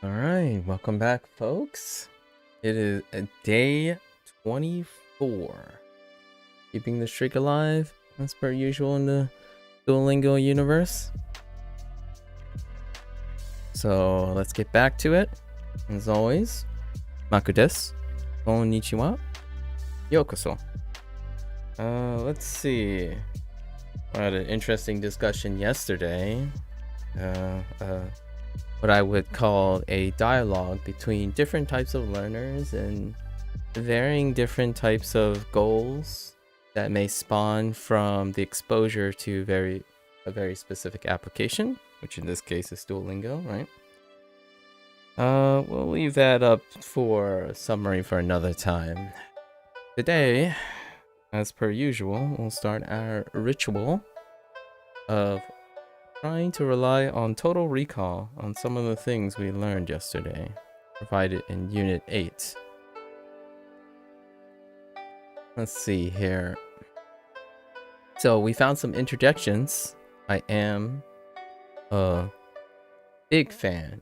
All right, welcome back, folks. It is day 24. Keeping the streak alive, as per usual in the Duolingo universe. So let's get back to it. As always, Maku desu. Konnichiwa. Yokoso. Let's see. We had an interesting discussion yesterday. What I would call a dialogue between different types of learners and varying different types of goals that may spawn from the exposure to a very specific application, which in this case is Duolingo, right? We'll leave that up for a summary for another time. Today, as per usual, we'll start our ritual of trying to rely on total recall on some of the things we learned yesterday, provided in Unit 8. Let's see here. So we found some interjections. I am a big fan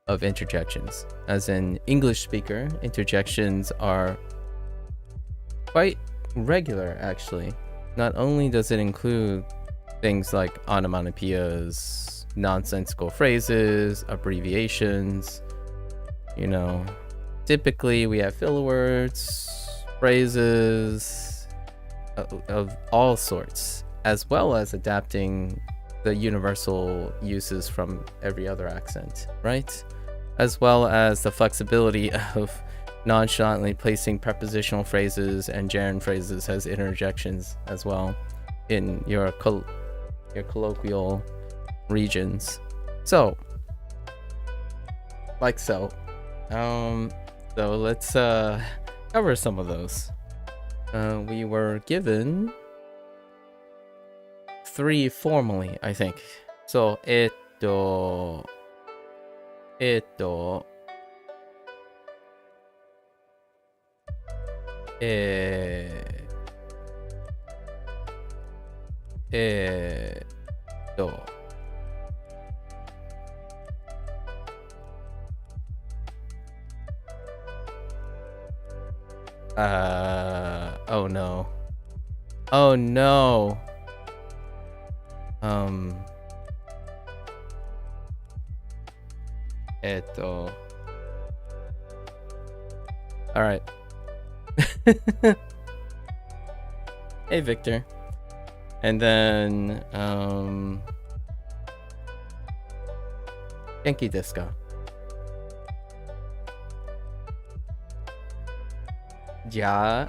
of interjections. As an English speaker, interjections are quite regular, actually. Not only does it include things like onomatopoeias, nonsensical phrases, abbreviations, typically we have filler words, phrases of all sorts, as well as adapting the universal uses from every other accent, right? As well as the flexibility of nonchalantly placing prepositional phrases and gerund phrases as interjections as well in your colloquial regions. So let's cover some of those. We were given 3 formally, I think. So oh no. All right. Hey, Victor. And then, Genki desu ka? Ja.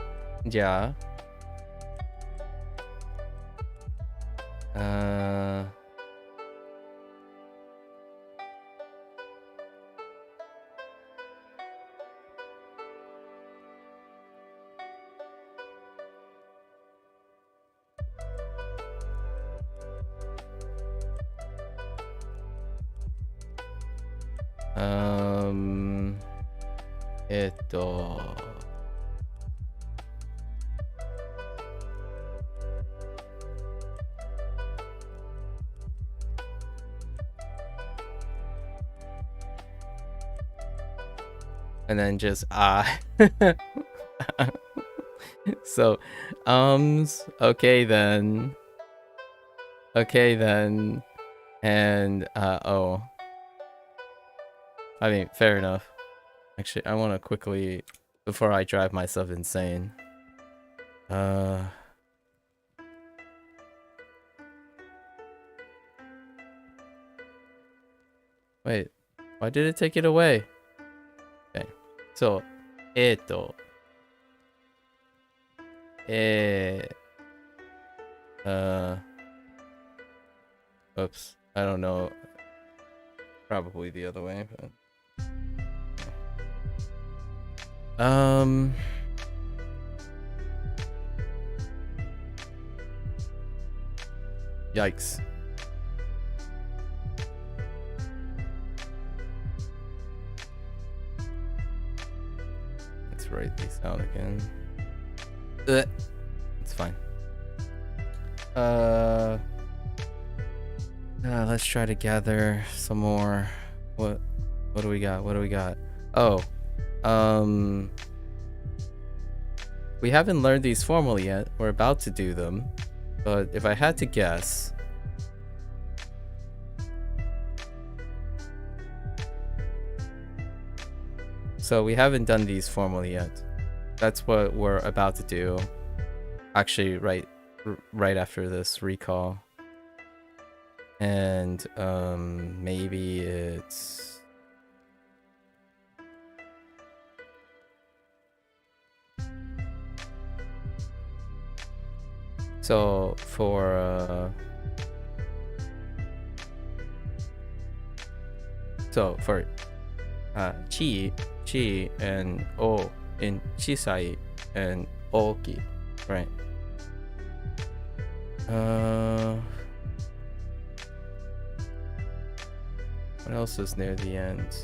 And then just so okay then, and oh, I mean, fair enough. Actually, I want to quickly, before I drive myself insane, wait, why did it take it away? Okay, so oops, I don't know, probably the other way, but yikes. Let's write these out again. It's fine. Let's try to gather some more. What What do we got? What do we got? Oh, we haven't learned these formally yet. We're about to do them. But if I had to guess, so we haven't done these formally yet. That's what we're about to do. Actually, right after this recall. And maybe it's so for chi and o in chisai and oki, right? What else is near the end?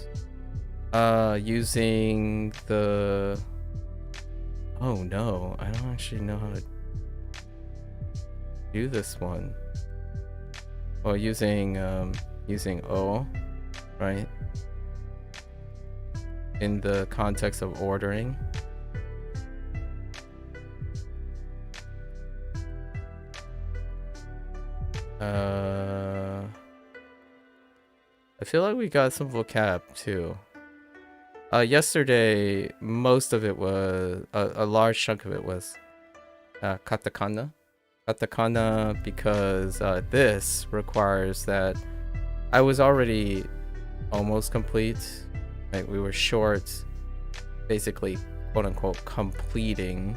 Using the... Oh no, I don't actually know how to do this one. Well, using o, right? In the context of ordering. I feel like we got some vocab too. Yesterday, most of it was a large chunk of it was katakana. Katakana because this requires that I was already almost complete. Like we were short, basically, quote unquote, completing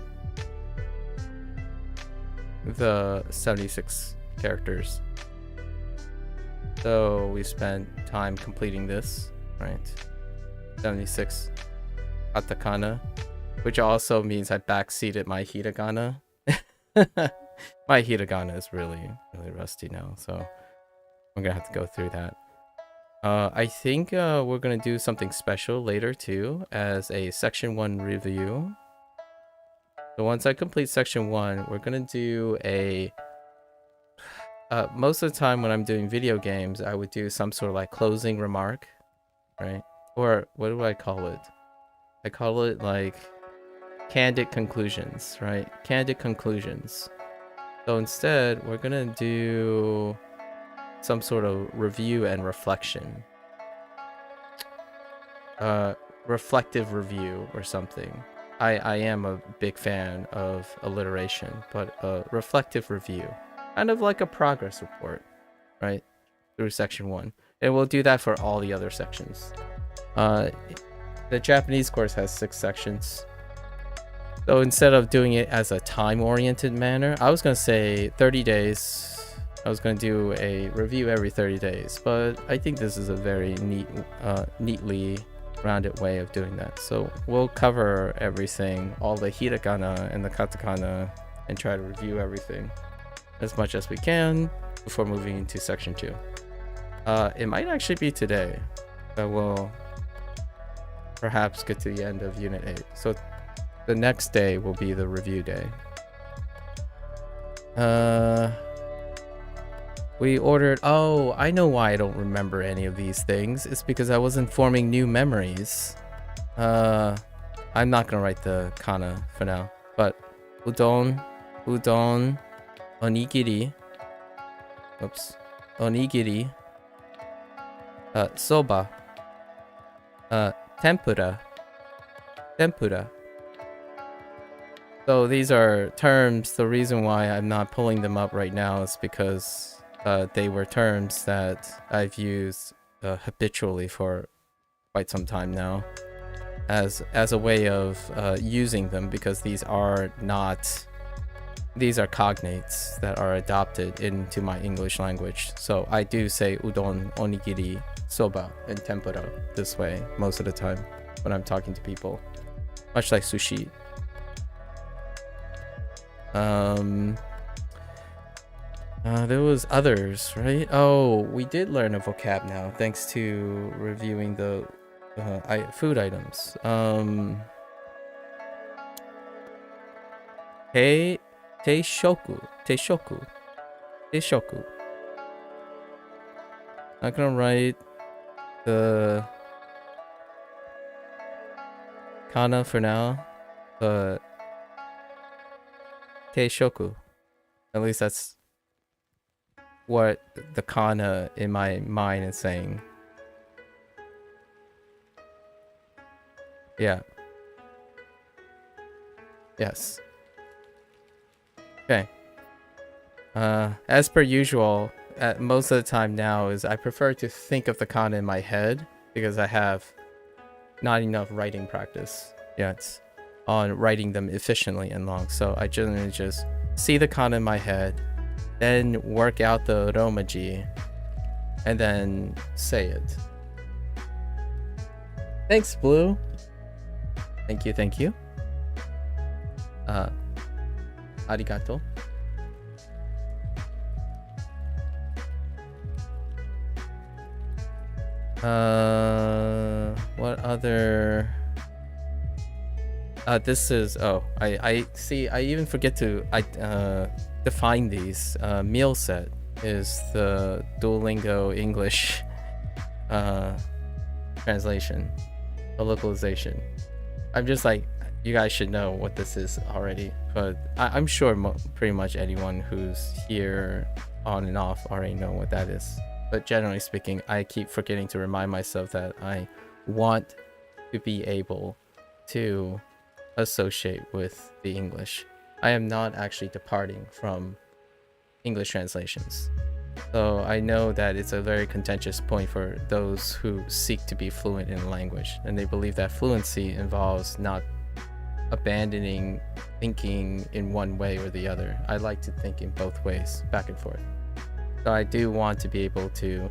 the 76 characters. So we spent time completing this, right? 76 katakana, which also means I backseated my hiragana. My hiragana is really rusty now, so I'm gonna have to go through that. I think we're gonna do something special later too, as a section 1 review. So once I complete section 1, we're gonna do a most of the time when I'm doing video games, I would do some sort of like closing remark, right? Or what do I call it? I call it like candid conclusions, right? Candid conclusions. So instead, we're gonna do some sort of review and reflection. Reflective review or something. I am a big fan of alliteration, but a reflective review. Kind of like a progress report, right? Through section 1. And we'll do that for all the other sections. The Japanese course has 6 sections. So instead of doing it as a time-oriented manner, I was going to say 30 days. I was going to do a review every 30 days. But I think this is a very neatly rounded way of doing that. So we'll cover everything, all the hiragana and the katakana, and try to review everything as much as we can before moving into section 2. It might actually be today that we'll perhaps get to the end of unit 8. So the next day will be the review day. We ordered... Oh, I know why I don't remember any of these things. It's because I wasn't forming new memories. I'm not gonna write the kana for now. But udon, onigiri. Oops. Onigiri. Soba. Tempura. So these are terms. The reason why I'm not pulling them up right now is because they were terms that I've used habitually for quite some time now as a way of using them, because these are cognates that are adopted into my English language. So I do say udon, onigiri, soba, and tempura this way most of the time when I'm talking to people, much like sushi. There was others, right? Oh, we did learn a vocab now thanks to reviewing the food items. Teishoku. Not gonna write the kana for now, but teishoku. At least that's what the kana in my mind is saying. Yeah. Yes. Okay. As per usual, most of the time now is I prefer to think of the kana in my head because I have not enough writing practice yet on writing them efficiently and long. So I generally just see the kana in my head, then work out the romaji, and then say it. Thanks, Blue. Thank you, thank you. Arigato. What other? This is, I see. I even forget to define these. Meal set is the Duolingo English translation, a localization. I'm just like, you guys should know what this is already, but I'm sure pretty much anyone who's here on and off already know what that is. But generally speaking, I keep forgetting to remind myself that I want to be able to associate with the English. I am not actually departing from English translations. So I know that it's a very contentious point for those who seek to be fluent in a language, and they believe that fluency involves not abandoning thinking in one way or the other. I like to think in both ways, back and forth. So I do want to be able to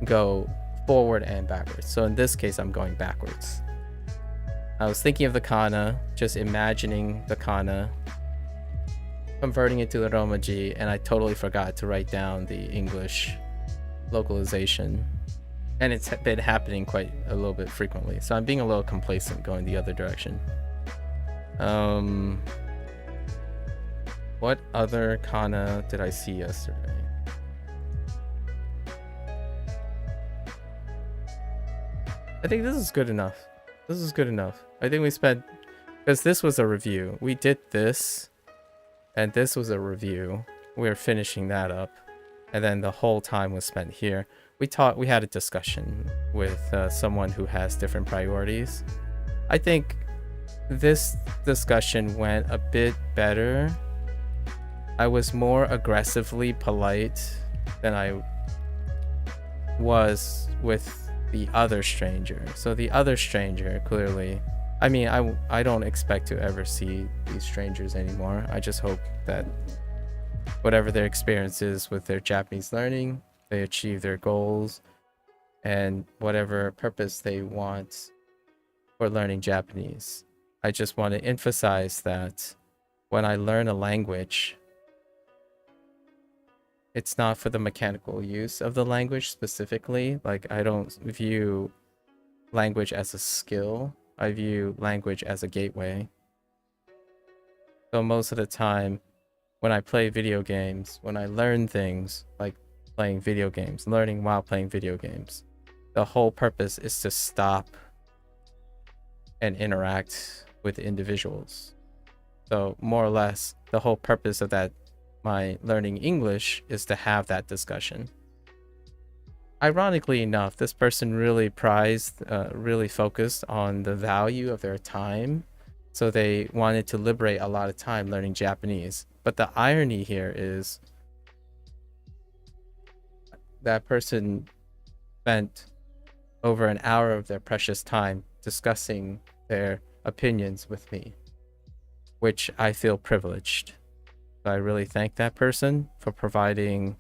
go forward and backwards. So in this case, I'm going backwards. I was thinking of the kana, just imagining the kana, converting it to the romaji, and I totally forgot to write down the English localization. And it's been happening quite a little bit frequently. So I'm being a little complacent going the other direction. What other kana did I see yesterday? I think this is good enough. This is good enough. I think we spent, because this was a review. We did this, and this was a review. We were finishing that up, and then the whole time was spent here. We had a discussion with someone who has different priorities. I think this discussion went a bit better. I was more aggressively polite than I was with the other stranger. So the other stranger, clearly, I mean, I don't expect to ever see these strangers anymore. I just hope that whatever their experience is with their Japanese learning, they achieve their goals and whatever purpose they want for learning Japanese. I just want to emphasize that when I learn a language, it's not for the mechanical use of the language specifically. Like, I don't view language as a skill. I view language as a gateway. So most of the time, when I play video games, when I learn things like playing video games, learning while playing video games, the whole purpose is to stop and interact with individuals. So more or less, the whole purpose of that, my learning English, is to have that discussion. Ironically enough, this person really really focused on the value of their time. So they wanted to liberate a lot of time learning Japanese. But the irony here is that person spent over an hour of their precious time discussing their opinions with me, which I feel privileged. So I really thank that person for providing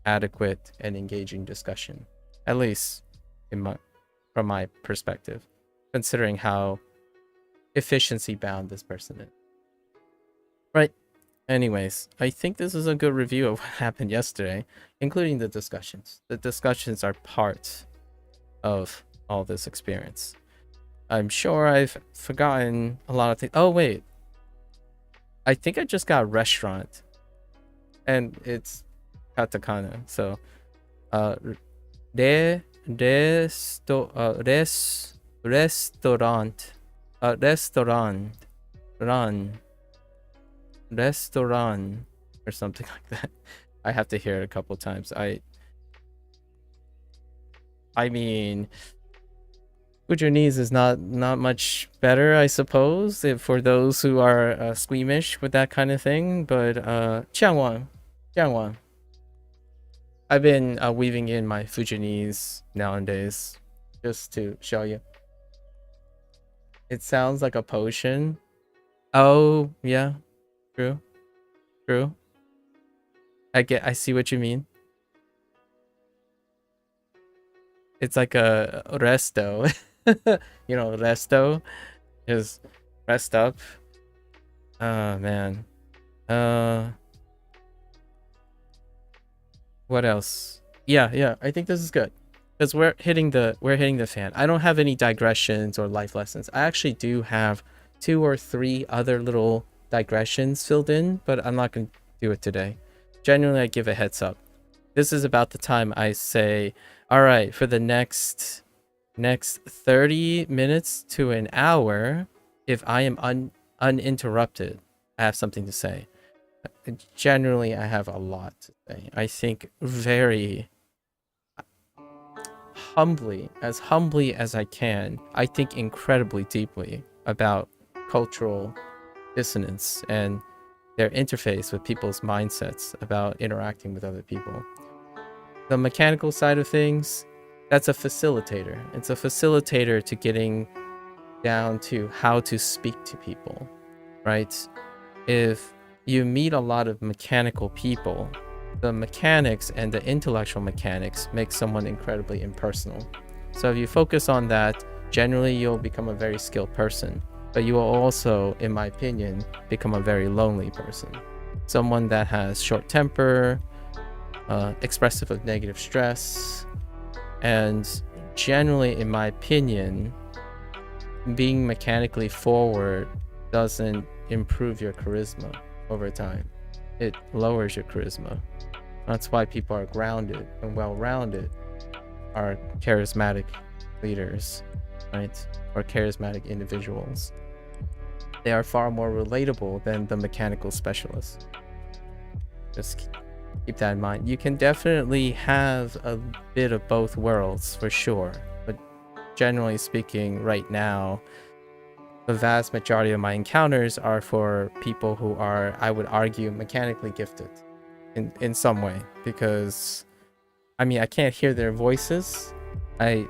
adequate and engaging discussion, at least from my perspective, considering how efficiency bound this person is. Right. Anyways, I think this is a good review of what happened yesterday, including the discussions. The discussions are part of all this experience. I'm sure I've forgotten a lot of things. Oh, wait. I think I just got restaurant, and it's katakana. So, restaurant. Restaurant. Restaurant. Or something like that. I have to hear it a couple times. I mean, Fujianese is not much better, I suppose, for those who are squeamish with that kind of thing. But Jiangwan. I've been weaving in my Fujianese nowadays, just to show you. It sounds like a potion. Oh yeah, true. I see what you mean. It's like a resto. You know, resto is rest up. Oh man. What else? Yeah, I think this is good. Because we're hitting the fan. I don't have any digressions or life lessons. I actually do have 2 or 3 other little digressions filled in, but I'm not going to do it today. Generally, I give a heads up. This is about the time I say, all right, for the next 30 minutes to an hour, if I am uninterrupted, I have something to say. Generally, I have a lot to say. I think very humbly as I can, I think incredibly deeply about cultural dissonance and their interface with people's mindsets about interacting with other people. The mechanical side of things, that's a facilitator. It's a facilitator to getting down to how to speak to people, right? If you meet a lot of mechanical people, the mechanics and the intellectual mechanics make someone incredibly impersonal. So if you focus on that, generally you'll become a very skilled person. But you will also, in my opinion, become a very lonely person. Someone that has short temper, expressive of negative stress, and generally, in my opinion, being mechanically forward doesn't improve your charisma over time. It lowers your charisma. That's why people are grounded and well-rounded are charismatic leaders, right? Or charismatic individuals. They are far more relatable than the mechanical specialists. Just keep that in mind. You can definitely have a bit of both worlds for sure, but generally speaking, right now, the vast majority of my encounters are for people who are, I would argue, mechanically gifted in some way, because I mean, I can't hear their voices. I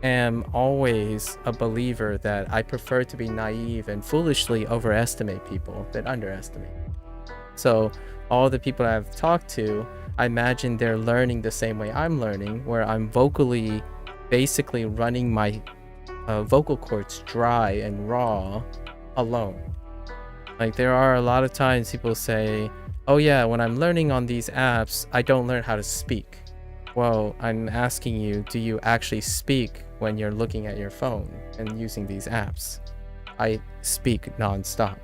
am always a believer that I prefer to be naive and foolishly overestimate people than underestimate. So all the people I've talked to, I imagine they're learning the same way I'm learning, where I'm vocally basically running my vocal cords dry and raw alone. Like, there are a lot of times people say, oh yeah, when I'm learning on these apps, I don't learn how to speak. Well, I'm asking you, do you actually speak when you're looking at your phone and using these apps? I speak nonstop.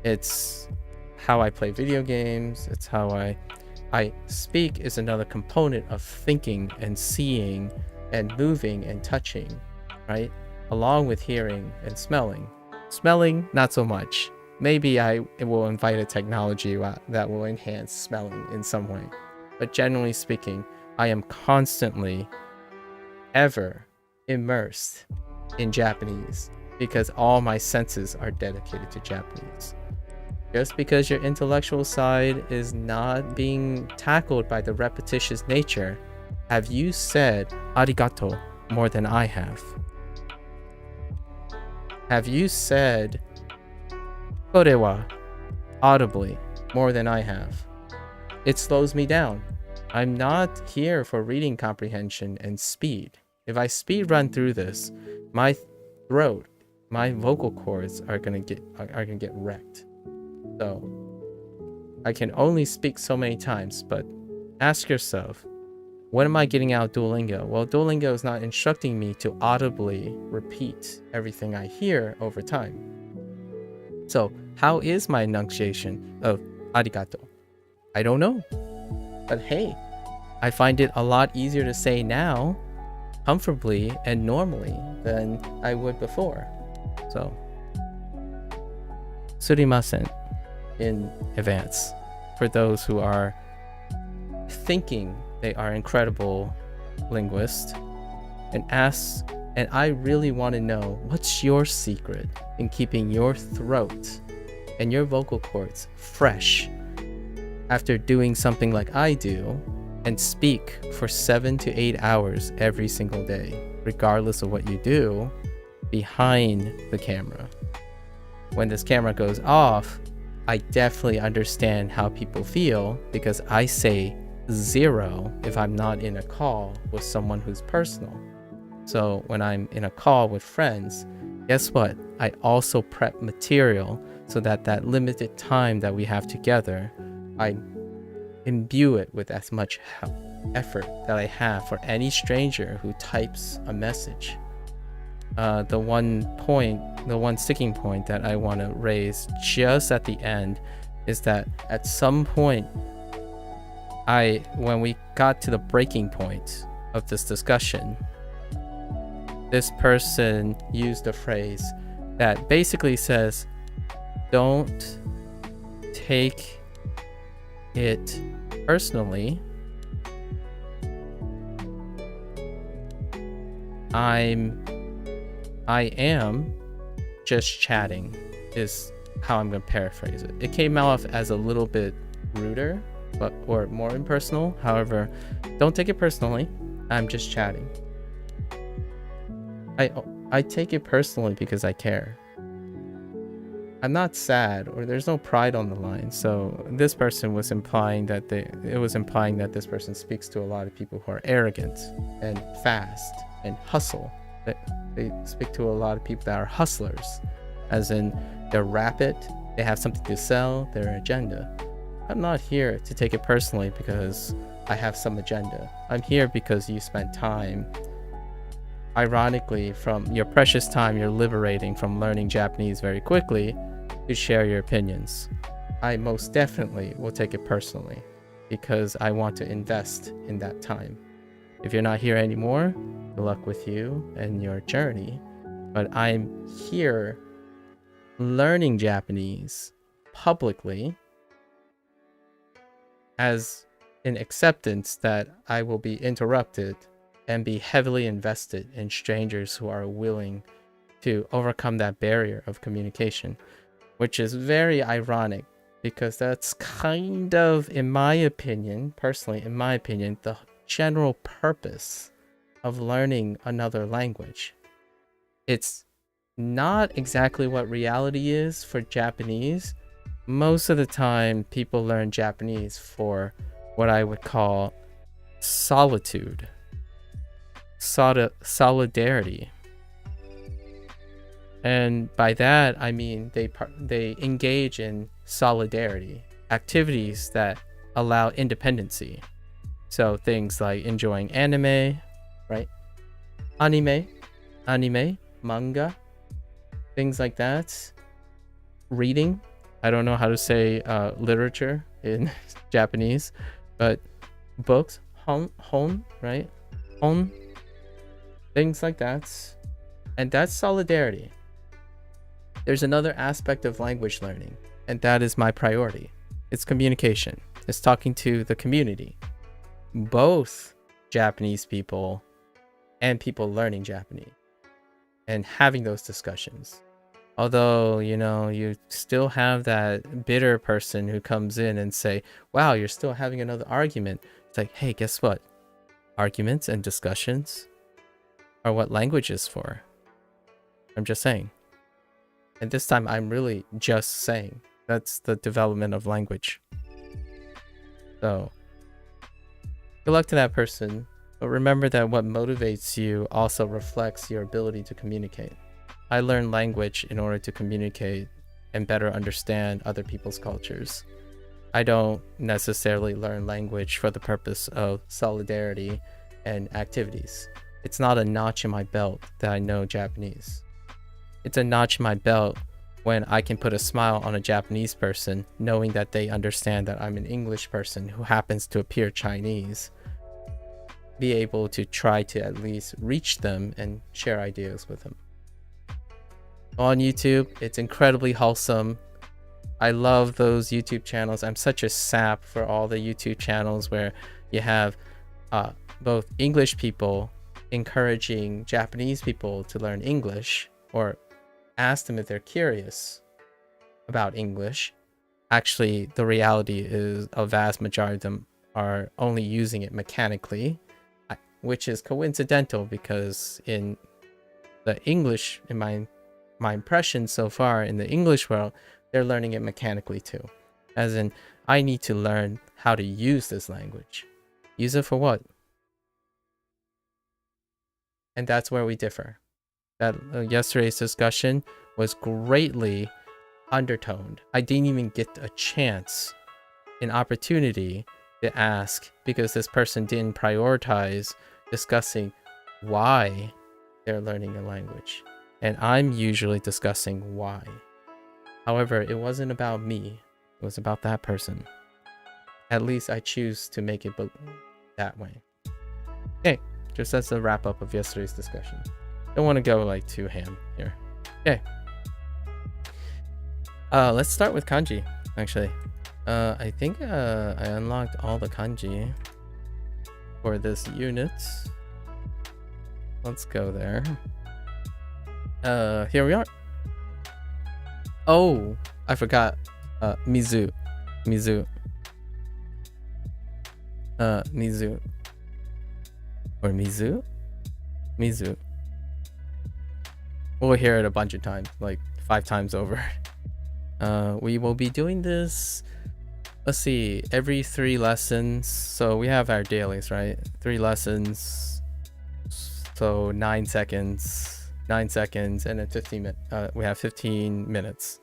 It's how I play video games. It's how I speak is another component of thinking and seeing and moving and touching, right? Along with hearing and smelling. Smelling, not so much. Maybe I will invite a technology that will enhance smelling in some way. But generally speaking, I am constantly, ever immersed in Japanese because all my senses are dedicated to Japanese. Just because your intellectual side is not being tackled by the repetitious nature, have you said arigato more than I have? Have you said kore wa audibly more than I have? It slows me down. I'm not here for reading comprehension and speed. If I speed run through this, my throat, my vocal cords are gonna get wrecked. So I can only speak so many times, but ask yourself, what am I getting out of Duolingo? Well, Duolingo is not instructing me to audibly repeat everything I hear over time. So how is my enunciation of arigato? I don't know. But hey, I find it a lot easier to say now, comfortably and normally, than I would before. So, surimasen in advance for those who are thinking they are incredible linguists and I really want to know, what's your secret in keeping your throat and your vocal cords fresh after doing something like I do and speak for 7 to 8 hours every single day, regardless of what you do behind the camera. When this camera goes off, I definitely understand how people feel, because I say zero if I'm not in a call with someone who's personal. So when I'm in a call with friends, guess what? I also prep material so that that limited time that we have together, I imbue it with as much effort that I have for any stranger who types a message. The one sticking point that I want to raise just at the end is that at some point, when we got to the breaking point of this discussion, this person used a phrase that basically says, don't take it personally. I am just chatting is how I'm going to paraphrase it. It came off as a little bit ruder, or more impersonal. However, don't take it personally. I'm just chatting. I take it personally because I care. I'm not sad, or there's no pride on the line. So this person was implying that this person speaks to a lot of people who are arrogant and fast and hustle. They speak to a lot of people that are hustlers, as in they're rapid, they have something to sell, their agenda. I'm not here to take it personally because I have some agenda. I'm here because you spent time, ironically, from your precious time you're liberating from learning Japanese very quickly, to share your opinions. I most definitely will take it personally because I want to invest in that time. If you're not here anymore, good luck with you and your journey. But I'm here learning Japanese publicly as an acceptance that I will be interrupted and be heavily invested in strangers who are willing to overcome that barrier of communication, which is very ironic because that's kind of, in my opinion, the general purpose of learning another language. It's not exactly what reality is for Japanese. Most of the time, people learn Japanese for what I would call solidarity. And by that, I mean they engage in solidarity, activities that allow independency. So things like enjoying anime, right? Anime, manga, things like that. Reading. I don't know how to say literature in Japanese, but books, hon, right? Hon, things like that. And that's solidarity. There's another aspect of language learning, and that is my priority. It's communication. It's talking to the community. Both Japanese people and people learning Japanese, and having those discussions. Although, you still have that bitter person who comes in and say, wow, you're still having another argument. It's like, hey, guess what? Arguments and discussions are what language is for. I'm just saying. And this time I'm really just saying. That's the development of language. So, good luck to that person. But remember that what motivates you also reflects your ability to communicate. I learned language in order to communicate and better understand other people's cultures. I don't necessarily learn language for the purpose of solidarity and activities. It's not a notch in my belt that I know Japanese. It's a notch in my belt when I can put a smile on a Japanese person, knowing that they understand that I'm an English person who happens to appear Chinese. Be able to try to at least reach them and share ideas with them. on YouTube. It's incredibly wholesome. I love those YouTube channels. I'm such a sap for all the YouTube channels where you have both English people encouraging Japanese people to learn English, or ask them if they're curious about English. Actually, the reality is a vast majority of them are only using it mechanically, which is coincidental because in the English, in my impression so far in the English world, they're learning it mechanically too. As in, I need to learn how to use this language. Use it for what? And that's where we differ. That yesterday's discussion was greatly undertoned. I didn't even get a chance, an opportunity to ask, because this person didn't prioritize discussing why they're learning a language. And I'm usually discussing why. However, it wasn't about me. It was about that person. At least I choose to make it that way. Okay, just as a wrap up of yesterday's discussion. Don't want to go like too ham here. Okay. Let's start with kanji, actually. I think I unlocked all the kanji for this unit. Let's go there. Here we are. Oh, I forgot. Mizu. Mizu. Mizu. Or Mizu? Mizu. We'll hear it a bunch of times, like 5 times over. We will be doing this, let's see, every 3 lessons. So we have our dailies, right? 3 lessons. So 9 seconds. 9 seconds, and then 15 minutes. We have 15 minutes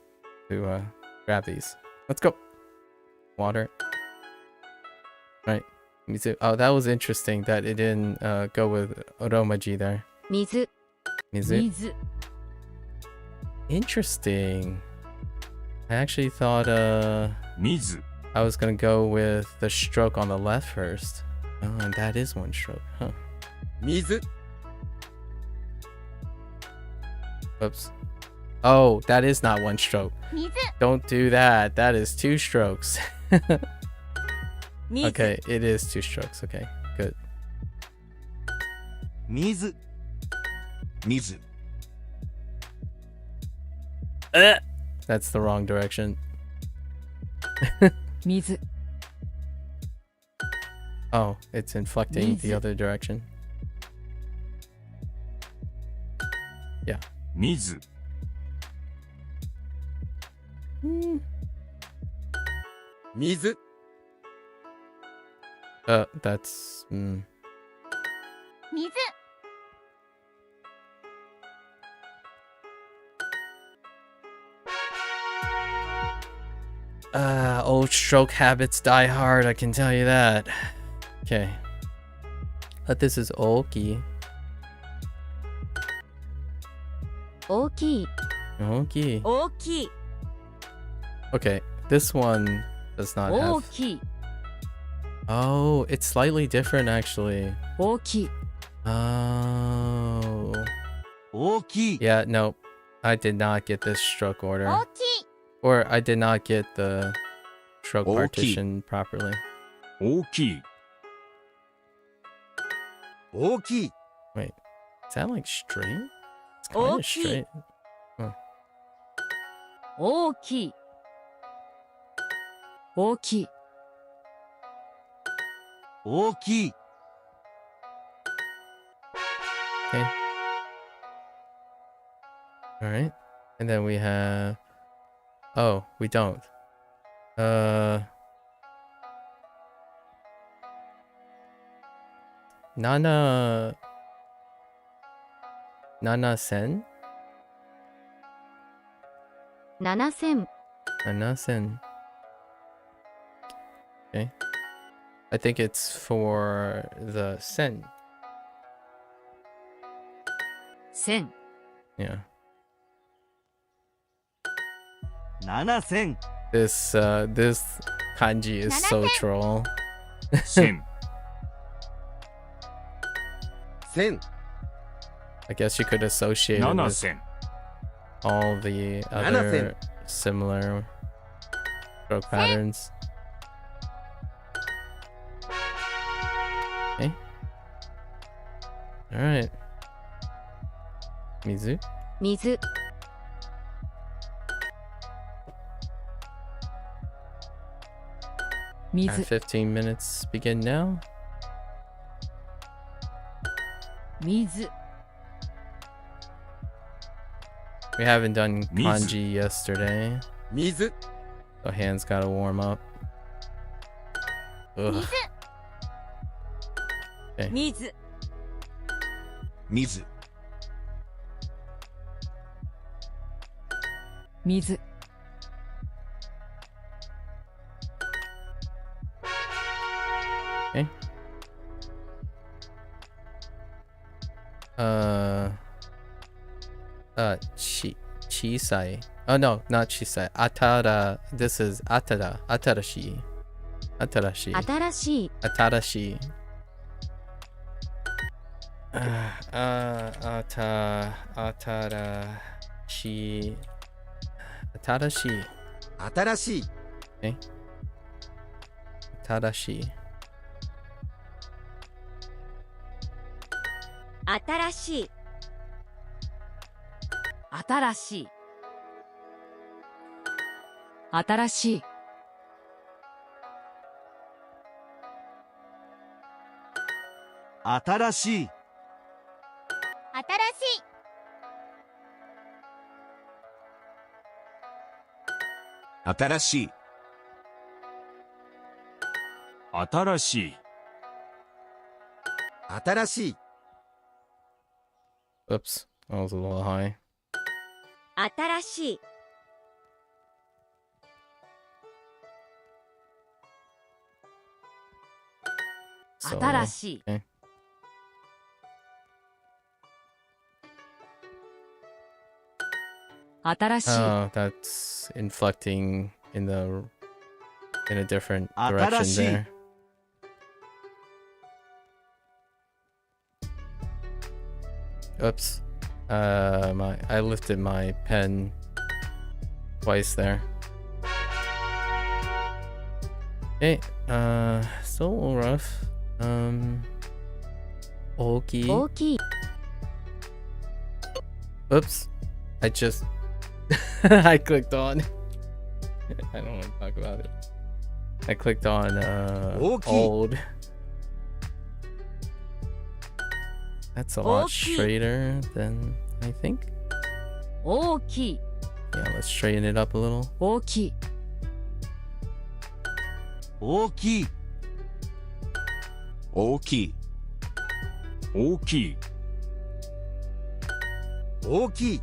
to grab these. Let's go. Water. Right. Mizu. Oh, that was interesting that it didn't go with oromaji there. Mizu. Mizu. Interesting. I actually thought Mizu. I was gonna go with the stroke on the left first. Oh, and that is 1 stroke, huh? Mizu. Oops. Oh, that is not 1 stroke. 水 Don't do that. That is 2 strokes. Okay, it is 2 strokes. Okay, good. Mizu. Mizu. That's the wrong direction. 水 Oh, it's inflecting the Mizu. other direction. Yeah. Mizu. Mizu. That's... 水 Old stroke habits die hard, I can tell you that. Okay. But this is Oki. 大きい Oki. 大きい Okay, this one does not 大 have... きい Oh, it's slightly different actually. 大きい Oh. 大きい。 Yeah, no. I did not get this stroke order. 大きい Or I did not get the stroke Okay. partition properly. 大きい。大きい。 Wait, is that like straight? It's kind of Okay. straight. 大きい大きい大きい。 Okay. All right. And then we have... Oh, we don't. Nana... Nana Sen? 7000 Nana Sen. Okay. I think it's for the sen. 1000 Yeah. 7000。 This kanji is so troll. 1000。1000。 I guess you could associate it with 7000。all the other similar stroke patterns. Okay. All right. Mizu. 水 Our 15 minutes begin now. 水 We haven't done Mizu. kanji yesterday, 水 so hands gotta warm up. Ugh. 水 水 水 Okay. Chisai. Oh no, not chisai. Atara. This is atara. Atarashi. Atarashi. 新しい Atarashi. Atarashi. Atarashi. 新しい Atarashi. 新しい新しい新しい新しい新しい新しい新しい Oops, that was a little high. 新しい So, 新しい okay. 新しい Oh, that's inflecting in a different direction Atarashi. there. Oops. I lifted my pen twice there. Okay, still a little rough. Oki. 大きい Oops. I just I clicked on I don't want to talk about it. I clicked on Oki. old. That's a lot Oki. straighter than I think. 大きい Yeah, let's straighten it up a little. 大きい大きい大きい大きい大きい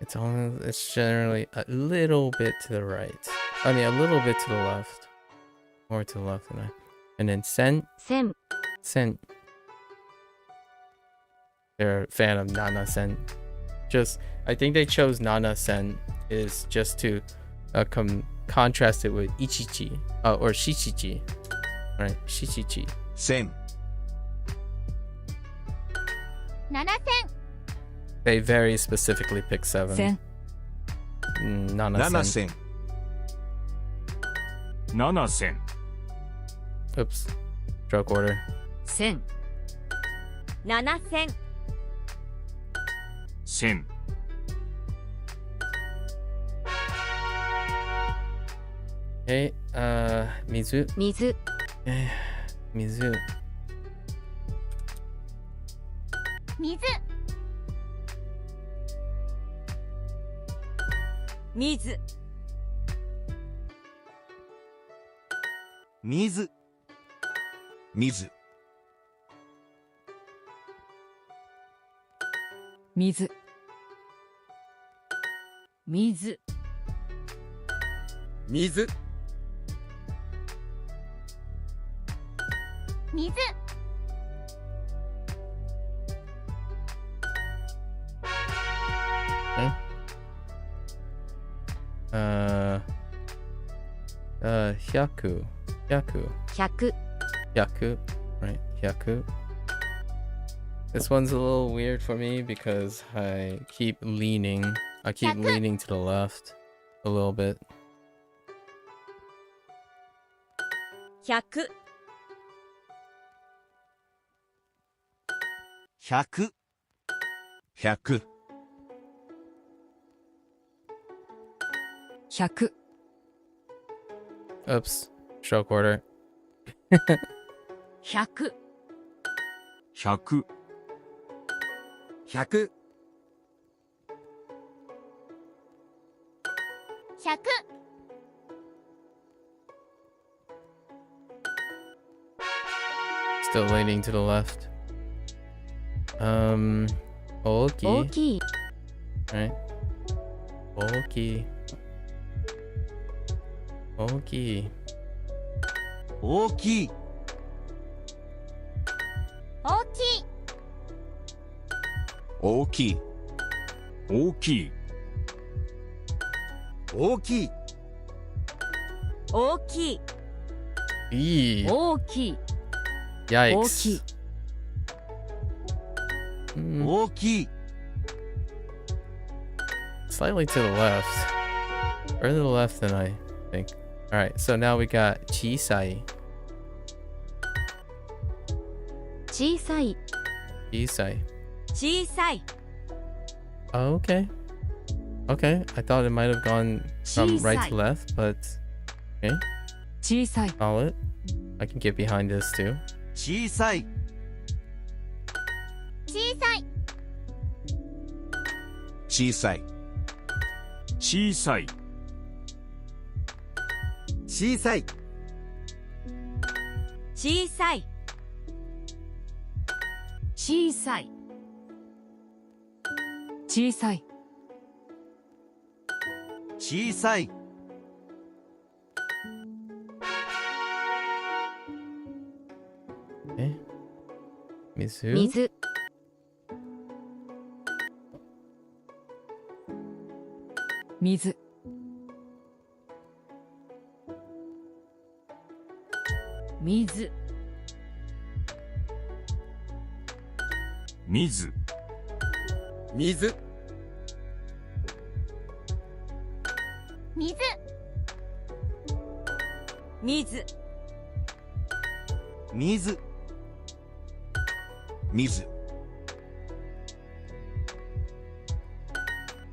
It's generally a little bit to the right. I mean, a little bit to the left. More to the left than I. And then sen. 線 Sen. They're a fan of Nana Sen. I think they chose Nana Sen is just to contrast it with Ichichi or Shichichi. Right, Shichichi. 線 7線 They very specifically pick 7. 線 Nana 7 Sen. 線7線 Oops. Stroke order. 線7線線 Okay, Mizu. 水 Mizu. 水水水水水水水水 Okay. Hyaku. Hyaku. 100 Hyaku. Right. Hyaku. This one's a little weird for me because I keep leaning to the left a little bit. 100 100 100 100 Oops. Stroke order. 100 100 100 100 Still leaning to the left. Okay. 大きい Right. Okay. Okay. 大きい大きい大きい大きい大きい大きい Eee. 大きい Yikes. 大きい Mm, 大きい slightly to the left. Further to the left than I think. Alright, so now we got chisai. 小さい Chisai. 小さい Oh, okay. Okay, I thought it might have gone from right to Chisai. left, but okay, 小さい solid. I can get behind this too. 小さい小さい小さい小さい小さい小さい小さい小さい小さい Okay. Mizu. 水水水水水水水水水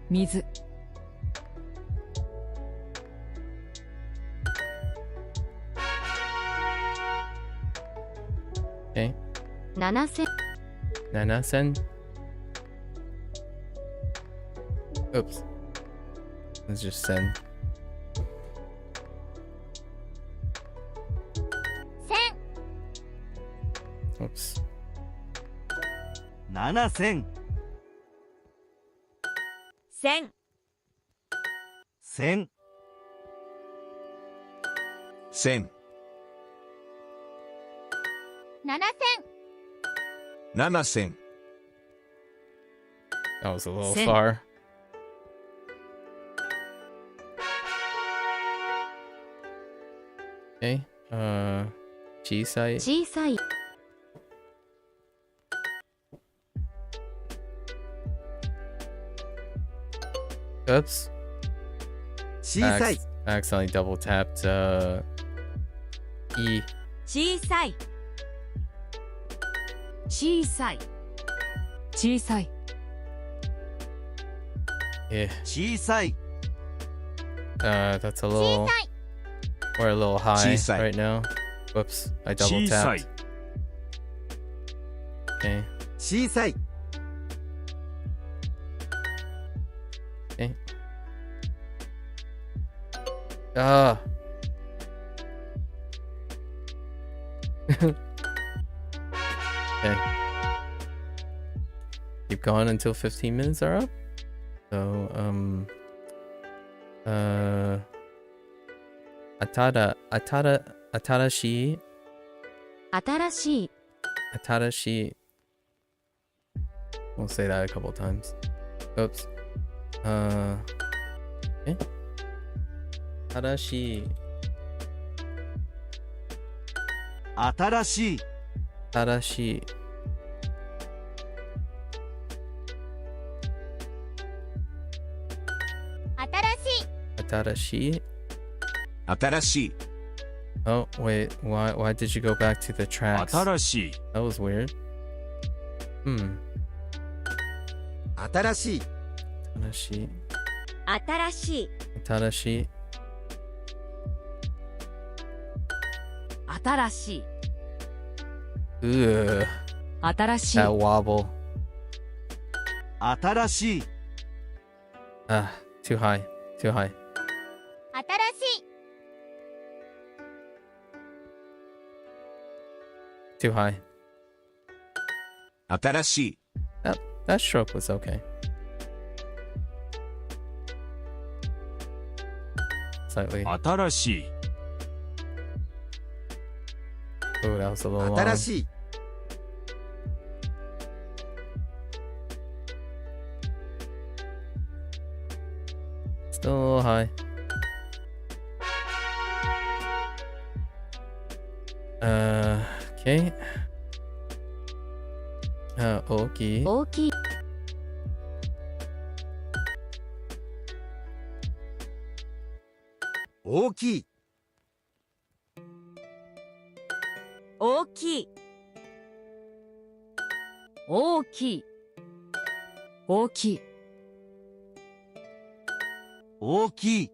水 Okay. 7000 Nanasen. Oops. Let's just send. 1000 Oops. 7000 1000 1000 1000 7000 7000 That was a little Send. far. Okay. Chisai. 小さい Oops. 小さい I accidentally double tapped E. 小さい小さい小さい Yeah. 小さい That's a little. We're a little high Chisai. right now. Whoops. I double 小さい tapped. Okay. 小さい Okay. Ah. Okay. Keep going until 15 minutes are up. So, atarashi, 新しい atarashi. We'll say that a couple times. Oops. Okay. Atarashi, 新しい atarashi. Atarashi. 新しい Oh wait, why did you go back to the tracks? 新しい That was weird. 新しい Atarashi. 新しい Atarashi. 新しい Ugh. 新しい That wobble. 新しい Ah, too high. Too high. 新しい Too high. 新しい That stroke was okay. Slightly. 新しい Oh, that was a little long. 新しい Still a little high. Okay. Oki. 大きい大きい大きい大きい大きい大きい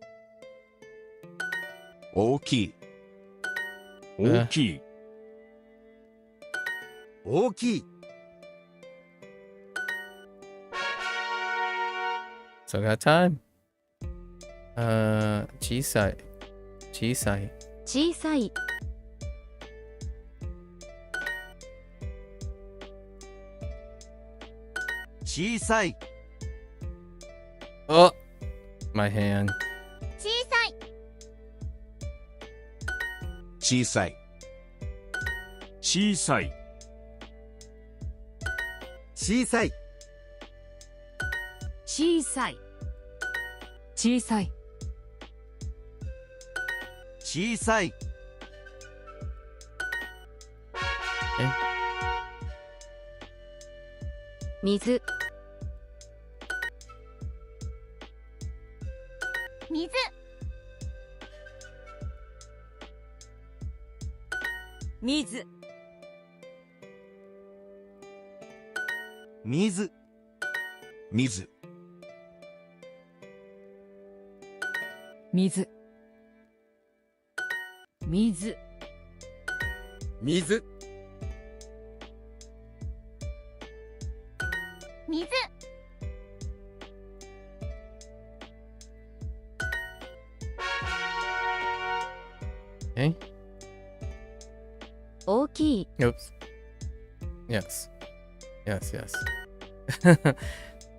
大きい大きい 大きい So got time. Chisai. Chisai. 小さい小さい Oh, my hand. 小さい小さい小さい小さい小さい小さい小さい 水水水水水水水水水 Okay. 大きい Oops. Yes. Yes, yes.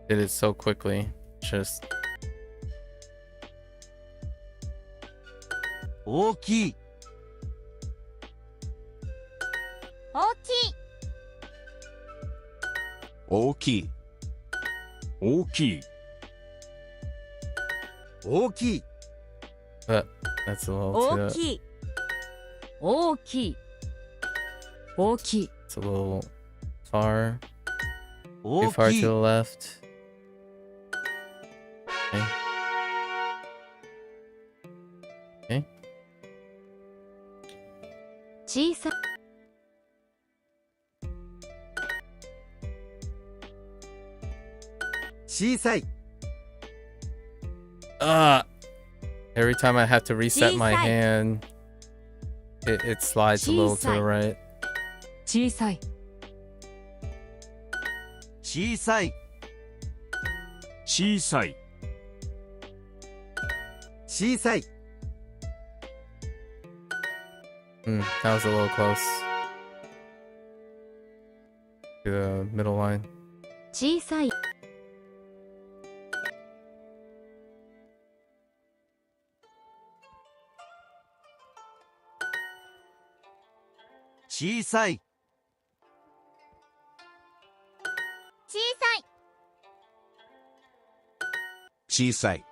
Did it so quickly. Just 大きい大きい大きい大きい大きい but that's a little 大 too きい大きい大きい it's a little far. Too 大 far き to い the left. Okay. 小さい小さい Every time I have to reset my Chisai. hand, it slides a little to the Chisai. right. 小さい小さい小さい小さい That was a little close to the middle line. 小さい小さい小さい小さい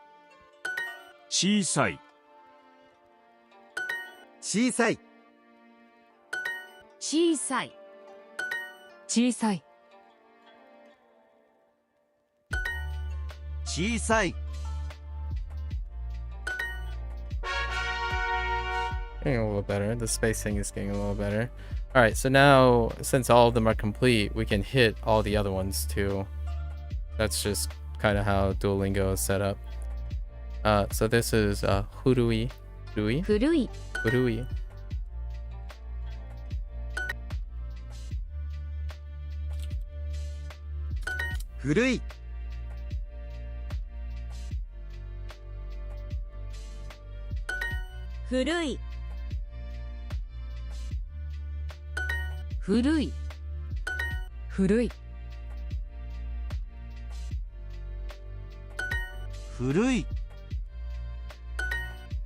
小さい小さい小さい小さい小さい Getting a little better. The spacing is getting a little better. All right, so now since all of them are complete, we can hit all the other ones too. That's just kind of how Duolingo is set up. So this is Hurui. Hurui? 古い Hurui. 古い 古い古い古い古い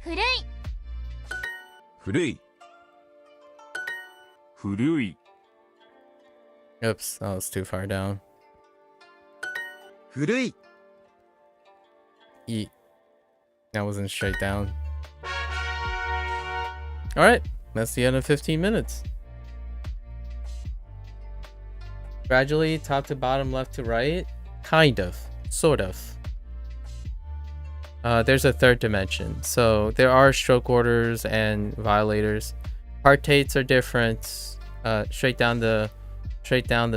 古い古い古い Oops, that was too far down. 古い E. That wasn't straight down. All right, that's the end of 15 minutes. Gradually, top to bottom, left to right. Kind of, sort of. There's a third dimension. So there are stroke orders and violators. Partates are different. Straight down the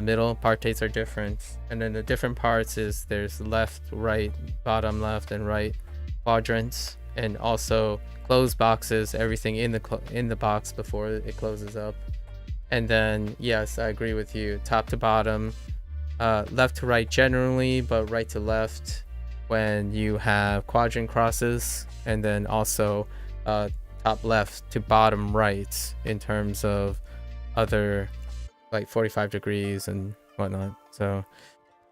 middle, partates are different. And then the different parts is there's left, right, bottom, left, and right quadrants, and also closed boxes, everything in the box before it closes up. And then yes, I agree with you. Top to bottom, left to right generally, but right to left when you have quadrant crosses, and then also top left to bottom right in terms of other like 45 degrees and whatnot. So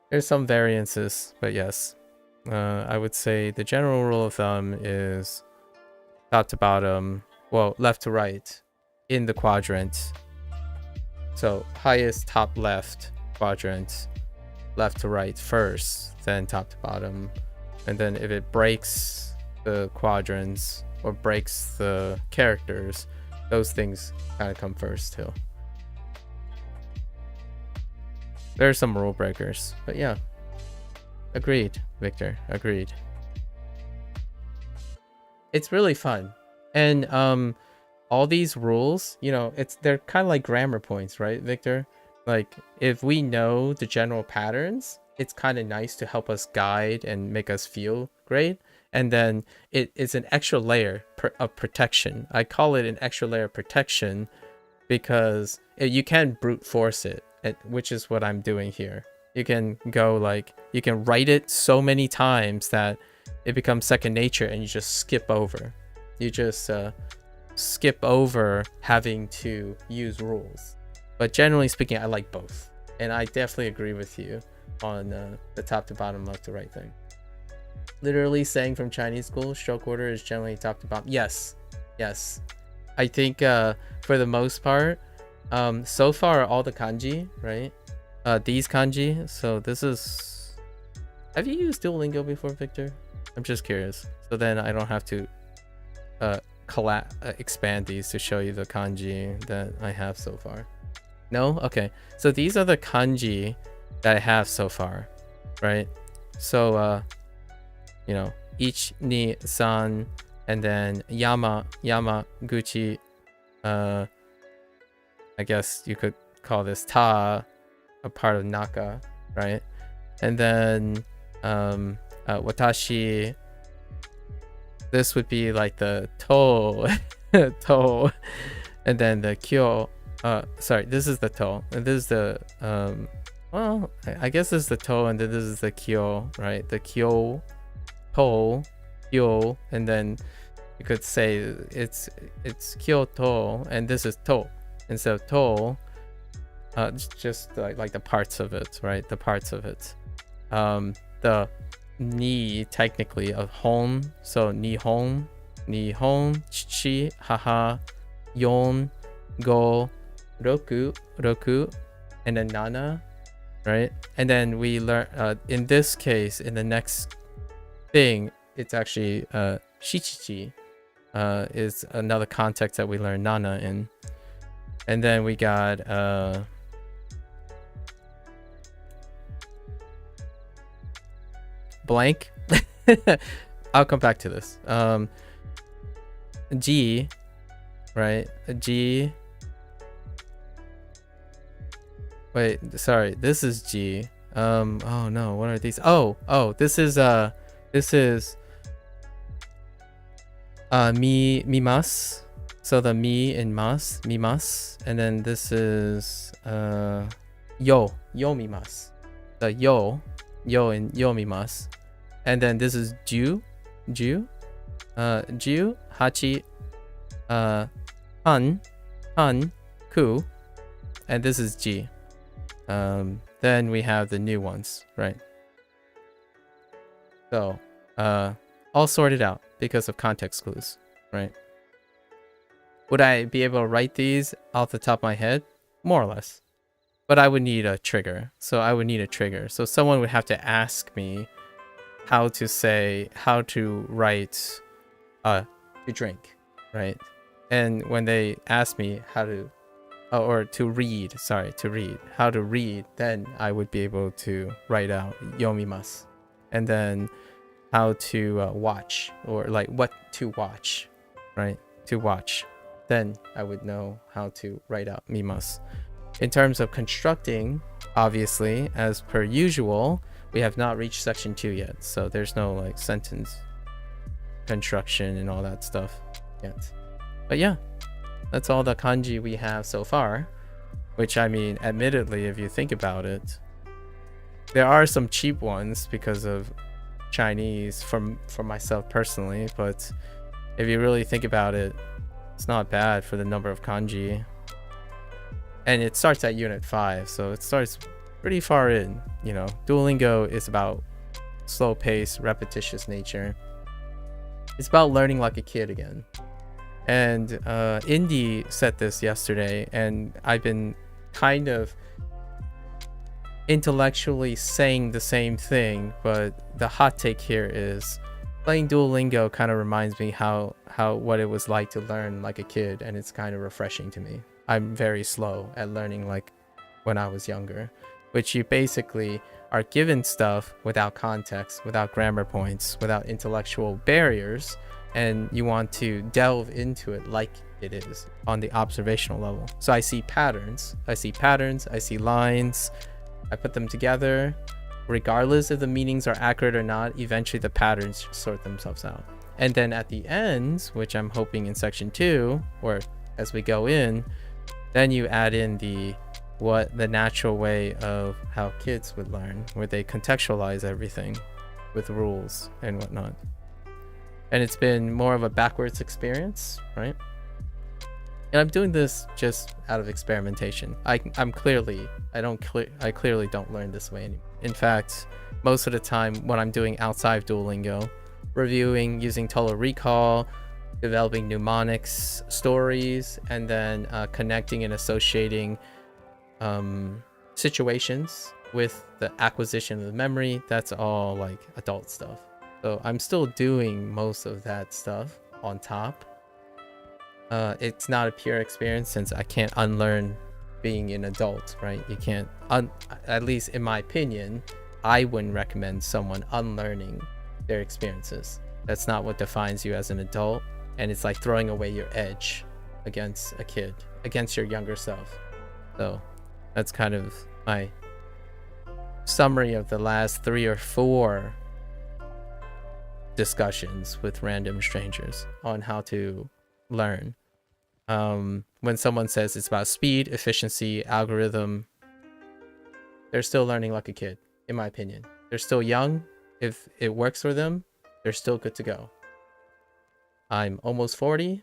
there's some variances, but yes, I would say the general rule of thumb is top to bottom, well, left to right in the quadrant. So highest top left quadrant, left to right first, then top to bottom. And then if it breaks the quadrants or breaks the characters, those things kind of come first too. There are some rule breakers, but yeah. Agreed, Victor, agreed. It's really fun. And all these rules, you know, they're kind of like grammar points, right, Victor? Like if we know the general patterns, it's kind of nice to help us guide and make us feel great. And then it's an extra layer of protection. I call it an extra layer of protection because you can brute force it, which is what I'm doing here. You can go like, you can write it so many times that it becomes second nature and you just skip over. You just skip over having to use rules. But generally speaking, I like both. And I definitely agree with you on the top to bottom, left to right thing. Literally saying from Chinese school, stroke order is generally top to bottom. Yes, yes. I think for the most part, so far all the kanji, right? These kanji. So this is. Have you used Duolingo before, Victor? I'm just curious. So then I don't have to expand these to show you the kanji that I have so far. No? Okay. So these are the kanji that I have so far, right? So you know, ich, ni, san, and then yama, guchi. I guess you could call this ta, a part of naka, right? And then watashi, this would be like the to, to, and then the kyo. Sorry, this is the to, and this is the well, I guess this is the to, and then this is the kyo, right? The kyo, to, kyo, and then you could say it's kyoto, and this is to, and so to, just like the parts of it, right? The parts of it. The ni technically of hon, so nihon, chichi, haha, yon, go, roku, and then nana, right? And then we learn in this case, in the next thing, it's actually shichichi is another context that we learn nana in. And then we got blank. I'll come back to this. G, right? A G. Wait, sorry. This is G. Oh no, what are these? Oh, this is mimas. So the mi in mas, mimas, and then this is yo mimas. The yo in yo mimas, and then this is ju, hachi, han, ku, and this is G. Then we have the new ones, right? So all sorted out because of context clues, right? Would I be able to write these off the top of my head? More or less. But I would need a trigger. So someone would have to ask me how to write to drink, right? And when they ask me how to read, how to read, then I would be able to write out yomimasu. And then how to watch, or like what to watch, right? To watch. Then I would know how to write out mimasu. In terms of constructing, obviously, as per usual, we have not reached section 2 yet. So there's no like sentence construction and all that stuff yet. But yeah, that's all the kanji we have so far, which, I mean, admittedly, if you think about it, there are some cheap ones because of Chinese for myself personally, but if you really think about it, it's not bad for the number of kanji. And it starts at unit 5, so it starts pretty far in. You know, Duolingo is about slow pace, repetitious nature. It's about learning like a kid again. And Indy said this yesterday, and I've been kind of intellectually saying the same thing, but the hot take here is playing Duolingo kind of reminds me how what it was like to learn like a kid, and it's kind of refreshing to me. I'm very slow at learning like when I was younger, which you basically are given stuff without context, without grammar points, without intellectual barriers, and you want to delve into it like it is on the observational level. So I see patterns, I see lines, I put them together. Regardless if the meanings are accurate or not, eventually the patterns sort themselves out. And then at the end, which I'm hoping in section 2, or as we go in, then you add in the natural way of how kids would learn, where they contextualize everything with rules and whatnot. And it's been more of a backwards experience, right? And I'm doing this just out of experimentation. I clearly don't learn this way anymore. In fact, most of the time when I'm doing outside of Duolingo, reviewing, using total recall, developing mnemonics, stories, and then connecting and associating situations with the acquisition of the memory, that's all like adult stuff. So I'm still doing most of that stuff on top. It's not a pure experience since I can't unlearn being an adult, right? You can't, at least in my opinion, I wouldn't recommend someone unlearning their experiences. That's not what defines you as an adult. And it's like throwing away your edge against a kid, against your younger self. So that's kind of my summary of the last 3 or 4 discussions with random strangers on how to learn. When someone says it's about speed, efficiency, algorithm, they're still learning like a kid, in my opinion. They're still young. If it works for them, they're still good to go. I'm almost 40.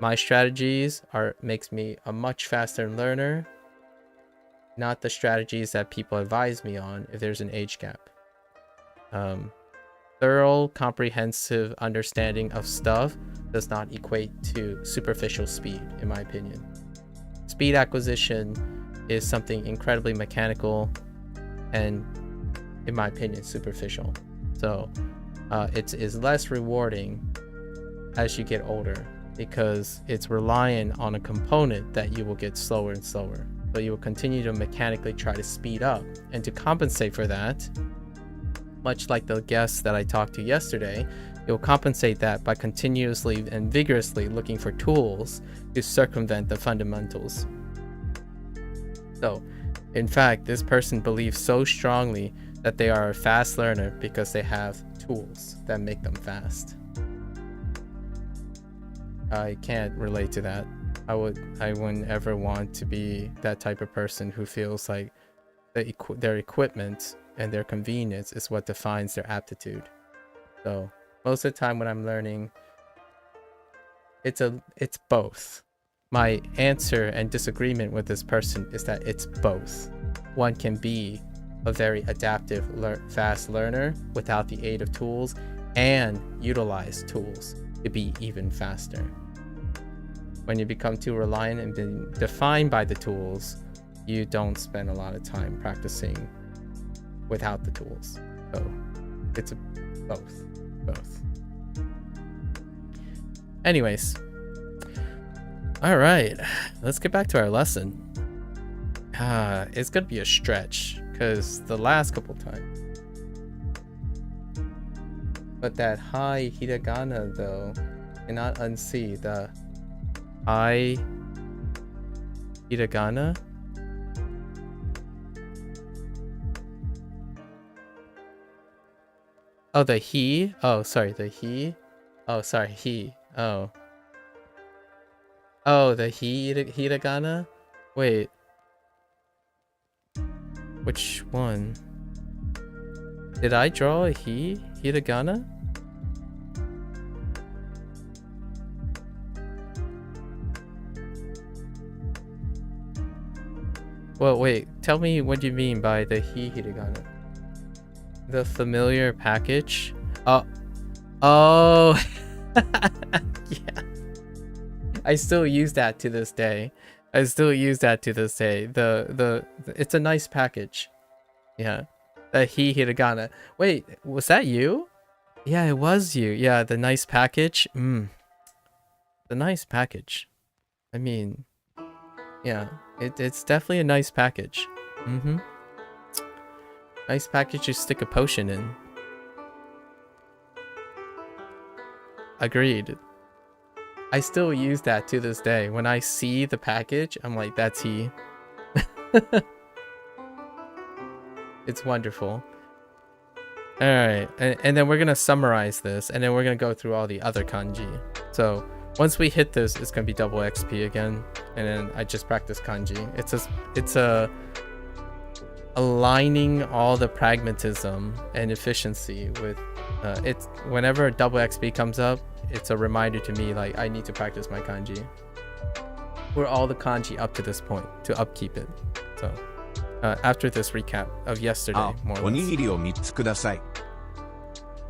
My strategies makes me a much faster learner, not the strategies that people advise me on if there's an age gap. Thorough, comprehensive understanding of stuff does not equate to superficial speed, in my opinion. Speed acquisition is something incredibly mechanical and, in my opinion, superficial. So it is less rewarding as you get older because it's reliant on a component that you will get slower and slower. So you will continue to mechanically try to speed up, and to compensate for that, much like the guest that I talked to yesterday, He'll compensate that by continuously and vigorously looking for tools to circumvent the fundamentals. So, in fact, this person believes so strongly that they are a fast learner because they have tools that make them fast. I can't relate to that. I wouldn't ever want to be that type of person who feels like their equipment and their convenience is what defines their aptitude. So most of the time when I'm learning, it's both. My answer and disagreement with this person is that it's both. One can be a very adaptive, fast learner without the aid of tools, and utilize tools to be even faster. When you become too reliant and being defined by the tools, you don't spend a lot of time practicing without the tools. So it's both. Anyways, all right, let's get back to our lesson. It's gonna be a stretch because the last couple times, but that high hiragana though, cannot unsee the high hiragana. Oh, the he. Oh, sorry, the he. Oh, sorry, he. Oh, the hiragana. Wait, which one? Did I draw a hiragana? Well, wait. Tell me what you mean by the hiragana. The familiar package. Oh. Yeah. I still use that to this day. The it's a nice package. Yeah. The hiragana. Wait, was that you? Yeah, it was you. Yeah, the nice package. The nice package. I mean, yeah, it's definitely a nice package. Nice package to stick a potion in. Agreed. I still use that to this day. When I see the package, I'm like, that's he. It's wonderful. Alright, and then we're gonna summarize this, and then we're gonna go through all the other kanji. So once we hit this, it's gonna be double XP again, and then I just practice kanji. It's a aligning all the pragmatism and efficiency with it's whenever double XP comes up, it's a reminder to me like I need to practice my kanji. We're all the kanji up to this point to upkeep it. So after this recap of yesterday, more or less. おにぎりを3つください。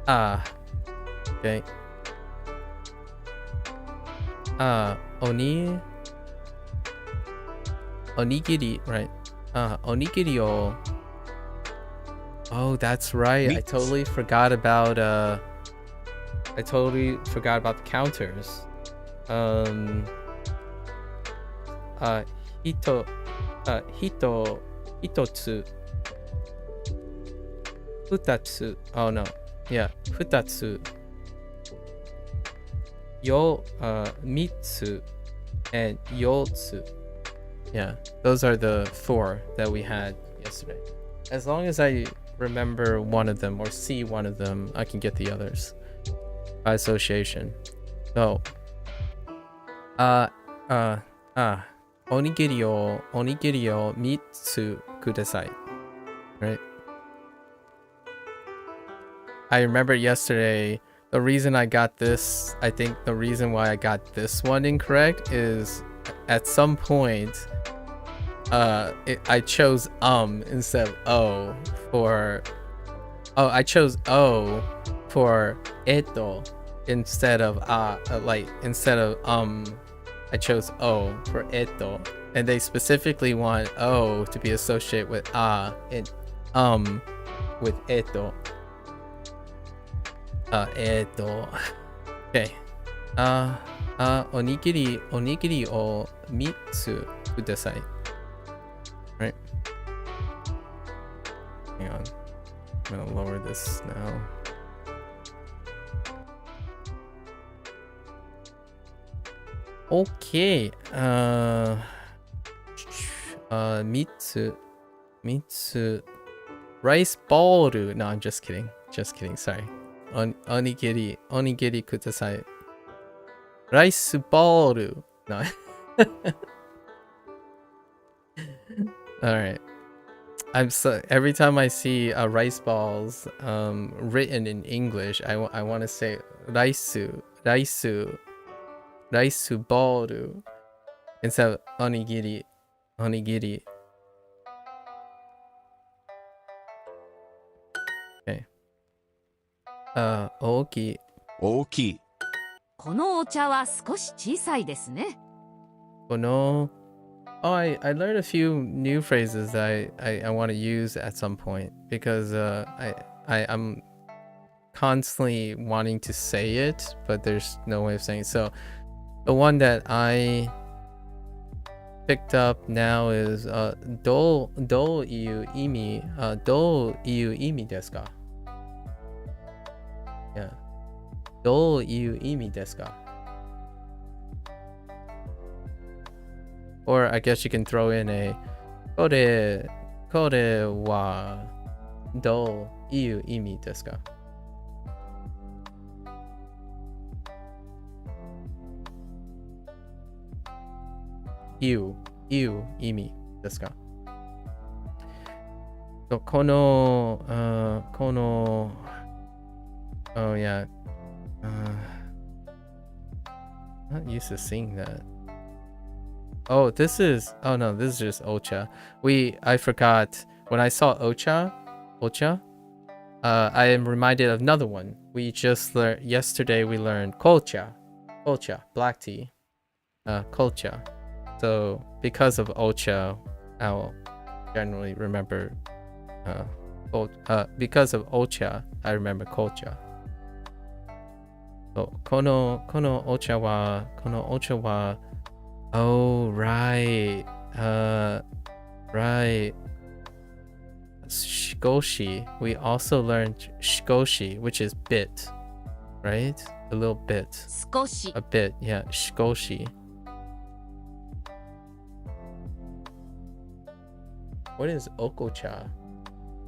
Okay. Onigiri, right? Onigiri o. Oh, that's right. I totally forgot about the counters. Hitotsu. Futatsu. Oh no. Yeah, futatsu. Mitsu and yotsu. Yeah, those are the 4 that we had yesterday. As long as I remember one of them or see one of them, I can get the others by association. So, onigiri o mitsu kudasai. Right? I remember yesterday, the reason I got this, I think the reason why I got this one incorrect is at some point, I chose instead of O for, I chose O for eto instead of instead of I chose O for eto, and they specifically want O to be associated with and with eto. Okay. Onigiri o mitsu kudasai. Right. Hang on. I'm gonna lower this now. Okay. Mitsu. Rice ball. No, I'm just kidding. Just kidding. Sorry. Onigiri kudasai. Rice ball. No. All right. I'm so every time I see rice balls written in English, I want to say raisu ball instead of onigiri. Okay. Oki. 大きい。このお茶は少し小さいですね。Kono. Oh, I learned a few new phrases that I want to use at some point because I'm constantly wanting to say it, but there's no way of saying it. So the one that I picked up now is do iu imi desu ka? Yeah. Do iu imi desu ka? Or I guess you can throw in a kore wa do iu imi desu ka? Iu imi desu ka? So kono oh yeah. Not used to seeing that. Oh, this is just ocha. I forgot when I saw ocha. I am reminded of another one. We just learned yesterday. We learned kolcha, black tea, kolcha. So because of ocha, I'll generally remember. Because of ocha, I remember kolcha. So kono ocha wa. Oh, right. Right. Shikoshi. We also learned shikoshi, which is bit, right? A little bit. 少し A bit, yeah. Shikoshi. What is okocha?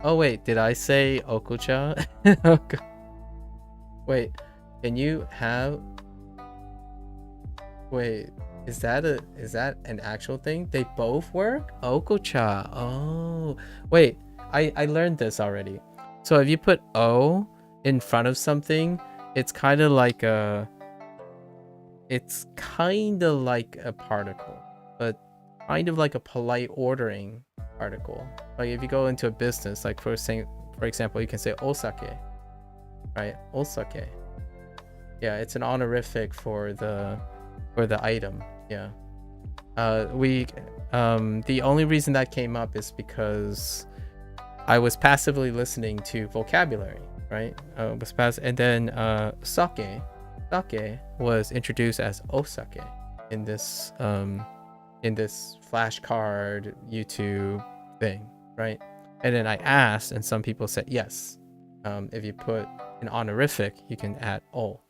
Oh, wait. Did I say okocha? Wait. Can you have... Wait. Is that an actual thing? They both work? Okocha. Oh. Wait, I learned this already. So if you put O in front of something, it's kind of like a particle, but kind of like a polite ordering particle. Like if you go into a business, like for example, you can say osake, right? Osake. Yeah, it's an honorific for the item. Yeah. The only reason that came up is because I was passively listening to vocabulary, right? And then sake was introduced as osake in this flashcard YouTube thing, right? And then I asked, and some people said yes. If you put an honorific, you can add o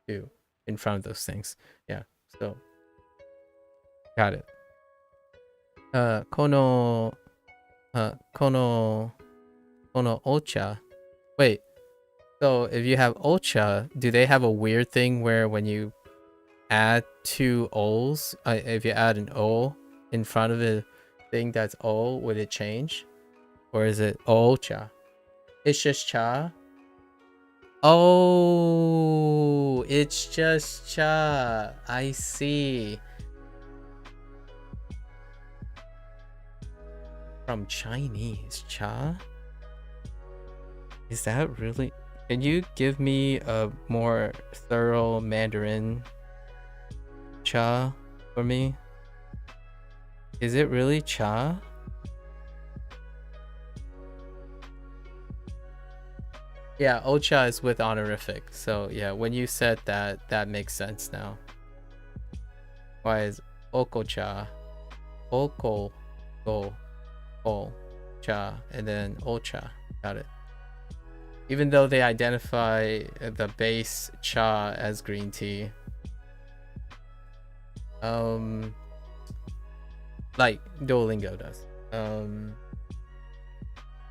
too in front of those things. Yeah. So got it. Kono ocha. Wait. So if you have ocha, do they have a weird thing where when you add two O's, if you add an O in front of a thing that's O, would it change? Or is it ocha? It's just cha? Oh, it's just cha. I see. From Chinese, cha? Is that really? Can you give me a more thorough Mandarin cha for me? Is it really cha? Yeah, ocha is with honorific. So yeah, when you said that, that makes sense now. Why is okocha, oko, go, o, cha, and then ocha? Got it. Even though they identify the base cha as green tea. Like Duolingo does.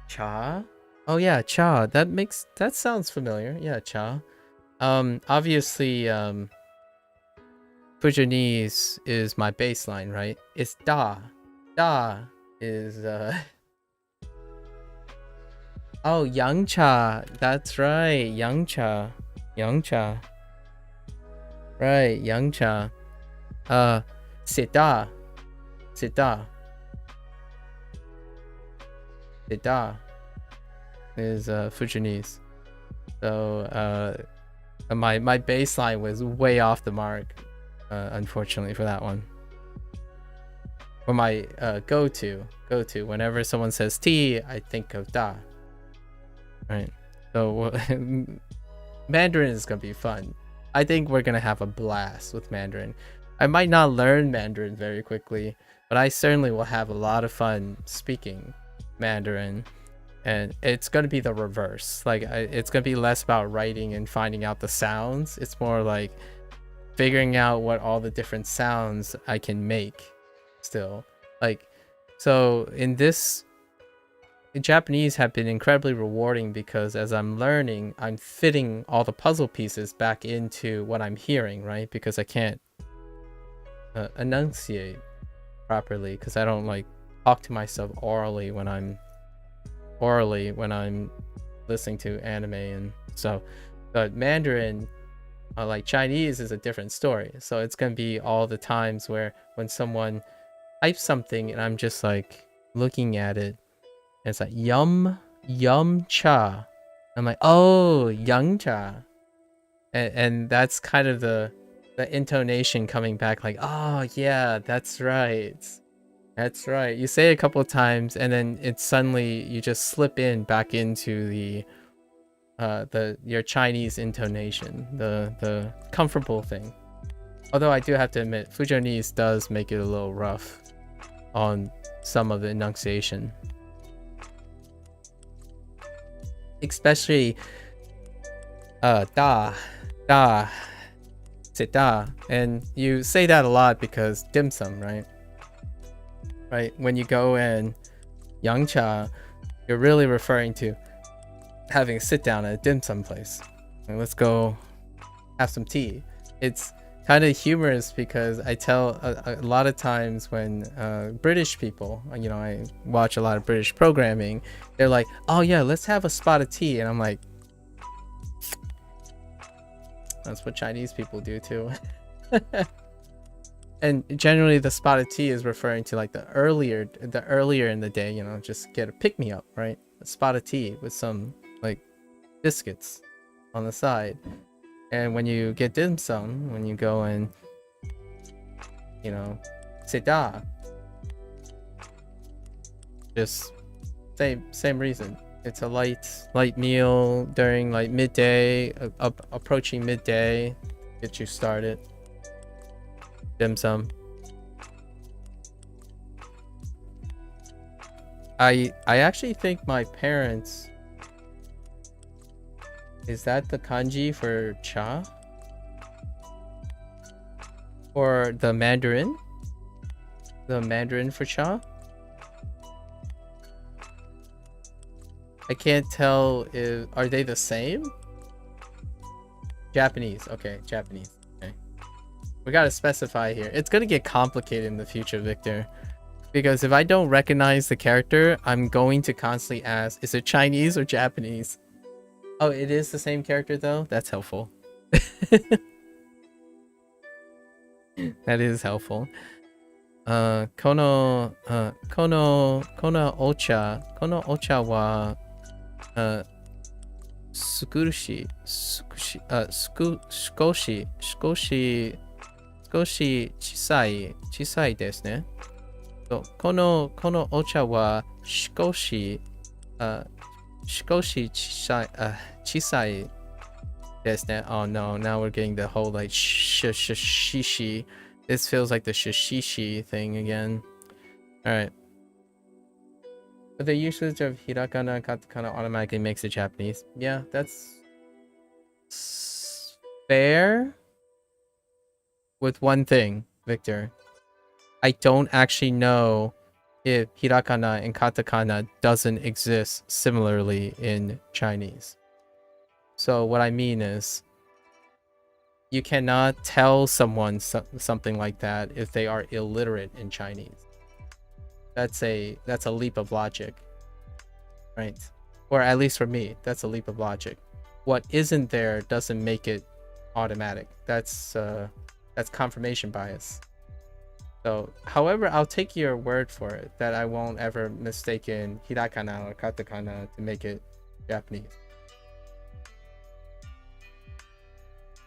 Cha? Oh yeah, cha. That sounds familiar. Yeah, cha. Obviously, Fujianese is my baseline, right? It's da. Da is oh, yang cha. That's right, yang cha. Yang cha. Right, yang cha. Sita. Sita. Sita is Fujianese. So my baseline was way off the mark, unfortunately, for that one. For my go-to whenever someone says T, I think of da. Right. So Mandarin is gonna be fun. I think we're gonna have a blast with Mandarin. I might not learn Mandarin very quickly, but I certainly will have a lot of fun speaking Mandarin. And it's gonna be the reverse. Like it's gonna be less about writing and finding out the sounds. It's more like figuring out what all the different sounds I can make still. Like, so in Japanese have been incredibly rewarding because as I'm learning, I'm fitting all the puzzle pieces back into what I'm hearing, right? Because I can't enunciate properly because I don't like talk to myself orally when I'm listening to anime. And so but Mandarin, like Chinese, is a different story. So it's gonna be all the times where when someone types something and I'm just like looking at it and it's like yum cha, I'm like, oh, young cha, and that's kind of the intonation coming back, like, oh yeah, that's right. That's right. You say it a couple of times, and then it's suddenly you just slip in back into your Chinese intonation, the comfortable thing. Although I do have to admit, Fujianese does make it a little rough on some of the enunciation, especially da, sit da, and you say that a lot because dim sum, right? Right, when you go in yang cha, you're really referring to having a sit down at a dim sum place. Like, let's go have some tea. It's kind of humorous because I tell a lot of times when British people, you know, I watch a lot of British programming, they're like, oh yeah, let's have a spot of tea, and I'm like, that's what Chinese people do too. And generally the spotted tea is referring to like the earlier in the day, you know, just get a pick-me-up, right? A spotted tea with some like biscuits on the side. And when you get dim sum, when you go and, you know, sit da, just same reason. It's a light meal during like midday, approaching midday, get you started. Dim sum. I actually think my parents, is that the kanji for cha? Or the Mandarin? The Mandarin for cha? I can't tell if, are they the same? Japanese, okay, Japanese. We gotta specify here. It's gonna get complicated in the future, Victor. Because if I don't recognize the character, I'm going to constantly ask, is it Chinese or Japanese? Oh, it is the same character though? That's helpful. That is helpful. Kono ocha wa sukurushi, skoshi chisai desu ne. So, kono ocha wa chisai desu ne. Oh no, now we're getting the whole like shishi. This feels like the shishishi thing again. Alright. But the usage of hirakana and katakana automatically makes it Japanese. Yeah, that's fair. With one thing. Victor. I don't actually know if hiragana and katakana doesn't exist similarly in Chinese. So what I mean is, you cannot tell someone something like that if they are illiterate in Chinese. That's a leap of logic, right? Or at least for me, that's a leap of logic. What isn't there doesn't make it automatic. That's confirmation bias. So, however, I'll take your word for it that I won't ever mistaken hiragana or katakana to make it Japanese.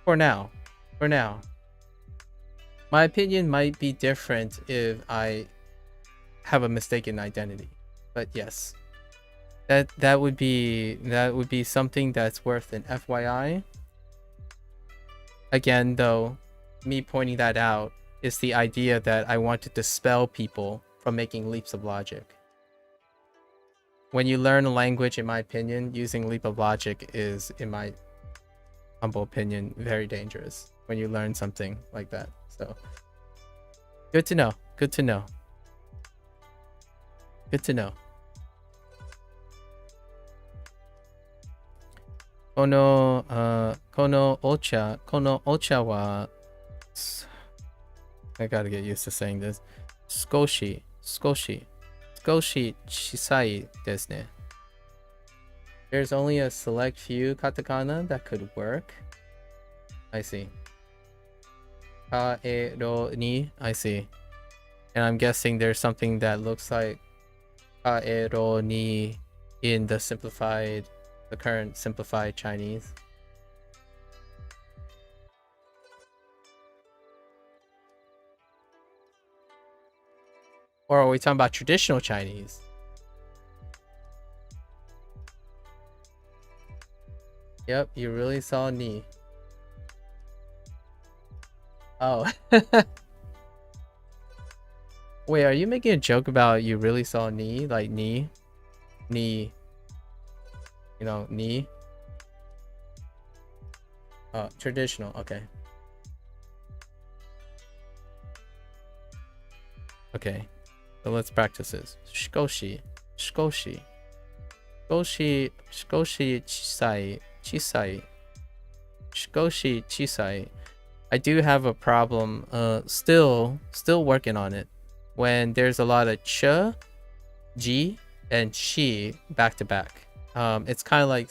For now. My opinion might be different if I have a mistaken identity. But yes. That would be something that's worth an FYI. Again, though, me pointing that out is the idea that I want to dispel people from making leaps of logic. When you learn a language, in my opinion, using leap of logic is, in my humble opinion, very dangerous when you learn something like that. So, good to know. Good to know. Good to know. このお茶は I gotta get used to saying this. 少し小さいですね. There's only a select few katakana that could work. I see. Kaero ni, I see. And I'm guessing there's something that looks like kaero ni in the current simplified Chinese. Or are we talking about traditional Chinese? Yep, you really saw ni. Oh. Wait, are you making a joke about you really saw ni? Like ni? Ni. You know, ni? Traditional, okay. Okay. So let's practice this. Shikoshi. Chisai. Shikoshi chisai. I do have a problem, still working on it. When there's a lot of ch, ji, and shi back to back. It's kind of like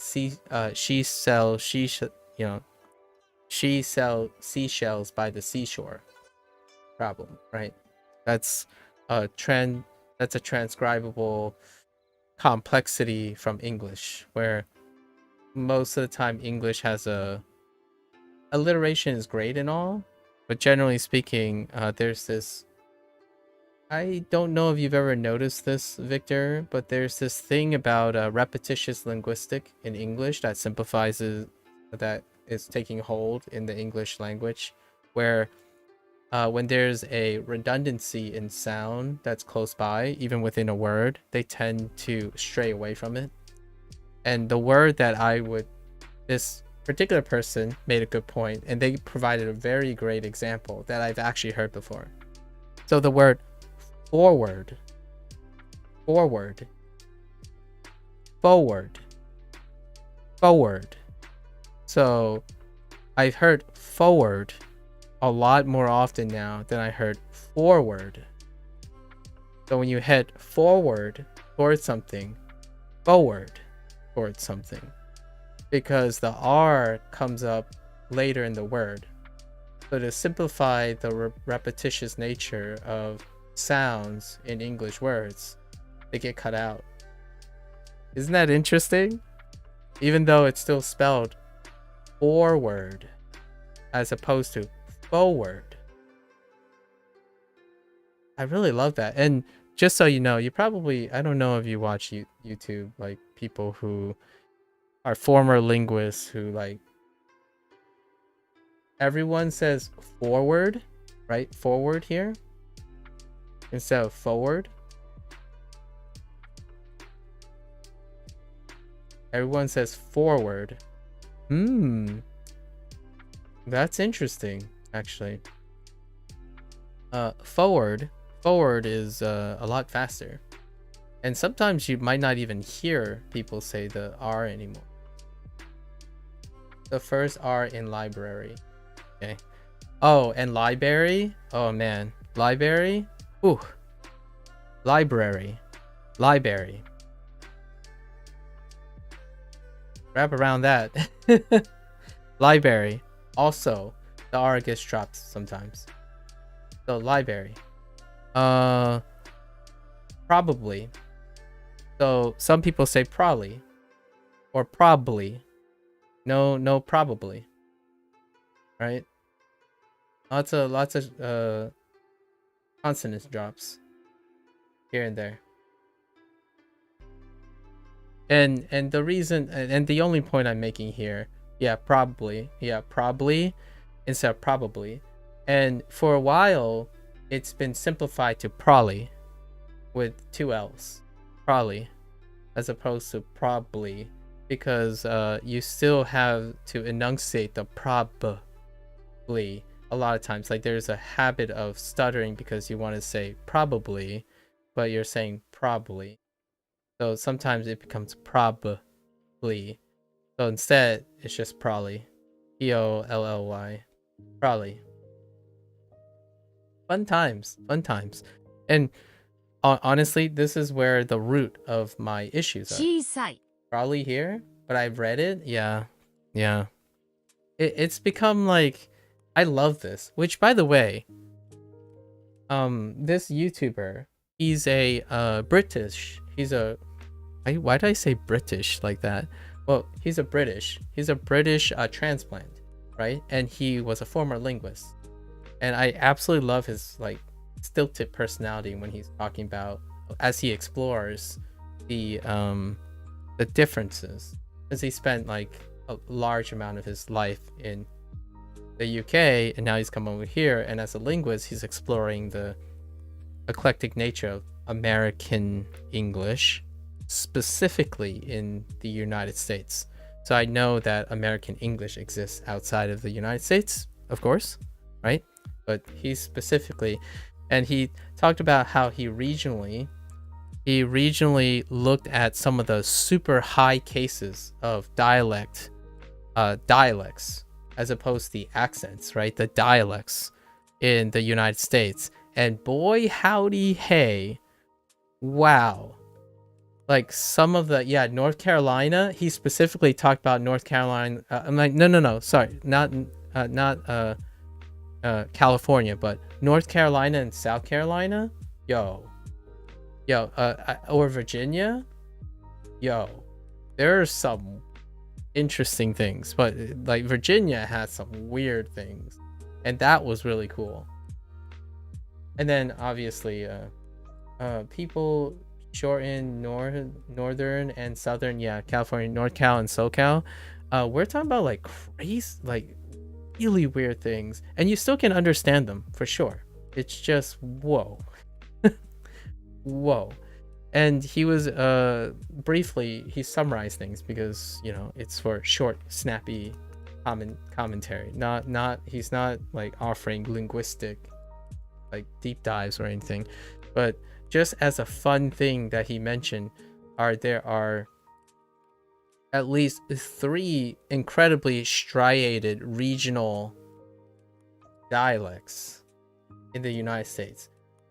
she sells seashells by the seashore problem, right? That's a transcribable complexity from English, where most of the time English has alliteration is great and all, but generally speaking, there's this, I don't know if you've ever noticed this, Victor, but there's this thing about repetitious linguistic in English that that is taking hold in the English language, where when there's a redundancy in sound that's close by, even within a word, they tend to stray away from it. And the word that this particular person made a good point, and they provided a very great example that I've actually heard before. So the word forward. So I've heard forward a lot more often now than I heard forward. So when you head forward towards something, forward towards something, because the R comes up later in the word. So to simplify the repetitious nature of sounds in English words, they get cut out. Isn't that interesting? Even though it's still spelled forward as opposed to forward. I really love that. And just so you know, you probably, I don't know if you watch YouTube, like people who are former linguists who, like, everyone says forward, right? Forward here instead of forward. Everyone says forward. That's interesting, actually. Forward is a lot faster. And sometimes you might not even hear people say the R anymore. The first R in library. Okay. Oh, and library? Oh man. Library? Ooh. Library. Library. Wrap around that. Library. Also, the R gets dropped sometimes. So library. Probably. So some people say probably or probably. No, probably. Right? Lots of consonant drops here and there. And the reason and the only point I'm making here, yeah, probably instead of probably. And for a while it's been simplified to probably with two L's. Probably as opposed to probably, because you still have to enunciate the probably a lot of times. Like there's a habit of stuttering because you want to say probably, but you're saying probably. So sometimes it becomes probably. So instead, it's just probably. P-O-L-L-Y. Probably. Fun times. And honestly, this is where the root of my issues are. 小さい Probably here, but I've read it. Yeah. It's become like, I love this. Which, by the way, this YouTuber, he's a British. Why did I say British like that? Well, he's a British transplant, right? And he was a former linguist, and I absolutely love his like stilted personality when he's talking about, as he explores the differences, because he spent like a large amount of his life in the UK and now he's come over here, and as a linguist he's exploring the eclectic nature of American English, specifically in the United States. So I know that American English exists outside of the United States, of course, right? But he specifically, and he talked about how he regionally looked at some of the super high cases of dialects as opposed to the accents, right? The dialects in the United States. And boy, howdy, hey, wow. Like some of the, North Carolina, he specifically talked about North Carolina. I'm like, no, sorry, not California, but North Carolina and South Carolina, or Virginia, there are some interesting things, but like Virginia has some weird things, and that was really cool. And then obviously people shorten northern and southern, California, North Cal and SoCal. We're talking about like crazy, like really weird things, and you still can understand them for sure. It's just whoa. And he was briefly, he summarized things because it's for short, snappy commentary. He's not like offering linguistic like deep dives or anything, but just as a fun thing that he mentioned, there are at least 3 incredibly striated regional dialects in the United States.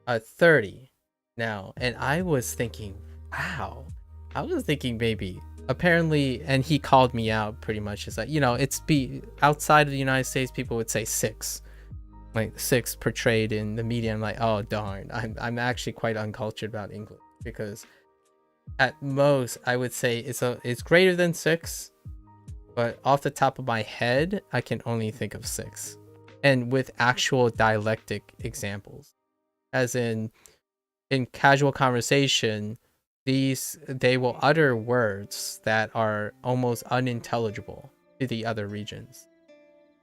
30 now, and I was thinking, wow. I was thinking maybe, apparently, and he called me out pretty much. It's like, it's outside of the United States, people would say 6. Like 6 portrayed in the media. I'm like, oh darn, I'm actually quite uncultured about English, because at most I would say it's greater than 6, but off the top of my head I can only think of 6, and with actual dialectic examples, as in casual conversation, they will utter words that are almost unintelligible to the other regions.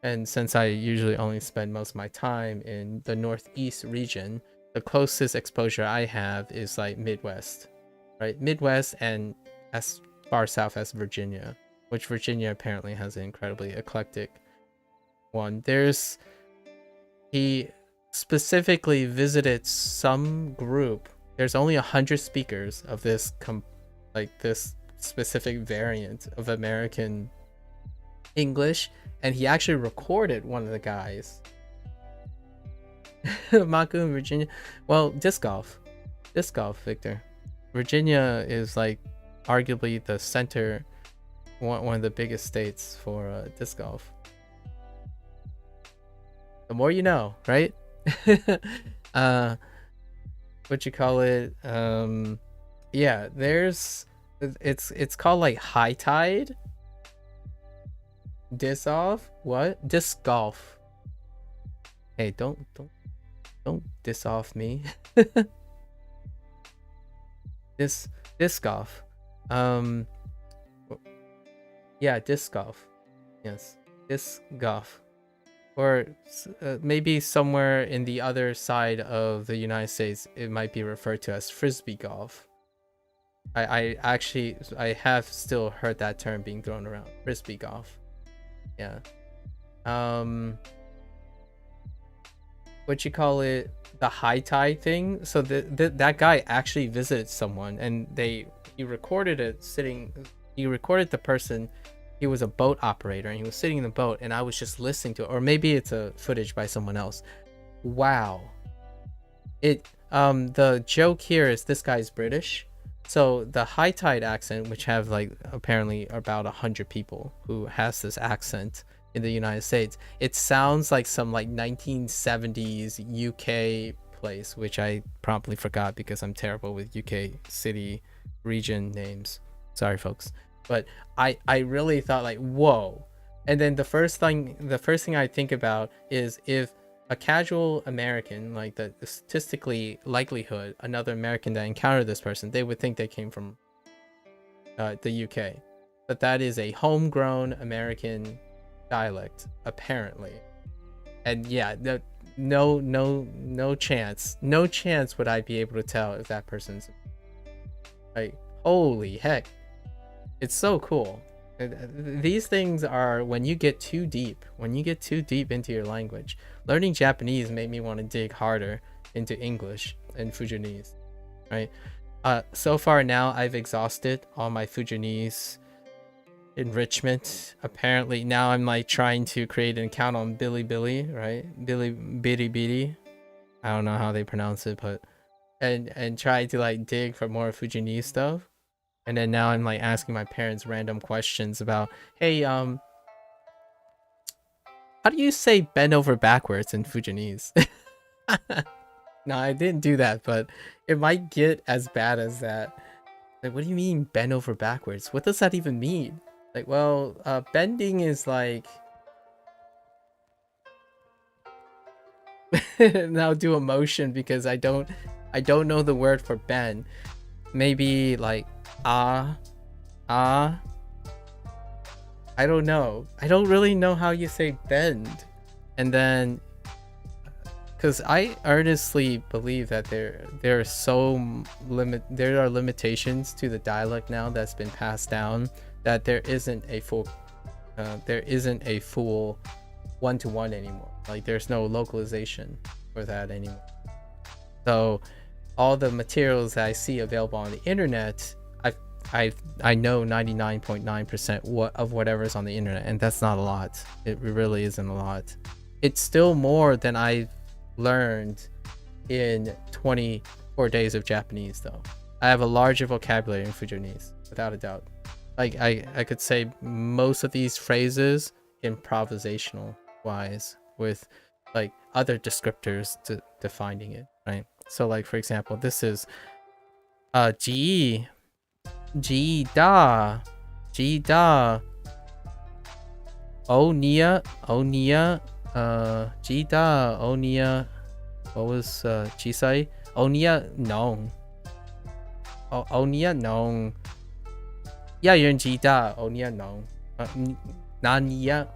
And since I usually only spend most of my time in the Northeast region, the closest exposure I have is like Midwest, right? Midwest, and as far south as Virginia, which Virginia apparently has an incredibly eclectic one. He specifically visited some group. There's only 100 speakers of this this specific variant of American English, and he actually recorded one of the guys. Maku in Virginia. Well, disc golf, Victor. Virginia is like arguably the center, one of the biggest states for disc golf. The more you know, right? What you call it? Yeah, it's called like high tide. Disc golf. Hey, don't diss off me. Disc golf. Yeah, disc golf. Yes, disc golf. Or maybe somewhere in the other side of the United States, it might be referred to as frisbee golf. I have still heard that term being thrown around, frisbee golf. Yeah. What you call it? The high tide thing. So that guy actually visited someone, and he recorded it sitting. He recorded the person. He was a boat operator, and he was sitting in the boat, and I was just listening to it. Or maybe it's a footage by someone else. Wow. The joke here is this guy's British. So the high tide accent, which have like apparently about 100 people who has this accent in the United States, it sounds like some like 1970s UK place, which I promptly forgot because I'm terrible with UK city region names. Sorry, folks. But I really thought like, whoa. And then the first thing I think about is if a casual American, like the statistically likelihood another American that encountered this person, they would think they came from the UK. But that is a homegrown American dialect, apparently. And yeah, no chance would I be able to tell if that person's like, holy heck. It's so cool. These things are when you get too deep into your language. Learning Japanese made me want to dig harder into English and Fujianese, right? So far now I've exhausted all my Fujianese enrichment. Apparently now I'm like trying to create an account on Bilibili, right? Bilibili. I don't know how they pronounce it, but and try to like dig for more Fujianese stuff. And then now I'm like asking my parents random questions about, hey, how do you say bend over backwards in Fujianese? No, I didn't do that, but it might get as bad as that. Like, what do you mean bend over backwards? What does that even mean? Like, well, bending is like... Now do a motion because I don't know the word for bend. Maybe like I don't know. I don't really know how you say bend. And then because I earnestly believe that there are limitations to the dialect now that's been passed down, that there isn't a full one-to-one anymore. Like there's no localization for that anymore. So all the materials that I see available on the internet, I know 99.9% of whatever's on the internet, and that's not a lot. It really isn't a lot. It's still more than I've learned in 24 days of Japanese, though. I have a larger vocabulary in Fujianese, without a doubt. Like I could say most of these phrases improvisational wise, with like other descriptors to defining it, right? So like for example, this is ji da onia ji da onia. What was chisai? Onia nong. Onia nong. Yeah, you're in ji da onia nong. Nania.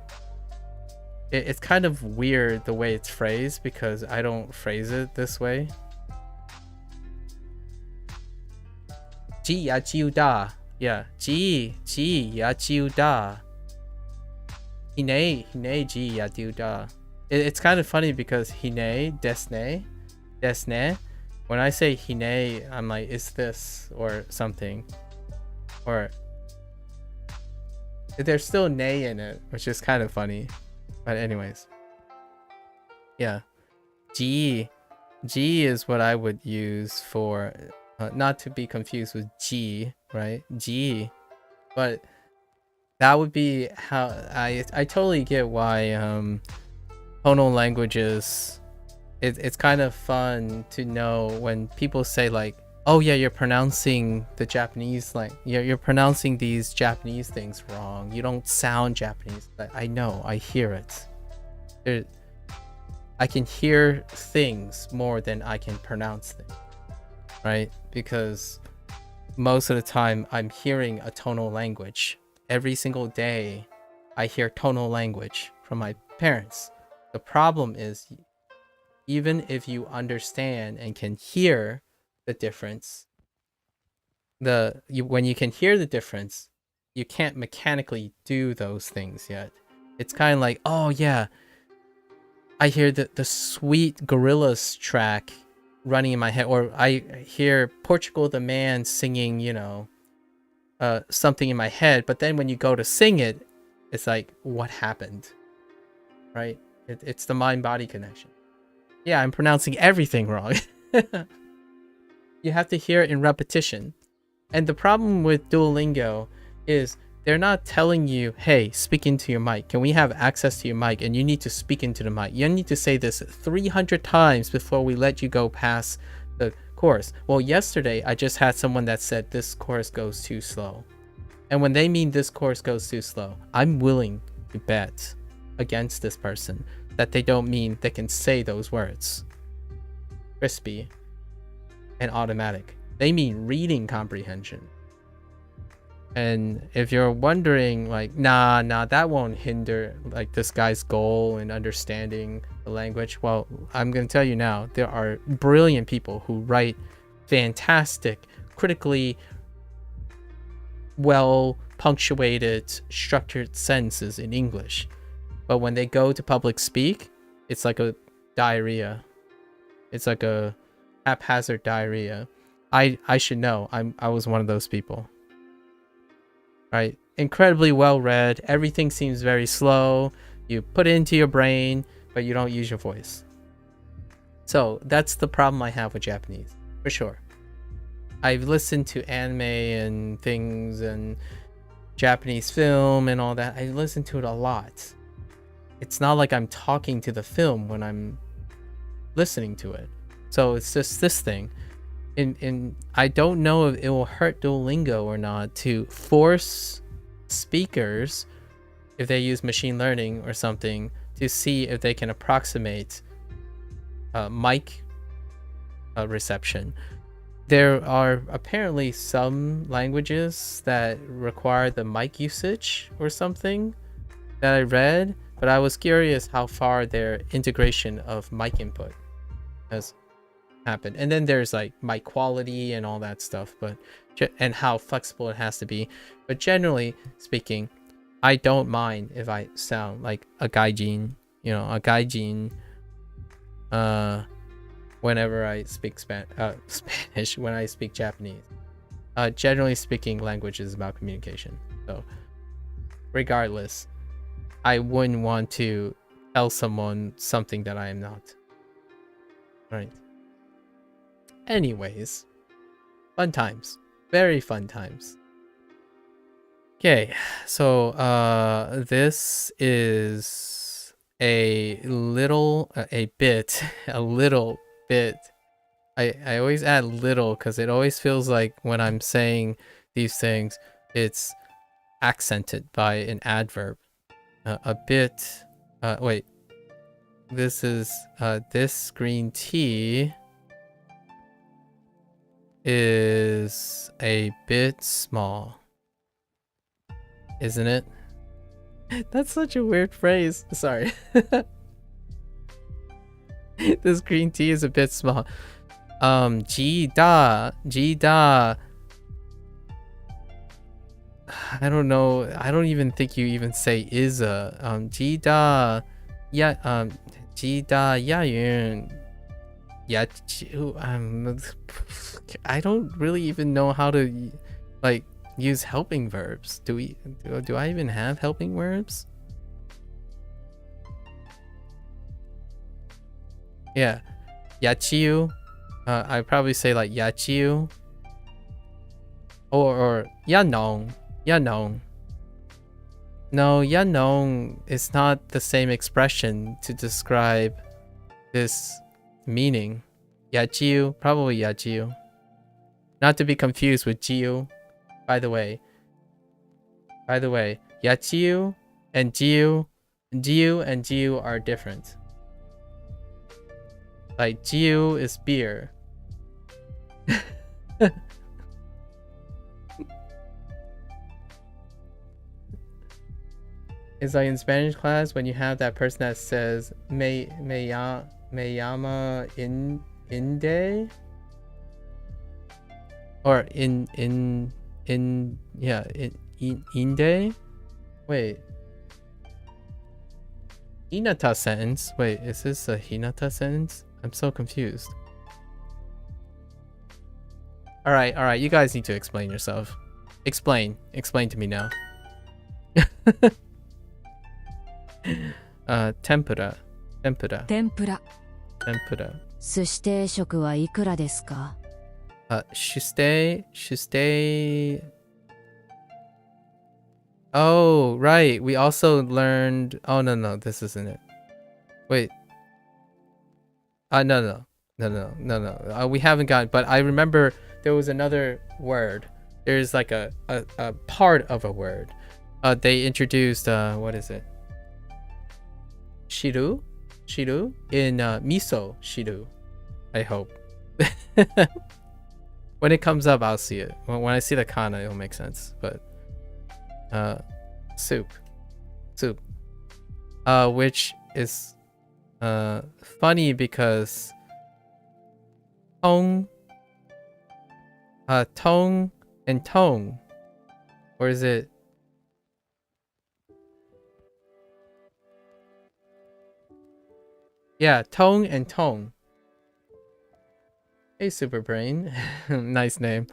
It's kind of weird the way it's phrased because I don't phrase it this way. Ji ya jiu da. Yeah. Ji ya jiu da. Hine ji ya jiu da. It's kind of funny because hine, desne, desne. When I say hine, I'm like, is this or something, or there's still ne in it, which is kind of funny. But anyways, yeah, G is what I would use for, not to be confused with G, right? G, but that would be how I totally get why tonal languages. It's kind of fun to know when people say like, oh yeah, you're pronouncing the Japanese, like you're pronouncing these Japanese things wrong. You don't sound Japanese. I know, I hear it. I can hear things more than I can pronounce things, right? Because most of the time I'm hearing a tonal language. Every single day I hear tonal language from my parents. The problem is, even if you understand and can hear the difference, when you can hear the difference, you can't mechanically do those things yet. It's kind of like, oh yeah, I hear the sweet Gorillaz track running in my head, or I hear Portugal the Man singing, something in my head, but then when you go to sing it, it's like, what happened? Right? It's the mind-body connection. Yeah, I'm pronouncing everything wrong. You have to hear it in repetition. And the problem with Duolingo is they're not telling you, hey, speak into your mic. Can we have access to your mic? And you need to speak into the mic. You need to say this 300 times before we let you go past the course. Well, yesterday, I just had someone that said this course goes too slow. And when they mean this course goes too slow, I'm willing to bet against this person that they don't mean they can say those words. Crispy and automatic. They mean reading comprehension. And if you're wondering, like, nah, that won't hinder like this guy's goal in understanding the language. Well, I'm gonna tell you now, there are brilliant people who write fantastic, critically well punctuated, structured sentences in English. But when they go to public speak, it's like a diarrhea. It's like a haphazard diarrhea. I should know. I was one of those people. Right? Incredibly well read. Everything seems very slow. You put it into your brain, but you don't use your voice. So that's the problem I have with Japanese, for sure. I've listened to anime and things and Japanese film and all that. I listen to it a lot. It's not like I'm talking to the film when I'm listening to it. So it's just this thing. And I don't know if it will hurt Duolingo or not to force speakers, if they use machine learning or something, to see if they can approximate mic reception. There are apparently some languages that require the mic usage or something that I read, but I was curious how far their integration of mic input has happened. And then there's like mic quality and all that stuff, and how flexible it has to be. But generally speaking, I don't mind if I sound like a gaijin, whenever I speak Spanish, when I speak Japanese. Generally speaking, language is about communication. So regardless, I wouldn't want to tell someone something that I am not. Right. Anyways, fun times. Very fun times. Okay, so this is a little bit. I always add little because it always feels like when I'm saying these things, it's accented by an adverb. A bit. Wait. This is this green tea is a bit small, isn't it? That's such a weird phrase. Sorry. This green tea is a bit small. Ji da. I don't know. I don't even think you even say is a ji da. Yeah. Jida Yayun. Yachiu. I don't really even know how to like use helping verbs. Do I even have helping verbs? Yeah. Yachiu. I'd probably say like yachiu. Or yanong. Yanong. No, yanong is not the same expression to describe this meaning. Yachiu, probably yachiu. Not to be confused with jiu. By the way, yachiu and jiu are different. Like jiu is beer. It's like in Spanish class when you have that person that says me llama inde, or inde. Wait, hinata sentence. Wait, is this a hinata sentence? I'm so confused. All right. You guys need to explain yourself. Explain to me now. Tempura. 天ぷら Tempura. 寿司定食はいくらですか Shustei. Oh, right. We also learned. Oh no, this isn't it. Wait. No. We haven't gotten. But I remember there was another word. There's like a part of a word. They introduced. What is it? Shiru in miso shiru. I hope. When it comes up, I'll see it. When I see the kana, it'll make sense. But soup, which is funny because tong and tong, or is it? Yeah, tong and tong. Hey, Super Brain. Nice name.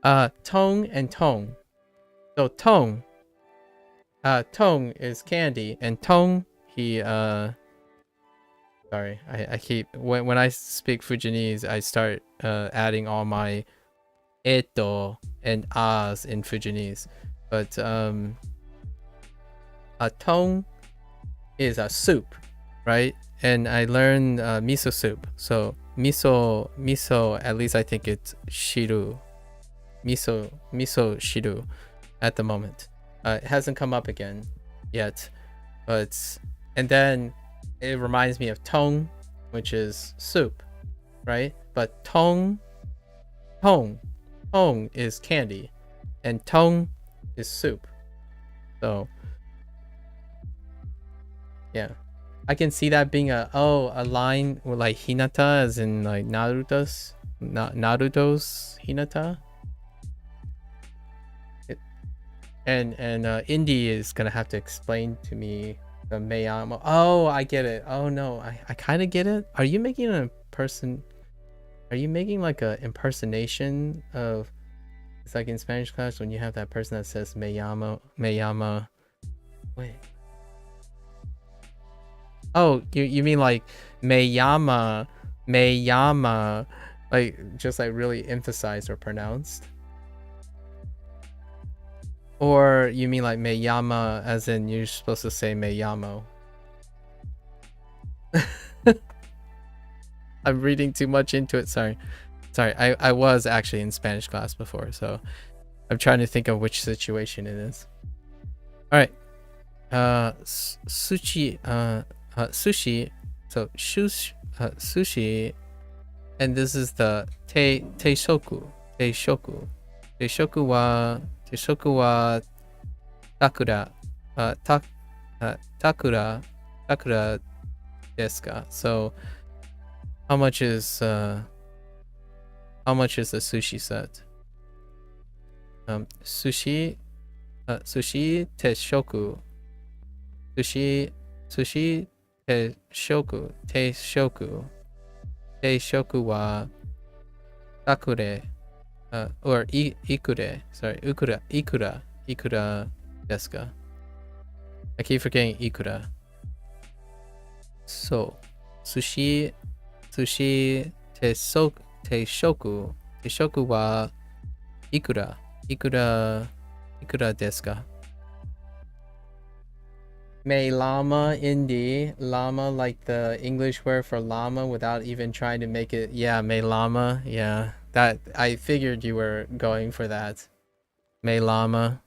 Tong and tong. So tong is candy, and tong, sorry, I keep when I speak Fujianese, I start adding all my eto and as in Fujianese. But a tong is a soup, right? And I learned miso soup. So miso, at least I think it's shiru. Miso shiru at the moment. It hasn't come up again yet. And then it reminds me of tong, which is soup, right? But tong is candy, and tong is soup. So yeah, I can see that being a line with like hinata, as in like Naruto's hinata. And Indy is gonna have to explain to me the Meyamo. Oh, I get it. Oh no, I kind of get it. Are you making like a impersonation of? It's like in Spanish class when you have that person that says Meyama. Wait. Oh, you mean like Meyama, like just like really emphasized or pronounced? Or you mean like Meyama as in you're supposed to say Meyamo? I'm reading too much into it. Sorry. I was actually in Spanish class before, so I'm trying to think of which situation it is. All right. Sushi. So sushi, and this is the teishoku wa takura desu ka? So how much is the sushi set? Sushi teishoku. Sushi 定食定食定食は隠れ or いくれ sorry いくらですか I keep forgetting いくらそう寿司定食はいくらですか May llama indie llama like the English word for llama without even trying to make it yeah may llama yeah that I figured you were going for that may llama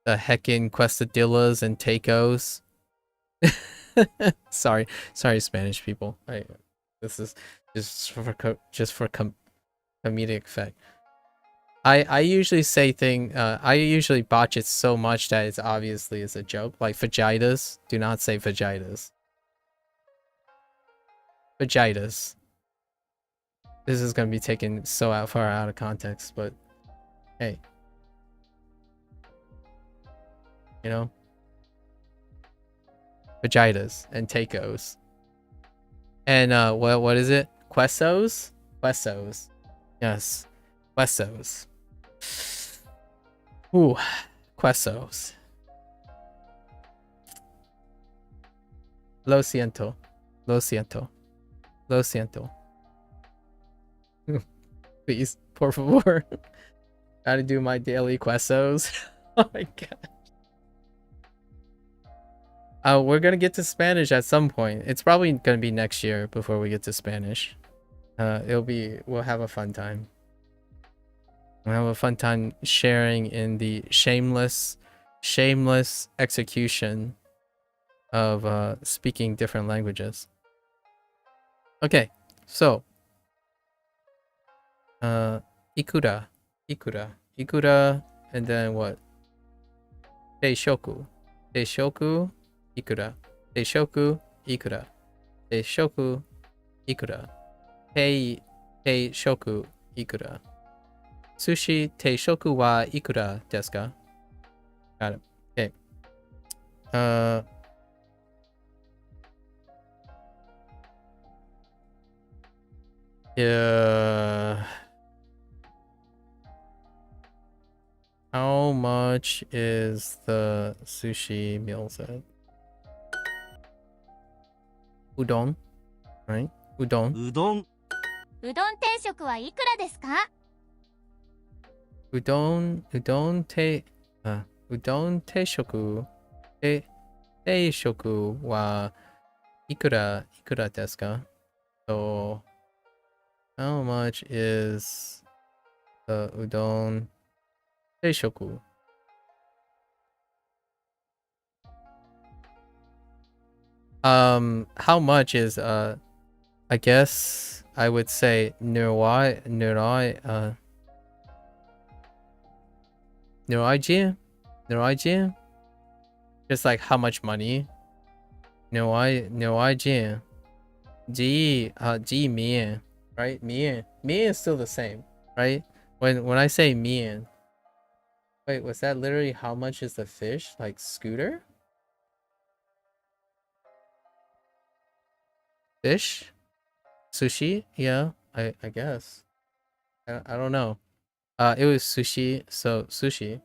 the heckin' quesadillas and tacos sorry Spanish people this is just for comedic effect I usually say I usually botch it so much that it's obviously is a joke. Like vagitas. Do not say vagitas. Vagitas. This is gonna be taken so far out of context, but hey. You know? Vagitas and tacos. And what is it? Quesos? Quesos. Yes. Quesos. Ooh, quesos. Lo siento. Please, por favor. Gotta do my daily quesos. Oh my god. We're gonna get to Spanish at some point. It's probably gonna be next year before we get to Spanish. We'll have a fun time. We'll have a fun time sharing in the shameless execution of speaking different languages. Okay, so ikura, and then what? Teishoku, ikura, teishoku, ikura, teishoku, ikura. Sushi teishoku wa ikura desu ka? Got it. Okay. Yeah. How much is the sushi meal set? Udon, right? Udon. うどんうどん定食はいくらですか？ Udon teishoku wa ikura desu ka? So how much is the udon teishoku? How much is I guess I would say nurai just like how much money? nurai ji mian, right? Mian is still the same, right? When I say mian, wait, was that literally how much is the fish? Like scooter? Fish? Sushi? Yeah, I guess. I don't know. It was sushi, so sushi.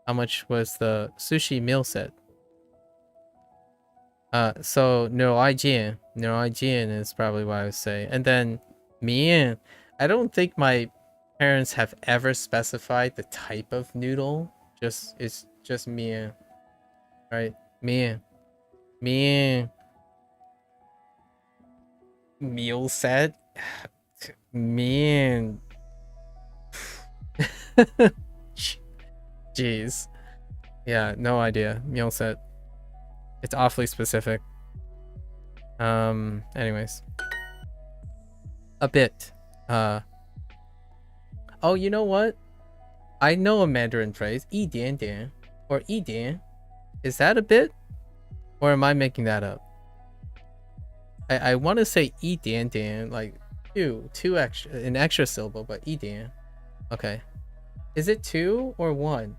How much was the sushi meal set? So nurai jian is probably what I would say. And then mian. I don't think my parents have ever specified the type of noodle. It's just mian. Right? Mian. Meal set? Man. Jeez. Yeah, no idea. Meal set. It's awfully specific. Anyways. A bit. Oh, you know what? I know a Mandarin phrase. 一点点 or 一点. Is that a bit? Or am I making that up? I want to say 一点点, like two extra, an extra syllable, but 一点. Okay. Is it 2 or 1?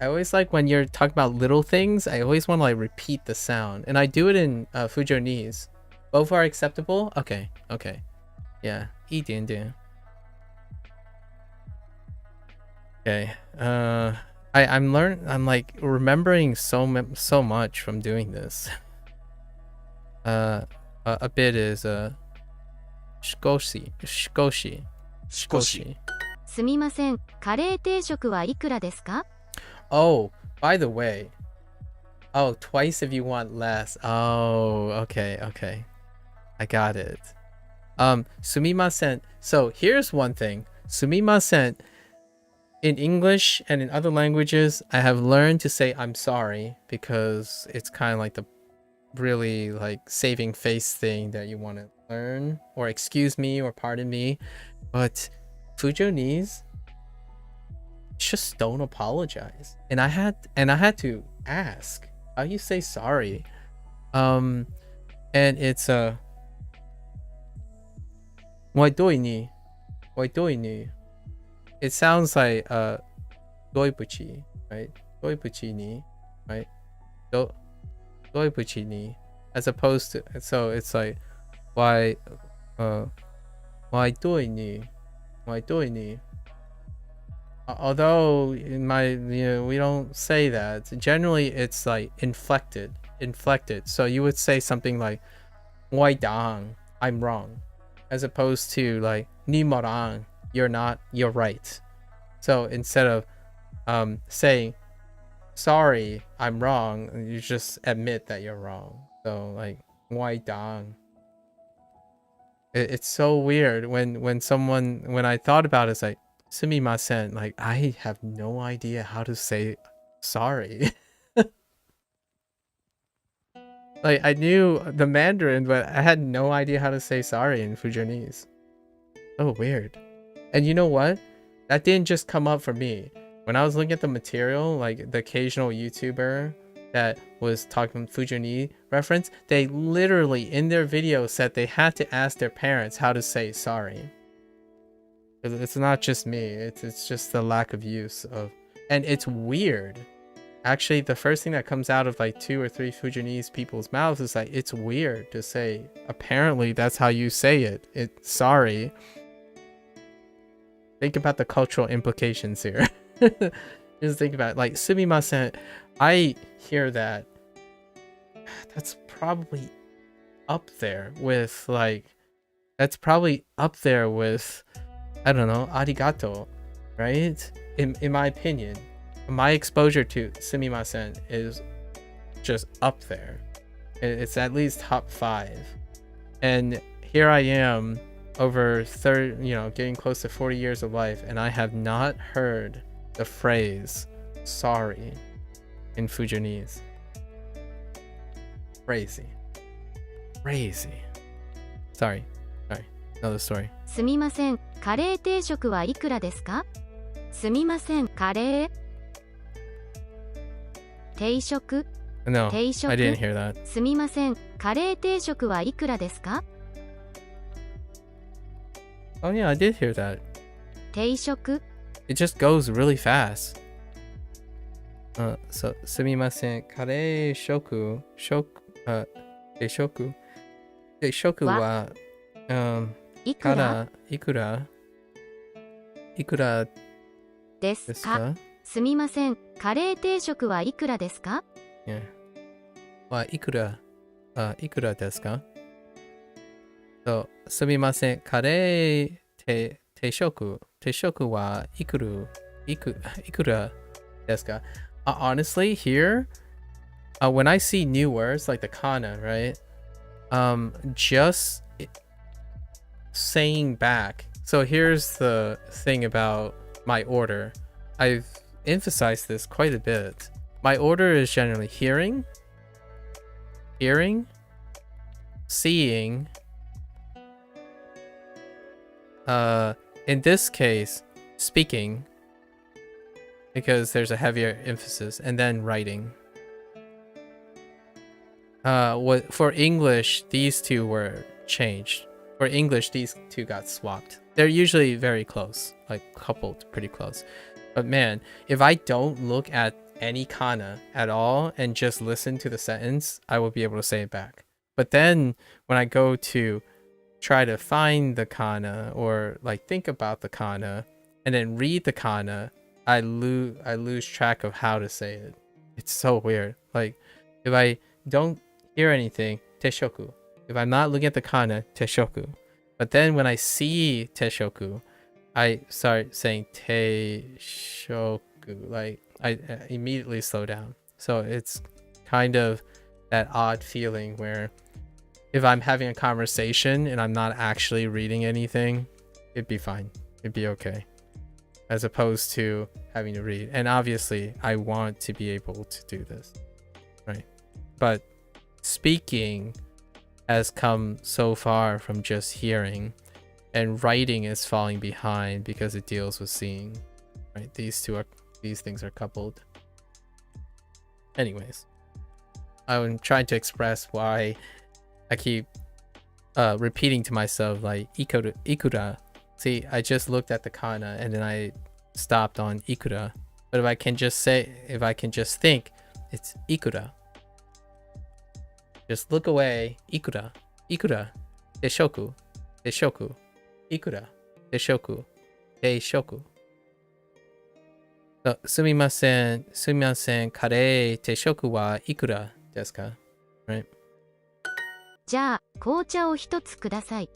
I always like when you're talking about little things, I always want to like repeat the sound. And I do it in Fujonese. Both are acceptable? Okay, okay. Yeah, 一点点. Okay. I'm like remembering so much from doing this. A bit is shikoshi. 少し。すみません、カレー定食はいくらですか？ Oh, by the way. Oh, twice if you want less. Oh, okay, okay. I got it. Sumimasen. So here's one thing. Sumimasen. In English and in other languages, I have learned to say I'm sorry because it's kind of like the really like saving face thing that you want to learn, or excuse me or pardon me. But Fujonese, just don't apologize. And I had to ask, how do you say sorry? And it's 我对你 it sounds like 对不起 right? 对不起你 right? 对不起你 as opposed to, so it's like why 对你 although in my, we don't say that. Generally it's like inflected, so you would say something like 我当 I'm wrong, as opposed to like 你没当 you're not, you're right. So instead of saying sorry I'm wrong, you just admit that you're wrong. So like 我当. It's so weird when I thought about it, it's like sumimasen, like I have no idea how to say sorry. Like I knew the Mandarin, but I had no idea how to say sorry in Fujonese. Oh, weird. And you know what? That didn't just come up for me. When I was looking at the material, like the occasional YouTuber that was talking Fujonese reference, they literally in their video said they had to ask their parents how to say sorry. It's not just me, it's just the lack of use of, and it's weird. Actually, the first thing that comes out of like 2 or 3 Fujonese people's mouths is like, it's weird to say. Apparently that's how you say it. It's sorry. Think about the cultural implications here. Just think about it. Like sumimasen, I hear that. That's probably up there with like, I don't know, arigato, right? In my opinion, my exposure to sumimasen is just up there. It's at least top 5. And here I am over getting close to 40 years of life, and I have not heard the phrase sorry in Fujonese. Crazy. Sorry. Another story. すみません、カレー定食はいくらですか？すみません、カレー定食 No, 定食 I didn't hear that. すみません、カレー定食はいくらですか？ Oh yeah, I did hear that. 定食 It just goes really fast. So, すみません、カレー定食は、いくらいくらですですか？か？すみません、カレー定食はいくらですか？ Yeah. いくらですか？ So, すみません、カレー定食はいくらですか? Honestly, here, when I see new words like the kana, right? Just saying back. So here's the thing about my order. I've emphasized this quite a bit. My order is generally hearing, seeing, in this case, speaking, because there's a heavier emphasis, and then writing. For English, these two were changed. For English, these two got swapped. They're usually very close, like coupled pretty close. But man, if I don't look at any kana at all and just listen to the sentence, I will be able to say it back. But then when I go to try to find the kana or like think about the kana and then read the kana, I lose track of how to say it. It's so weird. Like if I don't hear anything, teshoku. If I'm not looking at the kana, teshoku. But then when I see teshoku, I start saying teshoku. Like I immediately slow down. So it's kind of that odd feeling where if I'm having a conversation and I'm not actually reading anything, it'd be fine. It'd be okay. As opposed to having to read. And obviously, I want to be able to do this. Right? But speaking has come so far from just hearing. And writing is falling behind because it deals with seeing. Right? These things are coupled. Anyways. I'm trying to express why I keep repeating to myself like ikura. See, I just looked at the kana and then I stopped on ikura. But if I can just think, it's ikura. Just look away, ikura, deshoku, ikura, deshoku. So, sumimasen, kare teshoku wa ikura desu ka? Right? じゃあ紅茶を一つください。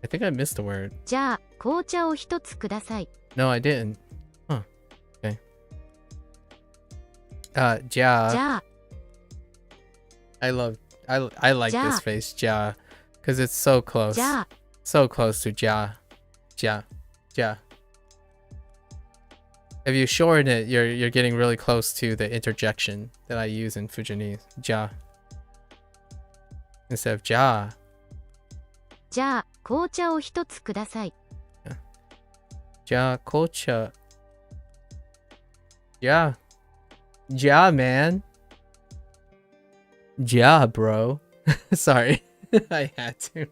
I think I missed the word. じゃあ紅茶を一つください。 No, I didn't. Huh. Okay. じじゃあ、ゃあ I like this face, じゃあ, because it's so close. じゃあ So close to じゃあ. If you shorten it, you're getting really close to the interjection that I use in Fujianese. じゃあ. Instead of じゃあ. じゃあ紅茶を一つください。じゃあ紅茶. Yeah. じゃあ man. じゃあ bro. Sorry. I had to.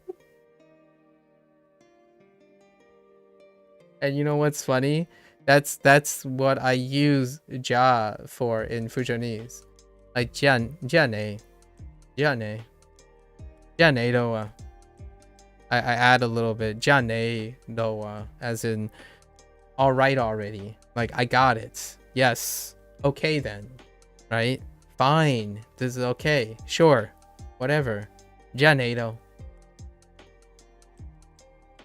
And you know what's funny? That's what I use じゃあ for in Fujianese. Like じゃあね. じゃあね. じゃあね though. I add a little bit じゃあね though, as in all right already. Like I got it. Yes. Okay then. Right? Fine. This is okay. Sure. Whatever. じゃあね though.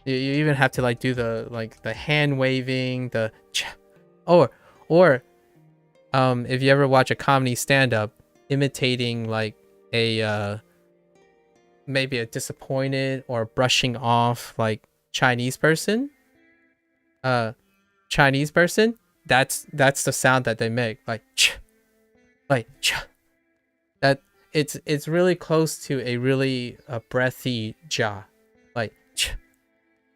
You even have to like do the hand waving, the or if you ever watch a comedy stand up imitating like a maybe a disappointed or brushing off like Chinese person, that's the sound that they make, like that. It's really close to a really breathy ja, like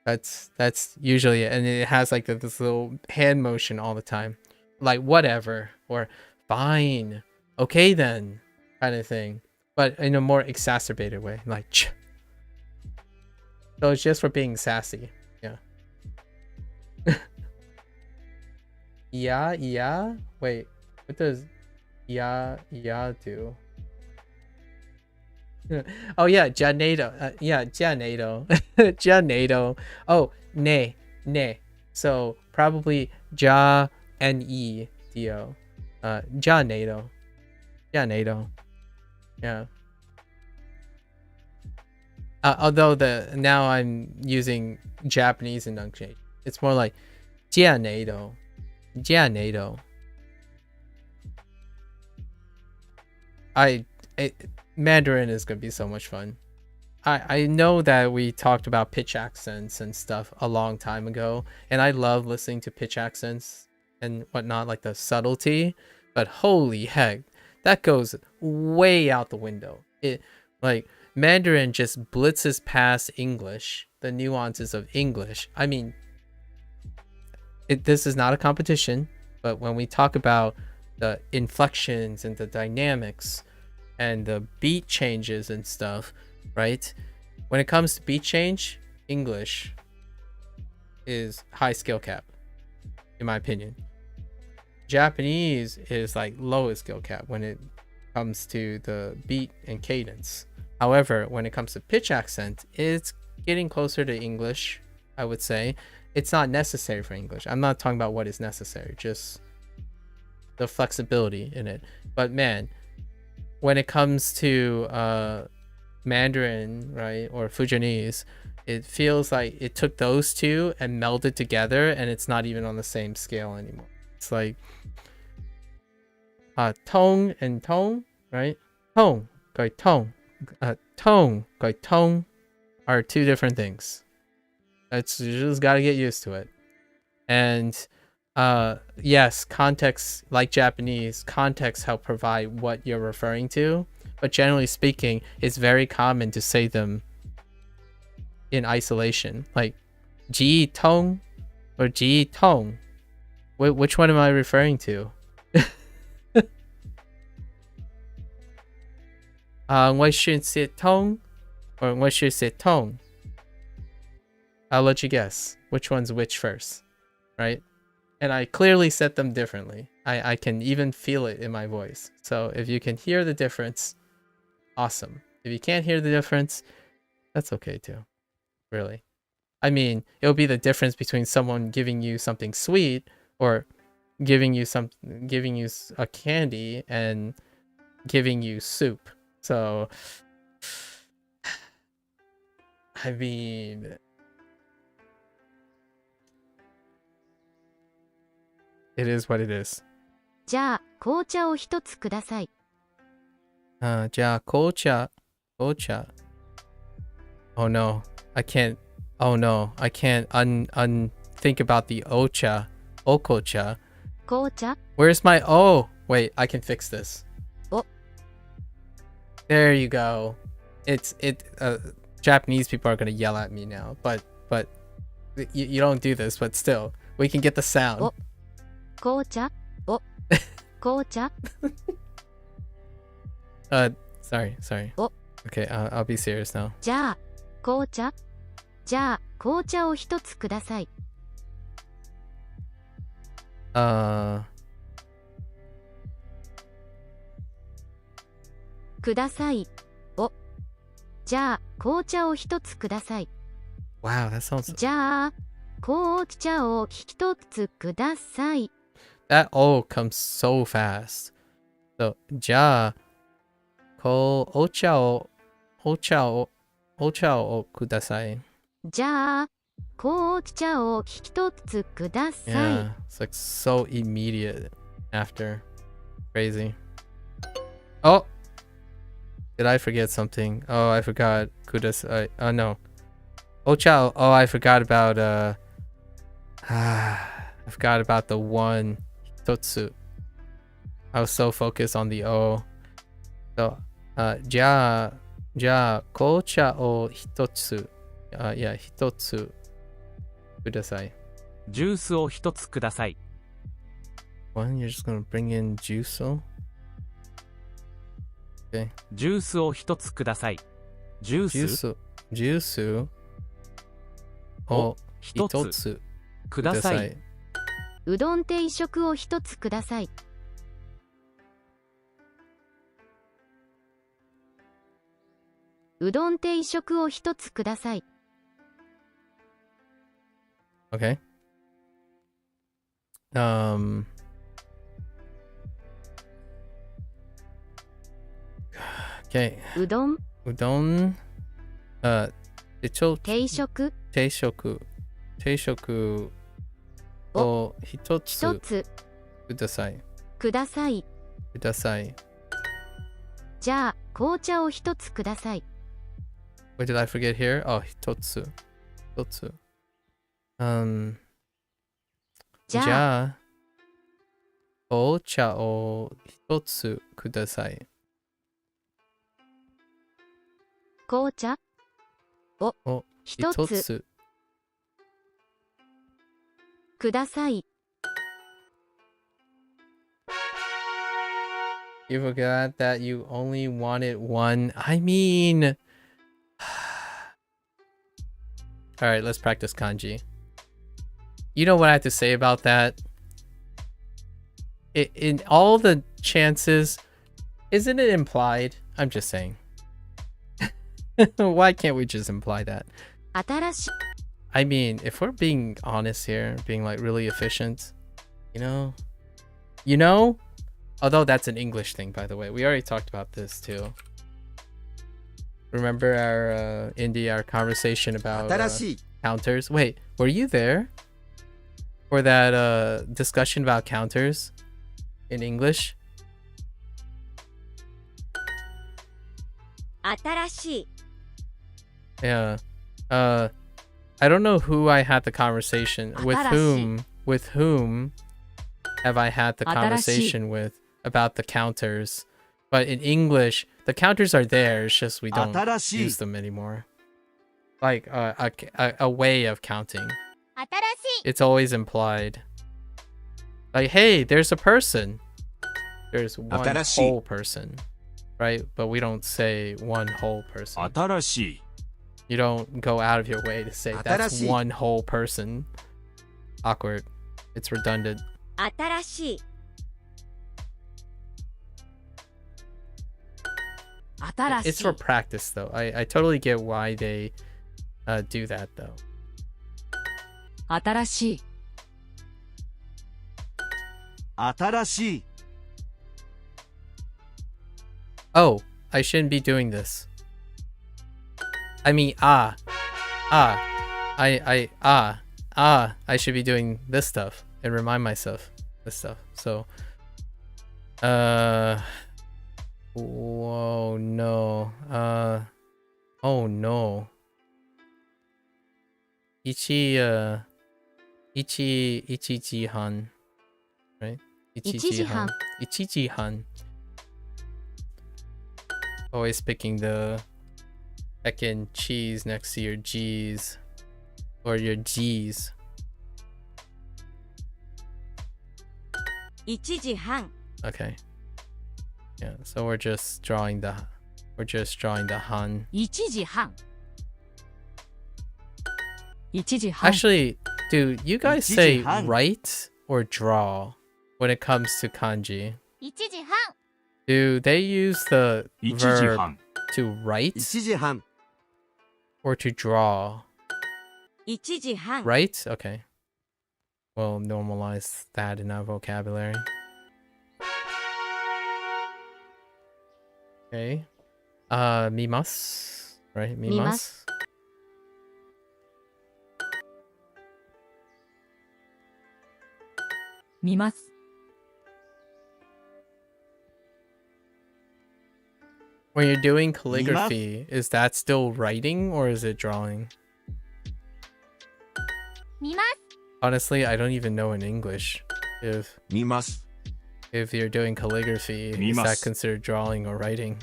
that's usually it. And it has like this little hand motion all the time, like whatever or fine, okay then, kind of thing, but in a more exacerbated way, like so it's just for being sassy. Yeah. Wait, what does yeah do? Oh yeah, Janado. Yeah, Janado. Janado. Oh, ne. So probably Ja Nedo. Janado. Yeah. Although now I'm using Japanese enunciation. It's more like Janado. Mandarin is gonna be so much fun. I know that we talked about pitch accents and stuff a long time ago, and I love listening to pitch accents and whatnot, like the subtlety, but holy heck, that goes way out the window. It like Mandarin just blitzes past English, the nuances of English. I mean, this is not a competition, but when we talk about the inflections and the dynamics and the beat changes and stuff, right? When it comes to beat change, English is high skill cap, in my opinion. Japanese is like lowest skill cap when it comes to the beat and cadence. However, when it comes to pitch accent, it's getting closer to English, I would say. It's not necessary for English. I'm not talking about what is necessary, just the flexibility in it. But man, when it comes to Mandarin, right, or Fujianese, it feels like it took those two and melded together, and it's not even on the same scale anymore. It's like tone and tone, right? Tone, tone, tone, tone are two different things. You just got to get used to it. And yes, context, like Japanese, context help provide what you're referring to. But generally speaking, it's very common to say them in isolation, like ji tong or ji tong. Which one am I referring to? What should say tong or what should say tong? I'll let you guess which one's which first, right? And I clearly set them differently. I can even feel it in my voice. So if you can hear the difference, awesome. If you can't hear the difference, that's okay too, really. I mean, it'll be the difference between someone giving you something sweet or giving you a candy and giving you soup. So, I mean, it is what it is. じゃあ、紅茶を一つください。じゃあ、紅茶。Oh no, I can't. Oh no, I can't think about the ocha. Okocha. 紅茶 Where's my O? Wait, I can fix this. Oh. There you go. Japanese people are gonna yell at me now, but you don't do this, but still, we can get the sound. Oh. 紅茶お紅茶 Sorry. Oh. Okay, I'll be serious now. じゃあ、紅茶じゃあ、紅茶を一つください。ください。お。じゃあ、紅茶を一つください。Wow, that sounds. じゃあ、紅茶を一つください。That O comes so fast. So, じゃあ、お茶をください。じゃあ、紅茶を一つください。Yeah, it's like so immediate after. Crazy. Oh! Did I forget something? Oh, I forgot. Kudasai. Oh, no. Ocha. Oh, I forgot about, I forgot about the one. Hitotsu. I was so focused on the O. So, じゃあ、紅茶を一つ。Yeah, 一つください。ジュースを一つください。One, you're just gonna bring in juice? Okay. ジュースを一つください。ジュースを一つください。うどん定食を一つください。うどん定食を一つください。Okay. Okay. うどん定食を一つ一つください。ください。ください。じゃあ、紅茶を一つください。What did I forget here? Oh, 一つ。一つ。じゃあ、紅茶を一つください。紅茶を一一つつください。You forgot that you only wanted one. I mean, All right, let's practice kanji. You know what I have to say about that? In all the chances, isn't it implied? I'm just saying. Why can't we just imply that? 新しい I mean, if we're being honest here, being like really efficient, you know, although that's an English thing, by the way. We already talked about this too. Remember our conversation about 新しい counters? Wait, were you there for that discussion about counters in English? 新しい Yeah. I don't know who I had the conversation with. With whom have I had the conversation with about the counters? But in English, the counters are there. It's just we don't 新しい use them anymore. Like a way of counting. 新しい It's always implied. Like, hey, there's a person. There's one 新しい whole person, right? But we don't say one whole person. 新しい You don't go out of your way to say that's 新しい one whole person. Awkward. It's redundant. 新しい 新しい It's for practice, though. I totally get why they do that, though. 新しい新しい Oh, I shouldn't be doing this. I mean, I should be doing this stuff and remind myself this stuff. So, whoa, no. Oh no. Ichijihan, right? Ichijihan. Ichijihan. Always picking the heckin' cheese next to your G's or your G's. 1時半 Okay. Yeah, so we're just drawing the han. 1時半1時半 Actually, do you guys say 1時半 write or draw when it comes to kanji? 1時半 Do they use the 1時 verb 半 to write 1時半 or to draw? 1時半 Right? Okay. We'll normalize that in our vocabulary. Okay. Mimasu. Right? Mimasu. 見ます When you're doing calligraphy, is that still writing or is it drawing? 見ます Honestly, I don't even know in English if 見ます you're doing calligraphy, is that 見ます considered drawing or writing?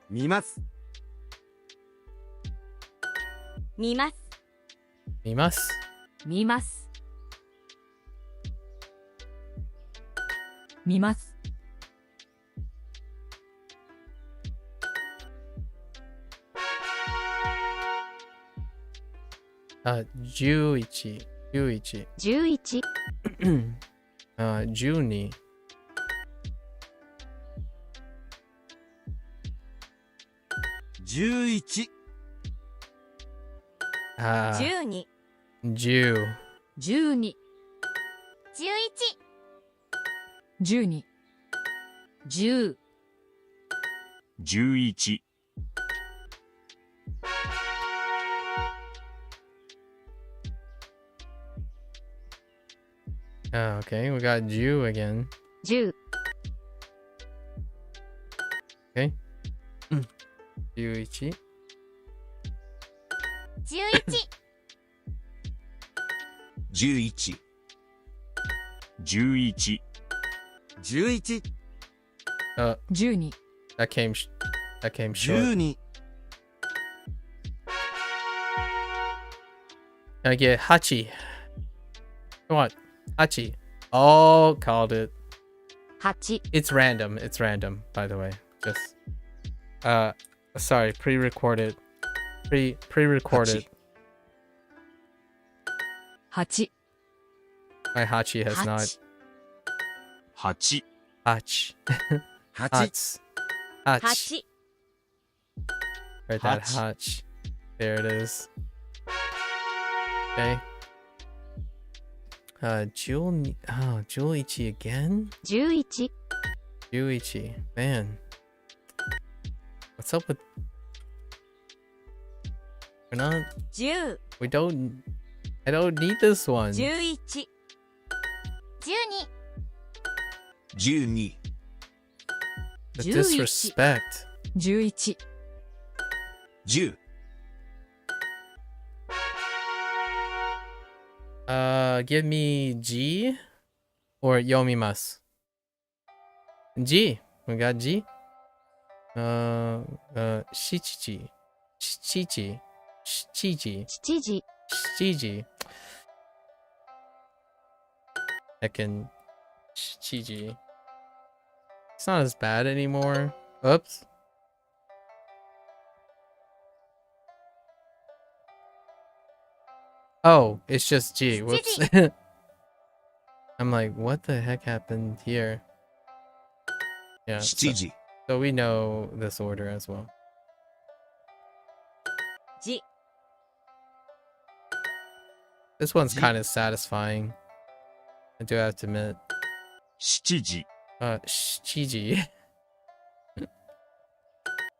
見ます 見ます Mimasu. 見ます見ます 11. 11 12. 11 12 10. 12 11 12 10 11 Okay, we got Jew again. 10 Okay. 11. 11 11 11 11 12 That came short. 12 Can I get Hachi? Come on. Hachi. Oh, called it. 8 It's random. It's random, by the way. Just sorry, pre-recorded. Pre-recorded. 8 My Hachi has not. 8、 Hach. 8 Hats. Hach. 8 Right, that Hach. Hach. There it is. Okay. Julichi again? 11 Juichi. Man. What's up with... We're not... 10 We don't... I don't need this one. 11 12、 The disrespect. 11 10、 Give me G or yomimasu. G. We got G. Shichichi. Shichichi. Shichichi. 7時 Shichi. Heckin' Shichi. It's not as bad anymore. Oops. Oh, it's just G. Whoops. I'm like, what the heck happened here? Yeah. 7時、 So we know this order as well. じ This one's G. kind of satisfying. I do have to admit. 7時、 Shichi.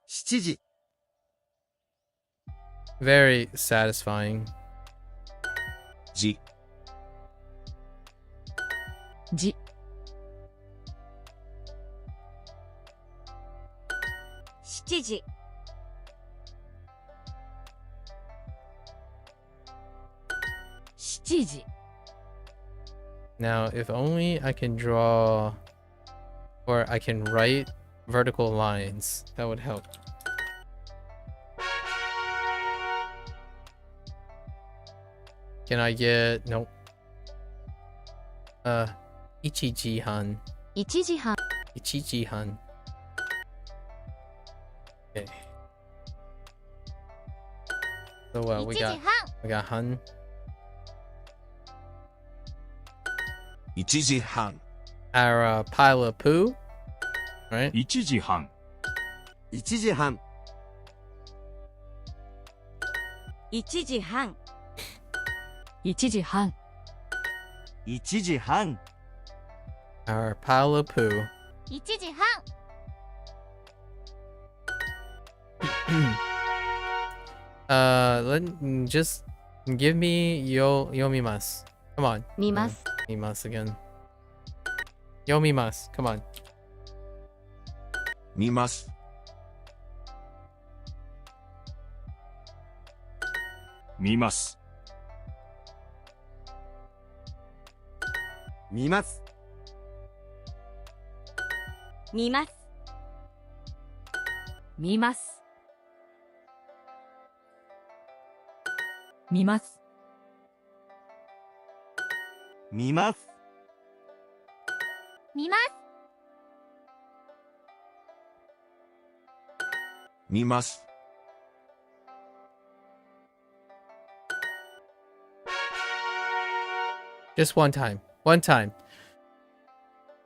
7時 Very satisfying. じ、じ 7時 7時 Now, if only I can draw or I can write vertical lines, that would help. Can I get... Nope. Ichijihan. 1時半 Ichijihan. Okay. So what 1 we 時 got? 半 We got Han. 1時半、 Our pile of poo. Right? 1時半、 1時半1時半1時半1時半 Our pile of poo. 1時半 Just give me yomimasu. Come on. 見ます Yomimasu again. Yomimasu. Come on. 見ます、見ます、見ます見ます見ます見ます見ます見ます 見ます、 Just one time. One time.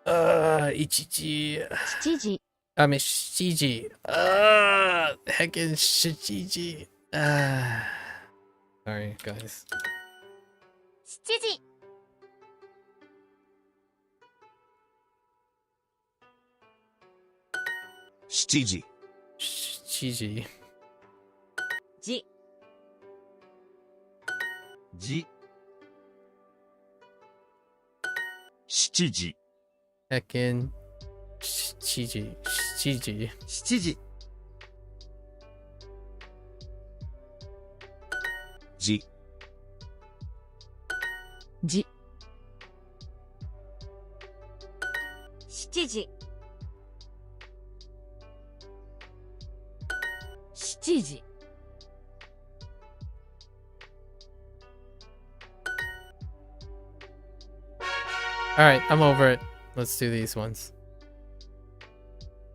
Ichichi. 7時 I mean, Shiji. Heckin' Shiji. Sorry, guys. 7時7時、 Shiji. じじ7時、 Heckin' Shiji. Shiji. 7時じ、じ7時7時 Alright, I'm over it. Let's do these ones.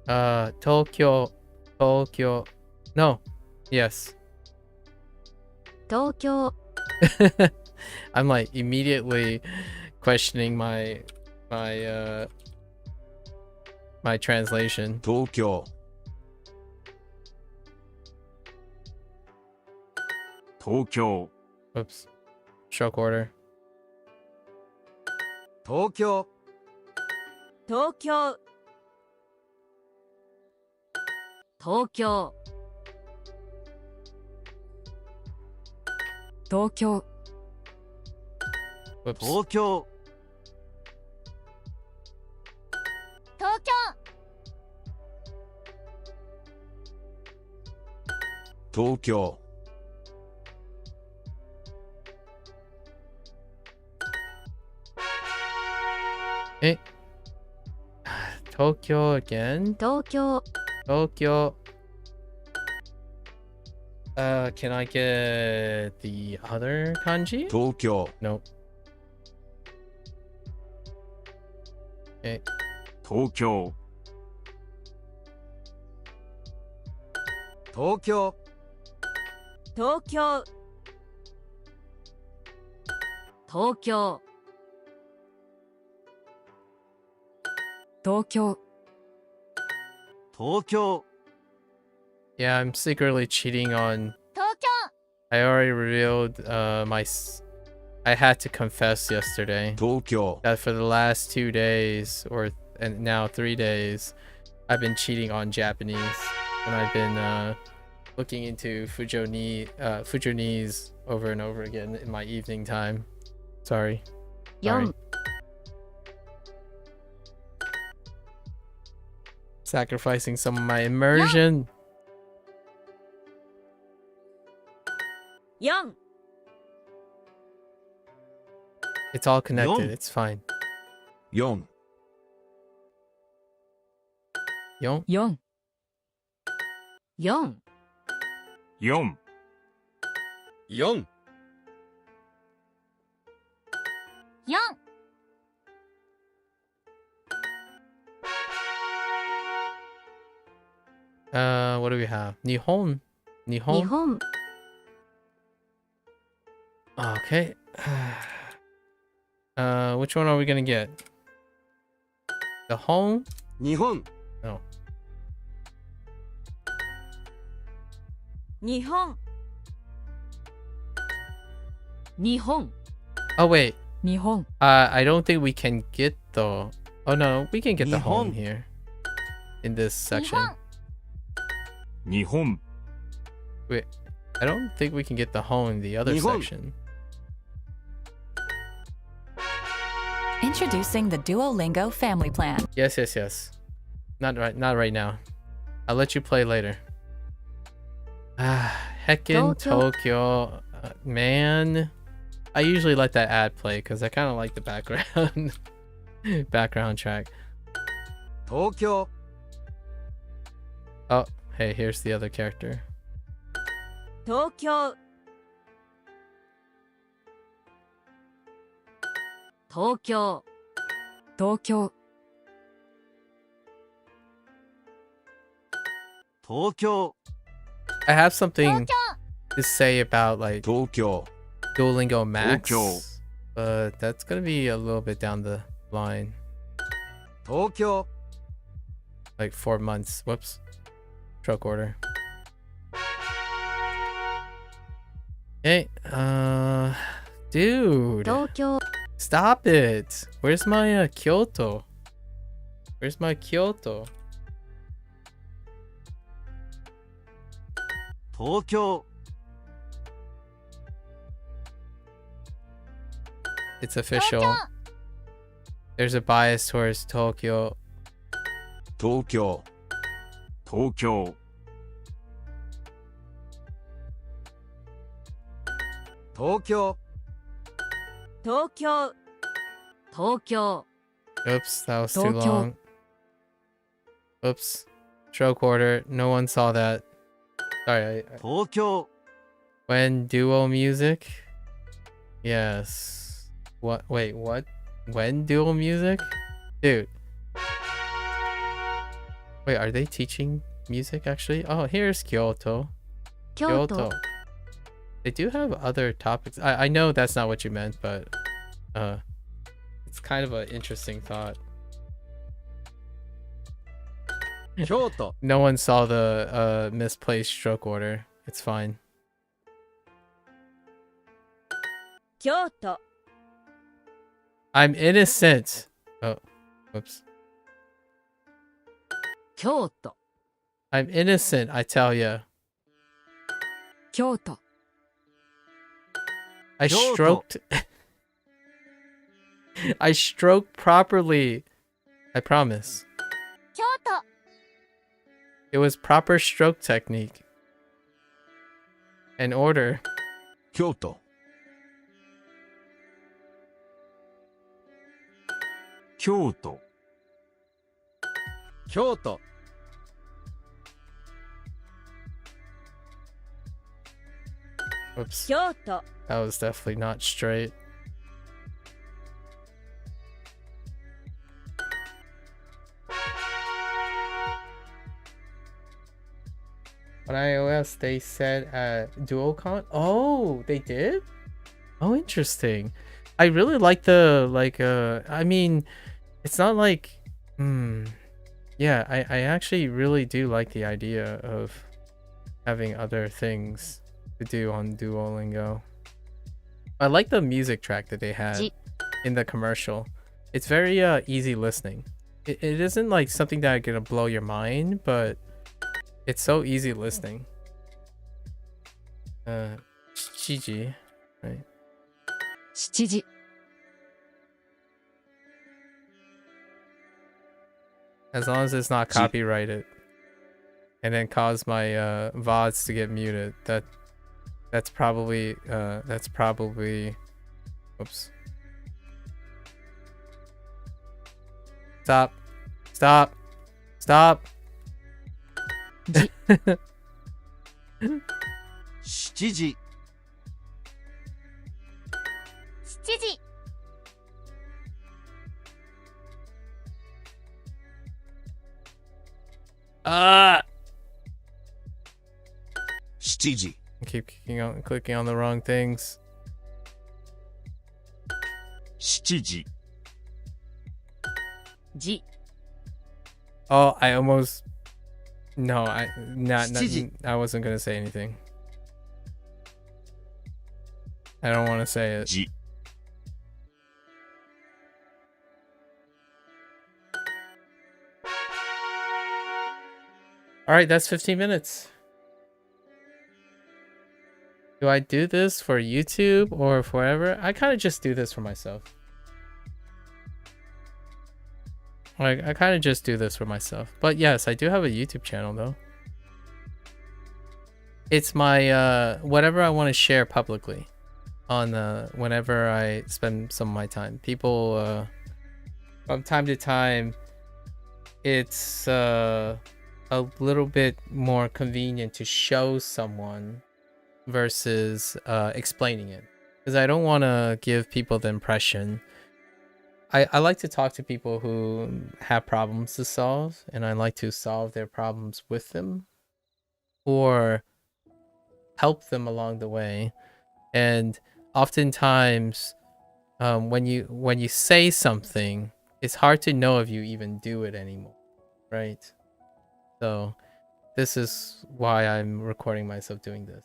Tokyo. Tokyo. No. Yes. 東京 I'm like immediately questioning my my translation. 東京 東京 Oops. Stroke order. 東京東京東京東京 Whoops. 東京東京東京 Tokyo again. 東京 Tokyo. Can I get the other kanji? 東京 Nope. Okay. 東京東京東京東京東京 東京 Yeah, I'm secretly cheating on. 東京 I already revealed I had to confess yesterday 東京 that for the last 2 days and now 3 days, I've been cheating on Japanese, and I've been looking into Fujonese over and over again in my evening time. Sorry. 4 Sacrificing some of my immersion. 4 It's all connected. Yon. It's fine. 4 Yon. 4 4 4 4 4 What do we have? Nihon. 日 Nihon. 本 Okay. Which one are we gonna get? The home? 日本 No. 日本日本 Oh wait. 日本 I don't think we can get the. Oh no, we can get the home Nihon. here. In this section. 日本 Wait, I don't think we can get the home in the other Nihon. section. Introducing the Duolingo family plan. Yes, yes, yes. Not right now. I'll let you play later. Heckin' Tokyo. Man. I usually let that ad play because I kind of like the background background track. 東京 Oh, hey, here's the other character. 東京東京東京東京 I have something to say about like 東京 Duolingo Max, Tokyo. but that's gonna be a little bit down the line. 東京 Like 4 months. Whoops. Stroke order. Hey, dude, 東京 stop it. Where's my Kyoto? Where's my Kyoto? 東京 It's official. There's a bias towards Tokyo. 東京東京 東京 東京東京 Oops, that was too Tokyo. long. Oops. Stroke order. No one saw that. Sorry. 東京 When duo music? Yes. What? Wait, what? When duo music? Dude. Wait, are they teaching music actually? Oh, here's Kyoto. 京都 They do have other topics. I know that's not what you meant, but it's kind of an interesting thought. 京都 No one saw the misplaced stroke order. It's fine. 京都 I'm innocent. Oh, whoops. 京都 I'm innocent, I tell ya. 京都 I Kyoto. stroked. I stroked properly. I promise. 京都 It was proper stroke technique. And order. 京都 京都 京都 Whoops. 京都 That was definitely not straight. On iOS, they said Duocon. Oh, they did? Oh, interesting. I really like the I mean, it's not like yeah, I actually really do like the idea of having other things to do on Duolingo. I like the music track that they had Ji- in the commercial. It's very easy listening. It isn't like something that gonna blow your mind, but it's so easy listening. Gigi, right? 7時 As long as it's not copyrighted, and then cause my VODs to get muted. That's probably Oops. Stop. 7時 7時 7時 I keep clicking on the wrong things. 7時 時 Oh, I almost. No, not. Gigi. I wasn't gonna say anything. I don't want to say it. じ All right, that's 15 minutes. Do I do this for YouTube or forever? I kind of just do this for myself. Like, I kind of just do this for myself. But yes, I do have a YouTube channel though. It's my whatever I want to share publicly on whenever I spend some of my time. People from time to time, it's a little bit more convenient to show someone versus explaining it, because I don't want to give people the impression. I like to talk to people who have problems to solve, and I like to solve their problems with them or help them along the way. And oftentimes when you say something, it's hard to know if you even do it anymore, right? So this is why I'm recording myself doing this.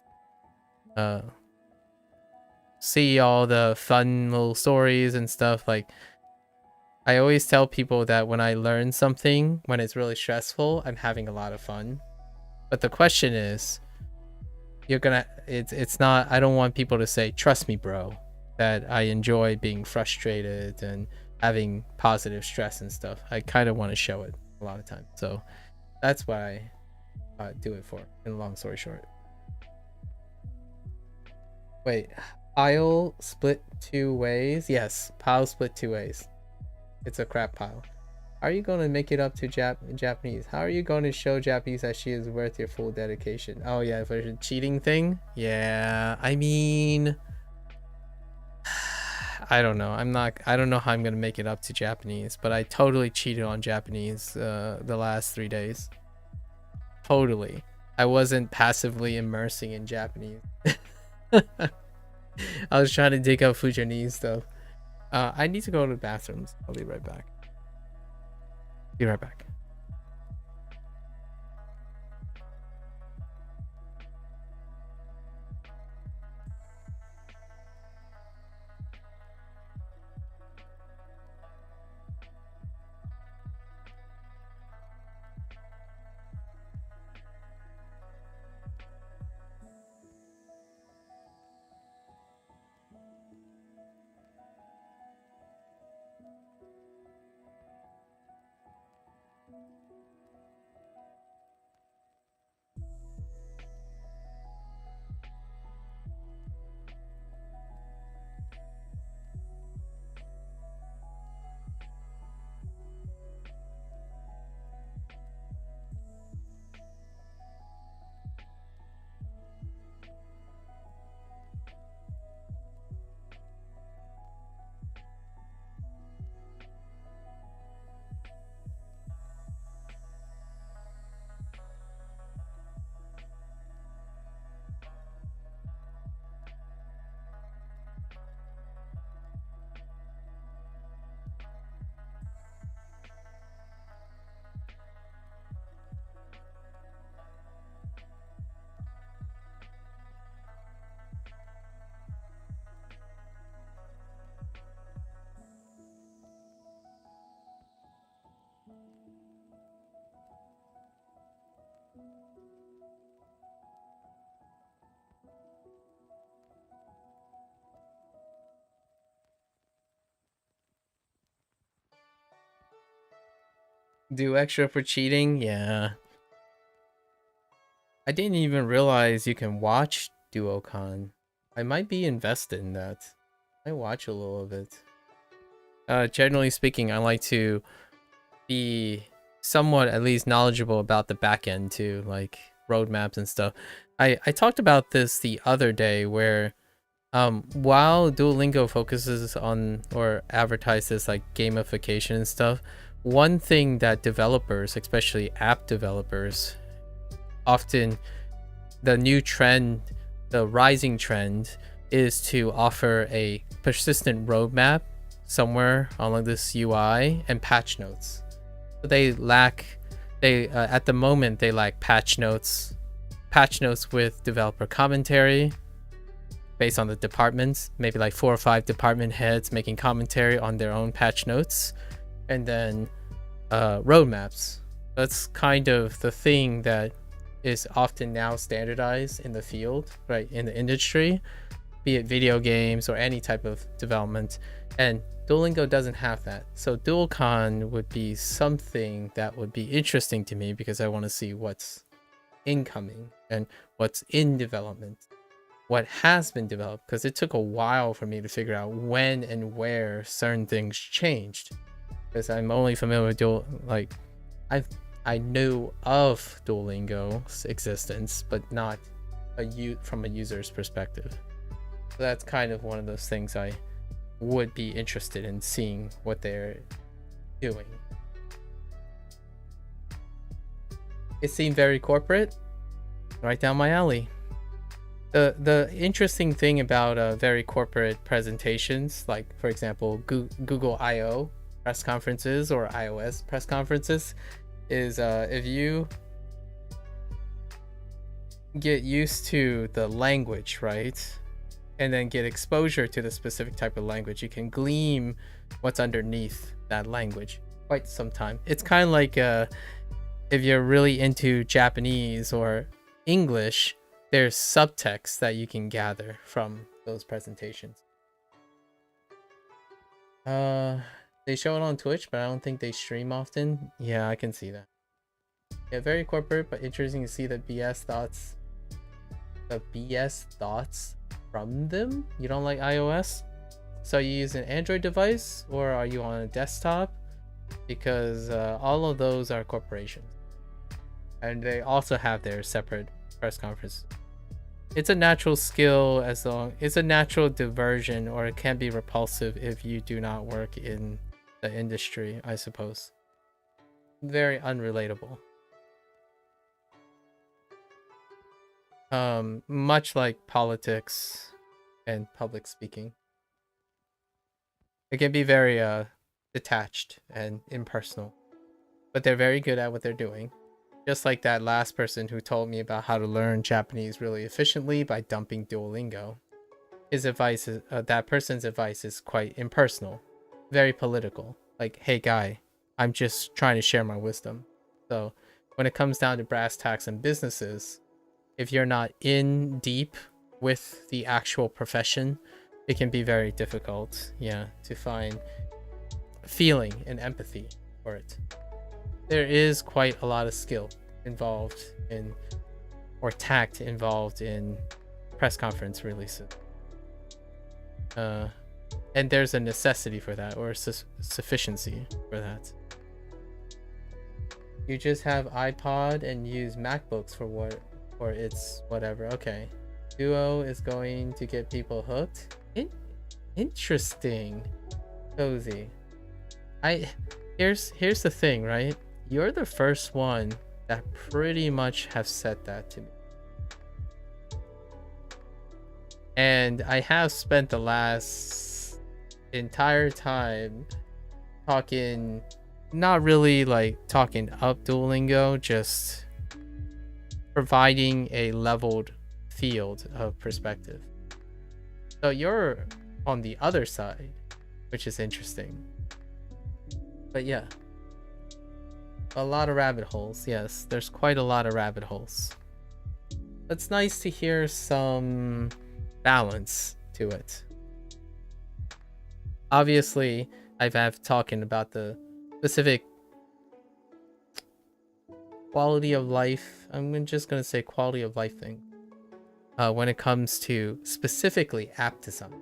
See all the fun little stories and stuff. Like, I always tell people that when I learn something, when it's really stressful, I'm having a lot of fun. But the question is, it's not, I don't want people to say, trust me, bro, that I enjoy being frustrated and having positive stress and stuff. I kind of want to show it a lot of times. So that's why I do it for, in a long story short. Wait, pile split 2 ways? Yes, pile split 2 ways. It's a crap pile. Are you going to make it up to Japanese? How are you going to show Japanese that she is worth your full dedication? Oh yeah, for the cheating thing? Yeah, I mean, I don't know. I don't know how I'm going to make it up to Japanese, but I totally cheated on Japanese the last 3 days. Totally. I wasn't passively immersing in Japanese. I was trying to dig up Fujanese stuff. I need to go to the bathrooms. I'll be right back. Be right back. Do extra for cheating? Yeah. I didn't even realize you can watch Duocon. I might be invested in that. I watch a little of it. Generally speaking, I like to be somewhat at least knowledgeable about the back end too, like roadmaps and stuff. I talked about this the other day where while Duolingo focuses on or advertises like gamification and stuff, one thing that developers, especially app developers, often the new trend, the rising trend is to offer a persistent roadmap somewhere along this UI and patch notes. They lack, at the moment they lack patch notes with developer commentary based on the departments, maybe like 4 or 5 department heads making commentary on their own patch notes, and then roadmaps. That's kind of the thing that is often now standardized in the field, right, in the industry, be it video games or any type of development. And Duolingo doesn't have that. So Duocon would be something that would be interesting to me because I want to see what's incoming and what's in development, what has been developed, because it took a while for me to figure out when and where certain things changed, because I'm only familiar with I knew of Duolingo's existence, but not from a user's perspective. So that's kind of one of those things I would be interested in seeing what they're doing. It seemed very corporate, right down my alley. The interesting thing about very corporate presentations, like for example Google I/O press conferences or iOS press conferences, is if you get used to the language, right, and then get exposure to the specific type of language, you can glean what's underneath that language quite some time. It's kind of like if you're really into Japanese or English, there's subtext that you can gather from those presentations. They show it on Twitch, but I don't think they stream often. Yeah, I can see that. Yeah, very corporate, but interesting to see the BS thoughts from them. You don't like iOS? So you use an Android device, or are you on a desktop? Because all of those are corporations. And they also have their separate press conferences. It's a natural skill it's a natural diversion, or it can be repulsive if you do not work in the industry, I suppose. Very unrelatable. Much like politics and public speaking. It can be very detached and impersonal, but they're very good at what they're doing. Just like that last person who told me about how to learn Japanese really efficiently by dumping Duolingo. His advice is that person's advice is quite impersonal, very political. Like, hey guy, I'm just trying to share my wisdom. So when it comes down to brass tacks and businesses, if you're not in deep with the actual profession, it can be very difficult, to find feeling and empathy for it. There is quite a lot of skill involved in, or tact involved in, press conference releases. And there's a necessity for that, or a sufficiency for that. You just have iPod and use MacBooks for its whatever. Okay. Duo is going to get people hooked. Interesting. Cozy. Here's the thing, right? You're the first one that pretty much have said that to me. And I have spent the last entire time talking, not really like talking up Duolingo, just providing a leveled field of perspective. So you're on the other side, which is interesting. But yeah, a lot of rabbit holes. Yes, there's quite a lot of rabbit holes. It's nice to hear some balance to it. Obviously, I've talking about the specific quality of life. I'm just gonna say quality of life thing. When it comes to specifically app design,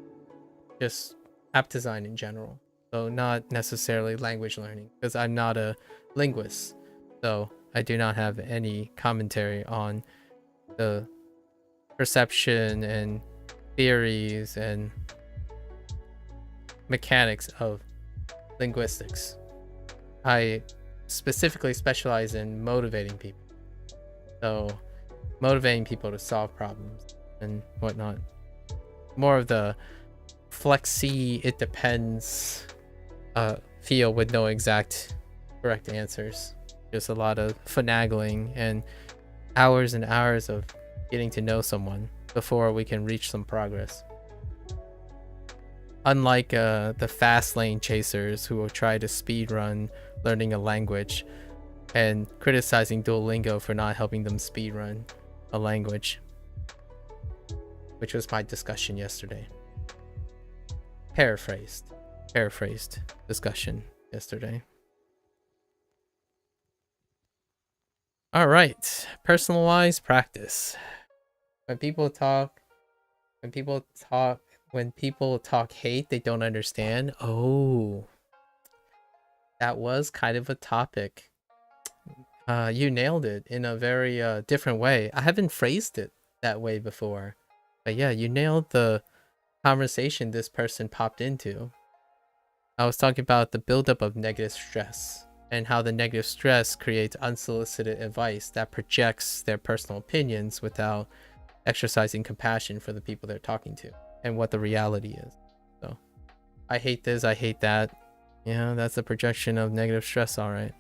just app design in general. So not necessarily language learning, because I'm not a linguist. So I do not have any commentary on the perception and theories and mechanics of linguistics. I specifically specialize in motivating people. So motivating people to solve problems and whatnot. More of the flexy, it depends feel with no exact correct answers. Just a lot of finagling and hours of getting to know someone before we can reach some progress. Unlike the fast lane chasers who will try to speed run learning a language and criticizing Duolingo for not helping them speed run a language, which was my discussion yesterday. Paraphrased discussion yesterday. All right, personalized practice. When people talk hate, they don't understand. Oh, that was kind of a topic. You nailed it in a very different way. I haven't phrased it that way before, but yeah, you nailed the conversation this person popped into. I was talking about the buildup of negative stress and how the negative stress creates unsolicited advice that projects their personal opinions without exercising compassion for the people they're talking to and what the reality is. So, I hate this, I hate that. Yeah, that's a projection of negative stress, all right.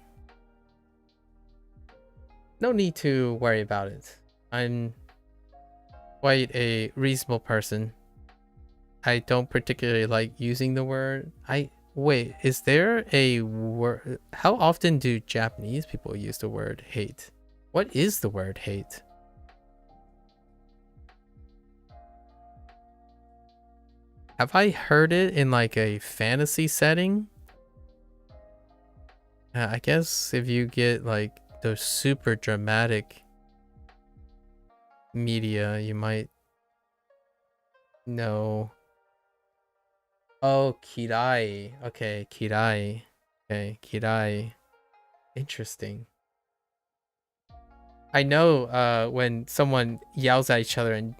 No need to worry about it. I'm quite a reasonable person. I don't particularly like using the word. Wait, is there a word? How often do Japanese people use the word hate? What is the word hate? Have I heard it in like a fantasy setting? I guess if you get like those super dramatic media, you might know. Oh, kirai. Okay, kirai. Okay, kirai. Interesting. I know when someone yells at each other and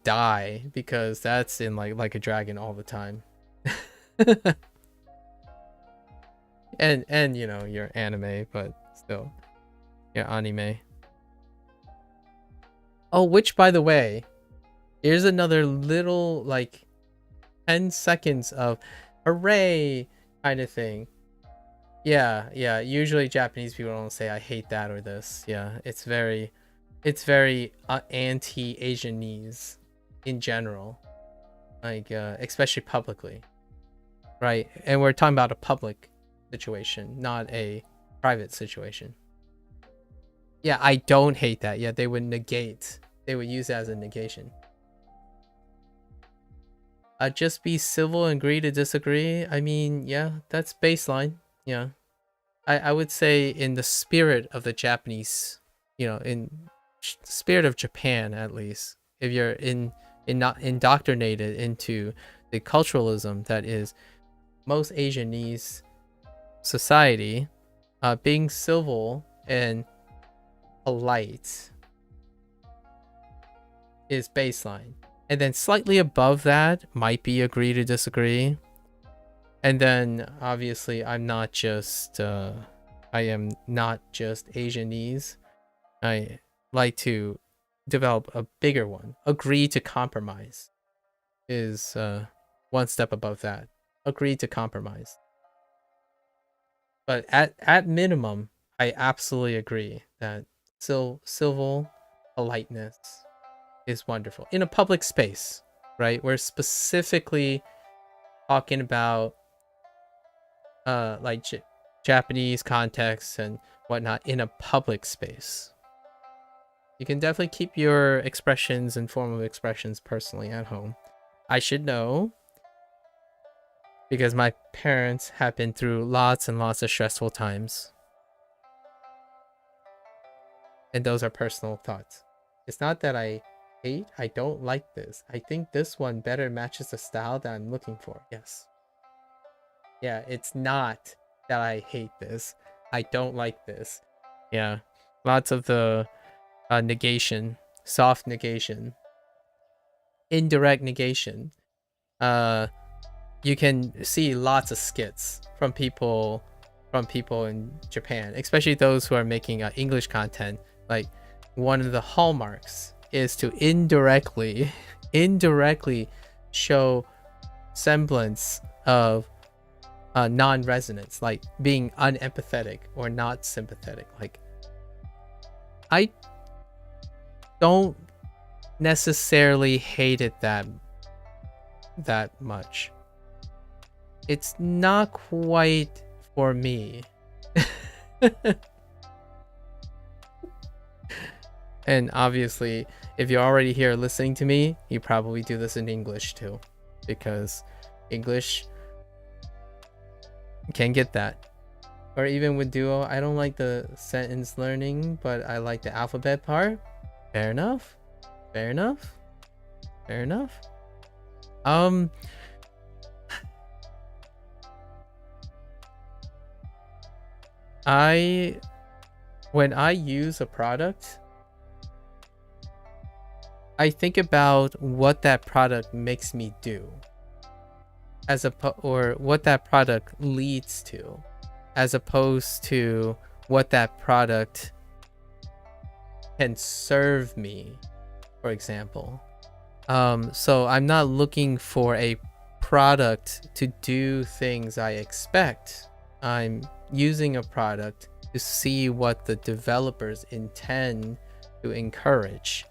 die, because that's in like a dragon all the time. and you know, your anime, but still your anime. Oh, which, by the way, here's another little, like, 10 seconds of hooray kind of thing. Yeah, usually Japanese people don't say I hate that or this. Yeah, it's very anti-Asianese in general, like especially publicly, right? And we're talking about a public situation, not a private situation. Yeah, I don't hate that. Yeah, they would use it as a negation. Just be civil and agree to disagree. I mean, yeah, that's baseline. Yeah, I would say in the spirit of the Japanese, in spirit of Japan, at least, if you're not indoctrinated into the culturalism that is most Asianese society, being civil and polite is baseline. And then slightly above that might be agree to disagree. And then obviously I am not just Asianese. I like to develop a bigger one. Agree to compromise is one step above that. Agree to compromise. But at minimum, I absolutely agree that civil politeness is wonderful in a public space, right? We're specifically talking about like Japanese context and whatnot in a public space. You can definitely keep your expressions and form of expressions personally at home. I should know because my parents have been through lots and lots of stressful times. And those are personal thoughts. It's not that I don't like this. I think this one better matches the style that I'm looking for. Yes. Yeah, it's not that I hate this. I don't like this. Yeah. Lots of the negation, soft negation, indirect negation. You can see lots of skits from people in Japan, especially those who are making English content. Like, one of the hallmarks is to indirectly show semblance of non-resonance, like being unempathetic or not sympathetic. Like, I don't necessarily hate it that much. It's not quite for me. And obviously, if you're already here listening to me, you probably do this in English too, because English can get that. Or even with Duo, I don't like the sentence learning, but I like the alphabet part. Fair enough. When I use a product, I think about what that product makes me do, or what that product leads to, as opposed to what that product can serve me, for example. So I'm not looking for a product to do things I expect. I'm using a product to see what the developers intend to encourage,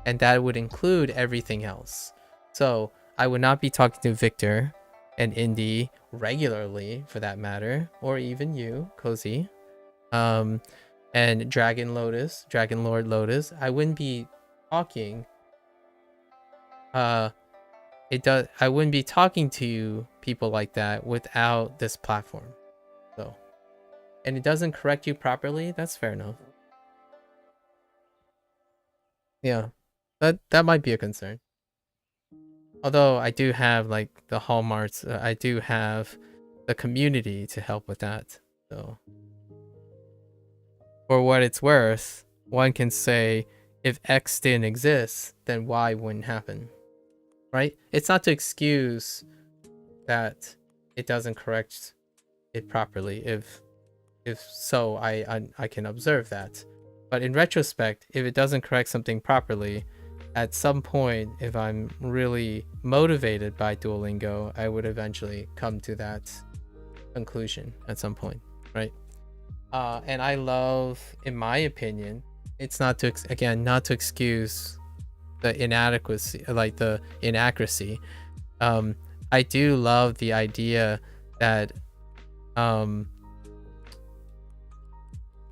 and that would include everything else. So I would not be talking to Victor and Indy regularly, for that matter, or even you, Cozy, and Dragon Lord Lotus. I wouldn't be talking. I wouldn't be talking to people like that without this platform. So, and it doesn't correct you properly. That's fair enough. Yeah, that might be a concern. Although I do have like the hallmarks, I do have the community to help with that. So, for what it's worth, one can say if X didn't exist, then Y wouldn't happen. Right? It's not to excuse that it doesn't correct it properly. If so, I can observe that. But in retrospect, if it doesn't correct something properly, at some point, if I'm really motivated by Duolingo, I would eventually come to that conclusion at some point, right? And I love, in my opinion, it's not to not to excuse the inadequacy, like the inaccuracy. I do love the idea that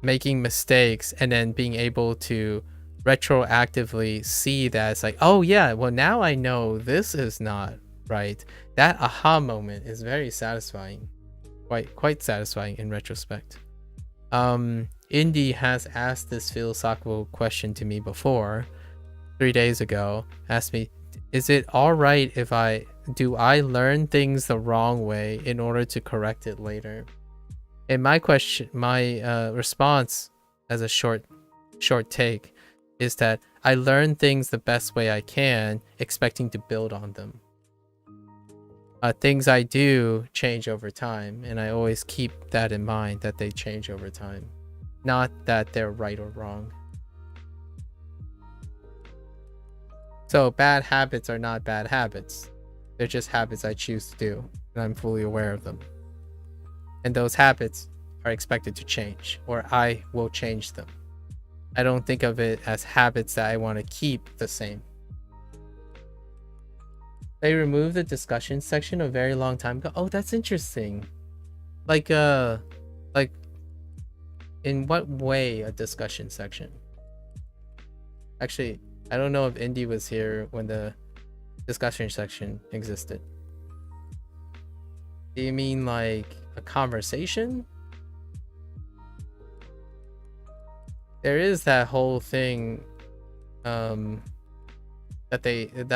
making mistakes and then being able to retroactively see that it's like, oh yeah, well now I know this is not right. That aha moment is very satisfying, quite satisfying in retrospect. Indy has asked this philosophical question to me before, 3 days ago. Asked me, is it all right if I learn things the wrong way in order to correct it later? And my response as a short take is that I learn things the best way I can, expecting to build on them. Things I do change over time, and I always keep that in mind, that they change over time, not that they're right or wrong. So bad habits are not bad habits. They're just habits I choose to do, and I'm fully aware of them. And those habits are expected to change, or I will change them. I don't think of it as habits that I want to keep the same. They removed the discussion section a very long time ago. Oh, that's interesting. Like in what way a discussion section? Actually, I don't know if Indy was here when the discussion section existed. Do you mean like a conversation? There is that whole thing that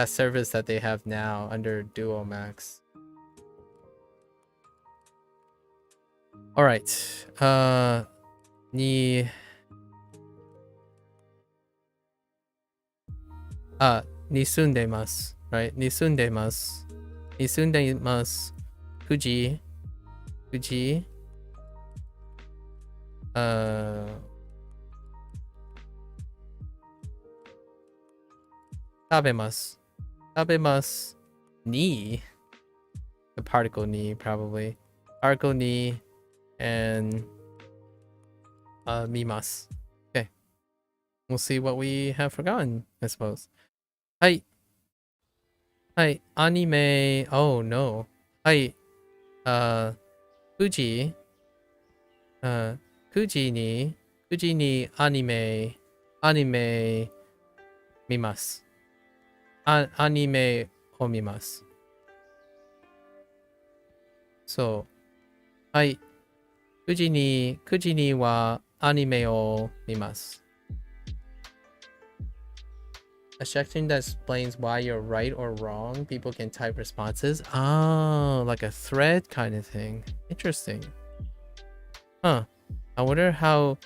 service that they have now under Duo Max. All right. に住んでます。Right? に住んでます。に住んでいます。9時食べます。食べます。に the particle ni probably. Particle ni and 見ます。Okay. We'll see what we have forgotten, I suppose. はい。はい。アニメ oh no. はい。9時9時にアニメ見ます。アニメを見ます。そう。はい。9時にはアニメを見ます。A section that explains why you're right or wrong. People can type responses. Oh, like a thread kind of thing. Interesting. Huh. I wonder how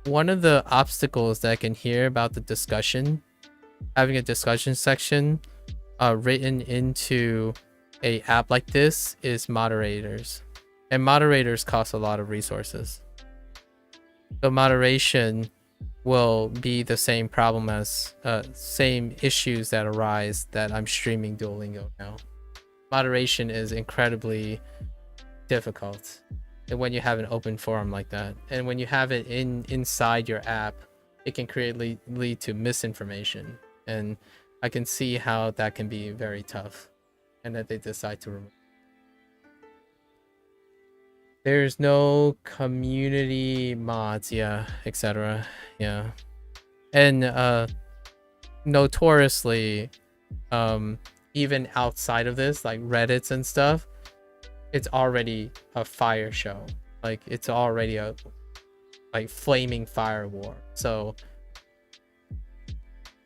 one of the obstacles that I can hear about the discussion, having a discussion section written into a app like this, is moderators. And moderators cost a lot of resources. So moderation will be the same problem as same issues that arise that I'm streaming Duolingo now. Moderation is incredibly difficult when you have an open forum like that, and when you have it inside your app, it can lead to misinformation, and I can see how that can be very tough, and that they decide to remove. There's no community mods, yeah, etc. Yeah. And notoriously, even outside of this, like Reddits and stuff, it's already a fire show. Like it's already a flaming fire war. So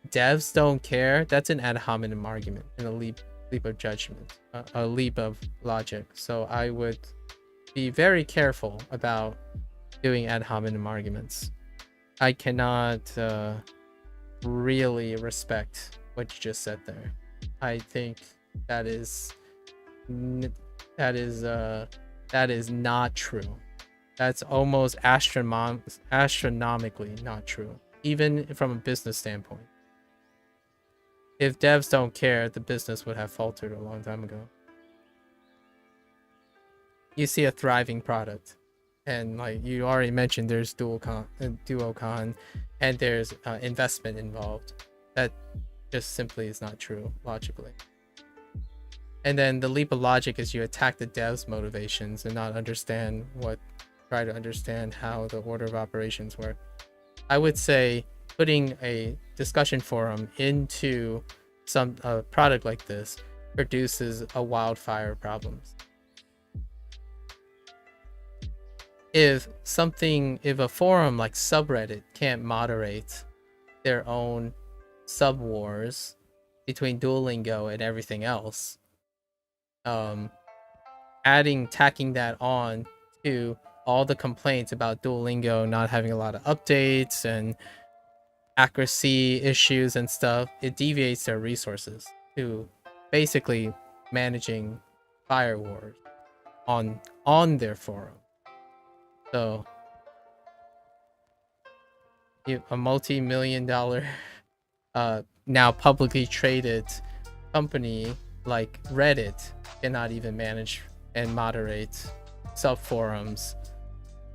devs don't care. That's an ad hominem argument and a leap of judgment, a leap of logic. So I would be very careful about doing ad hominem arguments. I cannot really respect what you just said there. I think that is not true. That's almost astronomically not true, even from a business standpoint. If devs don't care, the business would have faltered a long time ago. You see a thriving product, and like you already mentioned, there's Duocon, and there's investment involved. That just simply is not true logically. And then the leap of logic is you attack the devs' motivations and not try to understand how the order of operations work. I would say putting a discussion forum into some product like this produces a wildfire of problems. If a forum like subreddit can't moderate their own sub wars between Duolingo and everything else, tacking that on to all the complaints about Duolingo not having a lot of updates and accuracy issues and stuff, it deviates their resources to basically managing fire wars on their forum. So a multi-million-dollar now publicly traded company like Reddit cannot even manage and moderate sub-forums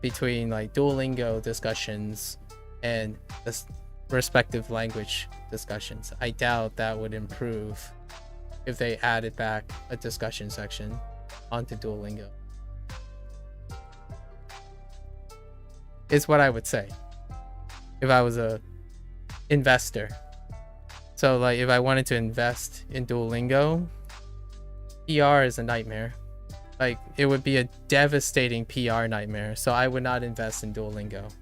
between like Duolingo discussions and the respective language discussions. I doubt that would improve if they added back a discussion section onto Duolingo. Is what I would say if I was a investor. So like if I wanted to invest in Duolingo, PR is a nightmare. Like it would be a devastating PR nightmare. So I would not invest in Duolingo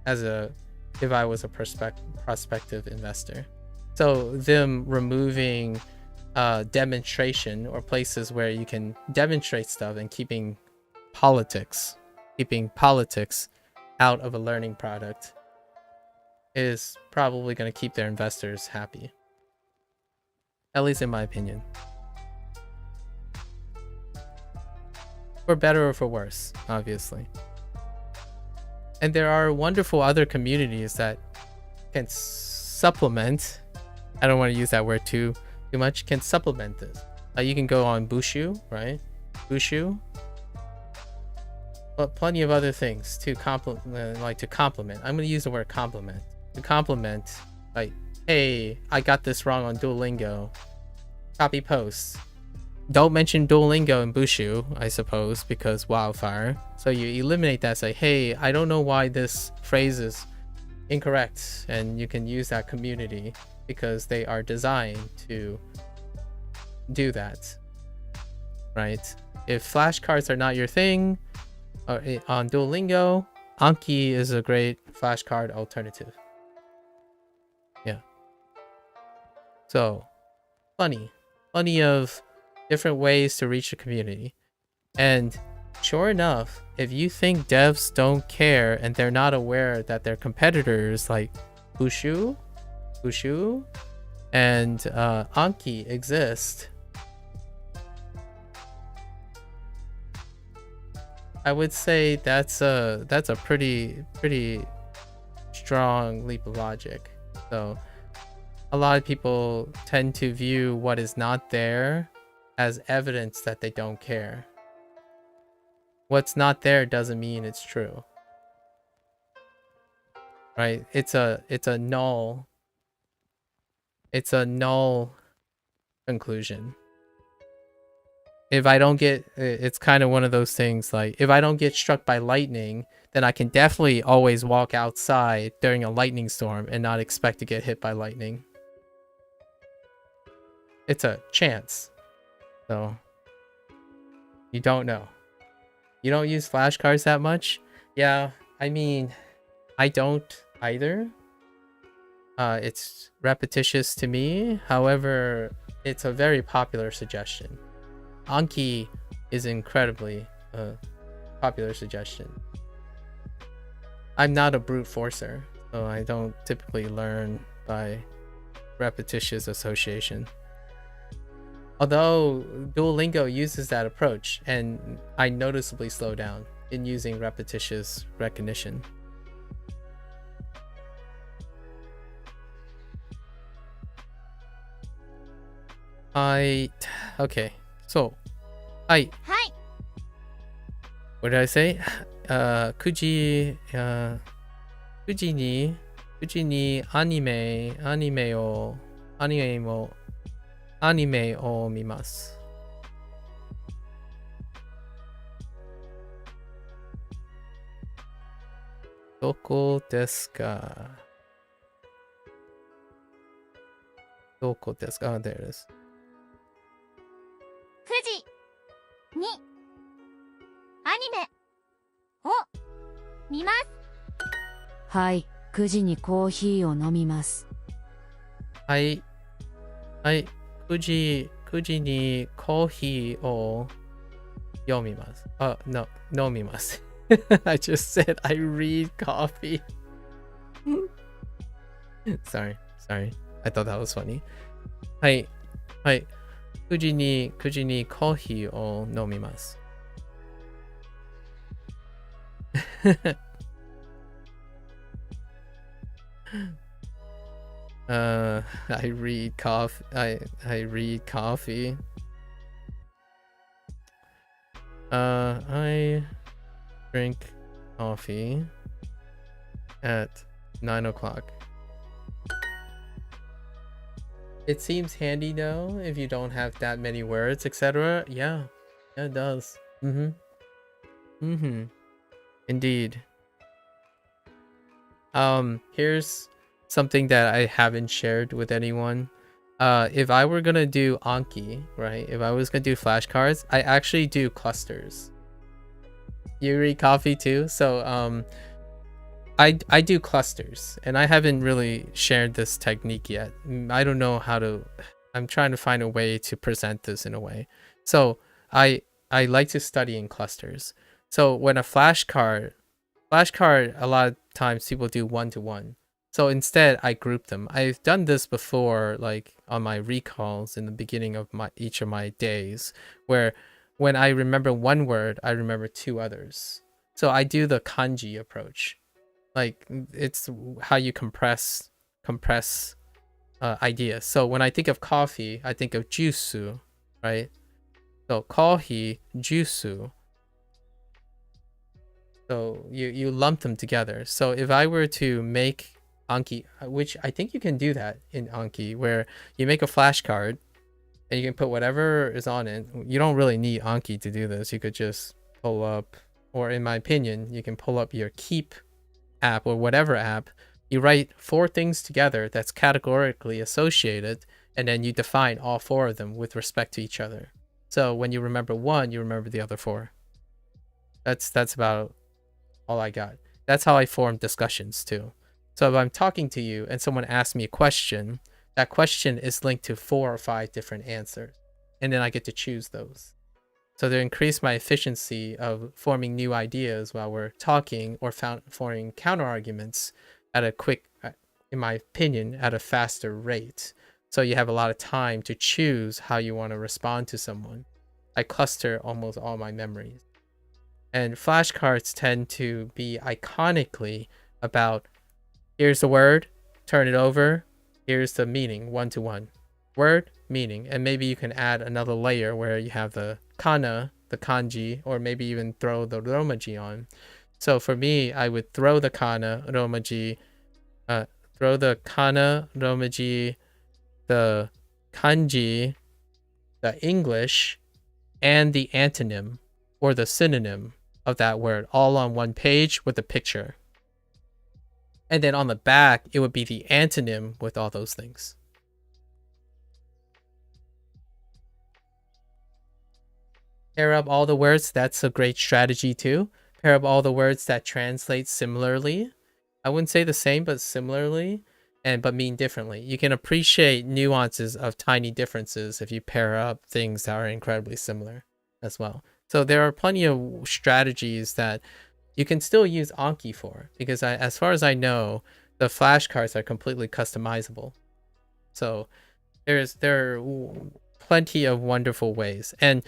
if I was a prospective investor. So them removing demonstration or places where you can demonstrate stuff and keeping politics out of a learning product is probably going to keep their investors happy, at least in my opinion, for better or for worse, obviously. And there are wonderful other communities that can supplement, I don't want to use that word too much, can supplement this. You can go on Bushu, right? Bushu, but plenty of other things to complement. I'm going to use the word compliment. To compliment, like, hey, I got this wrong on Duolingo. Copy posts. Don't mention Duolingo in Bushu, I suppose, because wildfire. So you eliminate that, say, hey, I don't know why this phrase is incorrect. And you can use that community because they are designed to do that, right? If flashcards are not your thing, on Duolingo, Anki is a great flashcard alternative. Yeah. So, plenty of different ways to reach the community. And sure enough, if you think devs don't care and they're not aware that their competitors like Bushu and Anki exist, I would say that's a pretty strong leap of logic. So a lot of people tend to view what is not there as evidence that they don't care. What's not there doesn't mean it's true, right? It's a null conclusion. If I don't get, it's kind of one of those things, like if I don't get struck by lightning, then I can definitely always walk outside during a lightning storm and not expect to get hit by lightning. It's a chance. So you don't know. You don't use flashcards that much? Yeah, I mean, I don't either. It's repetitious to me. However, it's a very popular suggestion. Anki is incredibly popular suggestion. I'm not a brute forcer, so I don't typically learn by repetitious association. Although Duolingo uses that approach, and I noticeably slow down in using repetitious recognition. Okay, so, I. What did I say? 9時にアニメを見ます。どこですか？どこですか？ There it is. 9時にアニメを見ます。はい、9時にコーヒーを飲みます。はい。9時にコーヒーを読みます。No, 飲みます。I just said I read coffee. Sorry. I thought that was funny. はい。9時にコーヒーを飲みます。I read coffee. I read coffee. I drink coffee at 9 o'clock. It seems handy though if you don't have that many words, etc. Yeah, it does. Indeed. Here's something that I haven't shared with anyone. If I were gonna do Anki, right? If I was gonna do flashcards, I actually do clusters. You read coffee too? So I do clusters, and I haven't really shared this technique yet. I don't know how to. I'm trying to find a way to present this in a way. So I like to study in clusters. So when a flashcard, a lot of times people do 1-to-1. So instead, I group them. I've done this before, like on my recalls in the beginning of each of my days, where when I remember one word, I remember two others. So I do the kanji approach. Like it's how you compress ideas. So when I think of coffee, I think of jusu, right? So coffee, jusu. So you lump them together. So if I were to make Anki, which I think you can do that in Anki, where you make a flashcard and you can put whatever is on it. You don't really need Anki to do this. You could just pull up, or in my opinion, you can pull up your Keep app or whatever app. You write 4 things together that's categorically associated, and then you define all 4 of them with respect to each other. So when you remember one, you remember the other 4. That's about all I got. That's how I form discussions too. So if I'm talking to you and someone asks me a question, that question is linked to 4 or 5 different answers, and then I get to choose those. So to increase my efficiency of forming new ideas while we're talking, or forming counter arguments at a quick, in my opinion, at a faster rate. So you have a lot of time to choose how you want to respond to someone. I cluster almost all my memories. And flashcards tend to be iconically about, here's the word, turn it over, here's the meaning, 1-to-1. Word, meaning, and maybe you can add another layer where you have the kana, the kanji, or maybe even throw the romaji on. So for me, I would throw the kana, romaji, the kanji, the English, and the antonym or the synonym of that word all on one page with a picture. And then on the back, it would be the antonym with all those things. Pair up all the words. That's a great strategy too. Pair up all the words that translate similarly. I wouldn't say the same, but similarly, but mean differently. You can appreciate nuances of tiny differences if you pair up things that are incredibly similar as well. So there are plenty of strategies that you can still use Anki for, because as far as I know, the flashcards are completely customizable. So there are plenty of wonderful ways. And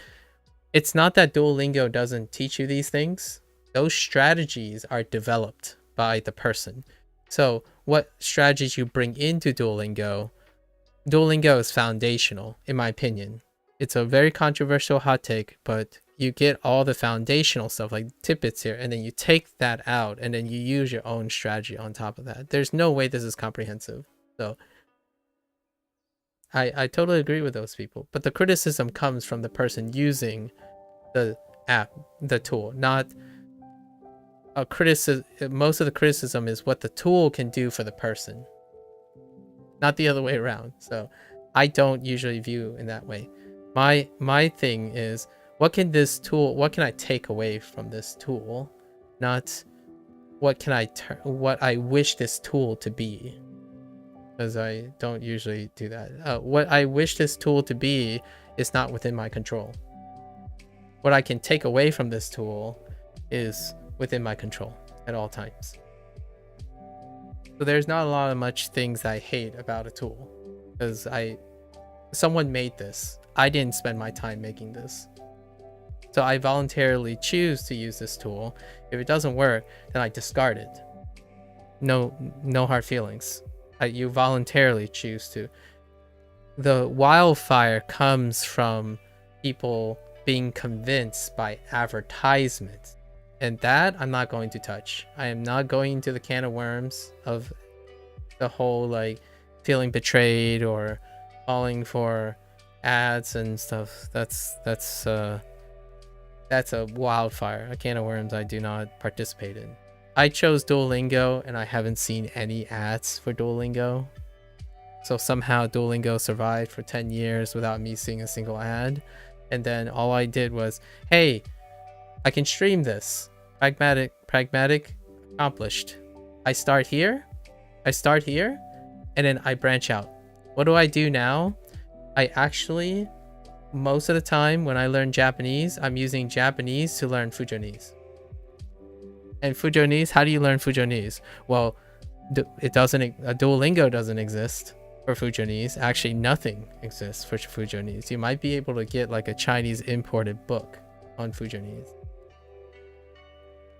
it's not that Duolingo doesn't teach you these things. Those strategies are developed by the person. So what strategies you bring into Duolingo is foundational, in my opinion. It's a very controversial hot take, but you get all the foundational stuff like tidbits here, and then you take that out, and then you use your own strategy on top of that. There's no way this is comprehensive. So I totally agree with those people. But the criticism comes from the person using the app, the tool, not a criticism. Most of the criticism is what the tool can do for the person, not the other way around. So I don't usually view in that way. My thing is, what can I take away from this tool, not what I wish this tool to be, because I don't usually do that. What I wish this tool to be is not within my control. What I can take away from this tool is within my control at all times. So there's not a lot of much things I hate about a tool, because someone made this. I didn't spend my time making this. So I voluntarily choose to use this tool. If it doesn't work, then I discard it. No hard feelings. You voluntarily choose to. The wildfire comes from people being convinced by advertisement. And that I'm not going to touch. I am not going into the can of worms of the whole like feeling betrayed or falling for ads and stuff. That's a wildfire, a can of worms I do not participate in. I chose Duolingo and I haven't seen any ads for Duolingo. So somehow Duolingo survived for 10 years without me seeing a single ad. And then all I did was, hey, I can stream this. Pragmatic, accomplished. I start here, and then I branch out. What do I do now? I actually, most of the time when I learn Japanese, I'm using Japanese to learn Fujonese. And Fujonese, how do you learn Fujonese? Well, Duolingo doesn't exist for Fujonese. Actually, nothing exists for Fujonese. You might be able to get like a Chinese imported book on Fujonese,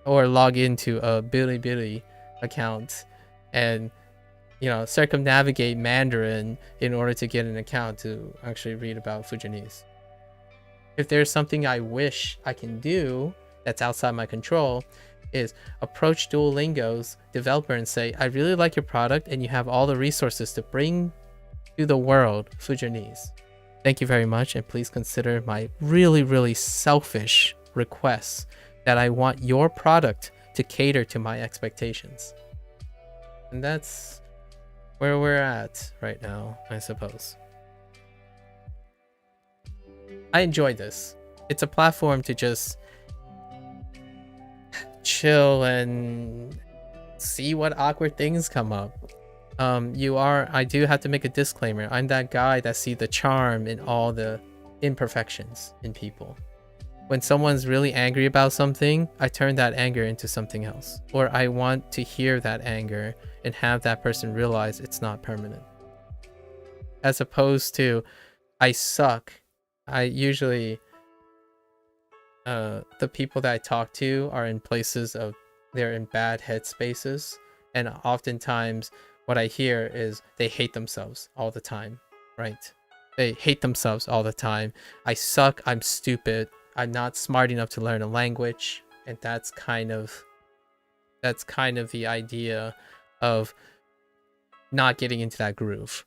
or log into a Bilibili account and circumnavigate Mandarin in order to get an account to actually read about Fujonese. If there's something I wish I can do that's outside my control, is approach Duolingo's developer and say, I really like your product and you have all the resources to bring to the world Fujonese. Thank you very much, and please consider my really, really selfish requests that I want your product to cater to my expectations. And that's where we're at right now, I suppose. I enjoy this. It's a platform to just chill and see what awkward things come up. I do have to make a disclaimer. I'm that guy that see the charm in all the imperfections in people. When someone's really angry about something, I turn that anger into something else. Or I want to hear that anger and have that person realize it's not permanent. As opposed to, I suck. I usually, the people that I talk to are in places of, they're in bad headspaces. And oftentimes what I hear is they hate themselves all the time, right? They hate themselves all the time. I suck, I'm stupid. I'm not smart enough to learn a language, and that's kind of the idea of not getting into that groove.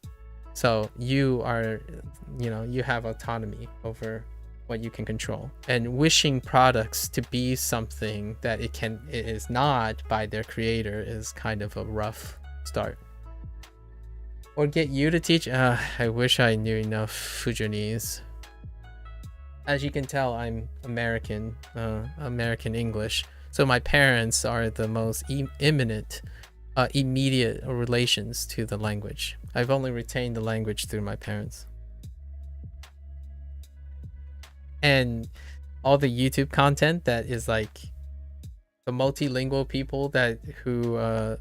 So you have autonomy over what you can control, and wishing products to be something that it is not by their creator is kind of a rough start. Or get you to teach. I wish I knew enough Fujonese. As you can tell, I'm American English. So my parents are the most immediate relations to the language. I've only retained the language through my parents. And all the YouTube content that is like the multilingual people who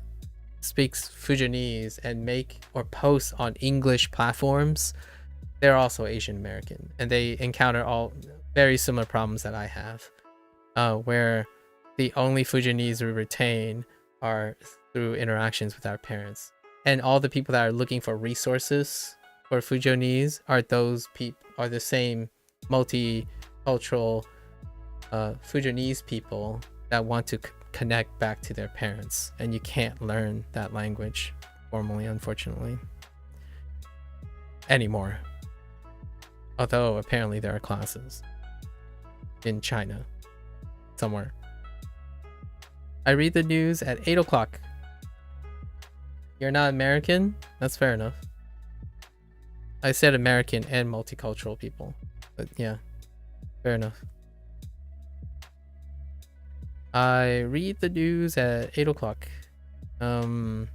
speaks Fujonese and make or post on English platforms, they're also Asian American, and they encounter all very similar problems that I have, where the only Fujianese we retain are through interactions with our parents. And all the people that are looking for resources for Fujianese are the same multicultural Fujianese people that want to connect back to their parents, and you can't learn that language formally, unfortunately, anymore. Although apparently there are classes in China somewhere. I read the news at 8 o'clock. You're not American? That's fair enough. I said American and multicultural people, but yeah, fair enough. I read the news at 8 o'clock. Okay.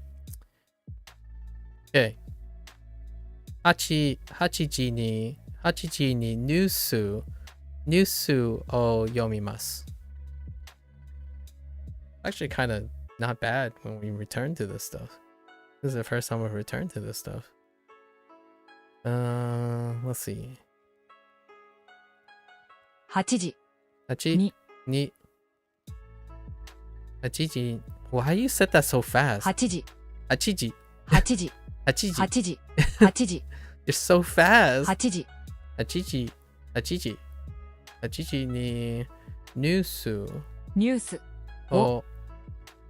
8時にニュースを読みます. Actually kind of not bad when we return to this stuff. This is the first time we've returned to this stuff. Let's see. 8時 8に 8時. Why you said that so fast? 8時 8時 8時 8時 8時8時 You're so fast. 8時8時8時にニュースニュースを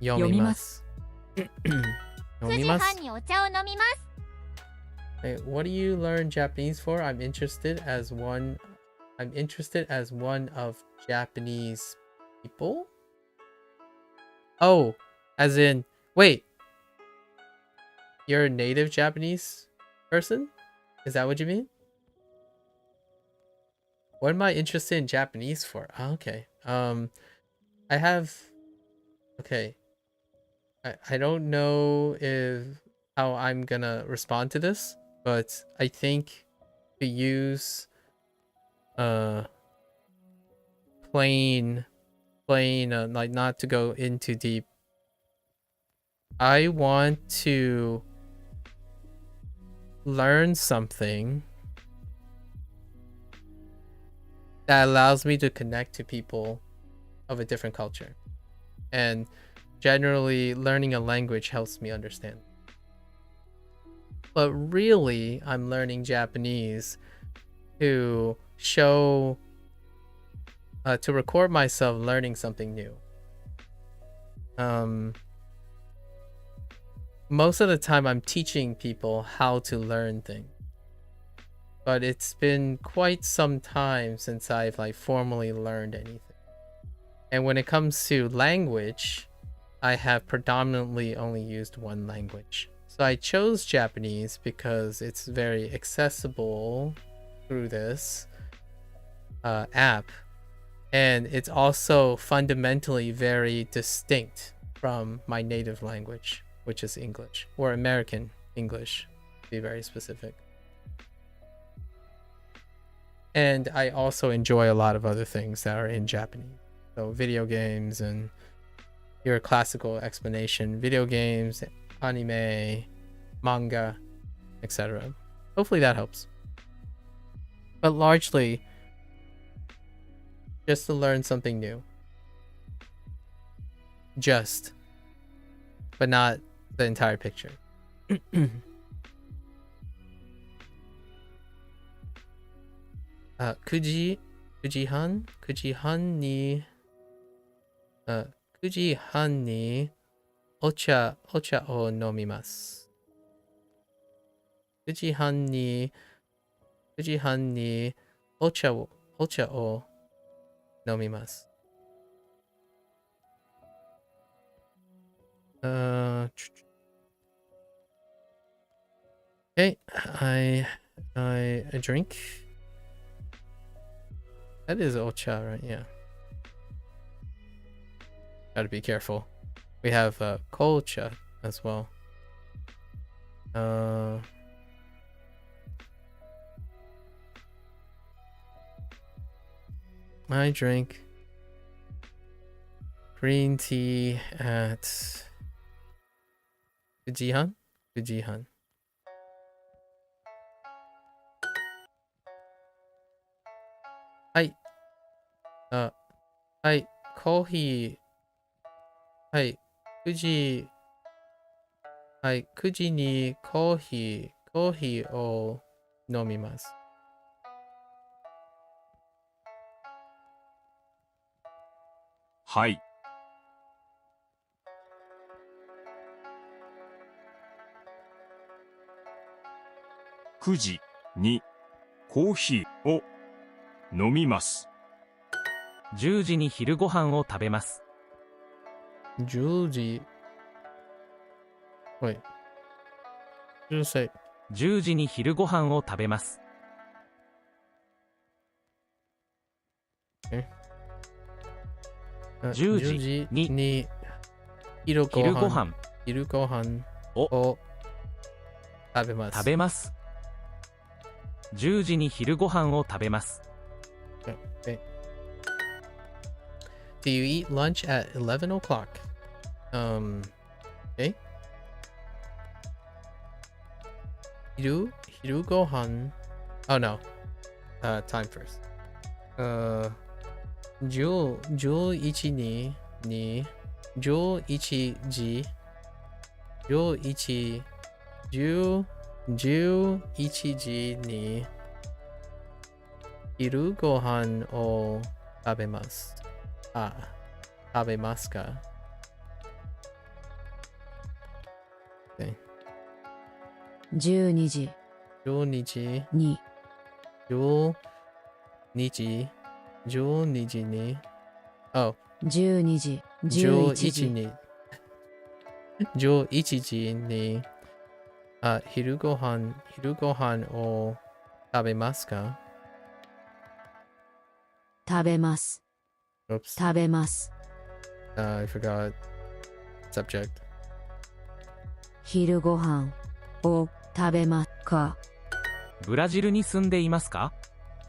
読みます。9時半にお茶を飲みます。 Hey, what do you learn Japanese for? I'm interested as one of Japanese people. Oh, as in, wait. You're a native Japanese person? Is that what you mean? What am I interested in Japanese for? Oh, okay. Okay. I don't know how I'm gonna respond to this, but I think to use plain like not to go into deep. I want to learn something that allows me to connect to people of a different culture, and generally learning a language helps me understand. But really, I'm learning Japanese to record myself learning something new. Most of the time I'm teaching people how to learn things, but it's been quite some time since I've formally learned anything. And when it comes to language, I have predominantly only used one language. So I chose Japanese because it's very accessible through this app, and it's also fundamentally very distinct from my native language, which is English, or American English to be very specific. And I also enjoy a lot of other things that are in Japanese, so video games and your classical explanation, video games, anime, manga, etc. Hopefully that helps. But largely, just to learn something new. But not the entire picture. 9時半にお茶を飲みます。9時半にお茶を飲みます。Okay, I drink. That is ocha, right? Yeah. Gotta be careful. We have kolcha as well. I drink green tea at Fujihan. はい、コーヒー。はい、9時。はい、9時にコーヒーを飲みます。はい。9時にコーヒーを飲みます。10時に昼ご飯を食べます。10時。はい。10歳。10時に昼ご飯を食べます。10時に昼昼ご飯を食べます。食べます。10時に昼ご飯を食べます。Okay. Do you eat lunch at 11 o'clock? Okay. 昼ご飯 Oh no. Time first. 11時に昼ご飯を食べます。食べますか？ Okay. 12時12時に12時にOh 12時11 11時に11時に昼ご飯を食べますか？食べます Oops. 食べます I forgot subject. 昼ご飯を食べますか？ブラジルに住んでいますか？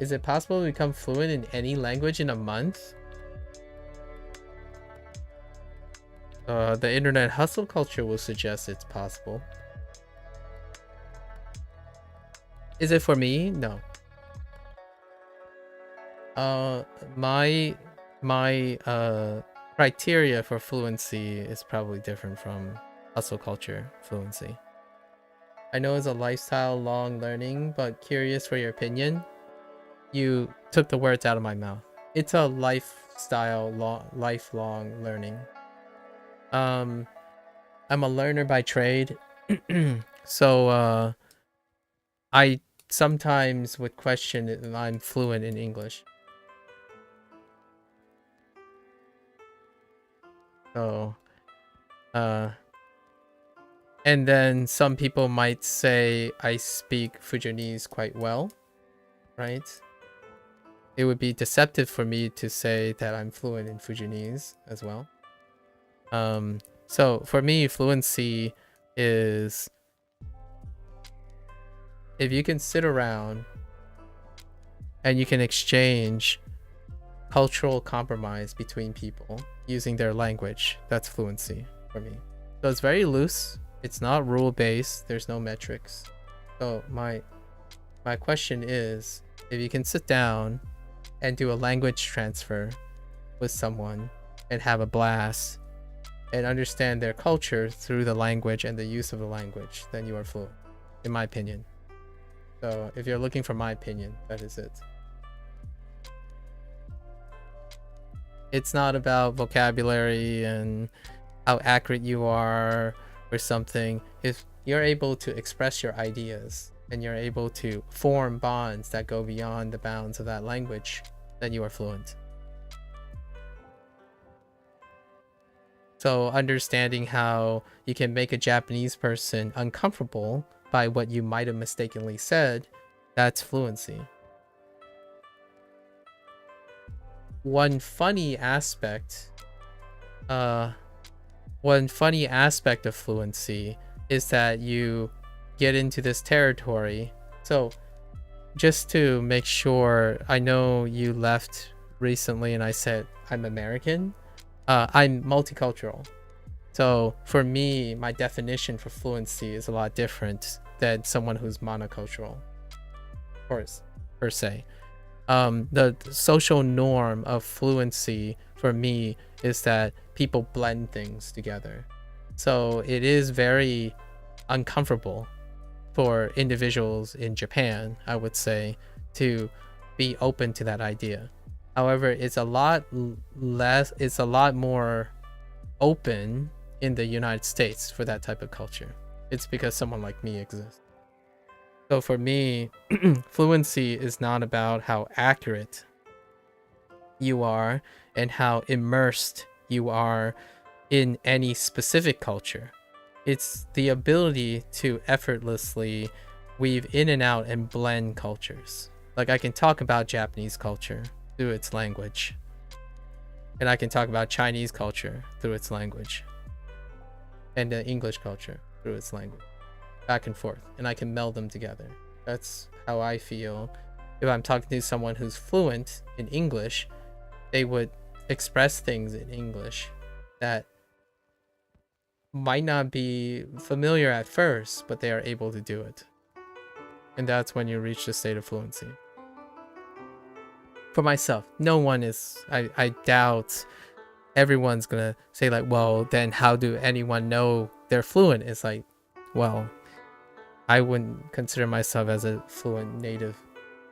Is it possible to become fluent in any language in a month? The internet hustle culture will suggest it's possible. Is it for me? No. My criteria for fluency is probably different from hustle culture fluency. I know it's a lifestyle long learning, but curious for your opinion. You took the words out of my mouth. It's a lifestyle lifelong learning. I'm a learner by trade. So I sometimes would question if I'm fluent in English. So and then some people might say I speak Fujianese quite well, right? It would be deceptive for me to say that I'm fluent in Fujianese as well. So for me, fluency is if you can sit around and you can exchange cultural compromise between people using their language, that's fluency for me. So it's very loose. It's not rule-based. There's no metrics. So my question is, if you can sit down and do a language transfer with someone and have a blast and understand their culture through the language and the use of the language, then you are fluent, in my opinion. So if you're looking for my opinion, that is it. It's not about vocabulary and how accurate you are or something. If you're able to express your ideas and you're able to form bonds that go beyond the bounds of that language, then you are fluent. So understanding how you can make a Japanese person uncomfortable by what you might have mistakenly said, that's fluency. One funny aspect of fluency is that you get into this territory. So just to make sure, I know you left recently and I said I'm American. I'm multicultural. So for me, my definition for fluency is a lot different than someone who's monocultural, of course, per se. The social norm of fluency for me is that people blend things together. So it is very uncomfortable for individuals in Japan, I would say, to be open to that idea. However, it's a lot more open in the United States for that type of culture. It's because someone like me exists. So for me, fluency is not about how accurate you are and how immersed you are in any specific culture. It's the ability to effortlessly weave in and out and blend cultures. Like I can talk about Japanese culture through its language, and I can talk about Chinese culture through its language, and the English culture through its language, back and forth, and I can meld them together. That's how I feel. If I'm talking to someone who's fluent in English, they would express things in English that might not be familiar at first, but they are able to do it. And that's when you reach the state of fluency. For myself, no one is, I doubt everyone's gonna say like, well, then how do anyone know they're fluent? It's like, well, I wouldn't consider myself as a fluent native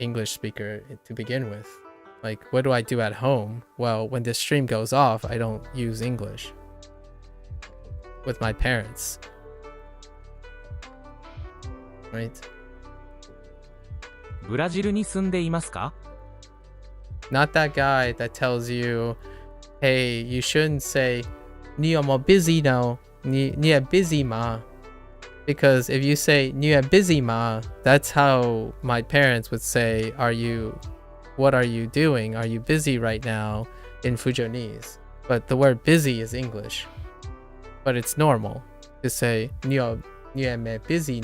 English speaker to begin with. Like, what do I do at home? Well, when this stream goes off, I don't use English with my parents, right? ブラジルに住んでいますか？ Not that guy that tells you, hey, you shouldn't say, 你有没有 busy now? 你也 busy 吗? Because if you say, 你也 busy 吗? That's how my parents would say, what are you doing? Are you busy right now? In Fujonese. But the word busy is English. But it's normal to say, 你也没 busy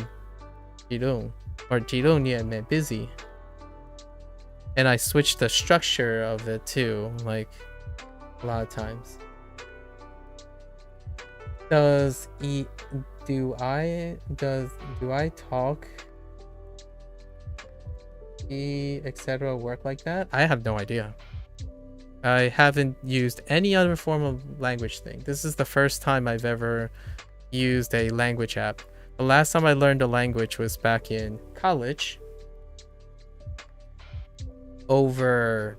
几路 or 几路你也没 busy. And I switched the structure of it too, like a lot of times. Do I talk etc. work like that? I have no idea. I haven't used any other form of language thing. This is the first time I've ever used a language app. The last time I learned a language was back in college. Over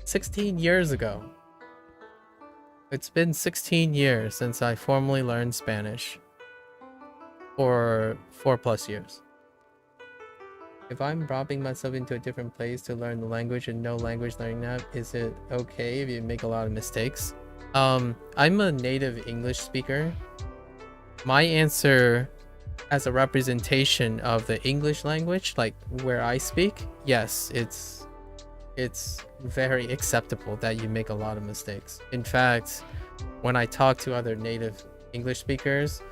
16 years ago. It's been 16 years since I formally learned Spanish. For 4+ years. If I'm dropping myself into a different place to learn the language and no language learning app, is it okay if you make a lot of mistakes? I'm a native English speaker. My answer as a representation of the English language, like where I speak, yes, it's very acceptable that you make a lot of mistakes. In fact, when I talk to other native English speakers,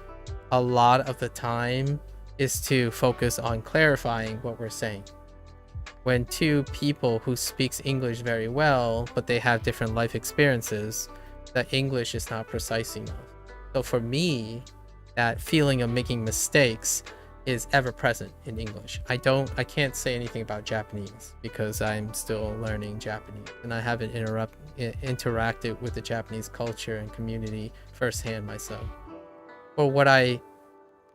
a lot of the time is to focus on clarifying what we're saying. When two people who speaks English very well, but they have different life experiences, the English is not precise enough. So for me, that feeling of making mistakes is ever present in English. I can't say anything about Japanese because I'm still learning Japanese and I haven't interacted with the Japanese culture and community firsthand myself. But what I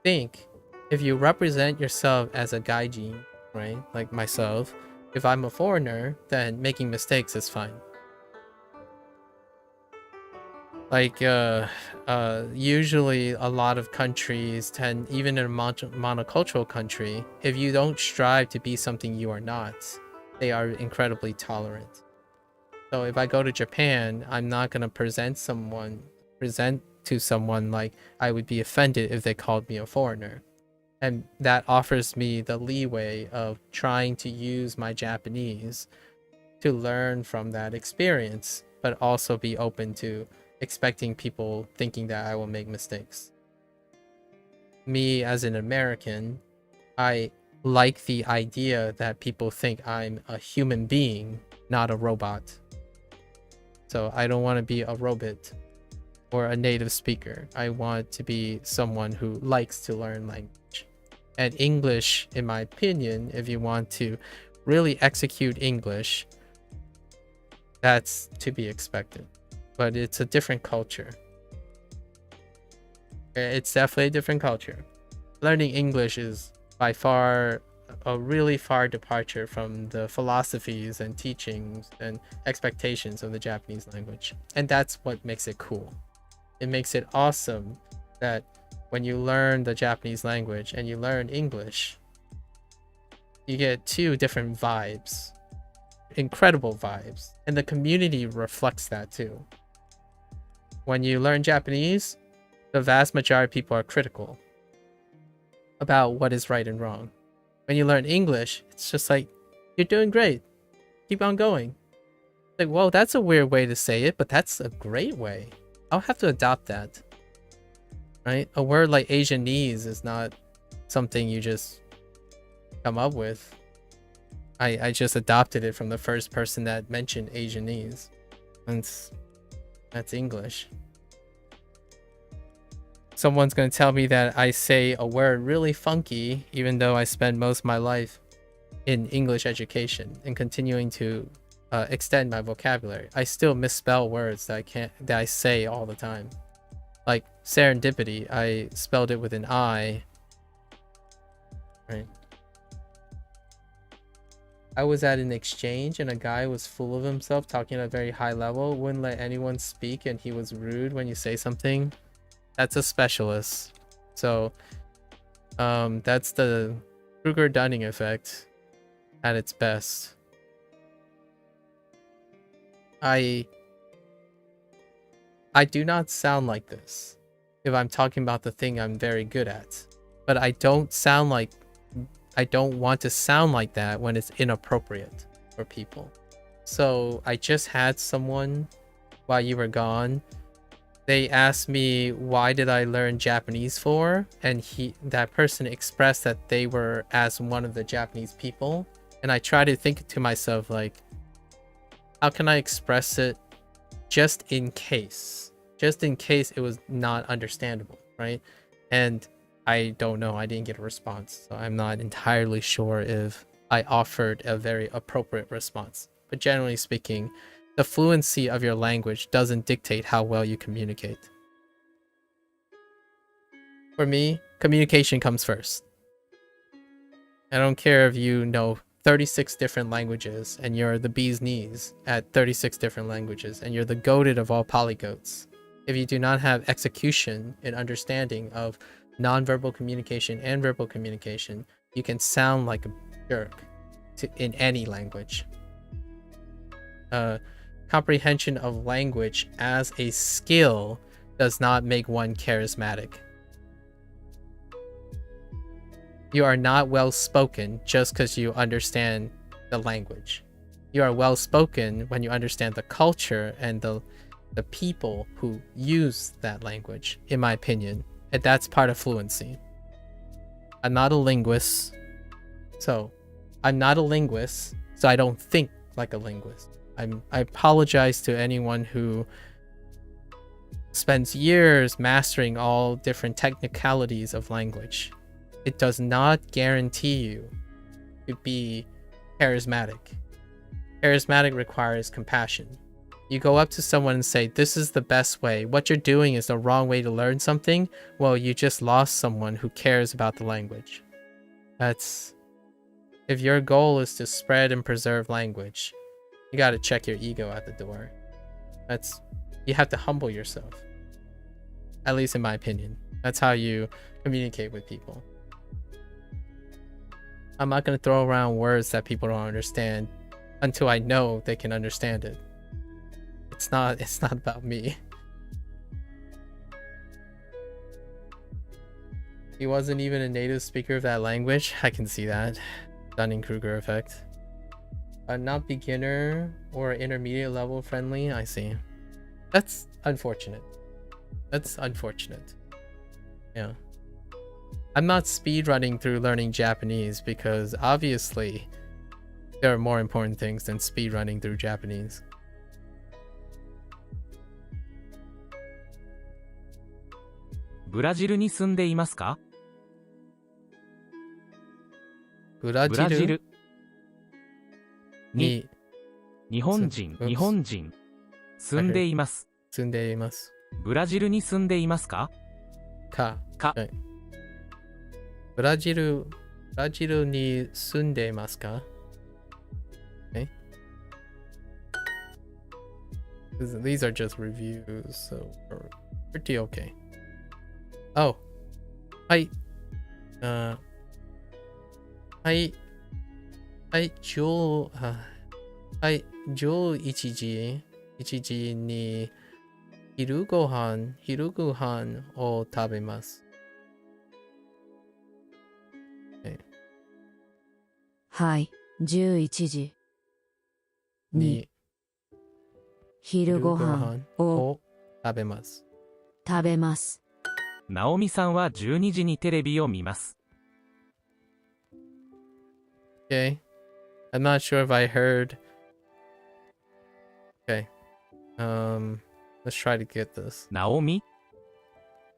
think, if you represent yourself as a gaijin, right, like myself, if I'm a foreigner, then making mistakes is fine. Like usually a lot of countries tend, even in a monocultural country, if you don't strive to be something you are not, they are incredibly tolerant. So if I go to Japan, I'm not going to present to someone like I would be offended if they called me a foreigner. And that offers me the leeway of trying to use my Japanese to learn from that experience, but also be open to expecting people thinking that I will make mistakes. Me as an American, I like the idea that people think I'm a human being, not a robot. So I don't want to be a robot or a native speaker. I want to be someone who likes to learn language. And English, in my opinion, if you want to really execute English, that's to be expected. But it's a different culture. It's definitely a different culture. Learning English is by far a really far departure from the philosophies and teachings and expectations of the Japanese language. And that's what makes it cool. It makes it awesome that when you learn the Japanese language and you learn English, you get two different vibes, incredible vibes. And the community reflects that too. When you learn Japanese, the vast majority of people are critical about what is right and wrong. When you learn English, it's just like, you're doing great. Keep on going. Like, well, that's a weird way to say it, but that's a great way. I'll have to adopt that. Right? A word like Asianese is not something you just come up with. I just adopted it from the first person that mentioned Asianese. And that's English. Someone's going to tell me that I say a word really funky, even though I spend most of my life in English education and continuing to extend my vocabulary. I still misspell words that I say all the time. Like serendipity, I spelled it with an I. Right. I was at an exchange and a guy was full of himself, talking at a very high level, wouldn't let anyone speak, and he was rude when you say something. That's a specialist. So that's the Kruger-Dunning effect at its best. I do not sound like this if I'm talking about the thing I'm very good at, but I don't want to sound like that when it's inappropriate for people. So I just had someone while you were gone. They asked me, why did I learn Japanese for? And that person expressed that they were as one of the Japanese people. And I try to think to myself, like, how can I express it just in case it was not understandable, right? And I don't know, I didn't get a response. So I'm not entirely sure if I offered a very appropriate response. But generally speaking, the fluency of your language doesn't dictate how well you communicate. For me, communication comes first. I don't care if you know 36 different languages and you're the bee's knees at 36 different languages and you're the goated of all polygoats. If you do not have execution and understanding of nonverbal communication and verbal communication, you can sound like a jerk in any language. Comprehension of language as a skill does not make one charismatic. You are not well spoken just because you understand the language. You are well spoken when you understand the culture and the people who use that language, in my opinion. And that's part of fluency. I'm not a linguist, so I don't think like a linguist. I apologize to anyone who spends years mastering all different technicalities of language. It does not guarantee you to be charismatic. Charismatic requires compassion. You go up to someone and say, this is the best way. What you're doing is the wrong way to learn something. Well, you just lost someone who cares about the language. If your goal is to spread and preserve language, you got to check your ego at the door. You have to humble yourself. At least in my opinion. That's how you communicate with people. I'm not going to throw around words that people don't understand until I know they can understand it. It's not about me. He wasn't even a native speaker of that language. I can see that. Dunning-Kruger effect. Not beginner or intermediate level friendly. I see. That's unfortunate. Yeah. I'm not speedrunning through learning Japanese because obviously there are more important things than speedrunning through Japanese. ブラブラジルに日本人、うっ日本人。住んでいます。住んでいますブラジルに住んでいますか？か。かはい。ブラジルに住んでいますか？ Okay. These are just reviews, so we're pretty okay. Oh. はい。はい、11時に昼ご飯を食べます。はい、11時に昼ご飯を食べます。食べます。ナオミさんは12時にテレビを見ます。Okay. I'm not sure if I heard. Okay. Let's try to get this. ナオミ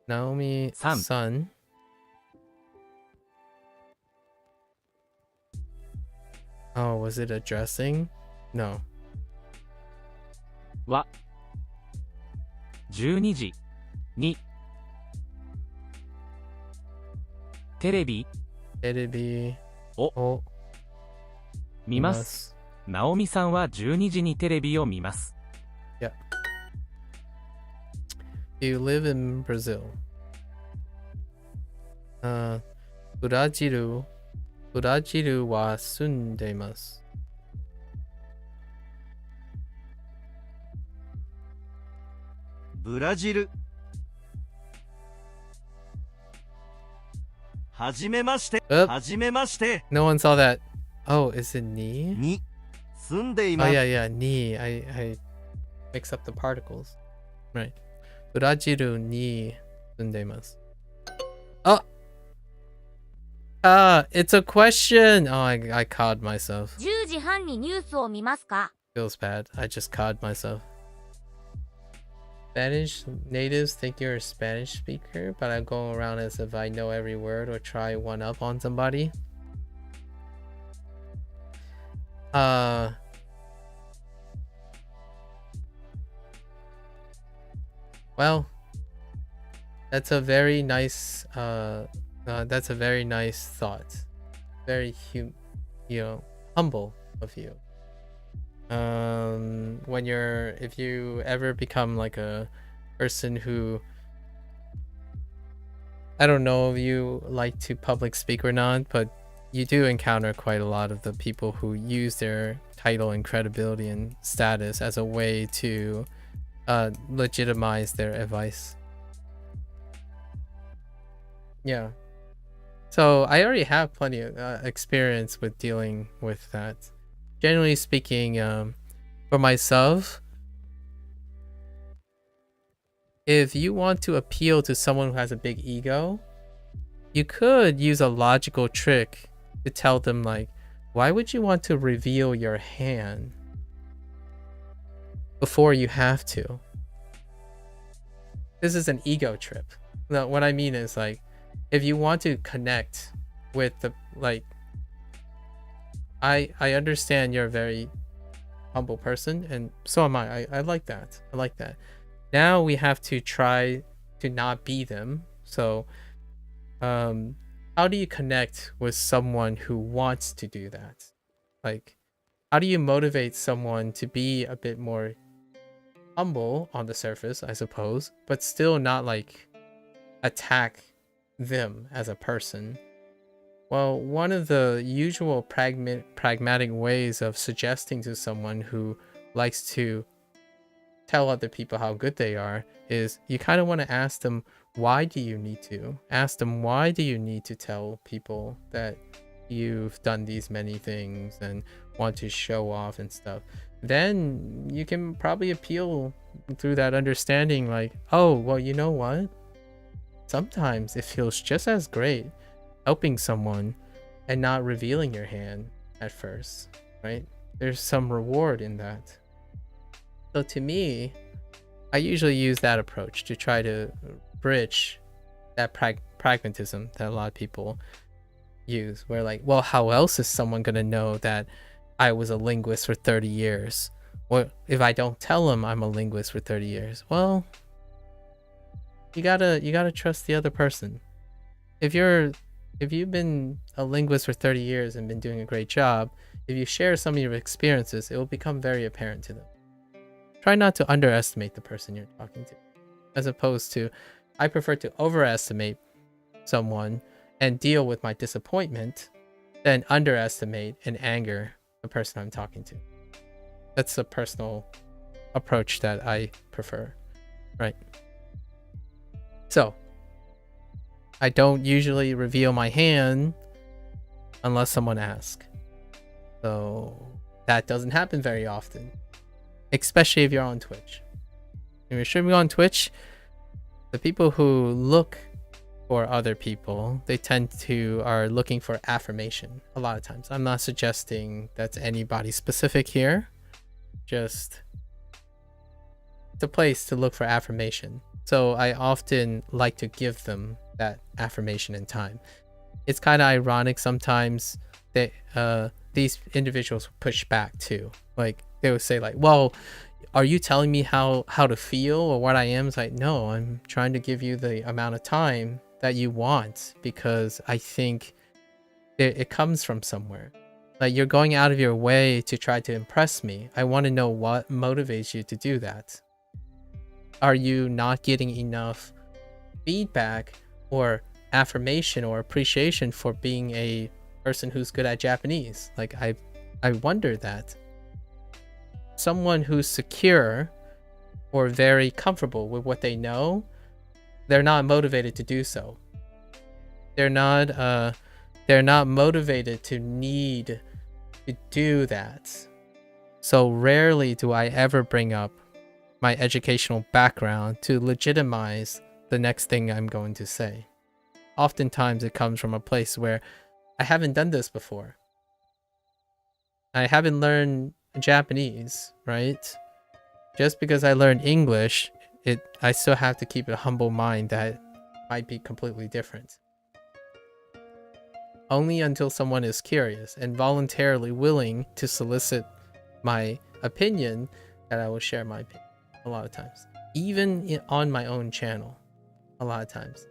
Naomi San. son. Oh, was it addressing? No. は12時にテレビテレビを見ます。ナオミさんは12時にテレビを見ます。Yeah. You live in Brazil. ブラジルは住んでいます。ブラジル。はじめまして。 Oop. はじめまして。 No one saw that. Oh, is it ni? に住んでい Oh ます。 yeah, yeah, ni. I mix up the particles. Right. ブラジルに住んでいます。Oh! It's a question! Oh, I caught myself. 10時半にニュースを見ますか？ Feels bad. I just caught myself. Spanish natives think you're a Spanish speaker, but I'm going around as if I know every word or try one up on somebody. Well, that's a very nice thought. Very humble of you. If you ever become like a person who, I don't know if you like to public speak or not, but you do encounter quite a lot of the people who use their title and credibility and status as a way to legitimize their advice. Yeah. So I already have plenty of experience with dealing with that. Generally speaking, for myself, if you want to appeal to someone who has a big ego, you could use a logical trick to tell them, like, why would you want to reveal your hand before you have to? This is an ego trip. No, what I mean is, like, if you want to connect with the, like, I understand you're a very humble person, and so am I. I like that. I like that. Now we have to try to not be them. So, how do you connect with someone who wants to do that? Like, how do you motivate someone to be a bit more humble on the surface, I suppose, but still not like attack them as a person? Well, one of the usual pragmatic ways of suggesting to someone who likes to tell other people how good they are is you kind of want to ask them, why do you need to? Ask them, why do you need to tell people that you've done these many things and want to show off and stuff? Then you can probably appeal through that understanding, like, oh, well, you know what? Sometimes it feels just as great helping someone and not revealing your hand at first, right? There's some reward in that. So to me, I usually use that approach to try to bridge that pragmatism that a lot of people use, where like, well, how else is someone gonna know that I was a linguist for 30 years? Or if I don't tell them I'm a linguist for 30 years? Well, you gotta trust the other person. If you've been a linguist for 30 years and been doing a great job, if you share some of your experiences, it will become very apparent to them. Try not to underestimate the person you're talking to, as opposed to, I prefer to overestimate someone and deal with my disappointment than underestimate and anger the person I'm talking to. That's a personal approach that I prefer, right? So, I don't usually reveal my hand unless someone asks. So, that doesn't happen very often, especially if you're on Twitch. If you're streaming on Twitch, the people who look for other people, they are looking for affirmation a lot of times. I'm not suggesting that's anybody specific here, just the place to look for affirmation. So I often like to give them that affirmation in time. It's kind of ironic sometimes that these individuals push back too. Like they would say like, well, are you telling me how to feel or what I am? It's like, no, I'm trying to give you the amount of time that you want, because I think it comes from somewhere. Like you're going out of your way to try to impress me. I want to know what motivates you to do that. Are you not getting enough feedback or affirmation or appreciation for being a person who's good at Japanese? Like I wonder that. Someone who's secure or very comfortable with what they know, they're not motivated to do so. They're not motivated to need to do that. So rarely do I ever bring up my educational background to legitimize the next thing I'm going to say. Oftentimes it comes from a place where I haven't done this before. I haven't learned Japanese, right? Just because I learned English, I still have to keep a humble mind that it might be completely different. Only until someone is curious and voluntarily willing to solicit my opinion that I will share my opinion a lot of times. Even on my own channel, a lot of times.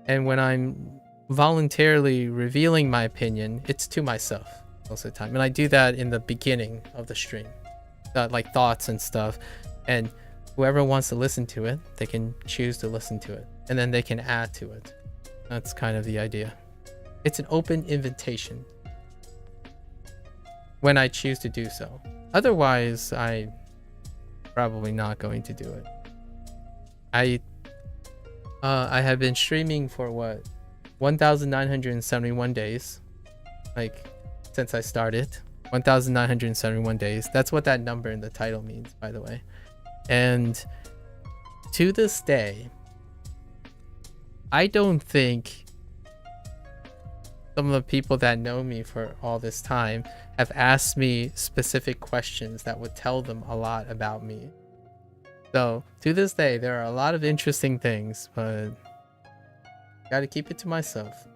And when I'm voluntarily revealing my opinion, it's to myself most of the time. And I do that in the beginning of the stream. Like thoughts and stuff. And whoever wants to listen to it, they can choose to listen to it. And then they can add to it. That's kind of the idea. It's an open invitation when I choose to do so. Otherwise, I'm probably not going to do it. I have been streaming for what? 1,971 days. Like, since I started. 1,971 days. That's what that number in the title means, by the way. And to this day, I don't think some of the people that know me for all this time have asked me specific questions that would tell them a lot about me. So to this day, there are a lot of interesting things, but gotta keep it to myself.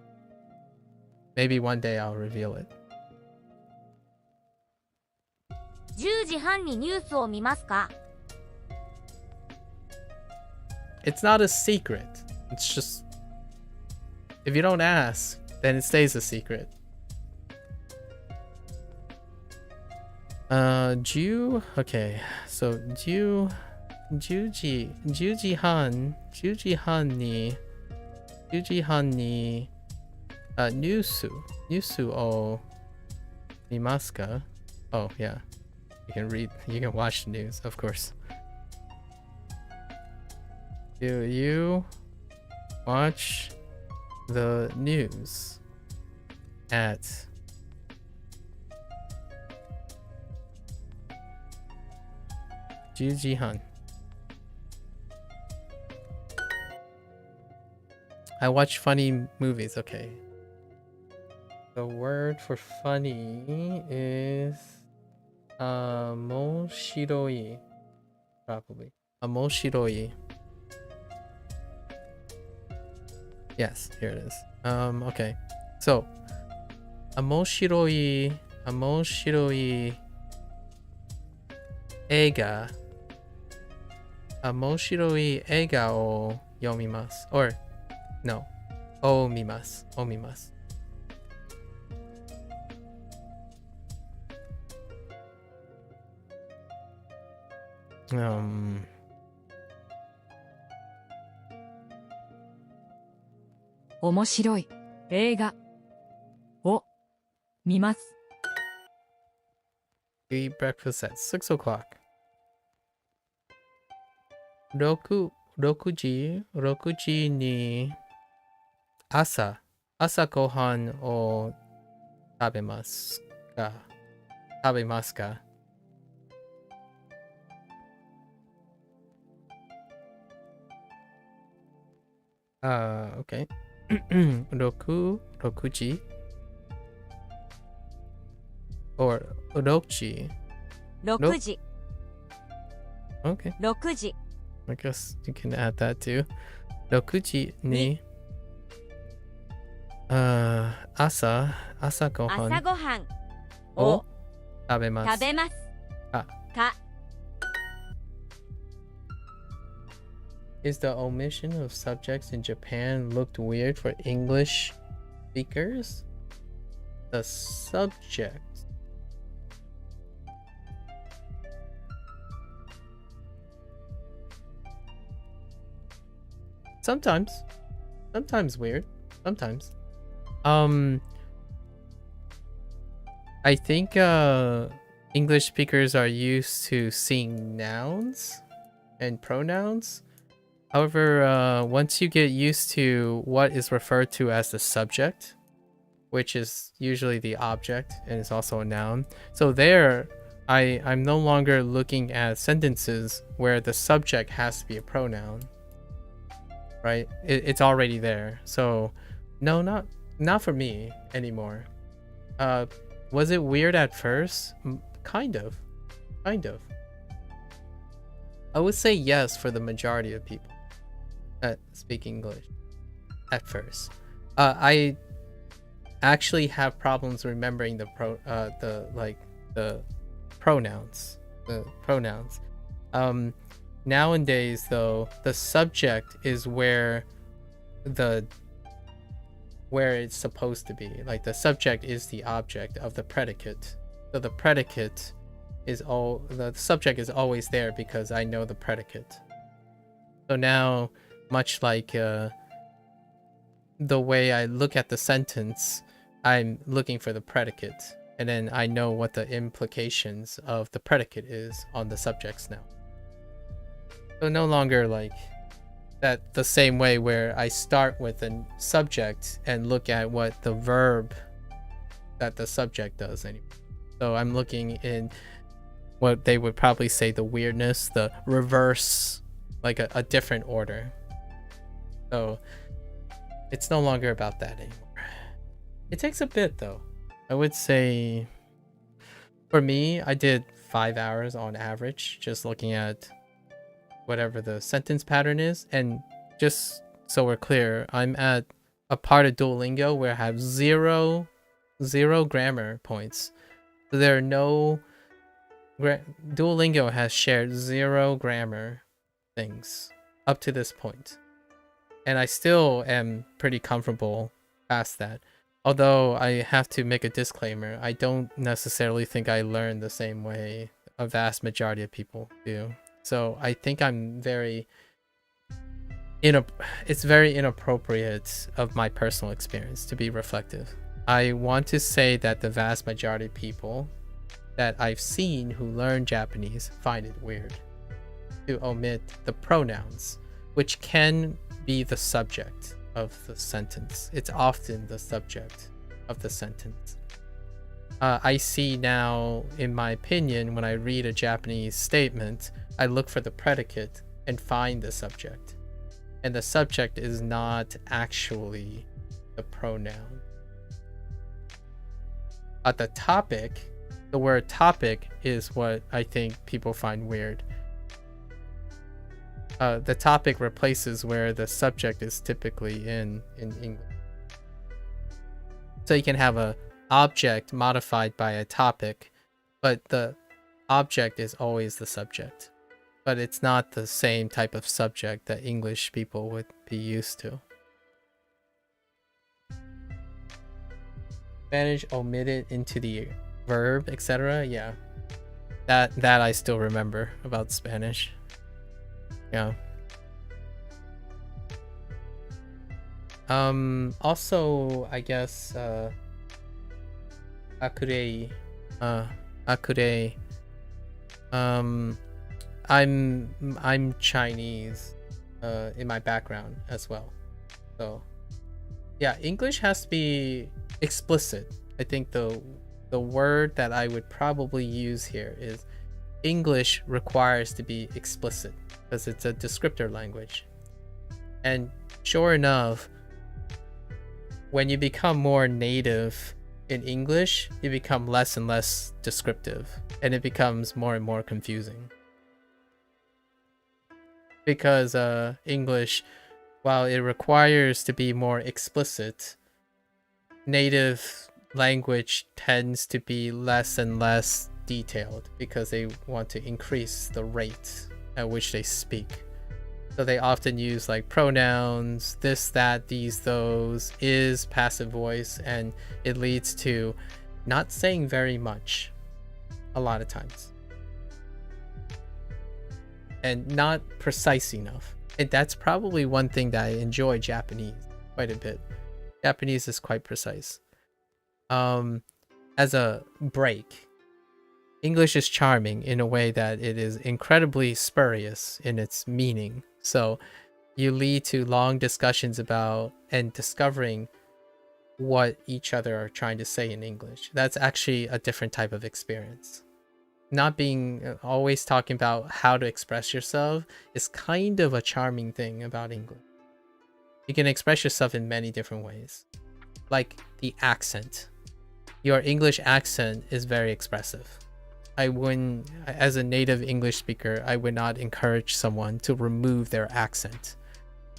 Maybe one day I'll reveal it. 10時半にニュースを見ますか? It's not a secret. It's just, if you don't ask, then it stays a secret. Okay, so 10時半にニュースを見ますか? Oh yeah, you can watch the news, of course. Do you watch the news at 10時半? I watch funny movies. Okay. The word for funny is 面白い. Probably. 面白い. Yes, here it is. Okay. So, Amoshiroi eiga. Amoshiroi eiga o yomimasu. Or, no. Omimasu. Omimasu. Um... 面白い映画を見ます。 Eat breakfast at 6 o'clock. 6時に朝ご飯を食べますか？ Okay. 6時 or 6時6時 Okay. 6時 I guess you can add that too. 6時に朝ご朝飯ごはんをを食べます。食べますかか Is the omission of subjects in Japan looked weird for English speakers? The subject. Sometimes weird. Sometimes. I think English speakers are used to seeing nouns and pronouns. However, once you get used to what is referred to as the subject, which is usually the object and is also a noun, so there I'm no longer looking at sentences where the subject has to be a pronoun, right? It's already there. So no, not for me anymore. Was it weird at first? Kind of. I would say yes for the majority of people that speak English at first. I actually have problems remembering the pronouns. Nowadays though, the subject is where it's supposed to be. Like the subject is the object of the predicate. So the predicate is the subject is always there because I know the predicate. So now, much like the way I look at the sentence, I'm looking for the predicate, and then I know what the implications of the predicate is on the subjects now. So no longer like that the same way where I start with a subject and look at what the verb that the subject does anymore. So I'm looking in what they would probably say the weirdness, the reverse, like a different order. So it's no longer about that anymore. It takes a bit though. I would say for me, I did 5 hours on average just looking at whatever the sentence pattern is. And just so we're clear, I'm at a part of Duolingo where I have zero grammar points. So there are no Duolingo has shared 0 grammar things up to this point. And I still am pretty comfortable past that. Although I have to make a disclaimer, I don't necessarily think I learn the same way a vast majority of people do. So I think I'm it's very inappropriate of my personal experience to be reflective. I want to say that the vast majority of people that I've seen who learn Japanese find it weird to omit the pronouns, which can be the subject of the sentence. It's often the subject of the sentence. I see now, in my opinion, when I read a Japanese statement, I look for the predicate and find the subject. And the subject is not actually the pronoun. At the topic, the word topic is what I think people find weird. The topic replaces where the subject is typically in English. So you can have a object modified by a topic, but the object is always the subject. But it's not the same type of subject that English people would be used to. Spanish omitted into the verb, etc. Yeah. That I still remember about Spanish. Yeah. Also, I guess Akurei. Akurei. I'm Chinese in my background as well. So yeah, English has to be explicit. I think the word that I would probably use here is English requires to be explicit because it's a descriptor language. And sure enough, when you become more native in English, you become less and less descriptive, and it becomes more and more confusing. Because English, while it requires to be more explicit, native language tends to be less and less detailed because they want to increase the rate at which they speak. So they often use like pronouns, this, that, these, those, is, passive voice, and it leads to not saying very much a lot of times. And not precise enough. And that's probably one thing that I enjoy Japanese quite a bit. Japanese is quite precise. As a break, English is charming in a way that it is incredibly spurious in its meaning. So you lead to long discussions about and discovering what each other are trying to say in English. That's actually a different type of experience. Not being always talking about how to express yourself is kind of a charming thing about English. You can express yourself in many different ways. Like the accent. Your English accent is very expressive. I wouldn't, as a native English speaker, I would not encourage someone to remove their accent.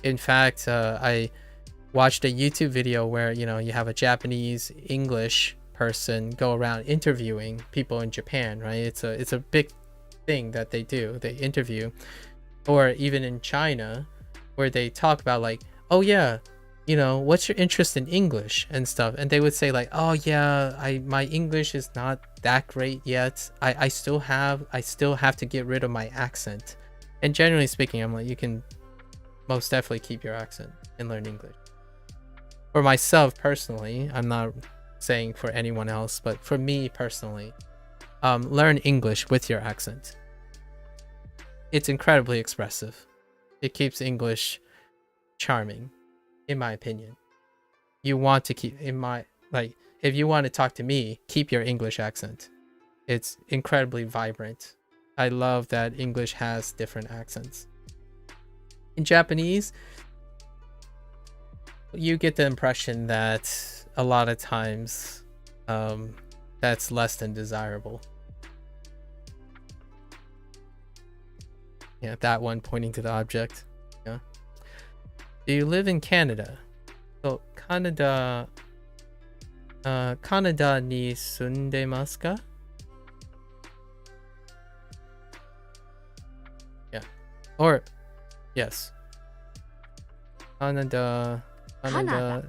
In fact, I watched a YouTube video where, you know, you have a Japanese English person go around interviewing people in Japan, right? It's a big thing that they do. They interview, or even in China, where they talk about like, oh yeah, you know, what's your interest in English and stuff, and they would say like, oh yeah, my English is not that great yet. I still have to get rid of my accent. And generally speaking, I'm like, you can most definitely keep your accent and learn English. For myself personally, I'm not saying for anyone else, but for me personally, learn English with your accent. It's incredibly expressive. It keeps English charming, in my opinion. You want to keep, if you want to talk to me, keep your English accent. It's incredibly vibrant. I love that English has different accents. In Japanese, you get the impression that a lot of times that's less than desirable. Yeah, that one pointing to the object. Yeah. Do you live in Canada? So, Canada ni sundemasu ka? Yeah. Or, yes. Canada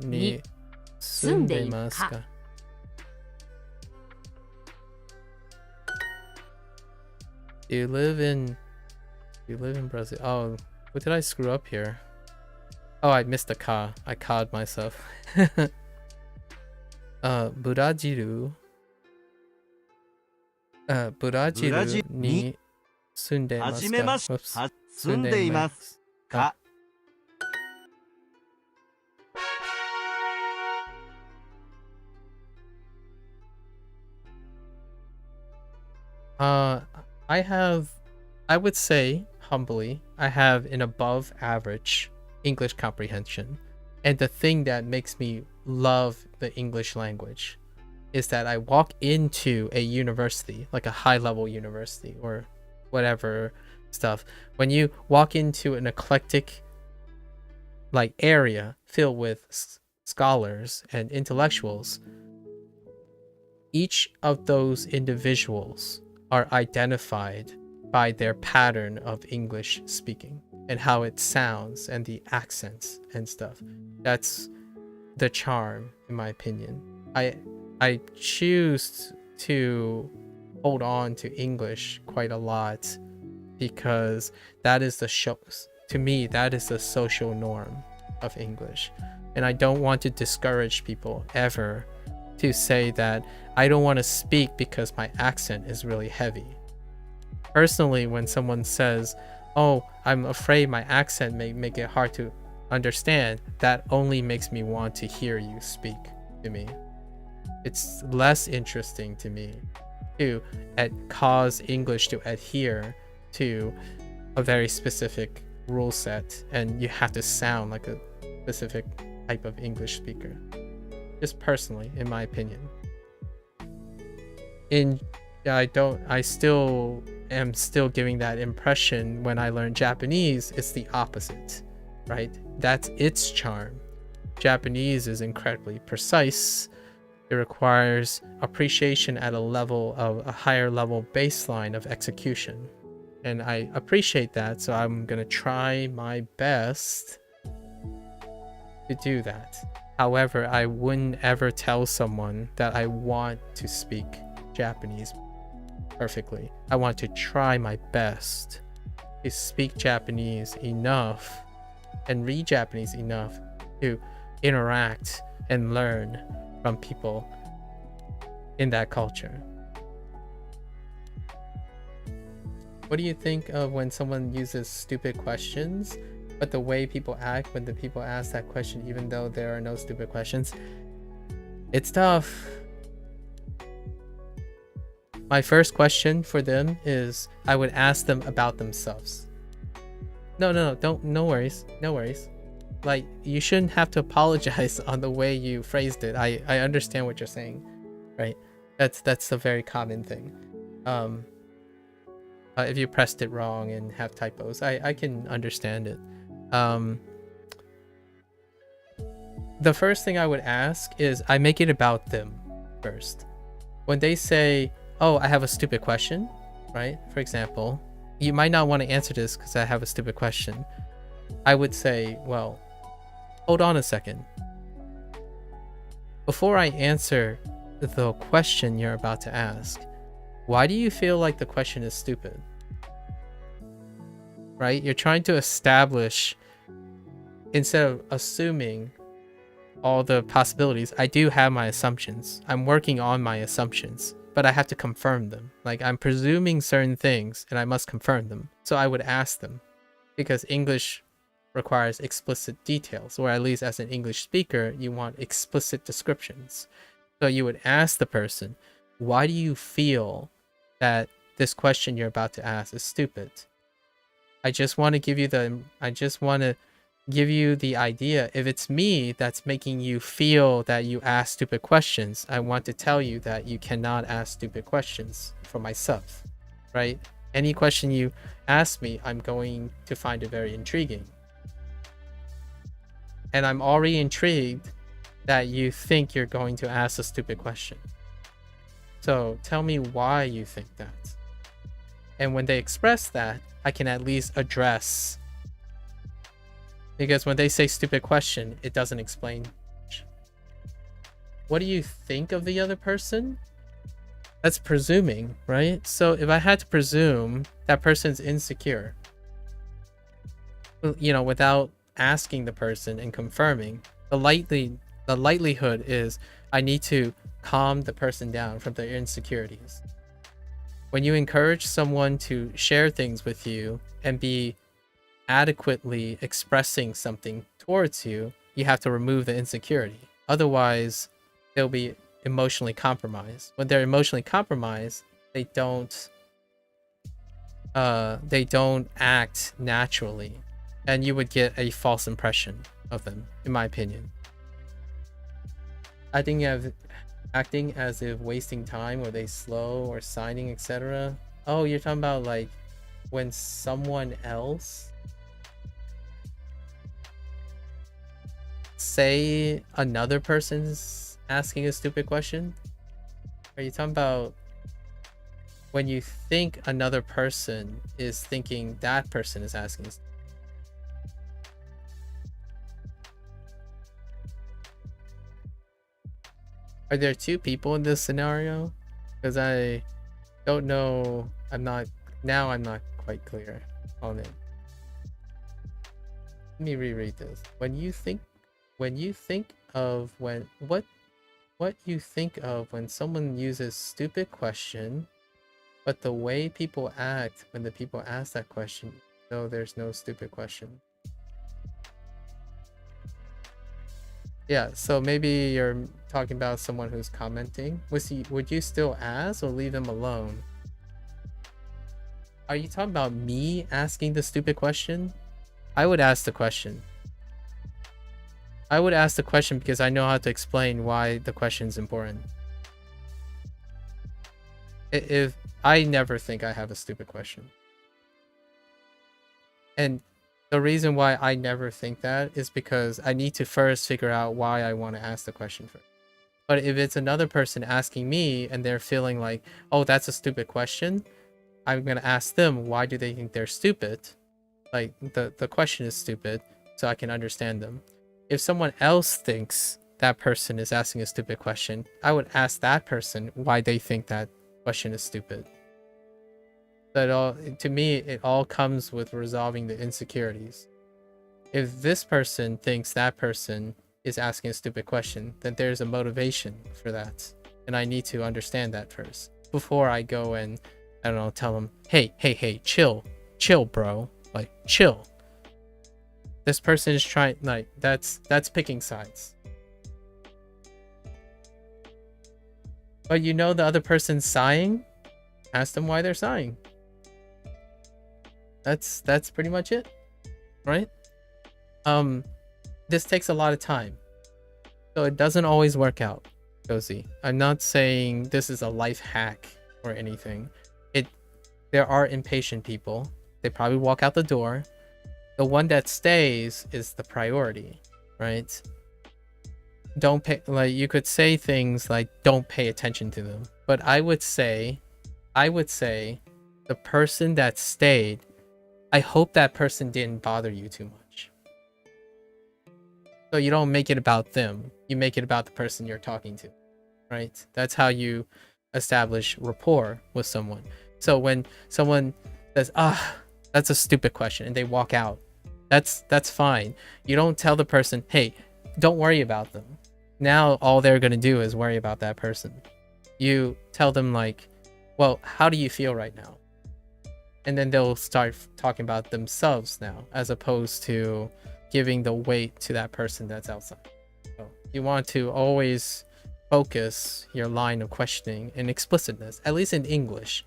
ni sundemasu ka? Do you live in Brazil? Oh, what did I screw up here? Oh, I missed a ka. I ca'd myself. Brazil ni sundemasu ka? Whoops. 住んでいますか I would say, humbly, I have an above average English comprehension. And the thing that makes me love the English language is that I walk into a university, like a high level university or whatever stuff. When you walk into an eclectic area filled with scholars and intellectuals, each of those individuals are identified by their pattern of English speaking and how it sounds and the accents and stuff. That's the charm, in my opinion. I choose to hold on to English quite a lot because that is to me, that is the social norm of English. And I don't want to discourage people ever to say that I don't want to speak because my accent is really heavy. Personally, when someone says, oh, I'm afraid my accent may make it hard to understand, that only makes me want to hear you speak to me. It's less interesting to me to cause English to adhere to a very specific rule set, and you have to sound like a specific type of English speaker. Just personally, in my opinion. I still am giving that impression when I learn Japanese. It's the opposite, right? That's its charm. Japanese is incredibly precise. It requires appreciation at a higher level baseline of execution. And I appreciate that, so I'm gonna try my best to do that. However, I wouldn't ever tell someone that I want to speak Japanese perfectly. I want to try my best to speak Japanese enough and read Japanese enough to interact and learn from people in that culture. What do you think of when someone uses stupid questions, but the way people act when the people ask that question, even though there are no stupid questions? It's tough. My first question for them is I would ask them about themselves. No worries. Like, you shouldn't have to apologize on the way you phrased it. I understand what you're saying, right? That's a very common thing. If you pressed it wrong and have typos, I can understand it. The first thing I would ask is I make it about them first. When they say, oh, I have a stupid question, right? For example, you might not want to answer this because I have a stupid question. I would say, well, hold on a second. Before I answer the question you're about to ask, why do you feel like the question is stupid? Right? You're trying to establish, instead of assuming all the possibilities, I do have my assumptions. I'm working on my assumptions, but I have to confirm them. Like, I'm presuming certain things and I must confirm them. So I would ask them, because English requires explicit details, or at least as an English speaker, you want explicit descriptions. So you would ask the person, why do you feel that this question you're about to ask is stupid? I just want to give you the idea. If it's me that's making you feel that you ask stupid questions, I want to tell you that you cannot ask stupid questions for myself, right? Any question you ask me, I'm going to find it very intriguing. And I'm already intrigued that you think you're going to ask a stupid question. So tell me why you think that. And when they express that, I can at least address. Because when they say stupid question, it doesn't explain much. What do you think of the other person? That's presuming, right? So if I had to presume that person's insecure, without asking the person and confirming, the likelihood is I need to calm the person down from their insecurities. When you encourage someone to share things with you and be adequately expressing something towards you, you have to remove the insecurity. Otherwise, they'll be emotionally compromised. When they're emotionally compromised, they don't act naturally, and you would get a false impression of them, in my opinion. I think acting as if wasting time, or they slow, or signing, etc. Oh, you're talking about like when someone else, say another person's asking a stupid question? Are you talking about when you think another person is thinking that person is asking? Are there two people in this scenario? Because I don't know. I'm not quite clear on it. Let me reread this. When you think of what you think of when someone uses stupid question, but the way people act when the people ask that question, though there's no stupid question. Yeah, so maybe you're talking about someone who's commenting. Would you still ask or leave them alone? Are you talking about me asking the stupid question? I would ask the question. I would ask the question because I know how to explain why the question is important. If I never think I have a stupid question. And the reason why I never think that is because I need to first figure out why I want to ask the question first. But if it's another person asking me and they're feeling like, oh, that's a stupid question, I'm going to ask them, why do they think they're stupid? Like the question is stupid, so I can understand them. If someone else thinks that person is asking a stupid question, I would ask that person why they think that question is stupid. To me, it all comes with resolving the insecurities. If this person thinks that person is asking a stupid question, then there's a motivation for that. And I need to understand that first before I go and, I don't know, tell them, hey, chill, bro. Like, chill. This person is trying, like, that's picking sides. But you know the other person's sighing? Ask them why they're sighing. That's pretty much it, right? This takes a lot of time, so it doesn't always work out, Cozy. I'm not saying this is a life hack or anything. There are impatient people. They probably walk out the door. The one that stays is the priority, right? Don't pay, like, you could say things like don't pay attention to them, but I would say the person that stayed, I hope that person didn't bother you too much. So you don't make it about them, you make it about the person you're talking to, right? That's how you establish rapport with someone. So when someone says, that's a stupid question, and they walk out, that's fine. You don't tell the person, hey, don't worry about them. Now all they're gonna do is worry about that person. You tell them, like, well, how do you feel right now? And then they'll start talking about themselves now, as opposed to giving the weight to that person that's outside. So you want to always focus your line of questioning in explicitness, at least in English.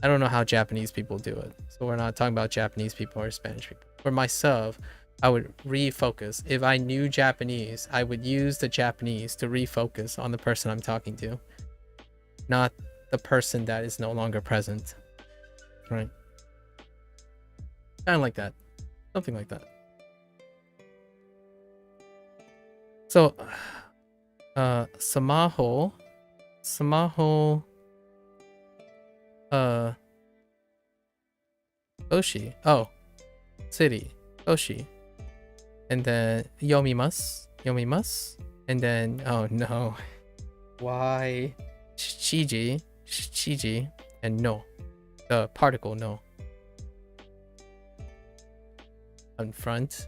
I don't know how Japanese people do it, so we're not talking about Japanese people or Spanish people. For myself, I would refocus. If I knew Japanese, I would use the Japanese to refocus on the person I'm talking to, not the person that is no longer present. Right? Kind of like that. Something like that. So, Samaho, Oshi. Oh, city. Oshi. And then yomimasu. And then, oh no. Why? Shichiji. And no. The particle no. On front.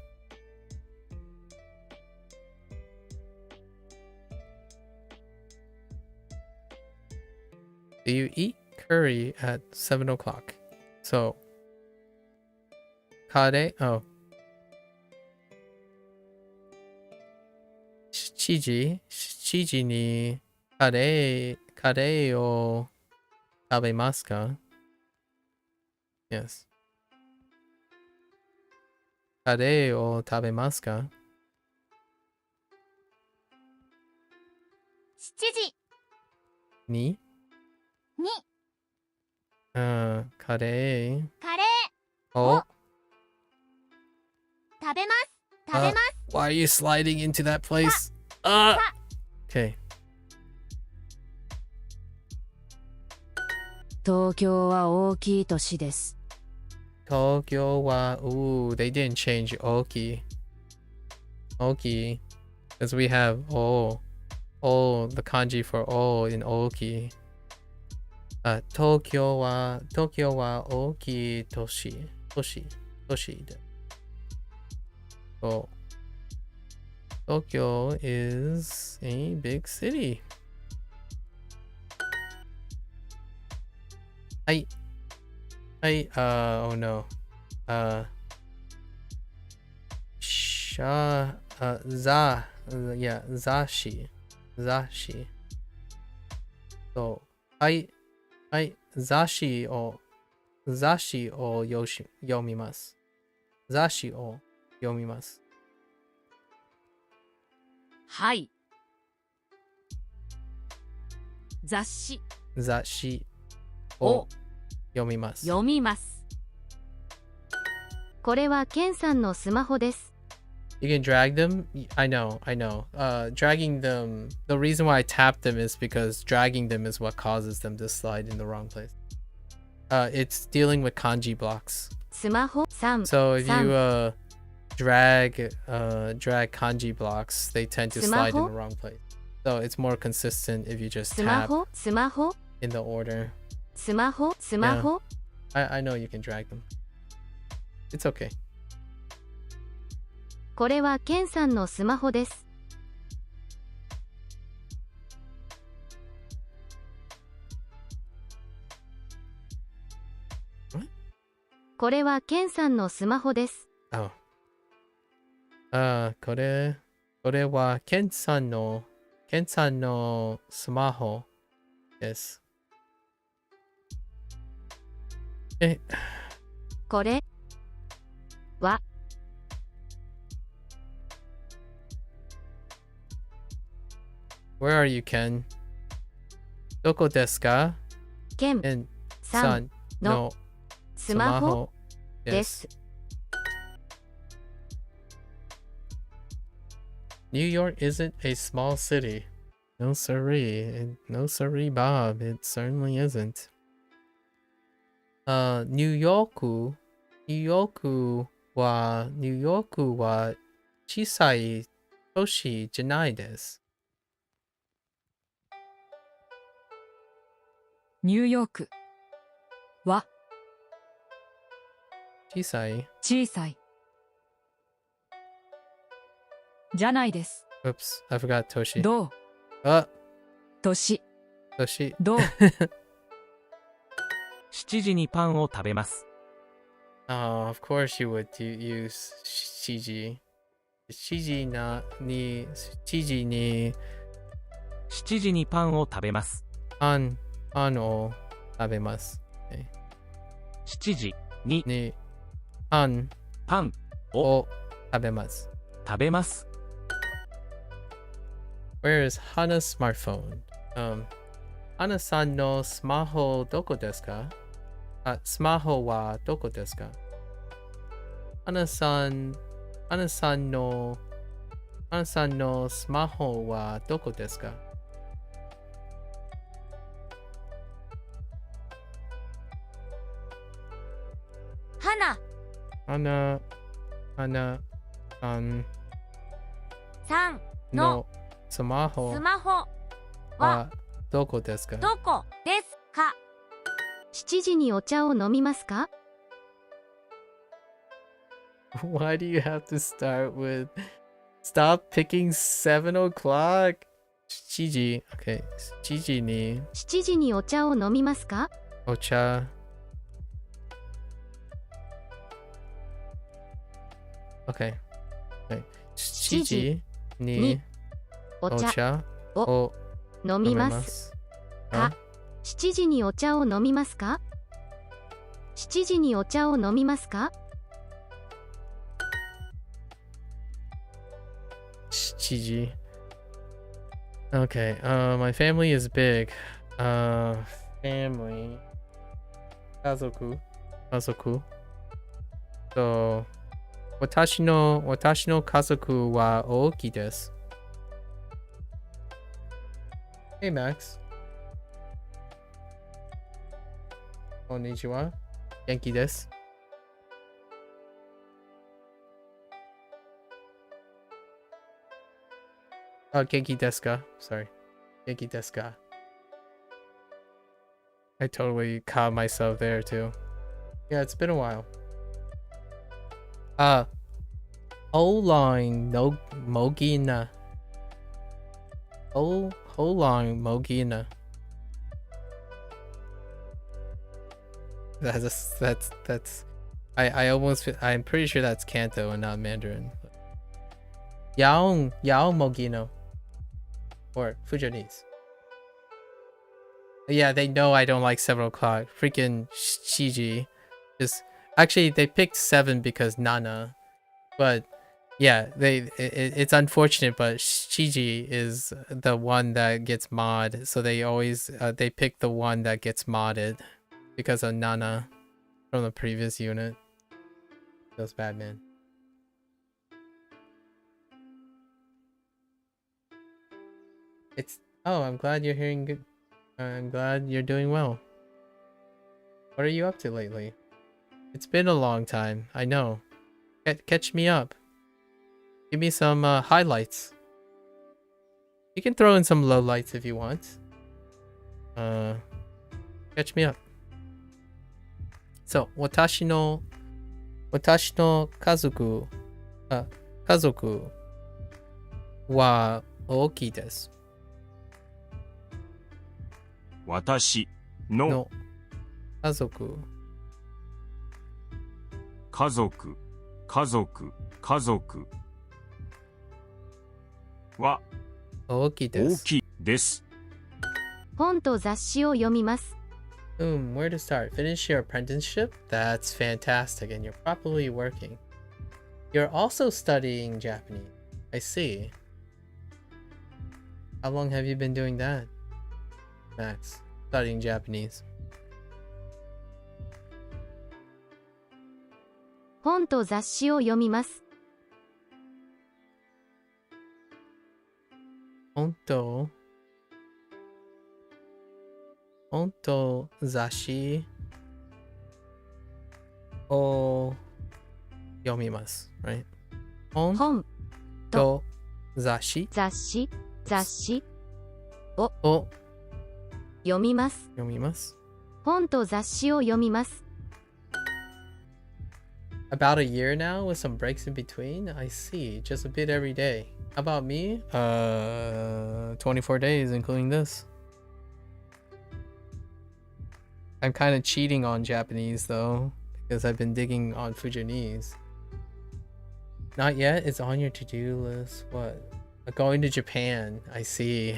Do you eat curry at 7 o'clock? So, kare, oh. 7時にカレーを食べますか? Yes. カレーを食べますか? 7時ににカレーカレーを食べます。Why are you sliding into that place? Okay. 東京は大きい都市です。 Tokyo wa. Ooh, they didn't change oki. Oki. Because we have o. O, the kanji for o in oki. Tokyo wa oki toshi. Toshi. So, Tokyo is a big city. Oh no. Zashi. So, Zashi o yomimasu. Zashi o yomimasu. はい。雑誌 Zashi を o yomimasu. 読みます。これはケンさんのスマホです。 You can drag them. I know. Dragging them. The reason why I tap them is because dragging them is what causes them to slide in the wrong place. It's dealing with kanji blocks. スマホ3 So if 3 you drag kanji blocks, they tend to slide in the wrong place. So it's more consistent if you just スマ tap ホスマホ in the order. スマホスマホ I know you can drag them. It's okay. これはケンさんのスマホです。これはケンさんのスマホです。 Oh. これはケンさんのスマホです。これは Where are you, Ken? どこですか? ケン Ken さんさんのスマホで。ですす。 New York isn't a small city. No siree. No siree, Bob. It certainly isn't. ニューヨークは小さい都市じゃないです。ニューヨークは小さい。小さいじゃないです。 Oops, I forgot Toshi. どうあ、年 Toshi. どう7時にパンを食べます。 Oh, of course you would use Shiji. Shiji ni 7時にパンを食べます。 パンを食べます。7時ににパンを食べます。食べます。 Where is Hana's smartphone? Hana-san no smaho doko desu ka? Smaho wa doko desu ka? Hana-san no smaho wa doko desu ka? Hana Hana-san さん のスマホスマホははどこですか? どこですか。7時にお茶を飲みますか。 Why do you have to start with stop picking 7 o'clock? 7時 Okay, 7時に7時にお茶を飲みますか。お茶 Okay, 7時にお茶お茶を飲みますか。7時にお茶を飲みますか。7時にお茶を飲みますか。 7時 Okay, my family is big. Family 家族 So 私の家族は大きいです。Hey Max. Konnichiwa. Genki desu. Oh, Genki desu ka. Sorry. Genki desu ka. I totally caught myself there too. Yeah, it's been a while. Olang no Mogina. Olang Mogina. That's I'm pretty sure that's Kanto and not Mandarin. Yaong Mogino. Or Fujanese. Yeah, they know I don't like 7 o'clock. Freaking Shiji. Actually, they picked 7 because Nana. But yeah, it's unfortunate, but Shiji is the one that gets mod. So they always they pick the one that gets modded because of Nana from the previous unit. Feels bad, man. I'm glad you're hearing good. I'm glad you're doing well. What are you up to lately? It's been a long time, I know. Catch me up. Give me some highlights. You can throw in some lowlights if you want. Catch me up. So, watashi no kazoku wa ookii desu. 私のの家族は大きいです。大きいです。本と雑誌を読みます。Where to start? Finish your apprenticeship? That's fantastic, and you're probably working. You're also studying Japanese. I see. How long have you been doing that, Max? Studying Japanese. 本と雑誌を読みます。本と雑誌を読みます。Right? 本と雑誌を読みます。読みます。本と雑誌を読みます。About a year now with some breaks in between. I see. Just a bit every day. How about me? 24 days including this. I'm kind of cheating on Japanese though because I've been digging on Fujanese. Not yet. It's on your to-do list. What? Going to Japan. I see.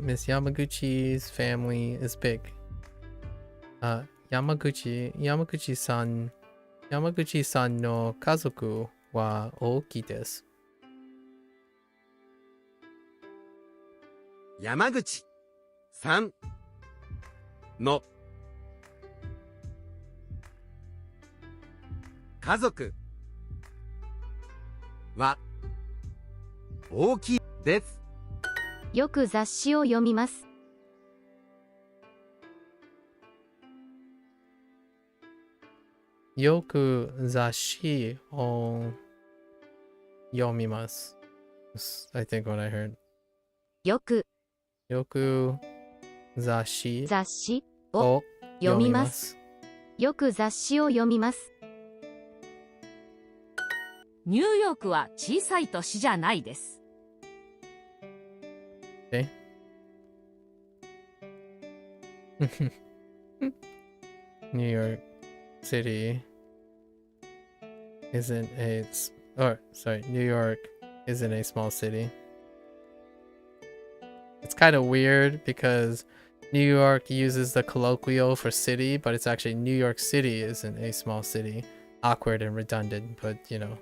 Miss Yamaguchi's family is big. Yamaguchi-san no kazoku wa ookii desu. 山口さんの家族は大きいです。よく雑誌を読みます。よく雑誌を読みます。I think what I heard. よく雑誌をを読みます。よく雑誌を読みます。ニューヨークは小さい都市じゃないです。Okay. New York City isn't a New York isn't a small city. It's kind of weird because New York uses the colloquial for city, but it's actually New York City isn't a small city. Awkward and redundant, but you know.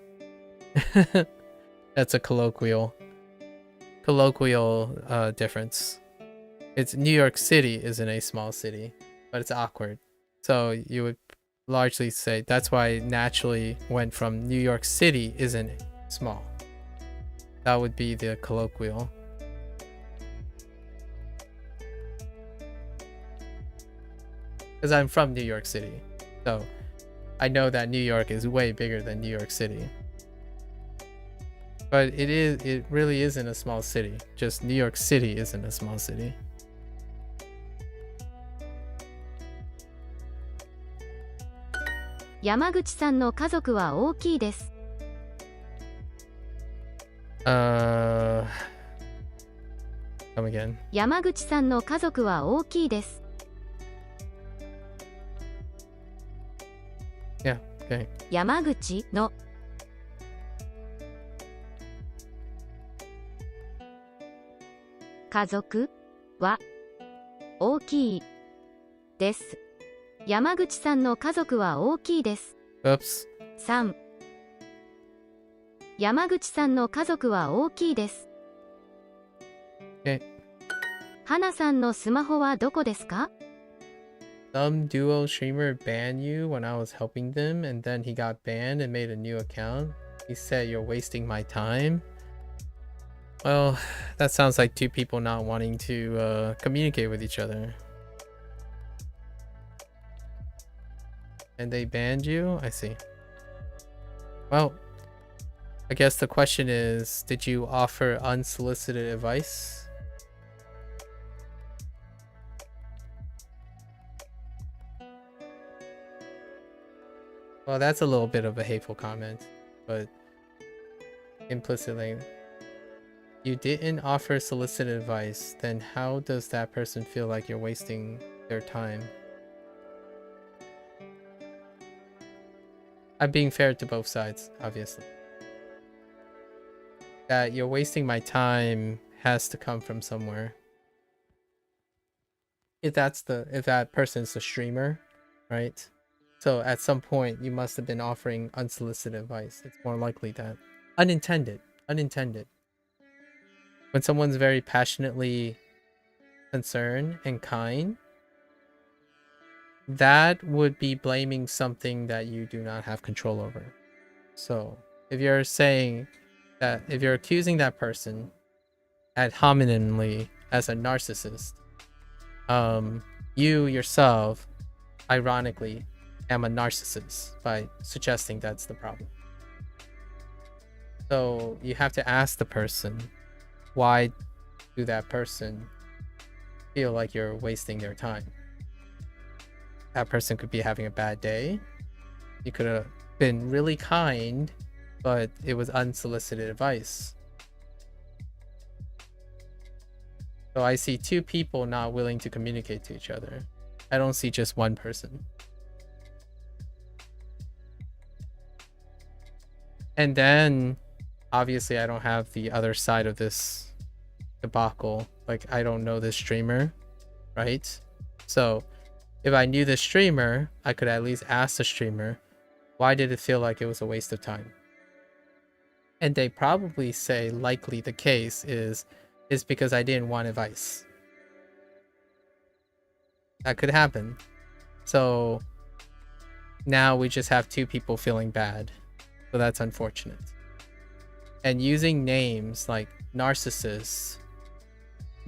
That's a colloquial difference. It's New York City isn't a small city, but it's awkward. So you would largely say that's why it naturally went from New York City isn't small. That would be the colloquial. because I'm from New York City. So I know that New York is way bigger than New York City. But it really isn't a small city. Just New York City isn't a small city. Yamaguchi さんの家族は大きいです。Come again. 山口さんの家族は大きいです。Yeah, okay. 山口の家族は大きいです。山口さんの家族は大きいです。Oops. 3山口さんの家族は大きいです。花さんのスマホはどこですか？ Some duo streamer banned you when I was helping them, and then he got banned and made a new account. He said, "You're wasting my time." Well, that sounds like two people not wanting to communicate with each other. And they banned you? I see. Well, I guess the question is, did you offer unsolicited advice? Well, that's a little bit of a hateful comment, but implicitly, you didn't offer solicited advice, then how does that person feel like you're wasting their time? I'm being fair to both sides, obviously. That you're wasting my time has to come from somewhere. If that person's a streamer, right? So at some point you must have been offering unsolicited advice. It's more likely that unintended. When someone's very passionately concerned and kind, that would be blaming something that you do not have control over. So if you're saying that, if you're accusing that person ad hominemly as a narcissist, you yourself, ironically, am a narcissist by suggesting that's the problem. So you have to ask the person, why do that person feel like you're wasting their time? That person could be having a bad day. You could have been really kind, but it was unsolicited advice. So I see two people not willing to communicate to each other. I don't see just one person. And then, obviously, I don't have the other side of this debacle. Like, I don't know this streamer, right? So if I knew the streamer, I could at least ask the streamer, why did it feel like it was a waste of time? And they probably say likely the case is because I didn't want advice. That could happen. So now we just have two people feeling bad. So that's unfortunate. And using names like narcissists,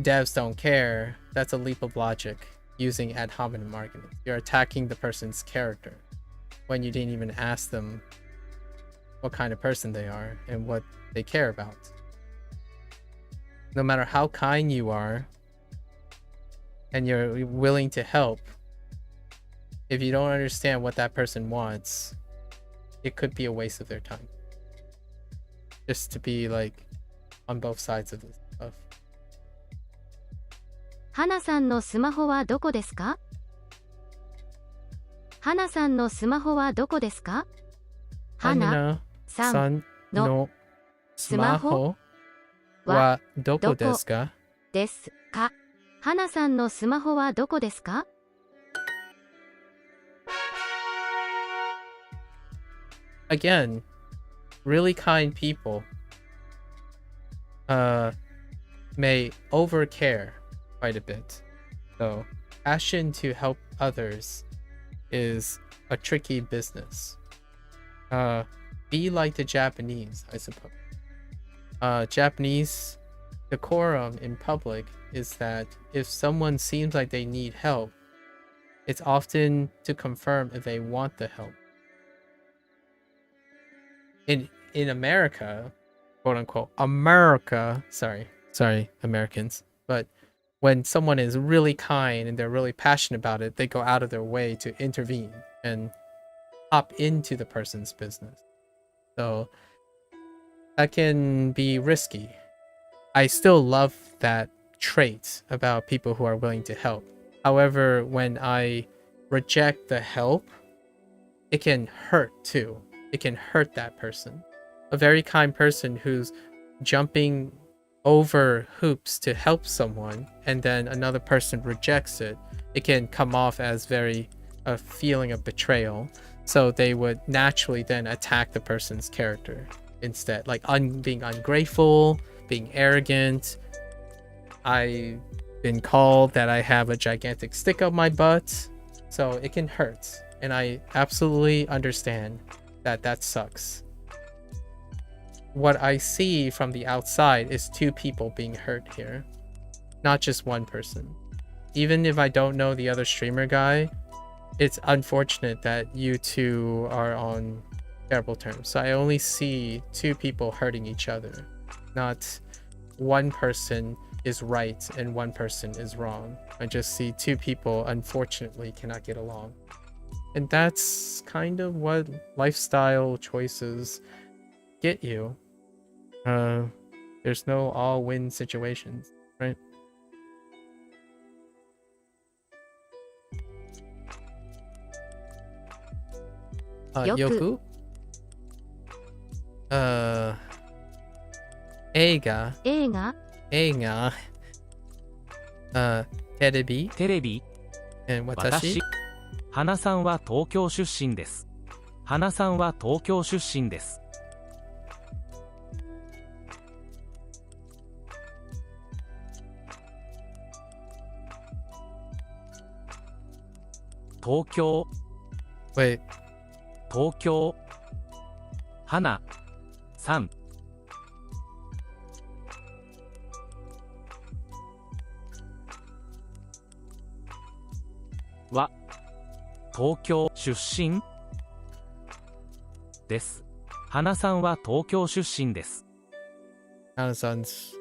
devs don't care, that's a leap of logic. Using ad hominem arguments. You're attacking the person's character when you didn't even ask them what kind of person they are and what they care about. No matter how kind you are and you're willing to help, if you don't understand what that person wants, it could be a waste of their time. Just to be like on both sides of this stuff. 花さんのスマホはどこですか？花さんのスマホはどこですか？花さんのスマホはどこですか？ですか？花さんのスマホはどこですか？ Again, really kind people may overcare quite a bit. So passion to help others is a tricky business. Be like the Japanese, I suppose. Japanese decorum in public is that if someone seems like they need help, It's often to confirm if they want the help. In America, quote unquote, America, sorry, Americans, but when someone is really kind and they're really passionate about it, they go out of their way to intervene and hop into the person's business. So that can be risky. I still love that trait about people who are willing to help. However, when I reject the help, it can hurt too. It can hurt that person. A very kind person who's jumping over hoops to help someone and then another person rejects it, it can come off as a feeling of betrayal. So they would naturally then attack the person's character instead, like being ungrateful, being arrogant. I've been called that I have a gigantic stick up my butt, so it can hurt. And I absolutely understand that sucks. What I see from the outside is two people being hurt here, not just one person. Even if I don't know the other streamer guy, it's unfortunate that you two are on terrible terms. So I only see two people hurting each other, not one person is right and one person is wrong. I just see two people unfortunately cannot get along. And that's kind of what lifestyle choices get you. There's no all-win situations, right? Yoku? 映画テレビ and 私花さんは東京出身です。花さんは東京出身です。東京 Wait. 東京花さんは東京出身です。花さんは東京出身です。Hana-san's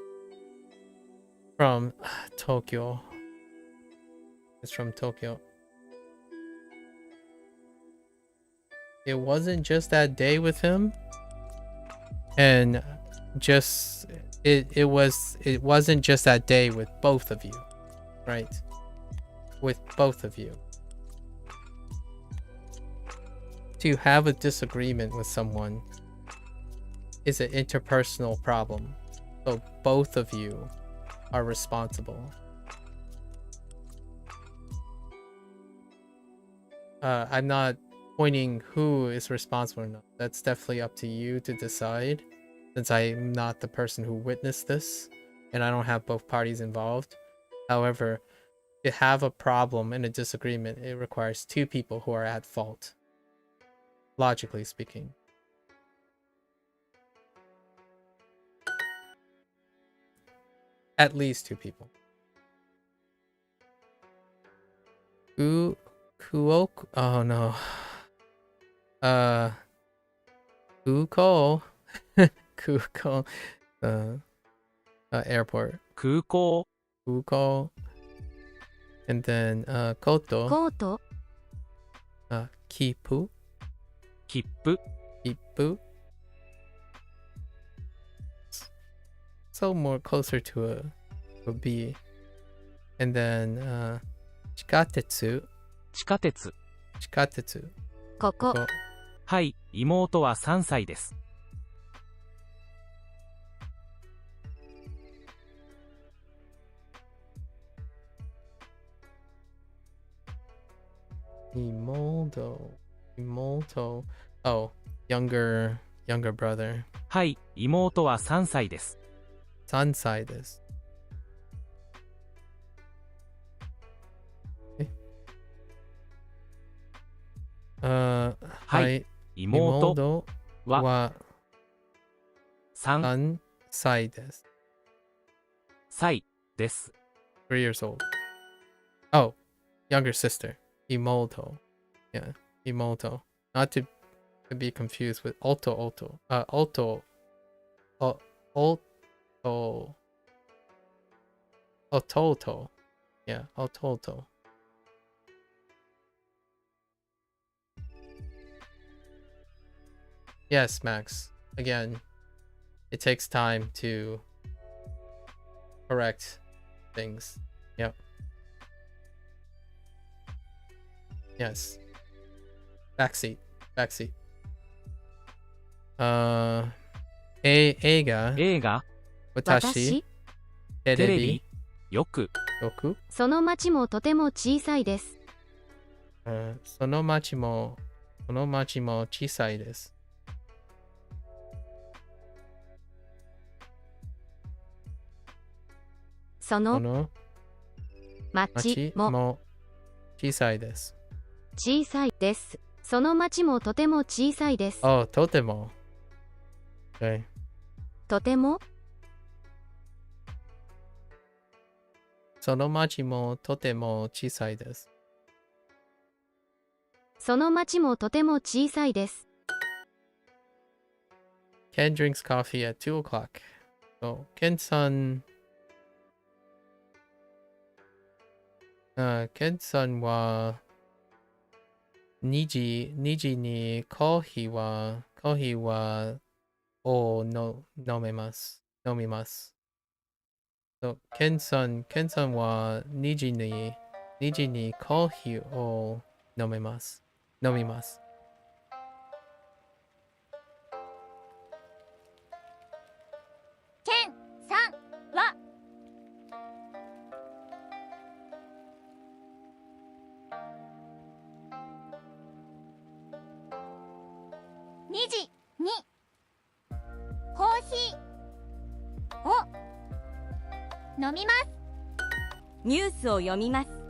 from Tokyo. It's from Tokyo. It wasn't just that day with him, and it wasn't just that day with both of you, right? With both of you. To have a disagreement with someone is an interpersonal problem, so both of you are responsible. I'm not pointing who is responsible or not. That's definitely up to you to decide, since I'm not the person who witnessed this and I don't have both parties involved. However, to have a problem and a disagreement, it requires two people who are at fault, logically speaking. At least two people. Kuoku? Oh no. Kuko. Kuko. Airport. 空港 Kuko. And then Koto. コート Kipu. 切符 Kipu. So more closer to a B. And then Chikatetsu. 地下鉄 Chikatetsu. ここ Ko. はい妹は3歳です。 Imoto. Oh, younger brother. はい妹は3歳です。 Sansai desu. Okay. はい妹はは3 3歳です。歳です。 3 years old. Oh, younger sister. Imoto. Yeah, Imoto. Not to be confused with Alto. Alto. Ototo. Yeah, Ototo. Yes, Max. Again, it takes time to correct things. Yep. Yes. Backseat.映画映画、私テレビテレビ、よく、その町もとても小さいです。その町も小さいです。その町も小さいです。小さいです。その町もとても小さいです。とても。Okay. とてもその町もとても小さいです。その町もとても小さいです。Ken drinks coffee at 2 o'clock. So, Ken-san は2時にコーヒーはを飲みます。So, ケンさんは2時にコーヒーを飲みます。ケンさんは2時にコーヒーを飲みます。ニュースを読みます。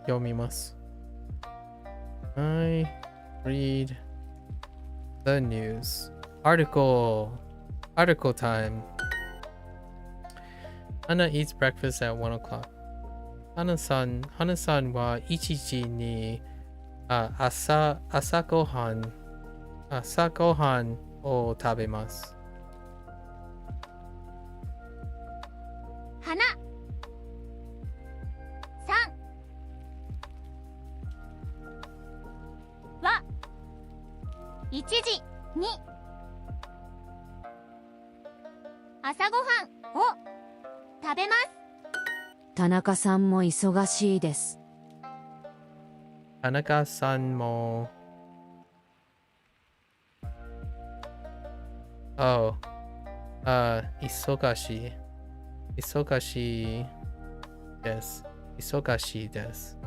読みます。I read the news. Article time. Hana eats breakfast at 1 o'clock. 花さんは1時に朝ごはんを食べます。花さんは1時に朝ごはんを食べます。田中さんも忙しいです。田中さんも忙しいです。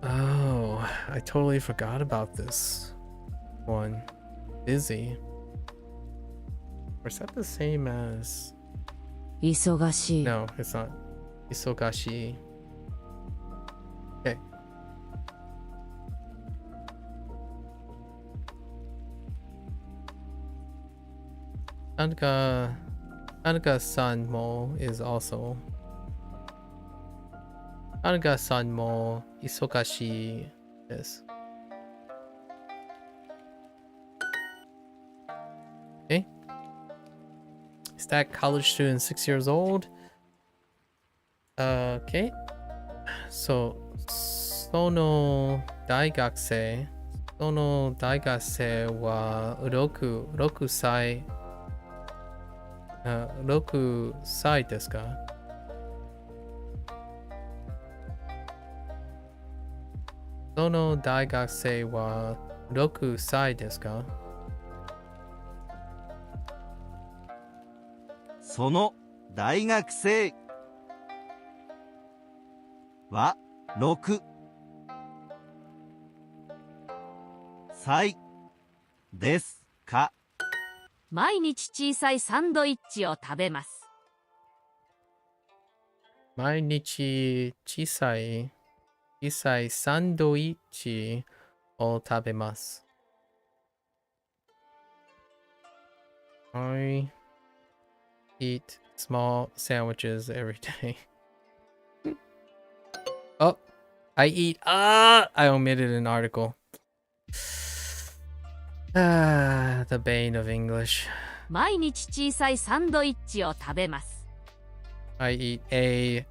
Oh, I totally forgot about this one. Busy. Or is that the same as... 忙しい。 No, it's not. Isogashi. Okay. Anuga-san mo is also... Anuga-san mo isogashi desu. Okay. Is that college student 6 years old? Okay. So, その大学生は6歳ですか？その大学生は6歳ですか？その大学生は6歳ですか？毎日小さいサンドイッチを食べます。毎日小さいサンドイッチを食べます。I eat small sandwiches every day. Oh, I omitted an article. The bane of English. 毎日小さいサンドイッチを食べます。I eat a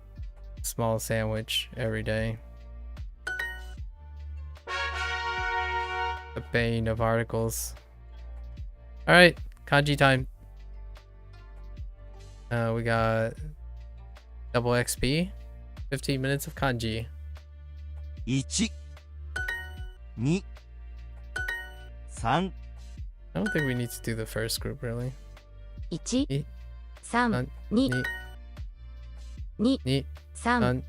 small sandwich every day. The bane of articles. Alright, kanji time. We got double XP. 15 minutes of kanji. 1、2、3、 I don't think we need to do the first group, really. 1、い3、2、2、2、 3、 3、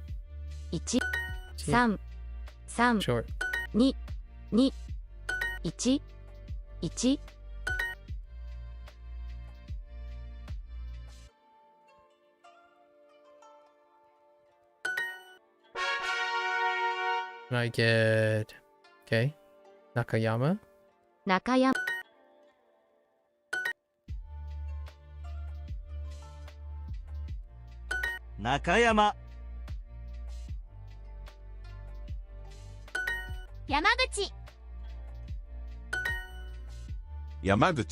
1、3、3、 short. 2、2、1、1。Can I get... Okay. Nakayama. 中山、中山、山口、山口、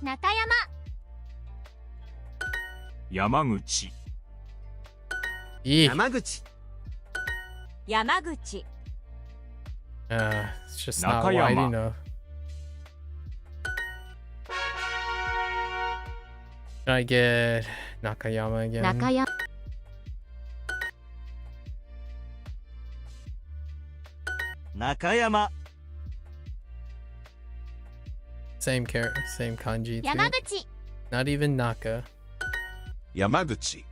中山、山口、Eek. 山口、山口、 It's just not wide Nakayama. enough. Can I get Nakayama again? 中山、中山、 Same kanji. too. 山口、 Not even Naka. 山口、中山、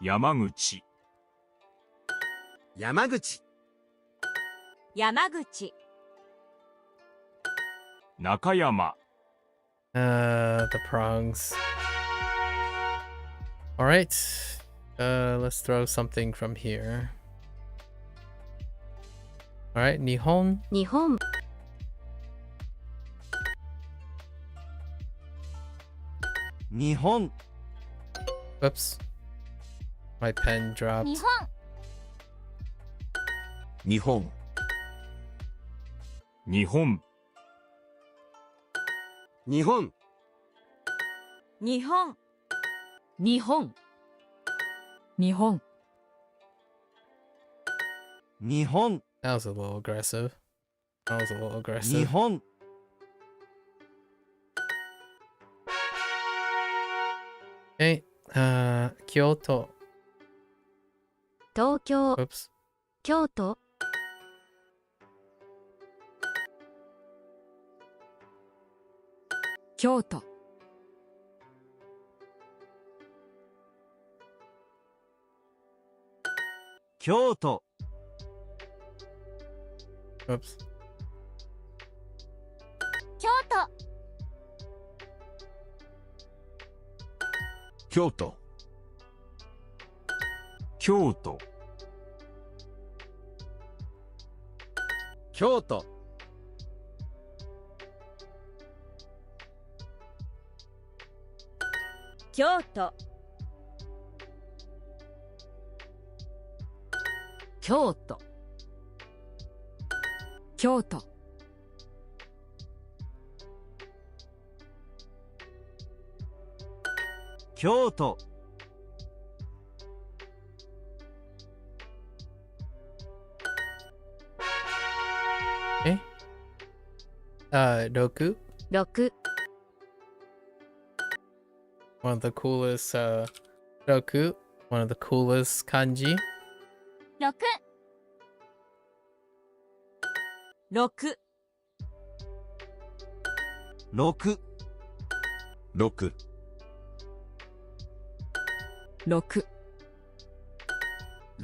山口、山口、山口、中山、 The prongs. Alright. Let's throw something from here. Alright, Nihon. 日本、日本、 Whoops. My pen dropped. 日本、日本、日本、日本、日本、日本、日本、日本、 That was a little aggressive. 日本、 Okay. Kyoto. 東京、 Whoops. 京都、京都、京都、 Whoops. 京都、京都、京都、京都、京都、京都、京都、京都、 Roku. 6、 One of the coolest, Roku. One of the coolest kanji. 6、6、 6、 6、 6、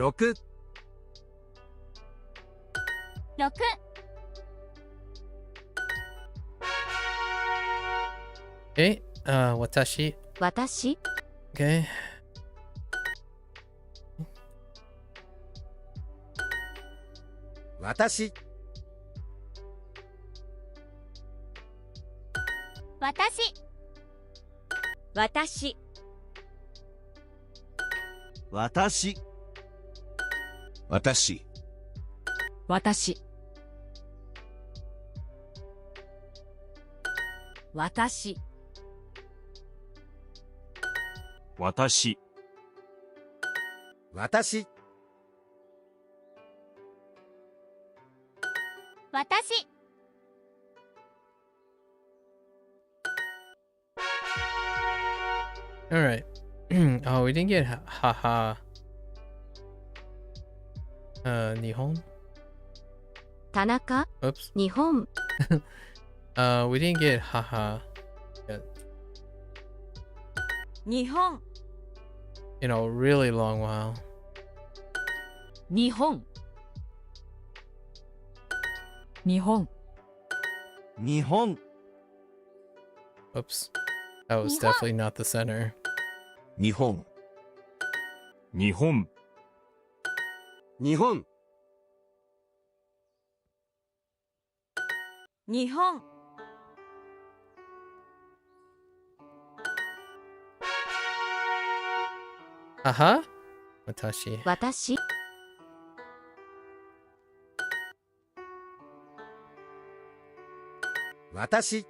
6、 6、 Okay. watashi. 私 Okay. 私私私私私私私私私私 All right. Oh, we didn't get haha. Nihon. 田中 Oops. 日本 We didn't get haha yet. 日本 In a really long while. 日本日本日本 Oops. That was definitely not the center. 日本日本日本日本 Haha? Watashi. 私私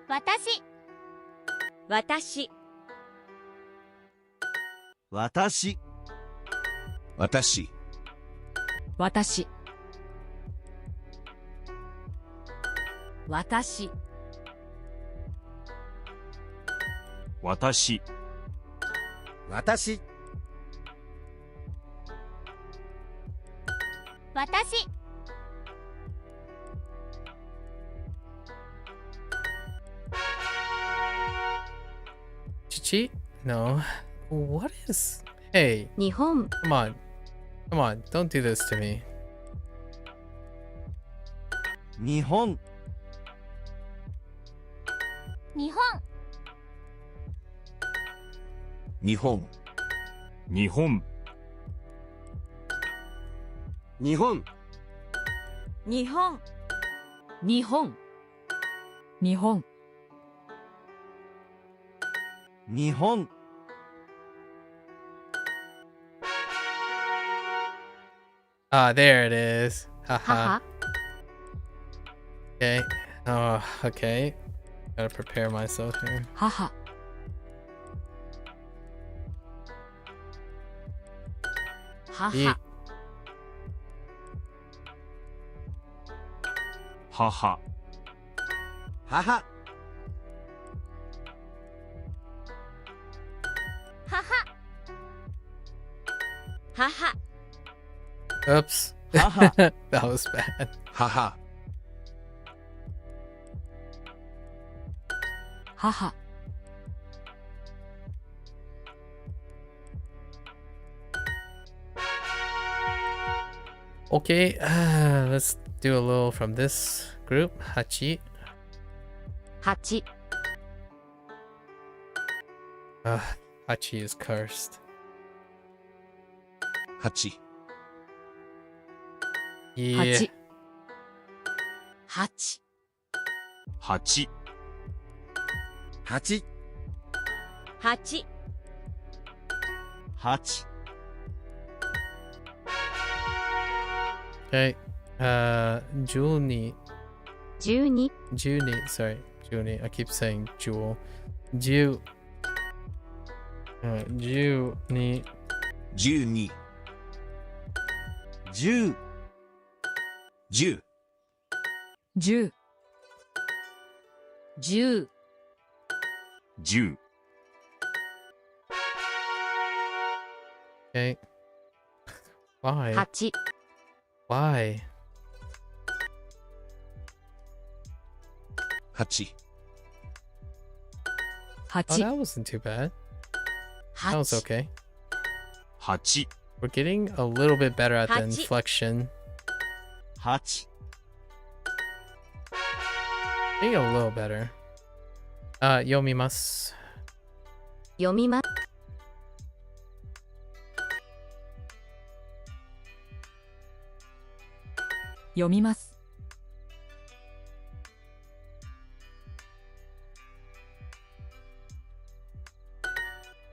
私私私私私私私私私 Chichi? No. What is... Hey, 日本 come on. Come on, don't do this to me. 日本日本日本日本日本日本日本日本日本 Ah, there it is. Haha. 母 Okay. Oh, okay. Gotta prepare myself here. 母母 Ye- 母母母 母 Oops. Haha. That was bad. 母母 Okay, let's do a little from this group. Hachi. 8 Hachi is cursed. 八 Yeah. 八八八八八八 Okay. Juni. 12 Juni. Sorry. Juni. I keep saying jewel. Ju. Juni. 十二十十十十十 Okay. Why? 8 Why? 八 Oh, 八 that wasn't too bad. That was 八 okay. 八 We're getting a little bit better at the Hachi. inflection. 八 Maybe a little better. 読みます。読みます。読みます。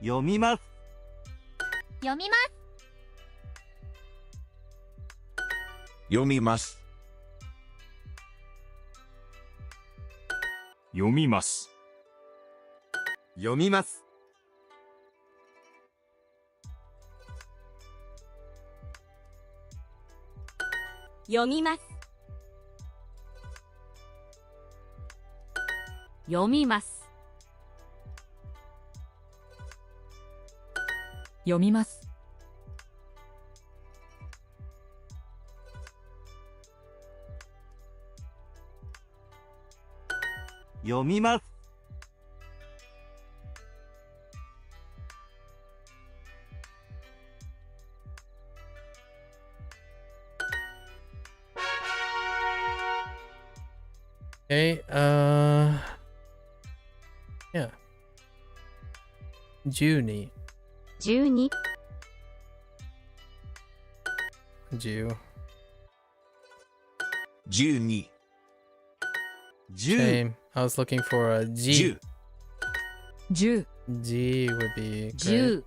読みます。読みます。読みます。読みます。読みます。読みます。読みます。読みます。読みます。Okay, yeah. 12 12 10 12 10 Shame. I was looking for a G. 10 10 G would be great. 10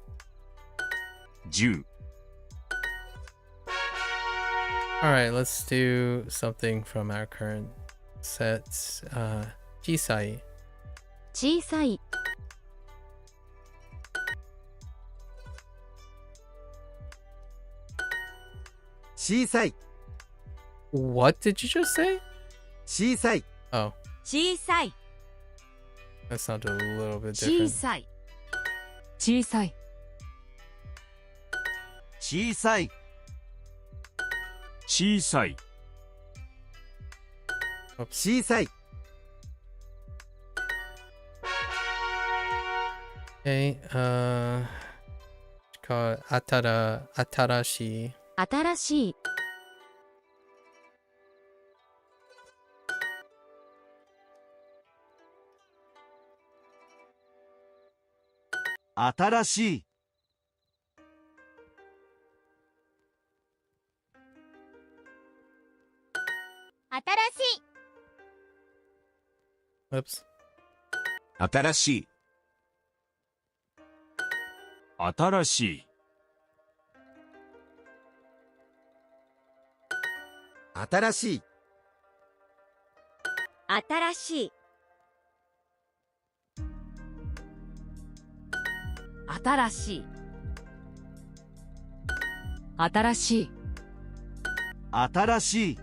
10 Alright, let's do something from our current set. 小さい小さい小さい What did you just say? 小さい Oh, 小さい。 that sounded a little bit 小 different. さい小さい小さい小さい。小さい Okay, call it 新しい新しい新しい新しい。 Oops. 新しい新しい。新しい新しい。新しい新しい新しい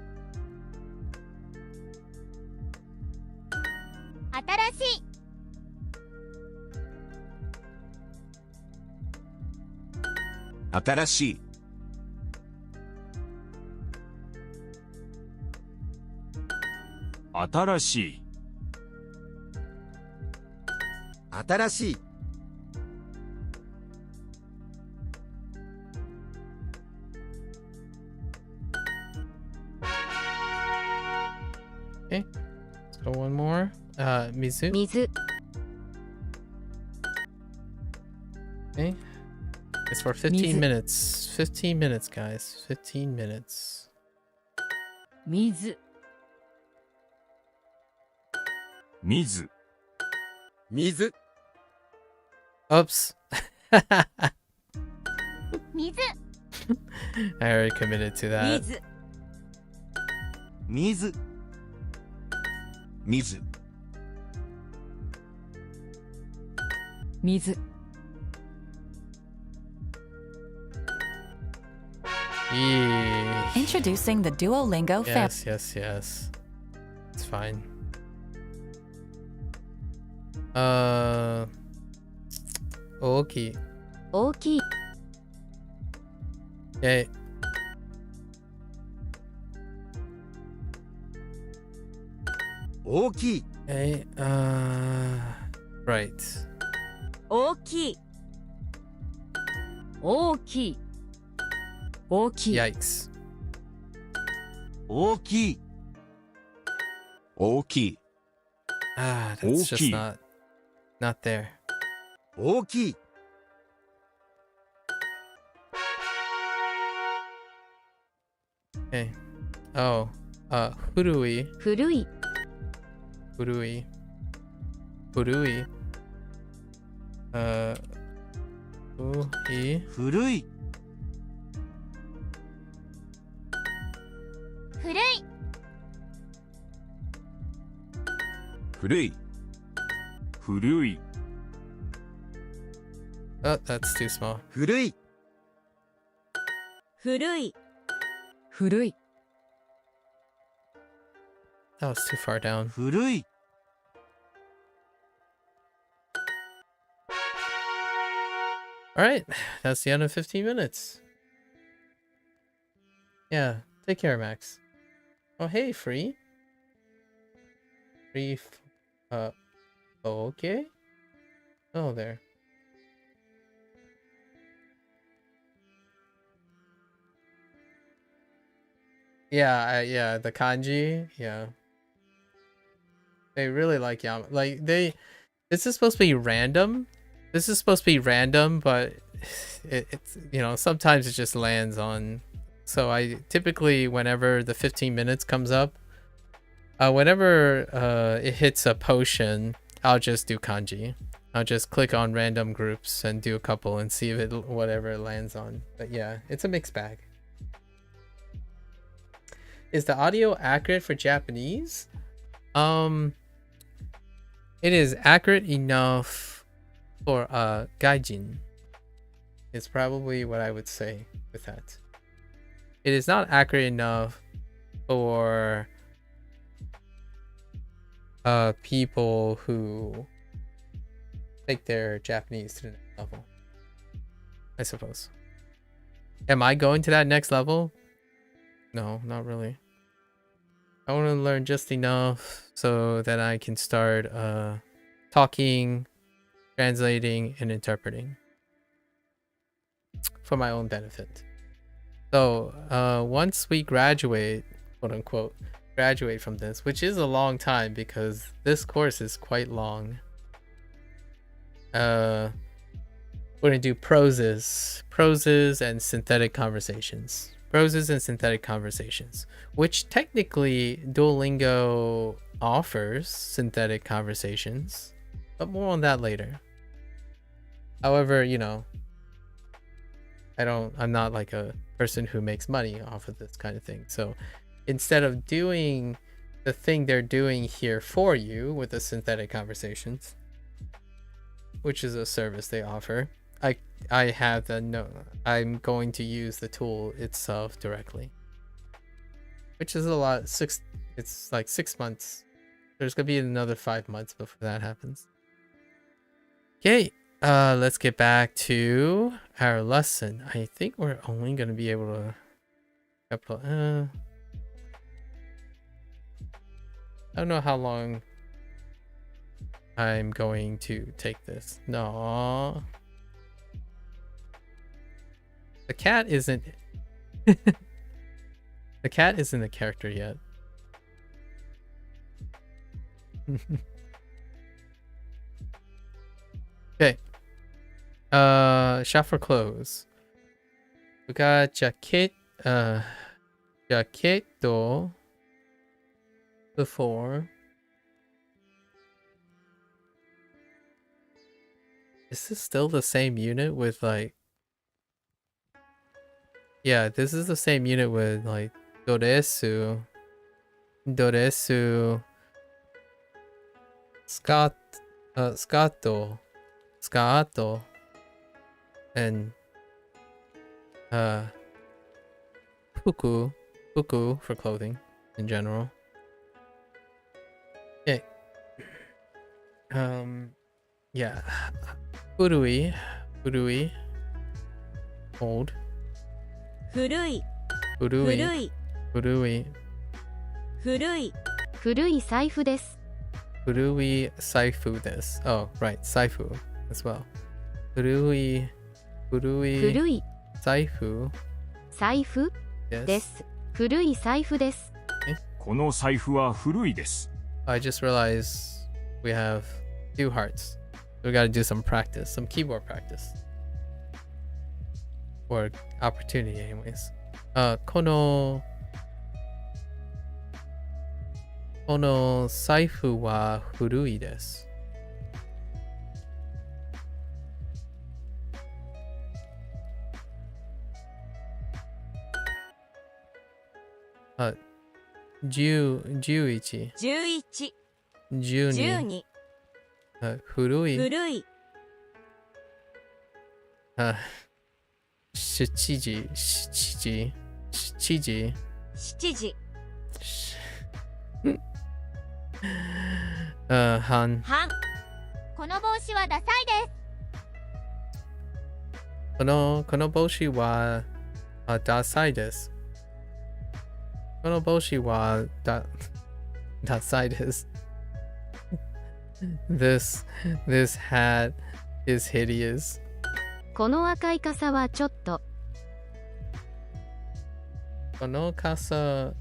新しい。新しい新しい。新しい Okay, let's go one more. 水水 Okay. It's for 15 水 minutes. 15 minutes, guys. 15 minutes. 水水。水 Oops. 水。 I already committed to that. 水。水水水 Yeesh. Introducing the Duolingo family. Yes. It's fine. Okay. 大きい Okay. 大きい Okay. Right. 大きい。大きい大きい Yikes. 大きい大きい That's just 大きい。 not there. 大きい。 Okay. Oh, furui, 古い furui, furui. Fui, 古い。 古い。古い。古い。 oh, that's too small. 古い。古い。古い。 That was too far down. 古い。 All right, that's the end of 15 minutes. Yeah, take care, Max. Oh, hey, Free. Free, okay. Oh, there. Yeah, the kanji, yeah. They really like this is supposed to be random. This is supposed to be random, but it's, you know, sometimes it just lands on. So I typically, whenever the 15 minutes comes up, whenever it hits a potion, I'll just do kanji. I'll just click on random groups and do a couple and see if it, whatever it lands on. But yeah, it's a mixed bag. Is the audio accurate for Japanese? It is accurate enough for gaijin. Is probably what I would say with that. It is not accurate enough for people who take their Japanese to the next level, I suppose. Am I going to that next level? No, not really. I want to learn just enough so that I can start talking, translating, and interpreting for my own benefit. So once we graduate, quote unquote, graduate from this, which is a long time because this course is quite long. We're gonna do proses and synthetic conversations. Proses and synthetic conversations, which technically Duolingo offers synthetic conversations, but more on that later. However, you know, I'm not like a person who makes money off of this kind of thing. So instead of doing the thing they're doing here for you with the synthetic conversations, which is a service they offer, I have the no. I'm going to use the tool itself directly, which is a lot. It's like 6 months. There's gonna be another 5 months before that happens. Okay, let's get back to our lesson. I think we're only gonna be able to. I don't know how long I'm going to take this. No. The cat isn't the cat isn't a character yet. Okay. Shop for clothes. We got jaqueto before. Is this still the same unit with like? Yeah, this is the same unit with like Doresu, Scato, and Fuku for clothing in general. Okay. Yeah. Furui, old. 古い。 Furui, 古い。 furui, 古い。古い財布です furui saifu desu. Oh, right, saifu as well. Furui 古い saifu 財布 desu. です古い財布ですこの財布は古いです。 I just realized we have 2 hearts. So we gotta do some practice, some keyboard practice. Or opportunity anyways. この財布は古いです。11、11、 12、 12、 古い、古い、 7時、7時、 7時、 半。半。この帽子はダサいです。この帽子はダサいです。この帽子はダサいです。This hat is hideous. この赤い傘はちょっと。この傘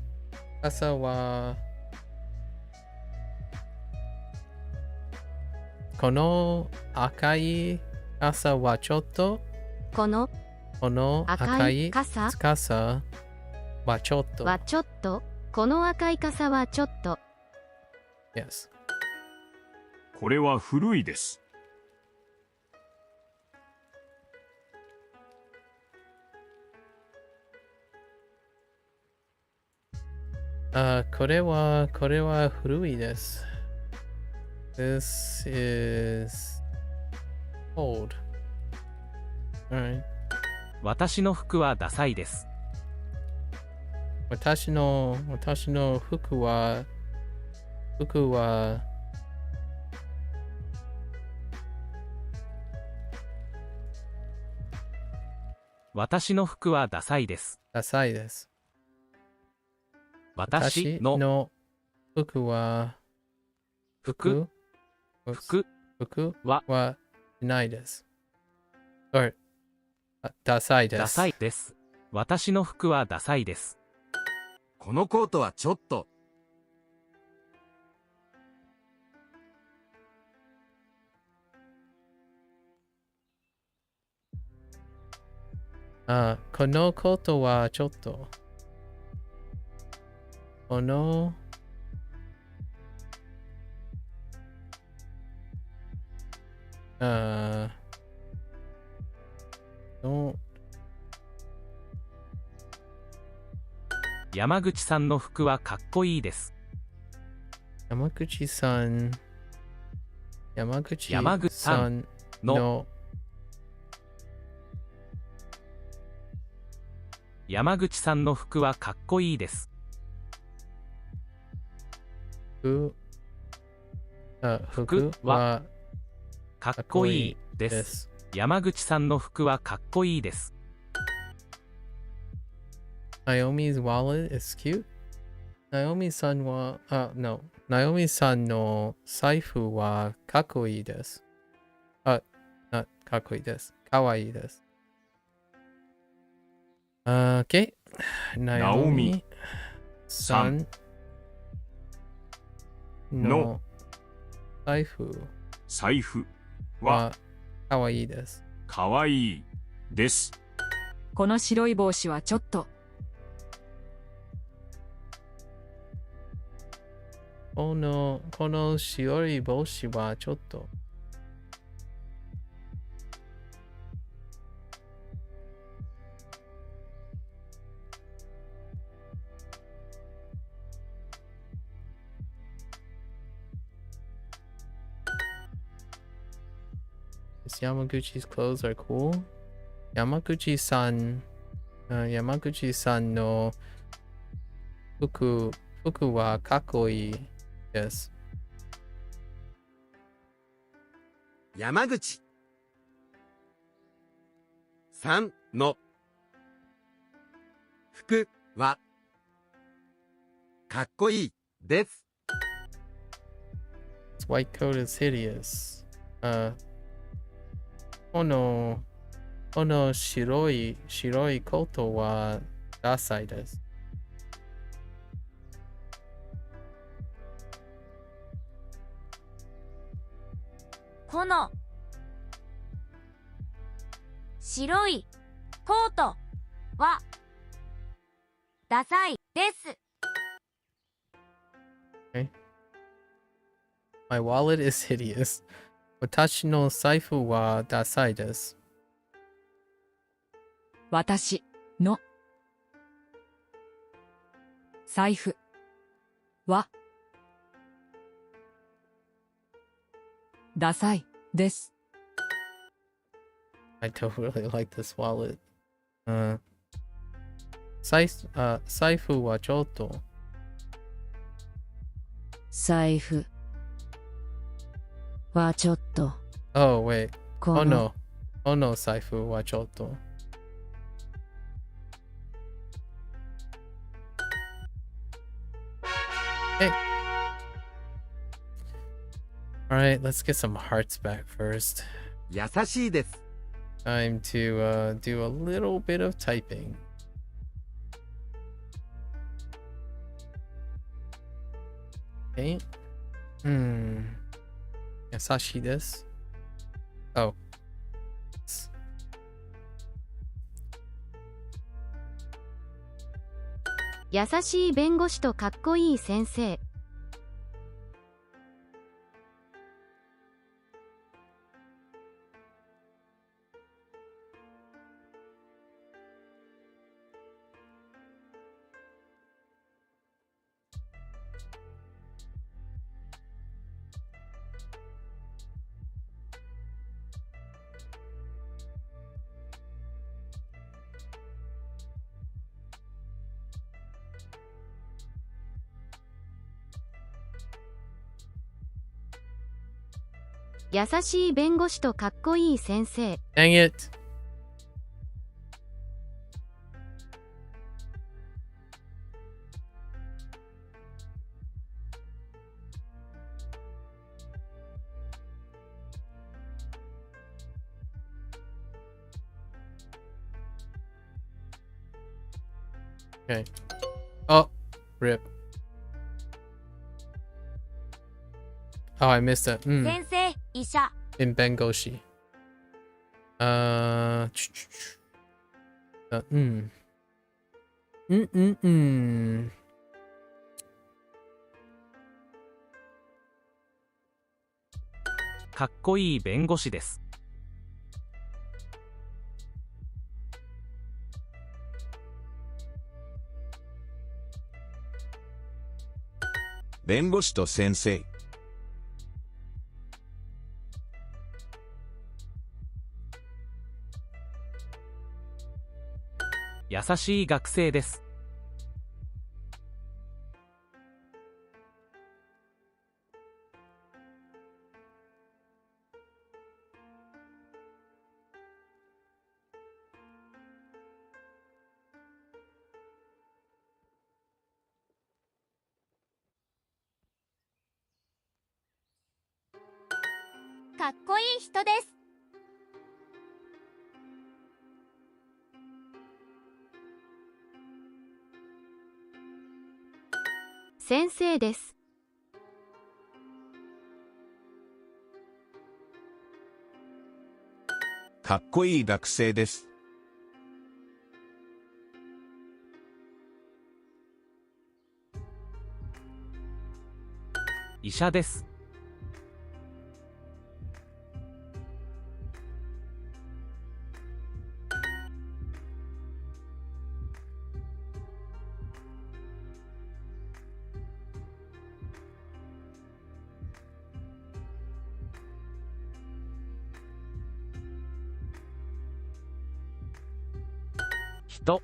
はこの赤い傘はちょっと。この赤い傘はちょっと。この赤い傘はちょっと。Yes. これは古いです。これは古いです。This is old. Alright. 私の服はダサいです。私の服は私の服はダサいです。ダサいです。私の服は服はないです。or ダサいです。ダサいです。私の服はダサいです。このコートはちょっと。このコートはちょっと。この山口さんの服はかっこいいです。山口さんの山口さんの服はかっこいいです。服はかっこいいです。山口さんの服はかっこいいです。Naomi's wallet is cute. Naomiさんは、Naomiさんの財布はかっこいいです。かっこいいです。かわいいです。Okay. Naomi さんの財布はかわいいです。かわいいです。この白い帽子はちょっと。この白い帽子はちょっと。Yamaguchi's clothes are cool. 山口さんの服はかっこいいです。山口さんの服はかっこいいです。This white coat is hideous. この白いコートはダサいです。炎。白いコートはダサいです。Okay. My wallet is hideous. Watashi no saifu wa dasai desu. 私の財布はダサいです。I don't really like this wallet. Saifu wa chotto. 財布はちょっと Oh, wait. この Ono saifu wa chotto. Hey. Alright, let's get some hearts back first. 優しいです。 Time to do a little bit of typing. Okay. Yasashi desu. Oh. 優しい弁護士とかっこいい先生。優しい弁護士とかっこいい先生。 Dang it. Okay. Oh, rip. Oh, I missed that. 先生、医者。 In Bengoshi. Uh. Mm. かっこいい弁護士です。弁護士と先生。優しい学生です。かっこいい人です。先生です。かっこいい学生です。医者です。人。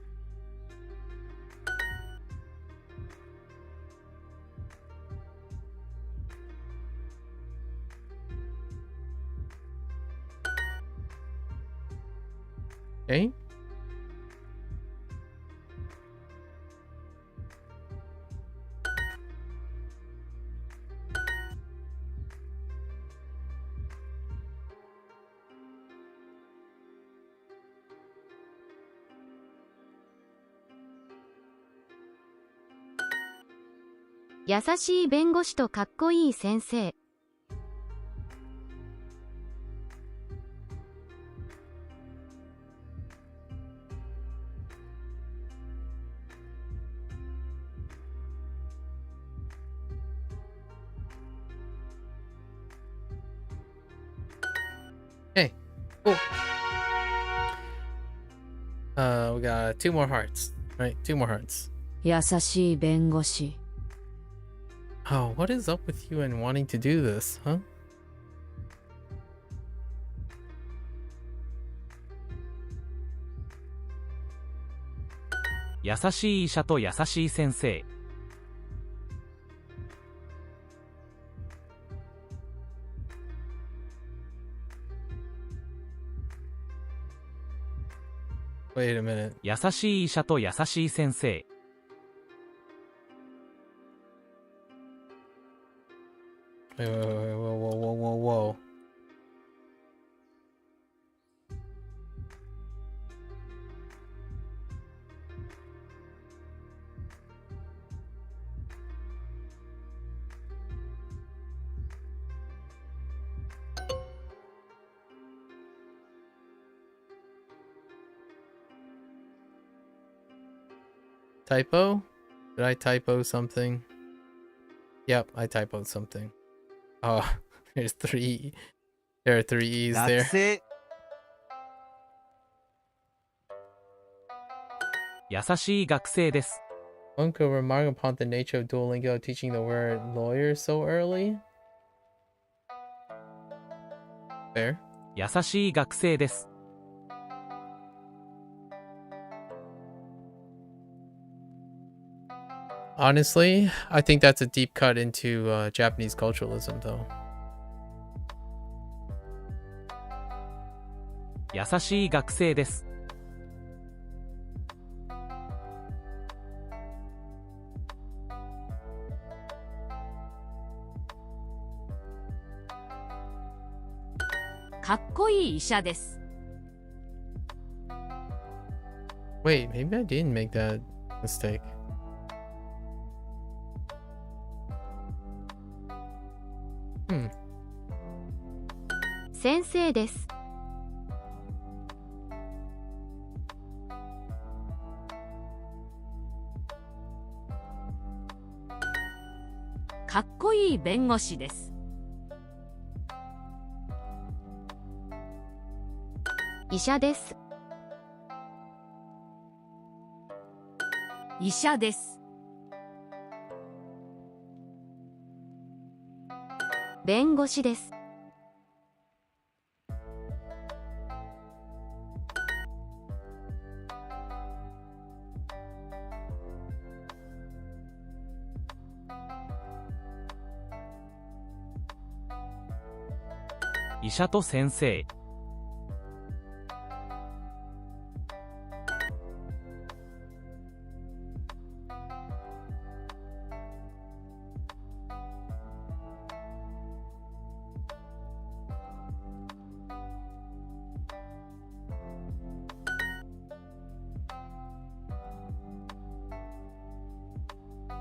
Okay.「優しい弁護士とかっこいい先生」。Cool. We got 2 more hearts. Right, 2 more hearts. 優しい弁護士。 Oh, what is up with you and wanting to do this, huh? 優しい医者と優しい先生。 Wait a minute. 優しい医者と優しい先生。 Wait, whoa. Typo? Did I typo something? Yep, I typoed something. Oh, there's 3. There are 3 E's 学 there. 生、優しい学生です。 One could remark upon the nature of Duolingo teaching the word lawyer so early. Fair. 優しい学生です。 Honestly, I think that's a deep cut into Japanese culturalism, though. 優しい学生です。 かっこいい医者です。 Wait, maybe I didn't make that mistake. Hmm. 先生です。 かっこいい弁護士です。 医者です。 医者です。 弁護士です。 医者と先生。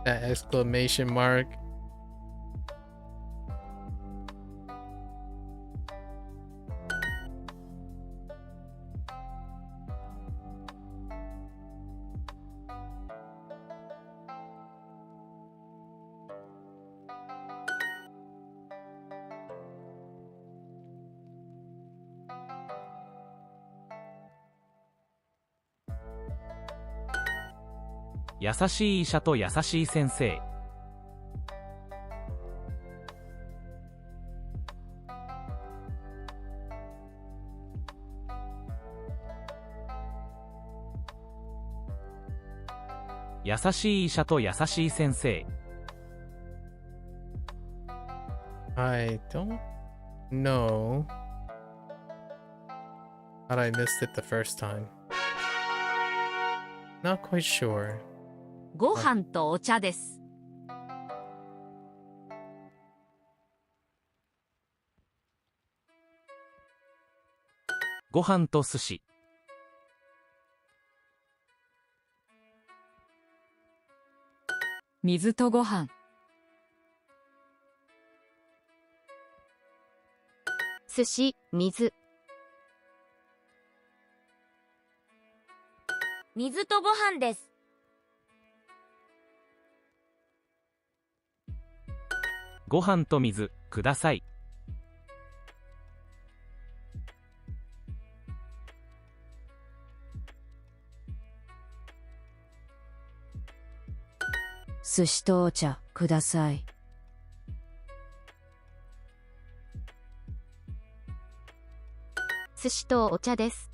That exclamation mark.「優しい医者と優しい先生」。 優しい医者と優しい先生。 I don't know how I missed it the first time. Not quite sure. ご飯とお茶です。 ご飯と寿司。 水とご飯。 寿司、水。 水とご飯です。 ご飯と水ください。寿司とお茶ください。寿司とお茶です。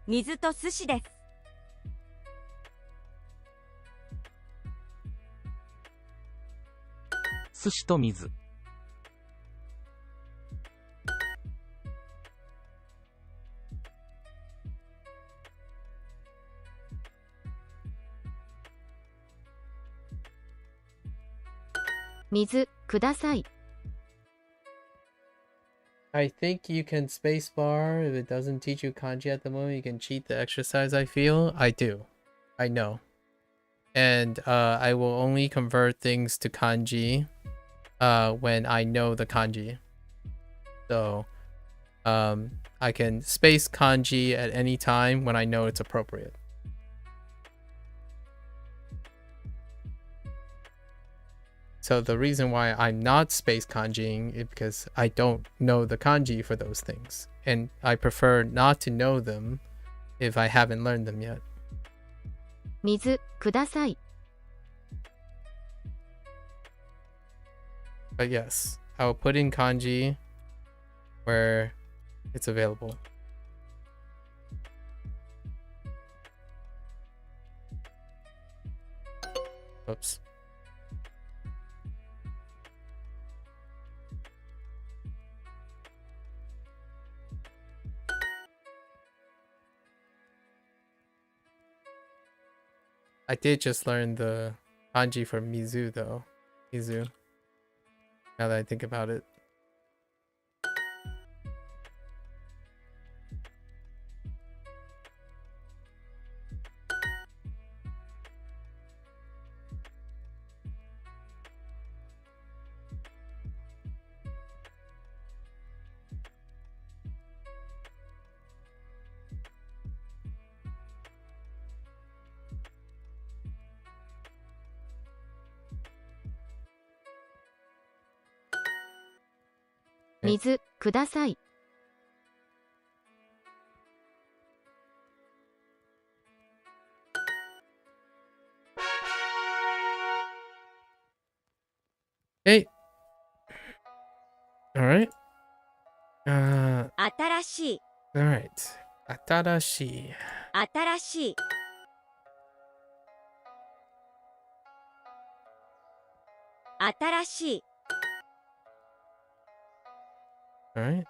水と寿司です。寿司と水。水ください。I think you can spacebar if it doesn't teach you kanji at the moment. You can cheat the exercise. I feel I do. I know. And I will only convert things to kanji when I know the kanji. So I can space kanji at any time when I know it's appropriate. So the reason why I'm not space kanjiing is because I don't know the kanji for those things. And I prefer not to know them if I haven't learned them yet. 水ください。 But yes, I will put in kanji where it's available. Oops. I did just learn the kanji for Mizu though. Mizu. Now that I think about it. Okay. 水ください。 Okay. All right. 新しい。 All right. Atarashi. 新しい。新しい。 All right.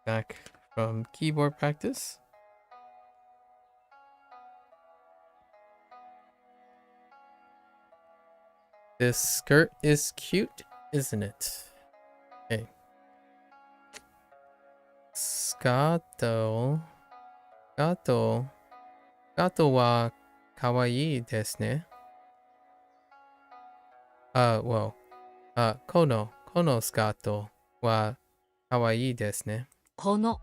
Back from keyboard practice. This skirt is cute, isn't it? Okay. Skato. Gato. Gato wa kawaii desu ne. Well. Kono スカートはかわいいですね。この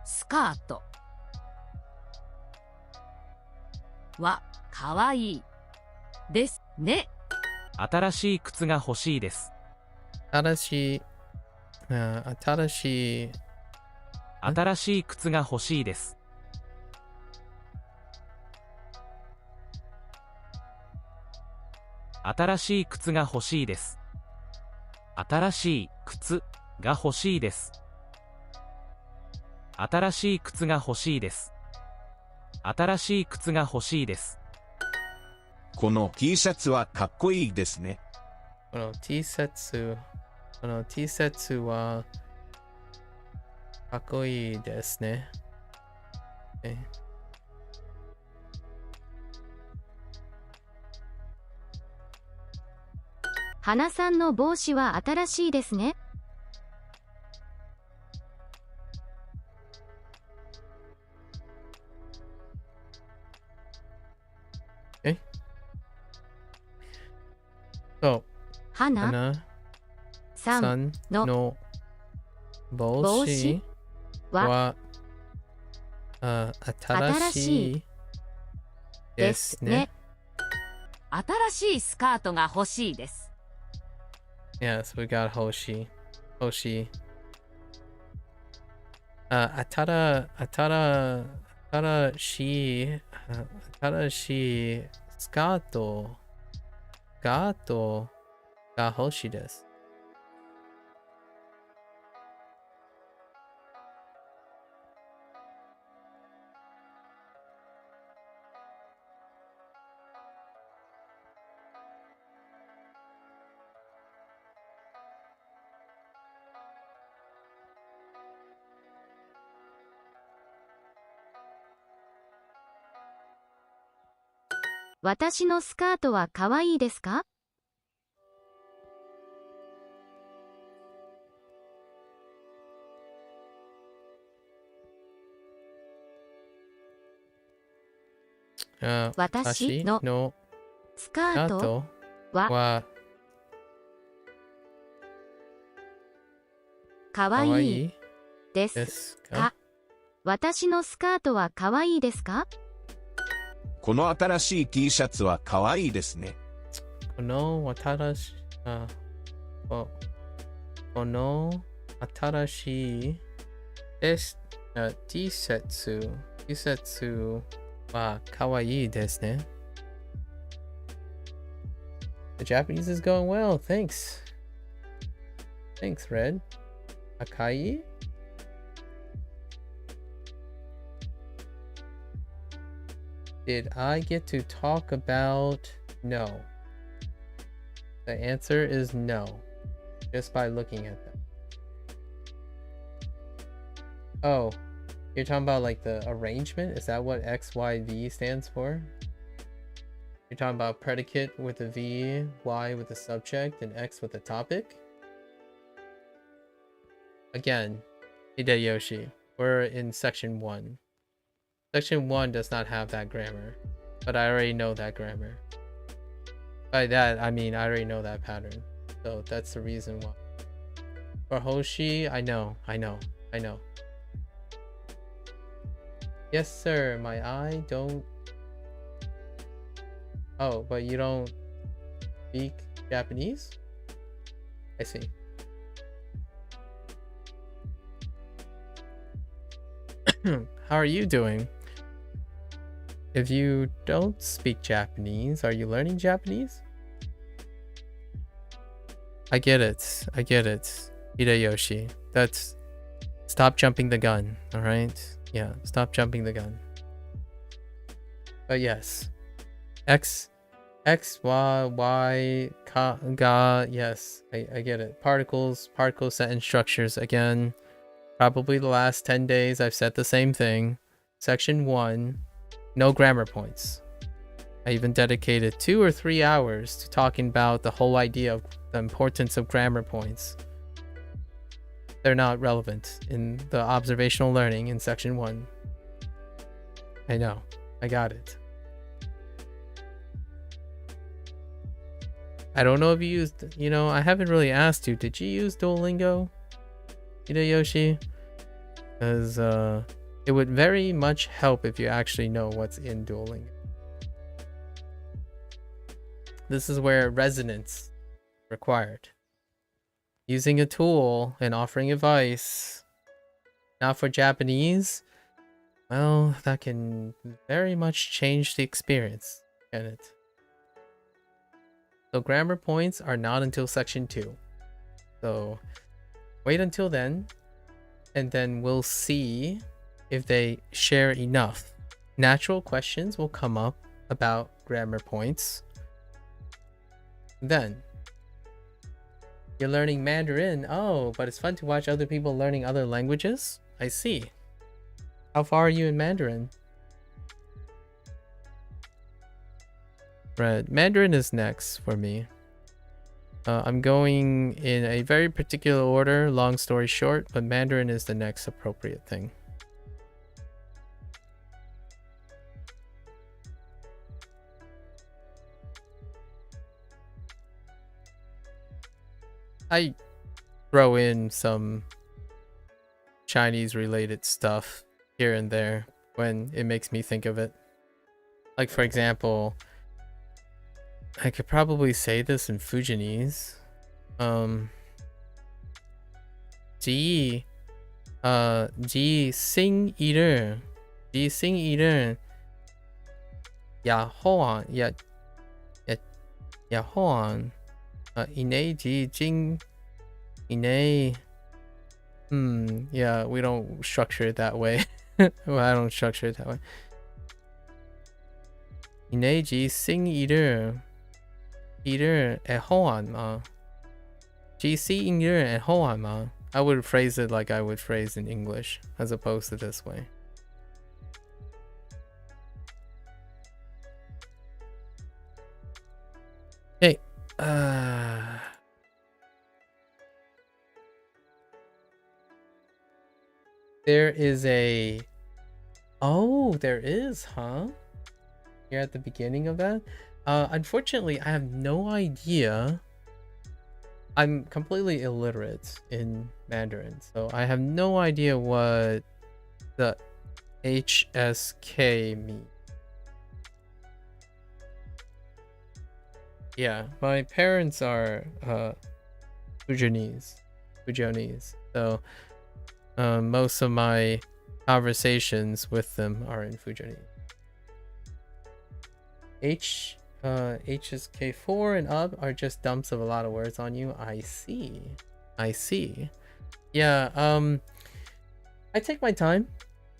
スカートはかわいいですね。新しい靴が欲しいです。新しい靴が欲しいです。新しい靴が欲しいです。新しい靴が欲しいです。新しい靴が欲しいです。新しい靴が欲しいです。この T シャツはかっこいいですね。この T シャツはかっこいいですね。花さんの帽子は新しいですね。そう。花さんの帽子は新しいですね。新しいスカートが欲しいです。Yes, we got Hoshi. 新しいスカートが欲しいです。私のスカートは可愛いですか？私のスカートは可愛いですか？私のスカートは可愛いですか？この新しい T シャツは可愛いですね。この新しいT シャツは可愛いですね。The Japanese is going well. Thanks. Thanks, Red. Akai? Did I get to talk about? No. The answer is no. Just by looking at them. Oh, you're talking about like the arrangement? Is that what X, Y, V stands for? You're talking about predicate with a V, Y with the subject, and X with the topic? Again, Hideyoshi, we're in section 1. Section 1 does not have that grammar, but I already know that grammar. By that, I mean I already know that pattern. So that's the reason why. For Hoshi, I know. Yes, sir, my eye don't... Oh, but you don't speak Japanese? I see. How are you doing? If you don't speak Japanese, are you learning Japanese? I get it. Hideyoshi. Stop jumping the gun, alright? Yeah, stop jumping the gun. But yes. X, Y, ga, yes, I get it. Particle sentence structures. Again, probably the last 10 days I've said the same thing. Section 1, no grammar points. I even dedicated 2 or 3 hours to talking about the whole idea of the importance of grammar points. They're not relevant in the observational learning in section 1. I know, I got it. I don't know if you used, I haven't really asked you, did you use Duolingo, Hideyoshi? Because it would very much help if you actually know what's in Duolingo. This is where resonance required. Using a tool and offering advice, not for Japanese, well, that can very much change the experience, can it? So grammar points are not until section 2. So wait until then, and then we'll see if they share enough. Natural questions will come up about grammar points. Then you're learning Mandarin. Oh, but it's fun to watch other people learning other languages. I see. How far are you in Mandarin? Right, Mandarin is next for me. I'm going in a very particular order, long story short, but Mandarin is the next appropriate thing. I throw in some Chinese related stuff here and there when it makes me think of it. Like, for example, I could probably say this in Fujianese. 吉지 생일을 야호한 야호한 이내 지징 이내 yeah, we don't structure it that way. Well, I don't structure it that way. 이내 지 생일을 애호한 지 생일을 애호한 I would phrase it like I would phrase in English as opposed to this way. Okay. There is a... Oh, there is, huh? You're at the beginning of that? Unfortunately, I have no idea. I'm completely illiterate in Mandarin, so I have no idea what the HSK means. Yeah, my parents are Fujianese, so most of my conversations with them are in Fujianese. HSK4 and up are just dumps of a lot of words on you. I see. Yeah, I take my time.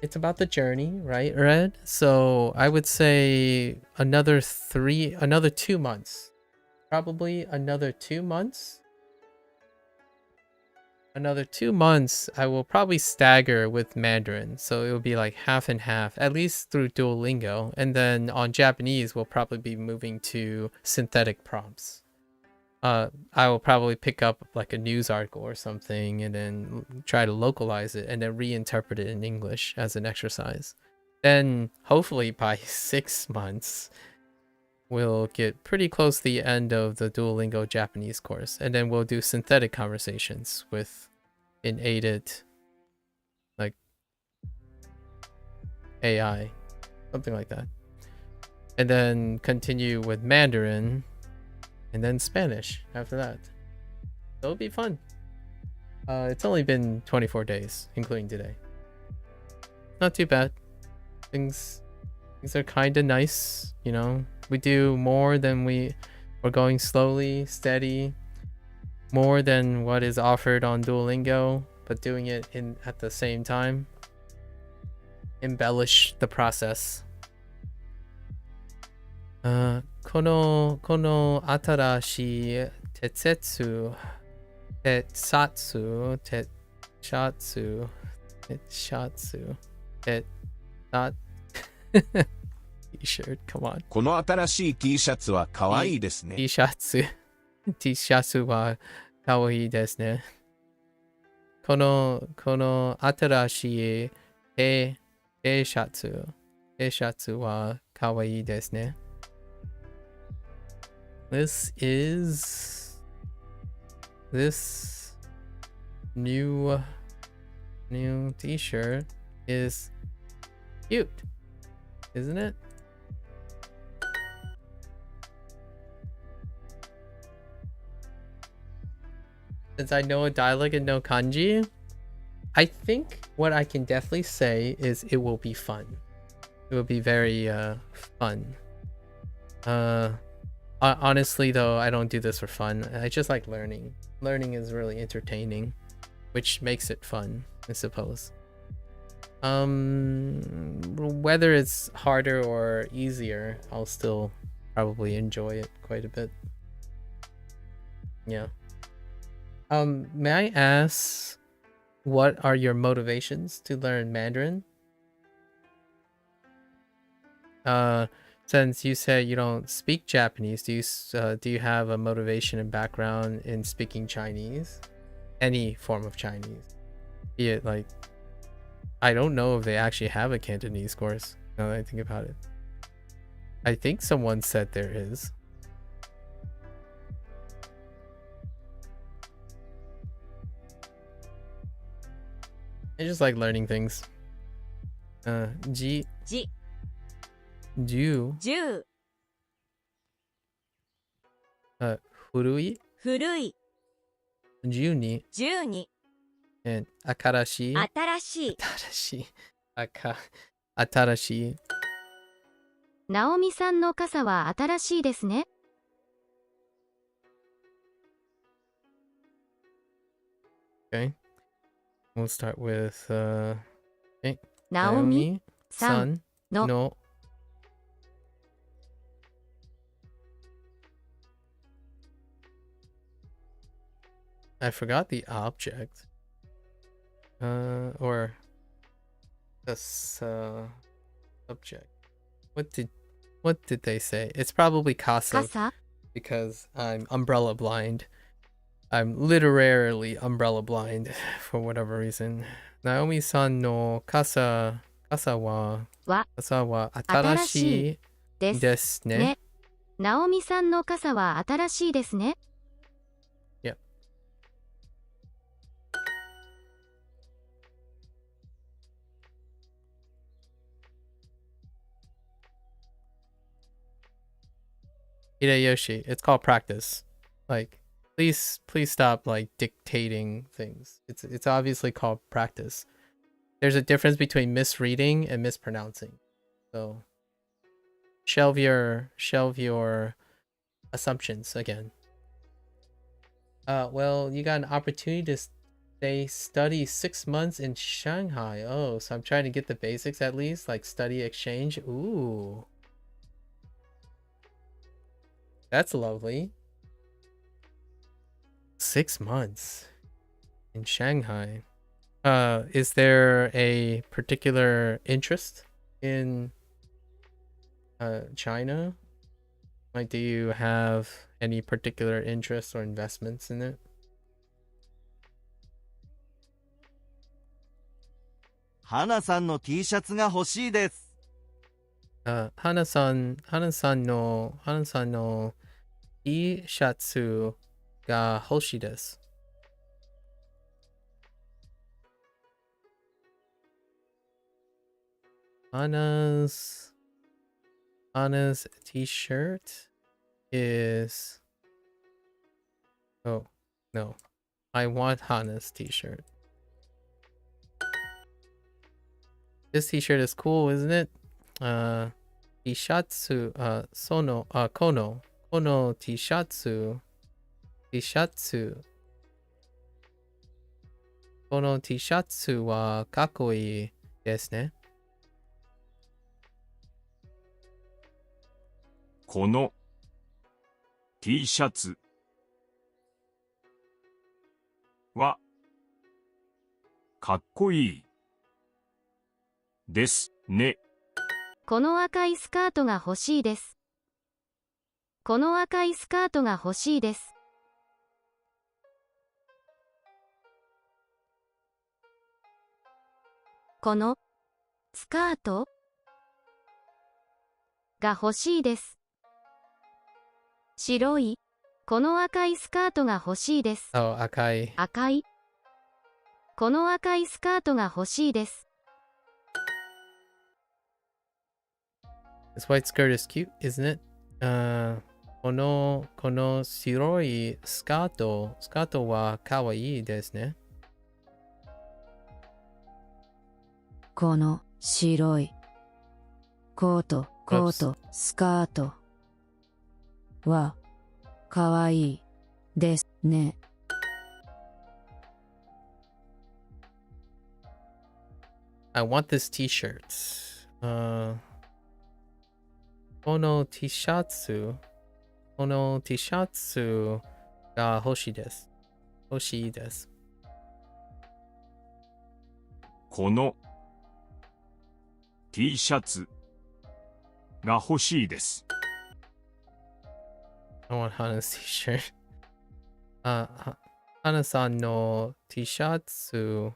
It's about the journey, right, Red? So I would say another 2 months. Probably another 2 months. Another 2 months, I will probably stagger with Mandarin. So it will be like half and half, at least through Duolingo. And then on Japanese, we'll probably be moving to synthetic prompts. I will probably pick up like a news article or something and then try to localize it and then reinterpret it in English as an exercise. Then hopefully by 6 months, we'll get pretty close to the end of the Duolingo Japanese course. And then we'll do synthetic conversations with an aided like AI, something like that. And then continue with Mandarin and then Spanish after that. So it'll be fun. It's only been 24 days, including today. Not too bad. Things are kind of nice, you know. We do more than we're going slowly, steady, more than what is offered on Duolingo, but doing it at the same time. Embellish the process. この新しい哲T-shirt, come on. この新しい T シャツは可愛いですね。T シャツは可愛いですね。この新しい T シャツは可愛いですね。This new t-shirt is cute, isn't it? Since I know a dialect and no kanji, I think what I can definitely say is it will be fun. It will be very fun. Honestly though, I don't do this for fun. I just like learning. Learning is really entertaining, which makes it fun, I suppose. Whether it's harder or easier, I'll still probably enjoy it quite a bit. Yeah. May I ask, what are your motivations to learn Mandarin? Since you said you don't speak Japanese, do you have a motivation and background in speaking Chinese? Any form of Chinese? Be it like, I don't know if they actually have a Cantonese course, now that I think about it. I think someone said there is. I just like learning things. 10 古い 古い 12 12 and akarashi. 新しい。 Atarashi. Atarashi. ナオミさんの傘は新しいですね。Okay. We'll start with okay. ナオミ san の no I forgot the object. Or the subject. What did they say? It's probably casa 傘 because I'm umbrella blind. I'm literally umbrella blind for whatever reason. Naomi-san no kasa wa は atarashii です desu ne. ね。ナオミさんの傘は新しいですね。Yep. Hideyoshi, it's called practice. Like, please stop like dictating things. It's obviously called practice. There's a difference between misreading and mispronouncing. So shelve your assumptions again. Well, you got an opportunity to study 6 months in Shanghai. Oh, so I'm trying to get the basics at least, like study exchange. Ooh. That's lovely. 6 months in Shanghai. Is there a particular interest in China? Like, do you have any particular interests or investments in it? Hana-sanの T シャツが欲しいです。Hana-san no T シャツが欲しいです。Hana's t-shirt is... Oh, no. I want Hana's t-shirt. This t-shirt is cool, isn't it? Tishatsu, kono tishatsu. Kono tishatsu wa kakkoi desu ne. この T シャツはかっこいいですね。この赤いスカートが欲しいです。この赤いスカートが欲しいです。このスカートが欲しいです。白いこの赤いスカートが欲しいです。Oh, 赤い。赤いこの赤いスカートが欲しいです。This white skirt is cute, isn't it? この白いスカートはかわいいですね。この白いコート、スカートはかわいいですね。I want this t-shirt. この T シャツが欲しいです。欲しいです。この T シャツが欲しいです。I want Hana's t-shirt. Hana-sanの T シャツ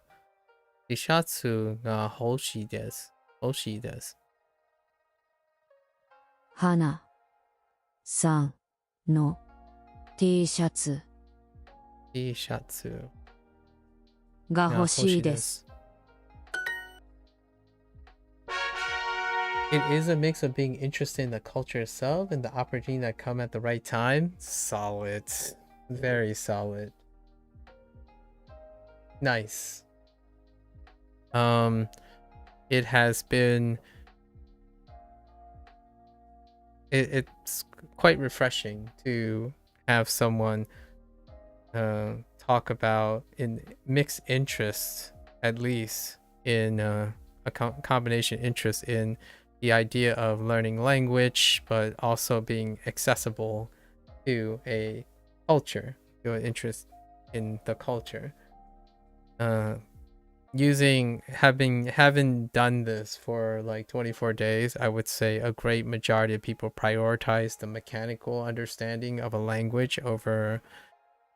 が欲しいです。欲しいです。花さんの T シャツが欲しいです。It is a mix of being interested in the culture itself and the opportunity that come at the right time. Solid. Very solid. Nice. It has been it's quite refreshing to have someone talk about in mixed interests, at least in a combination interest in the idea of learning language, but also being accessible to a culture, to an interest in the culture. Having done this for like 24 days, I would say a great majority of people prioritize the mechanical understanding of a language over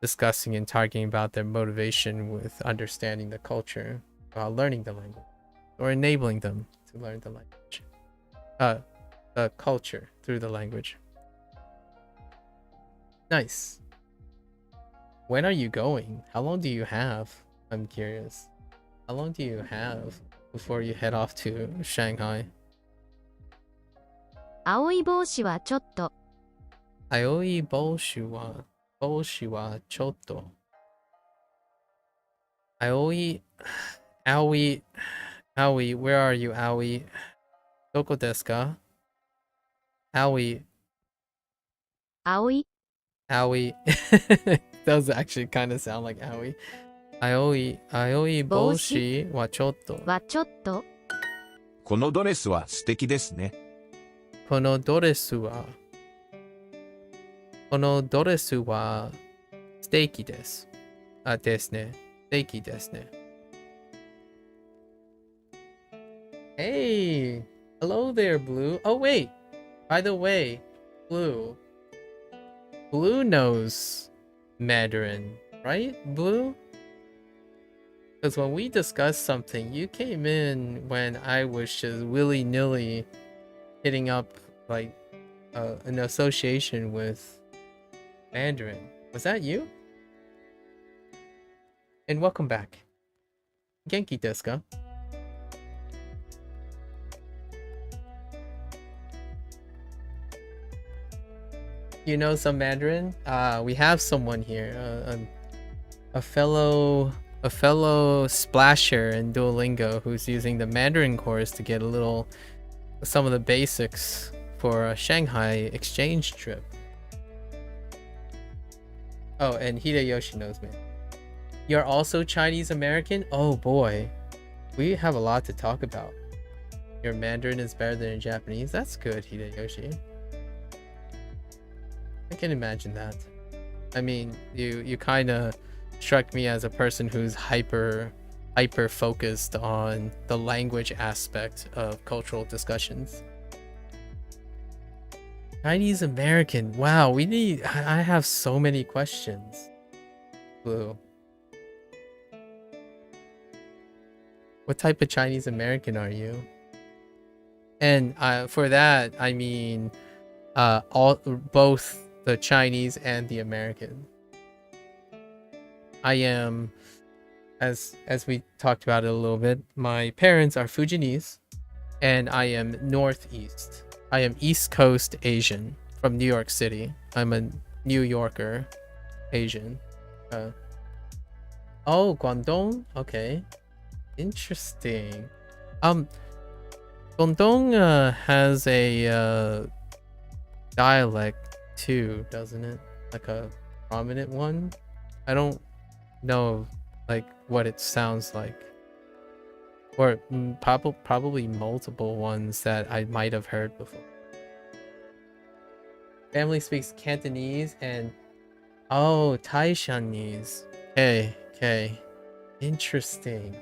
discussing and talking about their motivation with understanding the culture while learning the language, or enabling them to learn the language, the culture through the language. Nice. When are you going? How long do you have? I'm curious. How long do you have before you head off to Shanghai? 青い帽子はちょっと。青い帽子はちょっと。Aoi, Aoi, where are you, Aoi? Doko desu ka? Aoi. Aoi. Does actually kind of sound like Aoi. Aoi boshi wa chotto. はちょっと。このドレスは素敵ですね。このドレスは素敵です。ですね。素敵ですね。Hey, hello there, Blue. Oh wait, by the way, Blue knows Mandarin, right, Blue? Because when we discussed something, you came in when I was just willy-nilly hitting up like an association with Mandarin. Was that you? And welcome back. Genki desu ka? You know some Mandarin? We have someone here, a fellow splasher in Duolingo who's using the Mandarin course to get some of the basics for a Shanghai exchange trip. Oh, and Hideyoshi knows me. You're also Chinese American? Oh boy, we have a lot to talk about. Your Mandarin is better than your Japanese? That's good, Hideyoshi. I can imagine that. I mean, you kind of struck me as a person who's hyper focused on the language aspect of cultural discussions. Chinese American. Wow, I have so many questions. Blue. What type of Chinese American are you? And for that, I mean both the Chinese and the American. I am, as we talked about it a little bit, my parents are Fujianese, and I am Northeast. I am East Coast Asian from New York City. I'm a New Yorker Asian. Oh, Guangdong? Okay. Interesting. Guangdong has a dialect too, doesn't it? Like a prominent one? I don't know like what it sounds like. Or probably multiple ones that I might have heard before. Family speaks Cantonese and Taishanese. Okay. Interesting.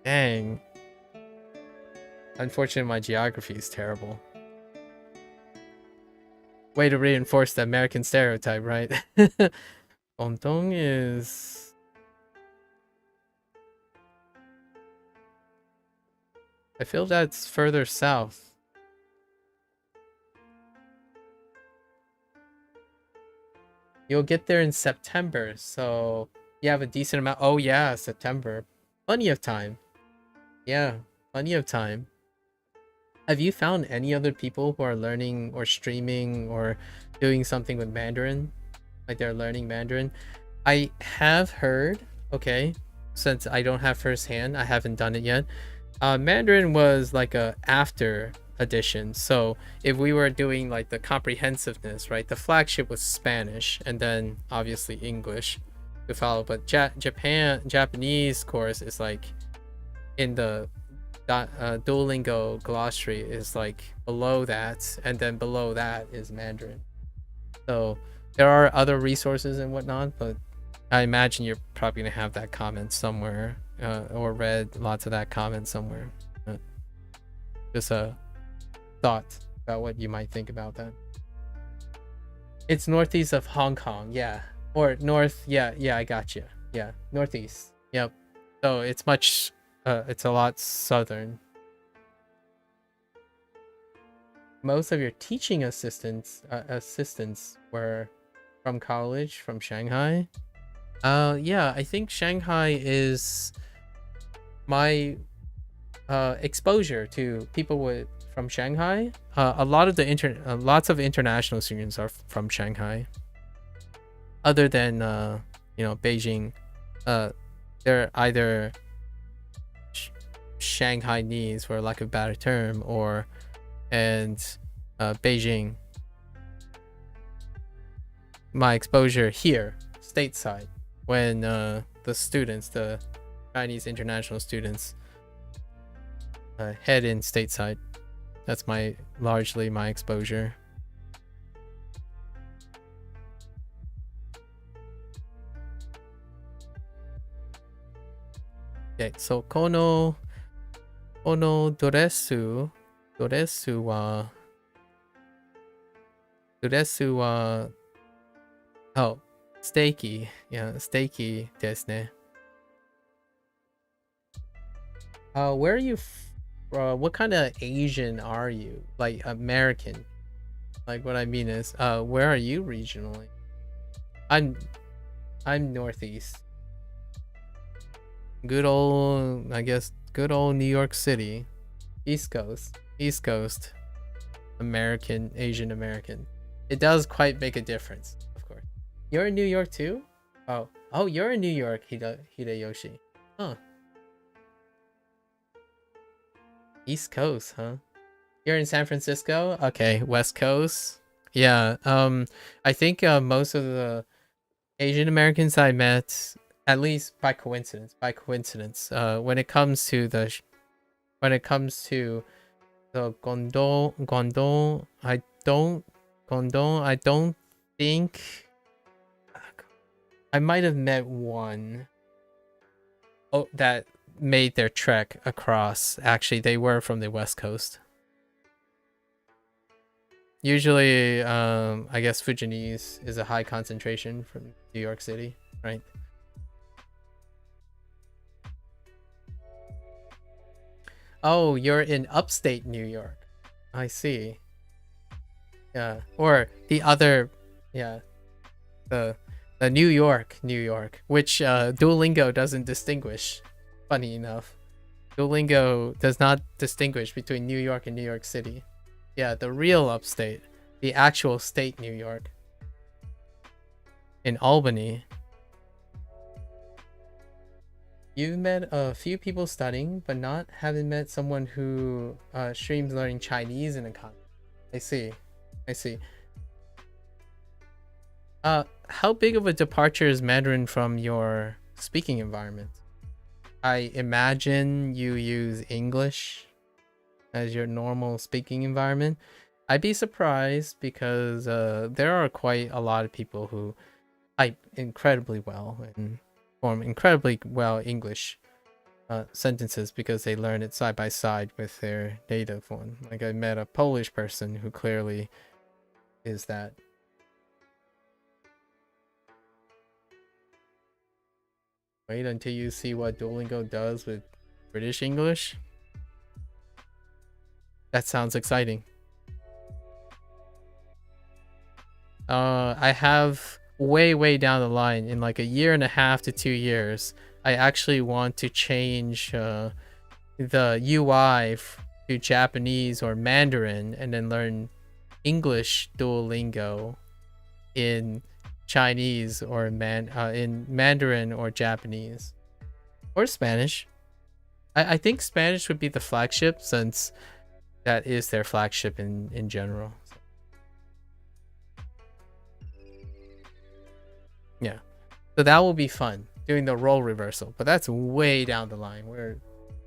Dang. Unfortunately, my geography is terrible. Way to reinforce the American stereotype, right? Guangdong is... I feel that's further south. You'll get there in September, so you have a decent amount. Oh yeah, September. Plenty of time. Yeah, plenty of time. Have you found any other people who are learning or streaming or doing something with Mandarin? Like they're learning Mandarin? I have heard okay, since I don't have firsthand, I haven't done it yet. Mandarin was like a after edition. So if we were doing like the comprehensiveness, right, the flagship was Spanish and then obviously English to follow. But Japanese course is like in the Duolingo glossary is like below that, and then below that is Mandarin. So there are other resources and whatnot, but I imagine you're probably gonna have that comment somewhere, or read lots of that comment somewhere. Just a thought about what you might think about that. It's northeast of Hong Kong, yeah, or north, yeah, I got you, yeah, northeast, yep. So it's much, it's a lot southern. Most of your teaching assistants were from college, from Shanghai. Yeah, I think Shanghai is my exposure to people from Shanghai. A lot of the lots of international students are from Shanghai. Other than you know, Beijing, they're either Shanghainese, for lack of a better term, or Beijing. My exposure here, stateside, when the students, the Chinese international students, head in stateside. That's largely my exposure. Okay, so このドレスは oh, steaky. Yeah, steaky ですね. Where are you what kind of Asian are you? Like American? Like, what I mean is, where are you regionally? I'm northeast. Good old, I guess, good old New York City. East Coast. American, Asian American. It does quite make a difference, of course. You're in New York too? Oh, you're in New York, Hideyoshi. Huh. East Coast, huh? You're in San Francisco? Okay, West Coast. Yeah, I think most of the Asian Americans I met, at least by coincidence, when it comes to the Gondon, I don't think I might have met one. Oh, that made their trek across. Actually, they were from the West Coast. Usually, I guess Fujianese is a high concentration from New York City, right? Oh, you're in upstate New York. I see. Yeah, or the other, yeah, the New York, which Duolingo doesn't distinguish. Funny enough, Duolingo does not distinguish between New York and New York City. Yeah, the real upstate, the actual state New York. In Albany. You've met a few people studying, but haven't met someone who streams learning Chinese in a context. I see. How big of a departure is Mandarin from your speaking environment? I imagine you use English as your normal speaking environment. I'd be surprised because there are quite a lot of people who type incredibly well and form incredibly well English sentences because they learn it side by side with their native one. Like, I met a Polish person who clearly is that. Wait until you see what Duolingo does with British English. That sounds exciting. I have way down the line, in like a year and a half to 2 years, I actually want to change the UI to Japanese or Mandarin and then learn English Duolingo in Chinese or in Mandarin or Japanese or Spanish. I think Spanish would be the flagship since that is their flagship in general. Yeah, so that will be fun doing the role reversal, but that's way down the line. We're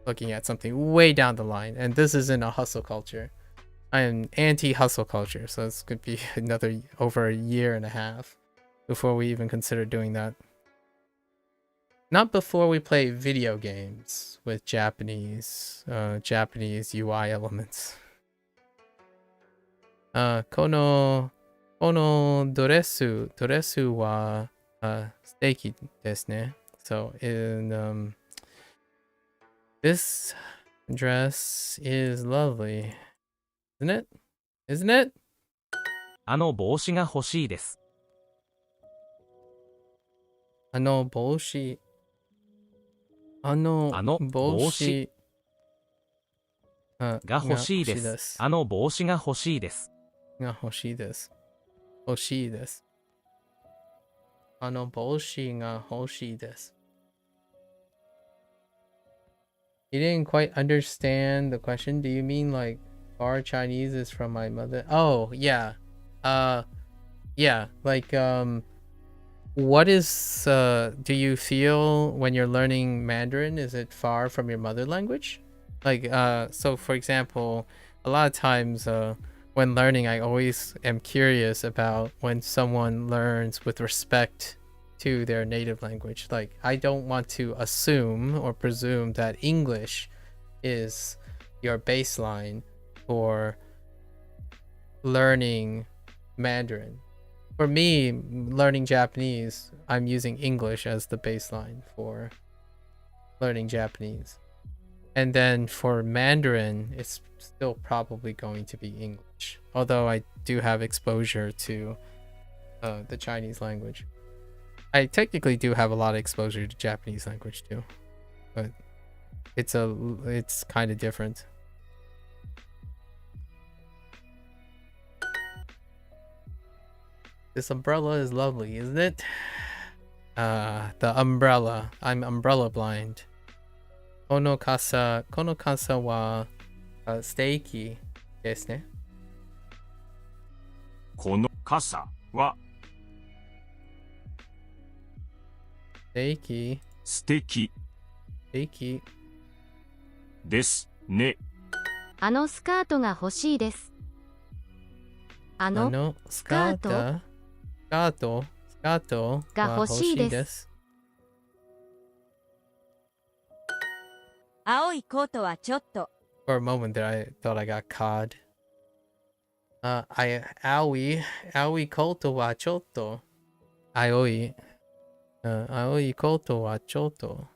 looking at something way down the line, and this isn't a hustle culture. I am anti-hustle culture, so it's gonna be another over a year and a half before we even consider doing that. Not before we play video games with Japanese UI elements. このドレスは素敵ですね。So in this dress is lovely, isn't it? Isn't it? あの帽子が欲しいです。あの帽子が欲しいです。あの帽子が欲しいです。が欲しいです。欲しいです。あの帽子が欲しいです。You didn't quite understand the question. Do you mean like our Chinese is from my mother? Oh, yeah. Yeah, like what is do you feel when you're learning Mandarin? Is it far from your mother language? Like so for example, a lot of times when learning, I always am curious about when someone learns with respect to their native language. Like, I don't want to assume or presume that English is your baseline for learning Mandarin. For me, learning Japanese, I'm using English as the baseline for learning Japanese. And then for Mandarin, it's still probably going to be English. Although I do have exposure to the Chinese language. I technically do have a lot of exposure to Japanese language too. But it's kind of different. This umbrella is lovely, isn't it? The umbrella. I'm umbrella blind. この傘は素敵ですね。この傘は素敵ですね。あのスカートが欲しいです。あのスカートが欲しいです。青いコートはちょっと。For a moment there, I thought I got caught. 青いコートはちょっと。青いコートはちょっと。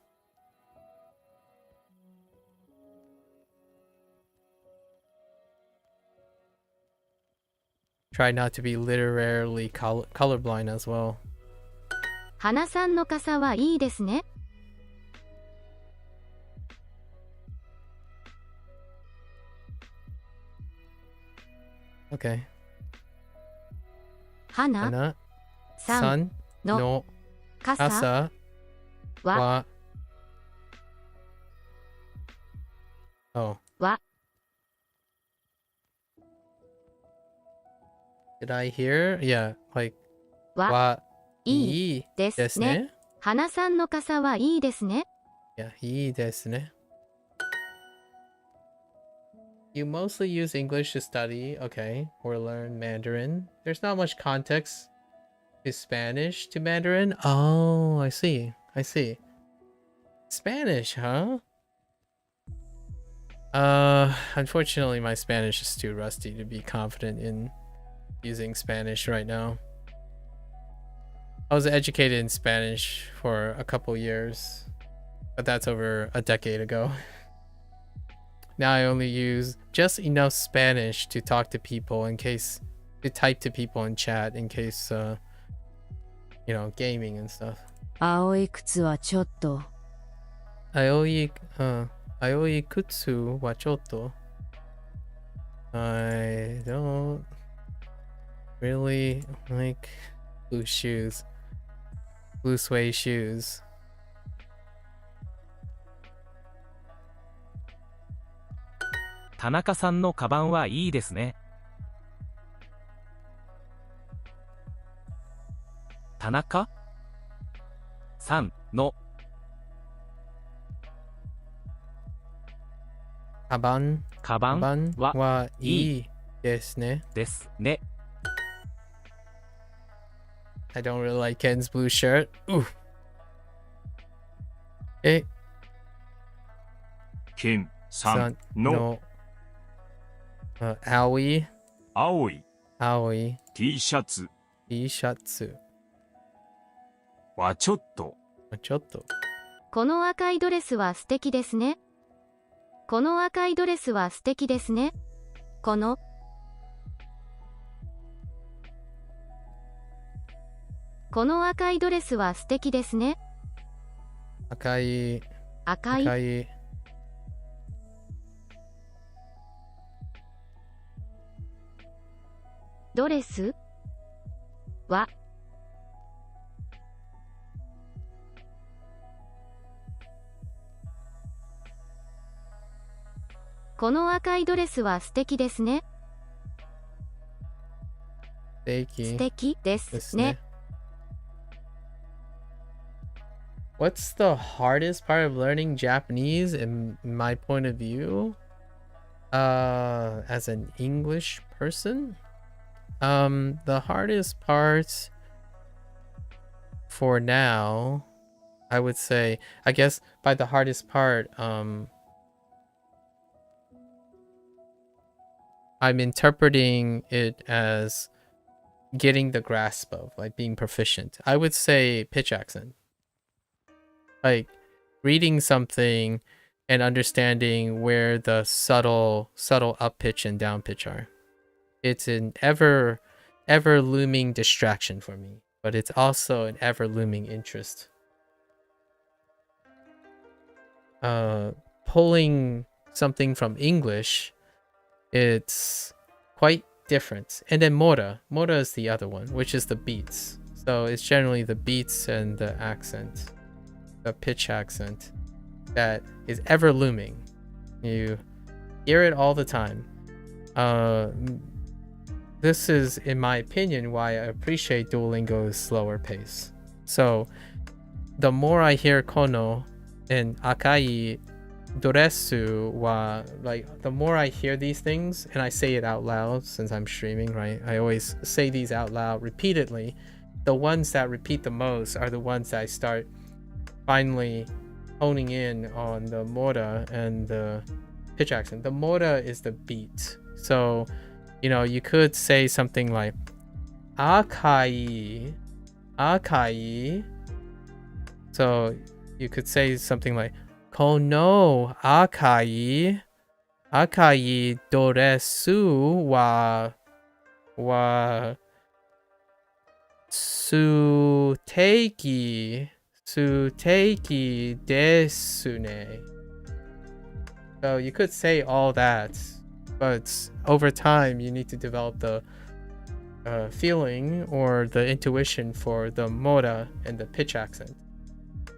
Try not to be literally colorblind as well. 花さんの傘はいいですね。Okay. 花さんの傘は Oh. は Did I hear? Yeah, like いいですね。花さんの傘はいいですね。Yeah, いいですね。You mostly use English to study, okay, or learn Mandarin. There's not much context to Spanish to Mandarin. Oh, I see. Spanish, huh? Unfortunately, my Spanish is too rusty to be confident in using Spanish right now. I was educated in Spanish for a couple years, but that's over a decade ago. Now I only use just enough Spanish to talk to people to type to people in chat in case, gaming and stuff. 青い靴はちょっと。青い靴はちょっと。I don't really like Blue shoes. Blue suede shoes. 田中さんのカバンはいいですね。田中さんのカバンはいいですね。ですね。I don't really like Ken's blue shirt. Ooh. ケンさんの青い青い T T シャツシャツはちょっとこの赤いドレスは素敵ですね。この赤いドレスは素敵ですね。この赤いドレスは素敵ですね。赤いドレスはこの赤いドレスは素敵ですね。素敵ですね。What's the hardest part of learning Japanese in my point of view? As an English person? The hardest part for now, I would say, I guess by the hardest part, I'm interpreting it as getting the grasp of, like, being proficient. I would say pitch accent. Like reading something and understanding where the subtle up pitch and down pitch are. It's an ever looming distraction for me, but it's also an ever looming interest. Pulling something from English, it's quite different. And then mora is the other one, which is the beats. So it's generally the beats and the accent, the pitch accent, that is ever looming. You hear it all the time. This is, in my opinion, why I appreciate Duolingo's slower pace. So the more I hear kono and akai doresu wa, like, the more I hear these things and I say it out loud, since I'm streaming, right? I always say these out loud repeatedly. The ones that repeat the most are the ones that I start finally honing in on the mora and the pitch accent. The mora is the beat. So, you know, you could say something like akai. So you could say something like kono akai doresu wa suteki desu ne. So you could say all that, but over time you need to develop the feeling or the intuition for the mora and the pitch accent.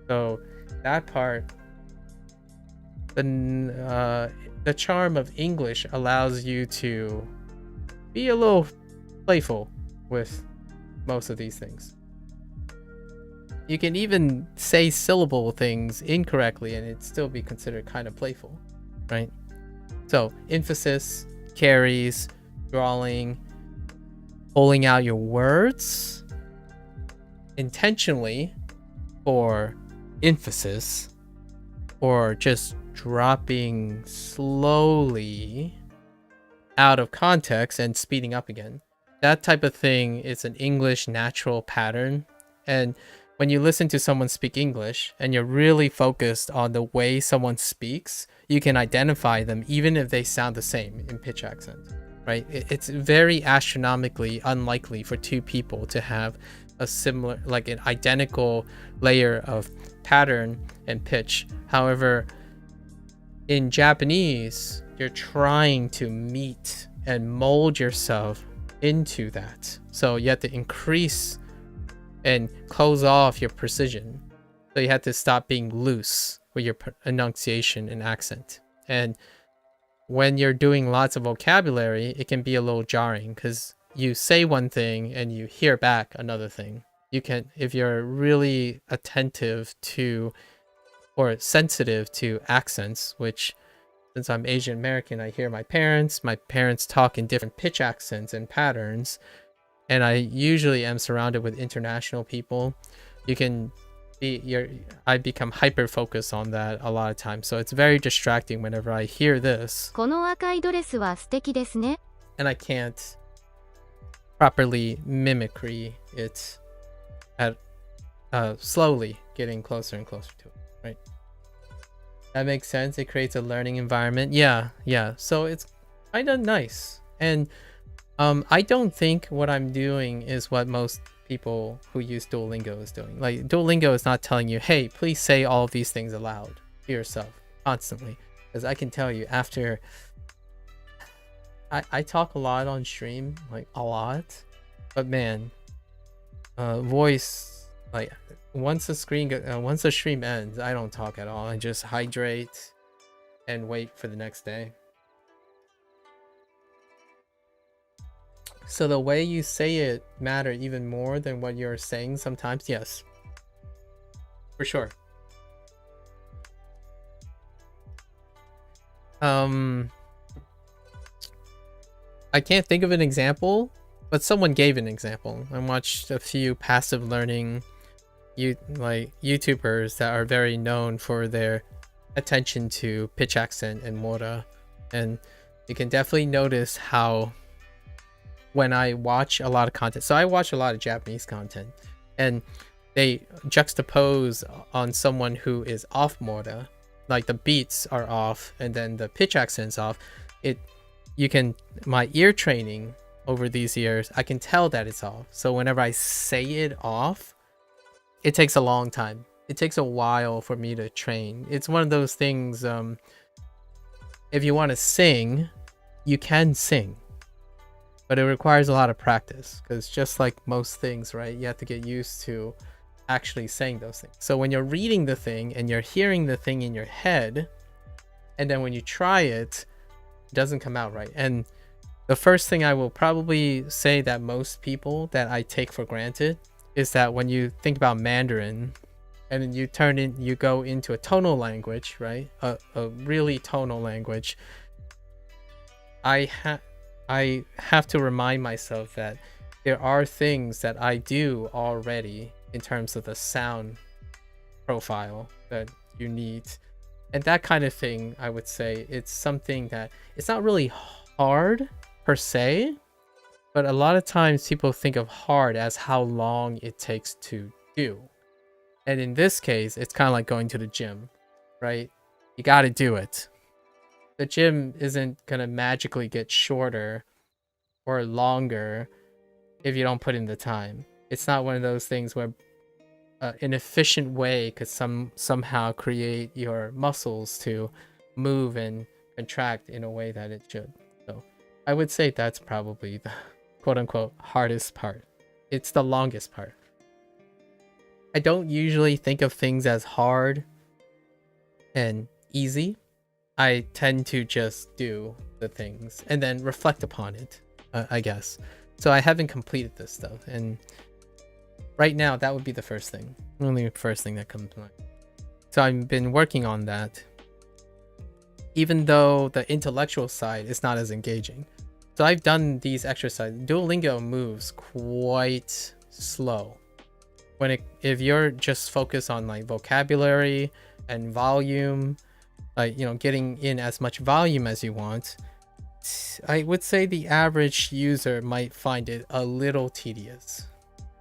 So that part, the charm of English allows you to be a little playful with most of these things. You can even say syllable things incorrectly and it'd still be considered kind of playful, right? So emphasis, carries, drawing, pulling out your words intentionally for emphasis, or just dropping slowly out of context and speeding up again. That type of thing is an English natural pattern. And when you listen to someone speak English and you're really focused on the way someone speaks, you can identify them even if they sound the same in pitch accent, right? It's very astronomically unlikely for two people to have a similar, like an identical layer of pattern and pitch. However, in Japanese, you're trying to meet and mold yourself into that. So you have to increase and close off your precision. So you have to stop being loose with your enunciation and accent. And when you're doing lots of vocabulary, it can be a little jarring because you say one thing and you hear back another thing. You can, if you're really attentive to or sensitive to accents, which since I'm Asian American, I hear my parents talk in different pitch accents and patterns, and I usually am surrounded with international people. I become hyper focused on that a lot of times, so it's very distracting whenever I hear this. この赤いドレスは素敵ですね。 And I can't properly mimicry it at slowly getting closer and closer to it, right? That makes sense. It creates a learning environment. Yeah. So it's kind of nice. And I don't think what I'm doing is what most people who use Duolingo is doing. Like, Duolingo is not telling you, hey, please say all of these things aloud to yourself constantly. Because I can tell you, after I talk a lot on stream, like a lot, but man, voice, like once the stream ends, I don't talk at all. I just hydrate and wait for the next day. So the way you say it matter even more than what you're saying sometimes. Yes, for sure. I can't think of an example, but someone gave an example. I watched a few passive learning YouTubers that are very known for their attention to pitch accent and mora, and you can definitely notice how when I watch a lot of content, so I watch a lot of Japanese content, and they juxtapose on someone who is off mora, like the beats are off and then the pitch accent's off. My ear training over these years, I can tell that it's off. So whenever I say it off, it takes a long time. It takes a while for me to train. It's one of those things, if you want to sing, you can sing, but it requires a lot of practice, because just like most things, right, you have to get used to actually saying those things. So when you're reading the thing and you're hearing the thing in your head, and then when you try it, it doesn't come out right. And the first thing I will probably say that most people that I take for granted is that when you think about Mandarin and then you go into a tonal language, right? A really tonal language. I have to remind myself that there are things that I do already in terms of the sound profile that you need. And that kind of thing, I would say, it's something that it's not really hard per se, but a lot of times people think of hard as how long it takes to do. And in this case, it's kind of like going to the gym, right? You got to do it. The gym isn't going to magically get shorter or longer if you don't put in the time. It's not one of those things where an efficient way could somehow create your muscles to move and contract in a way that it should. So I would say that's probably the quote-unquote hardest part. It's the longest part. I don't usually think of things as hard and easy. I tend to just do the things and then reflect upon it, I guess. So I haven't completed this stuff, and right now that would be the first thing. Only the first thing that comes to mind. So I've been working on that, even though the intellectual side is not as engaging. So I've done these exercises. Duolingo moves quite slow. If you're just focused on like vocabulary and volume, like, getting in as much volume as you want, I would say the average user might find it a little tedious.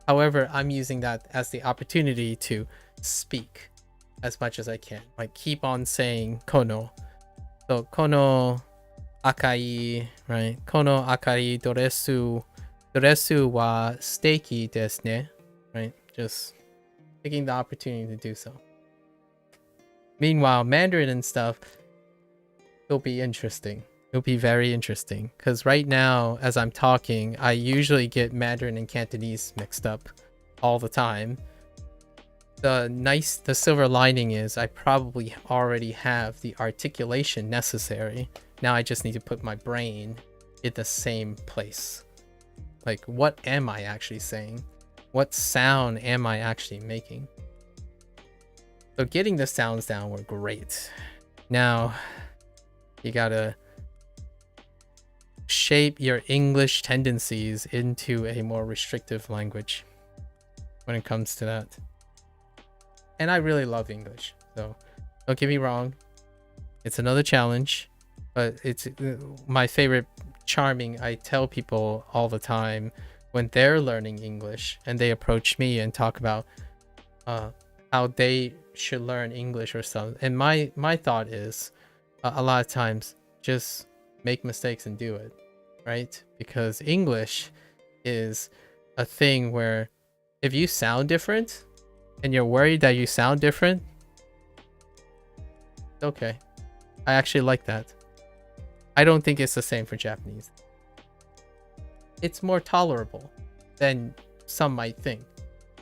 However, I'm using that as the opportunity to speak as much as I can. Like, keep on saying kono. So kono akai, right? Kono akai doresu wa suteki desu ne, right? Just taking the opportunity to do so. Meanwhile, Mandarin and stuff, it'll be interesting. It'll be very interesting, because right now, as I'm talking, I usually get Mandarin and Cantonese mixed up. all the time. The silver lining is I probably already have the articulation necessary. Now I just need to put my brain in the same place. Like, what am I actually saying? What sound am I actually making? So getting the sounds down were great. Now you gotta shape your English tendencies into a more restrictive language when it comes to that. And I really love English, so don't get me wrong. It's another challenge, but it's my favorite charming. I tell people all the time when they're learning English and they approach me and talk about how they should learn English or something. And my thought is a lot of times just make mistakes and do it, right? Because English is a thing where if you sound different and you're worried that you sound different, okay. I actually like that. I don't think it's the same for Japanese. It's more tolerable than some might think.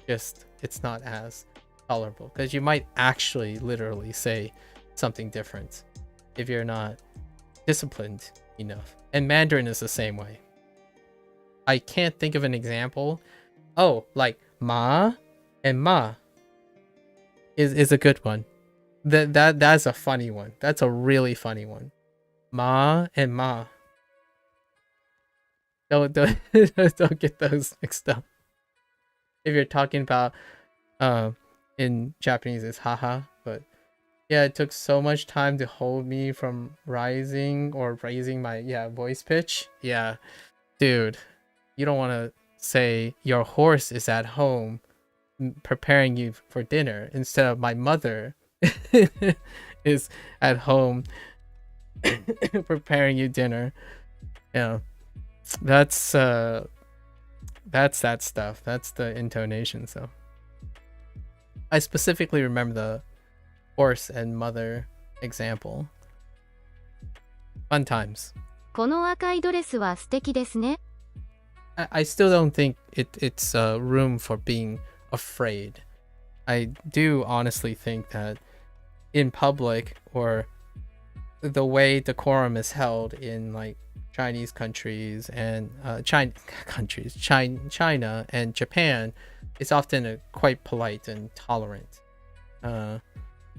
Just it's not as tolerable because you might actually literally say something different if you're not disciplined enough. And Mandarin is the same way. I can't think of an example. Oh, like ma and ma is a good one. That's a funny one. That's a really funny one. Ma and ma. Don't don't get those mixed up. If you're talking about in Japanese it's haha, but yeah, it took so much time to hold me from rising or raising my voice pitch. Yeah, dude, you don't want to say your horse is at home preparing you for dinner instead of my mother is at home preparing you dinner. Yeah, that's that stuff. That's the intonation. So I specifically remember the horse and mother example. Fun times. この赤いドレスは素敵ですね。I still don't think it's room for being afraid. I do honestly think that in public or the way decorum is held in like Chinese countries and China and Japan, it's often quite polite and tolerant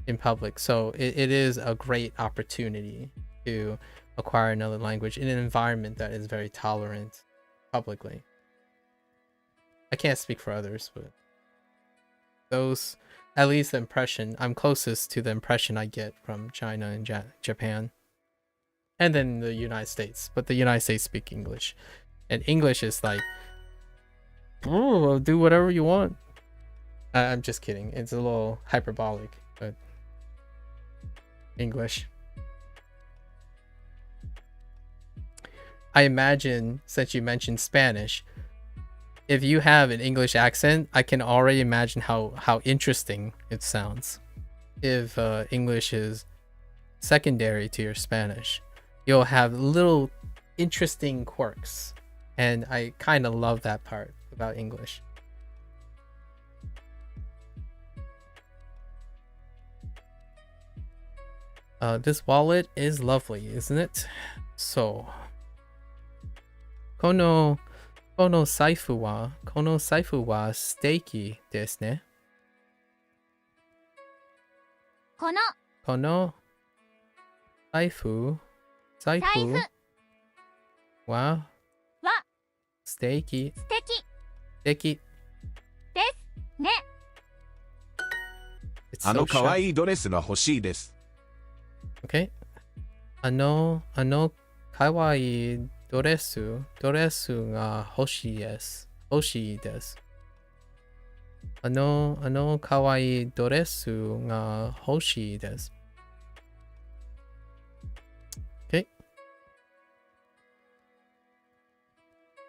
in public. So it is a great opportunity to acquire another language in an environment that is very tolerant publicly. I can't speak for others, but those, at least the impression, I'm closest to the impression I get from China and Japan. And then the United States. But the United States speak English. And English is like, oh, do whatever you want. I'm just kidding. It's a little hyperbolic, but English. I imagine, since you mentioned Spanish, if you have an English accent, I can already imagine how interesting it sounds. If English is secondary to your Spanish, you'll have little interesting quirks. And I kind of love that part about English. This wallet is lovely, isn't it? So, この財布は素敵ですね。この財布は素敵ですね。あの可愛いドレスが欲しいです。Okay. あの可愛いドレスが欲しいです。あの可愛いドレスが欲しいです。Okay.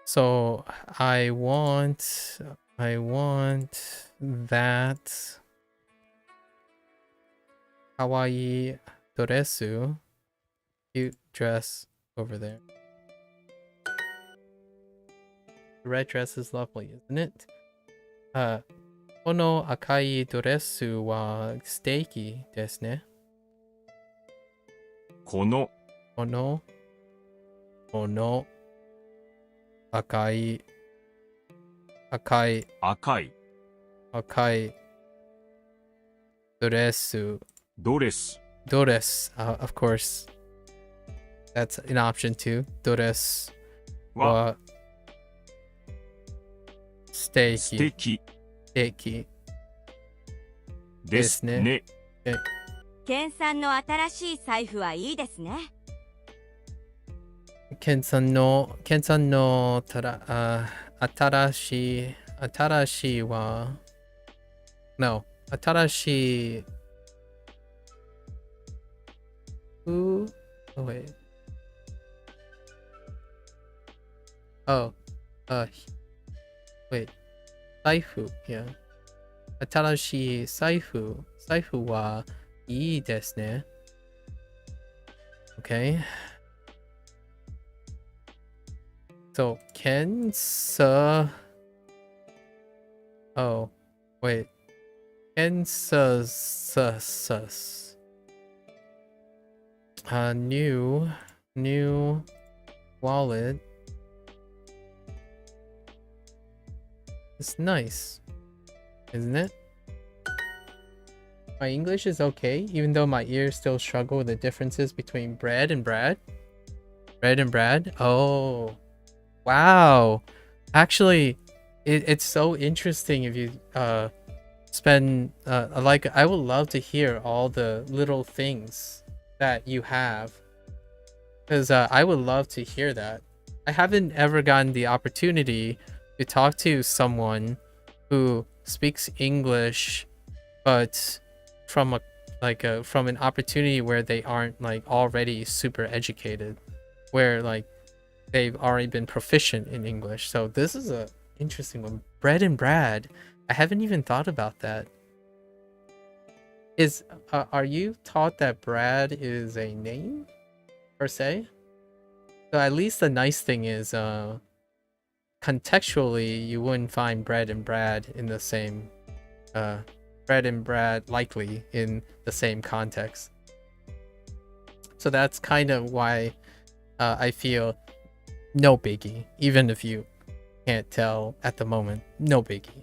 So I want that 可愛いドレス cute dress over there. The red dress is lovely, isn't it? この赤いドレスは素敵ですね。このこの赤い赤いドレス。ドレス Of course. That's an option too. ドレスはは素敵素敵ですね。ケンさんの新しい財布はいいですね。ケンさんの新しいは No 新しい Who? Oh wait. Oh. Wait. 財布 Yeah. 新しい財布はいいですね。Okay. So, Oh, wait. New wallet. It's nice, isn't it? My English is okay, even though my ears still struggle with the differences between bread and Brad. Bread and Brad? Oh, wow. Actually, it's so interesting if you spend like I would love to hear all the little things that you have, because I would love to hear that. I haven't ever gotten the opportunity to talk to someone who speaks English, but from an opportunity where they aren't like already super educated, where like they've already been proficient in English. So this is a interesting one. Bread and Brad. I haven't even thought about that. Are you taught that Brad is a name per se? So at least the nice thing is contextually you wouldn't find bread and Brad in the same bread and Brad likely in the same context. So that's kind of why I feel no biggie, even if you can't tell at the moment. No biggie.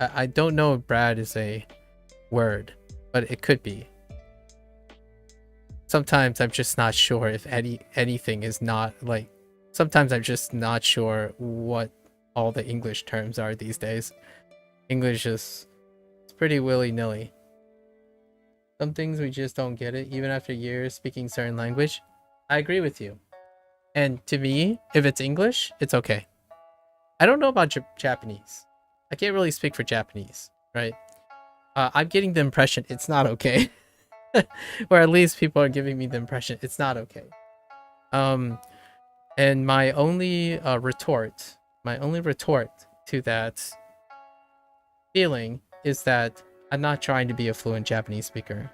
I don't know if Brad is a word, but it could be. Sometimes I'm just not sure if anything is not like. Sometimes I'm just not sure what all the English terms are these days. English is it's pretty willy-nilly. Some things we just don't get it, even after years speaking certain language. I agree with you. And to me, if it's English, it's okay. I don't know about Japanese. I can't really speak for Japanese, right? I'm getting the impression it's not okay. Or at least people are giving me the impression it's not okay. And my only retort to that feeling is that I'm not trying to be a fluent Japanese speaker.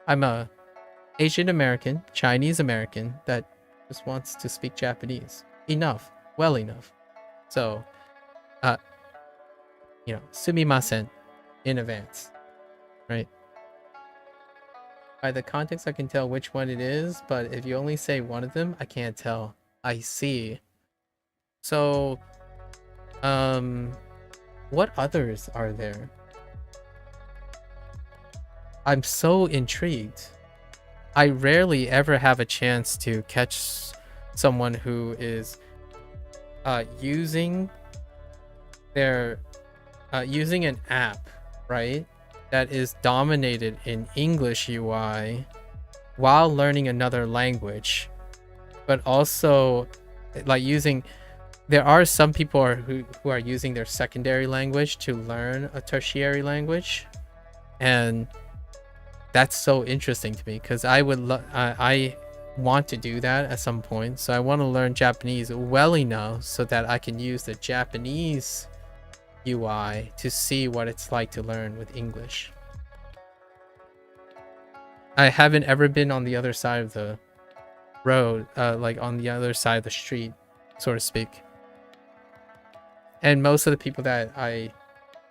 I'm a Asian American, Chinese American that just wants to speak Japanese well enough. So, sumimasen in advance, right? By the context, I can tell which one it is, but if you only say one of them, I can't tell. I see. So, what others are there? I'm so intrigued. I rarely ever have a chance to catch someone who is using an app, right, that is dominated in English UI while learning another language, but also like there are some people who are using their secondary language to learn a tertiary language, and that's so interesting to me because I want to do that at some point. So I want to learn Japanese well enough so that I can use the Japanese UI to see what it's like to learn with English. I haven't ever been on the other side of the road, like on the other side of the street, so to speak. And most of the people that I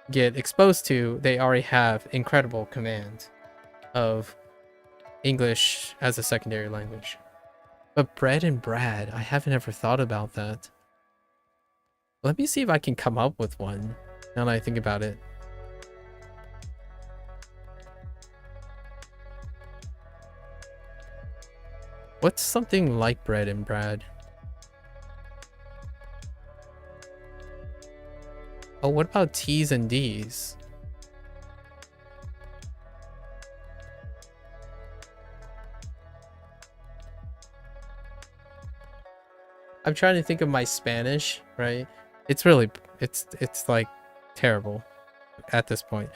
get exposed to, they already have incredible command of English as a secondary language. But bread and Brad, I haven't ever thought about that. Let me see if I can come up with one now that I think about it. What's something like bread and Brad? Oh, what about T's and D's? I'm trying to think of my Spanish, right? It's really, it's like terrible at this point.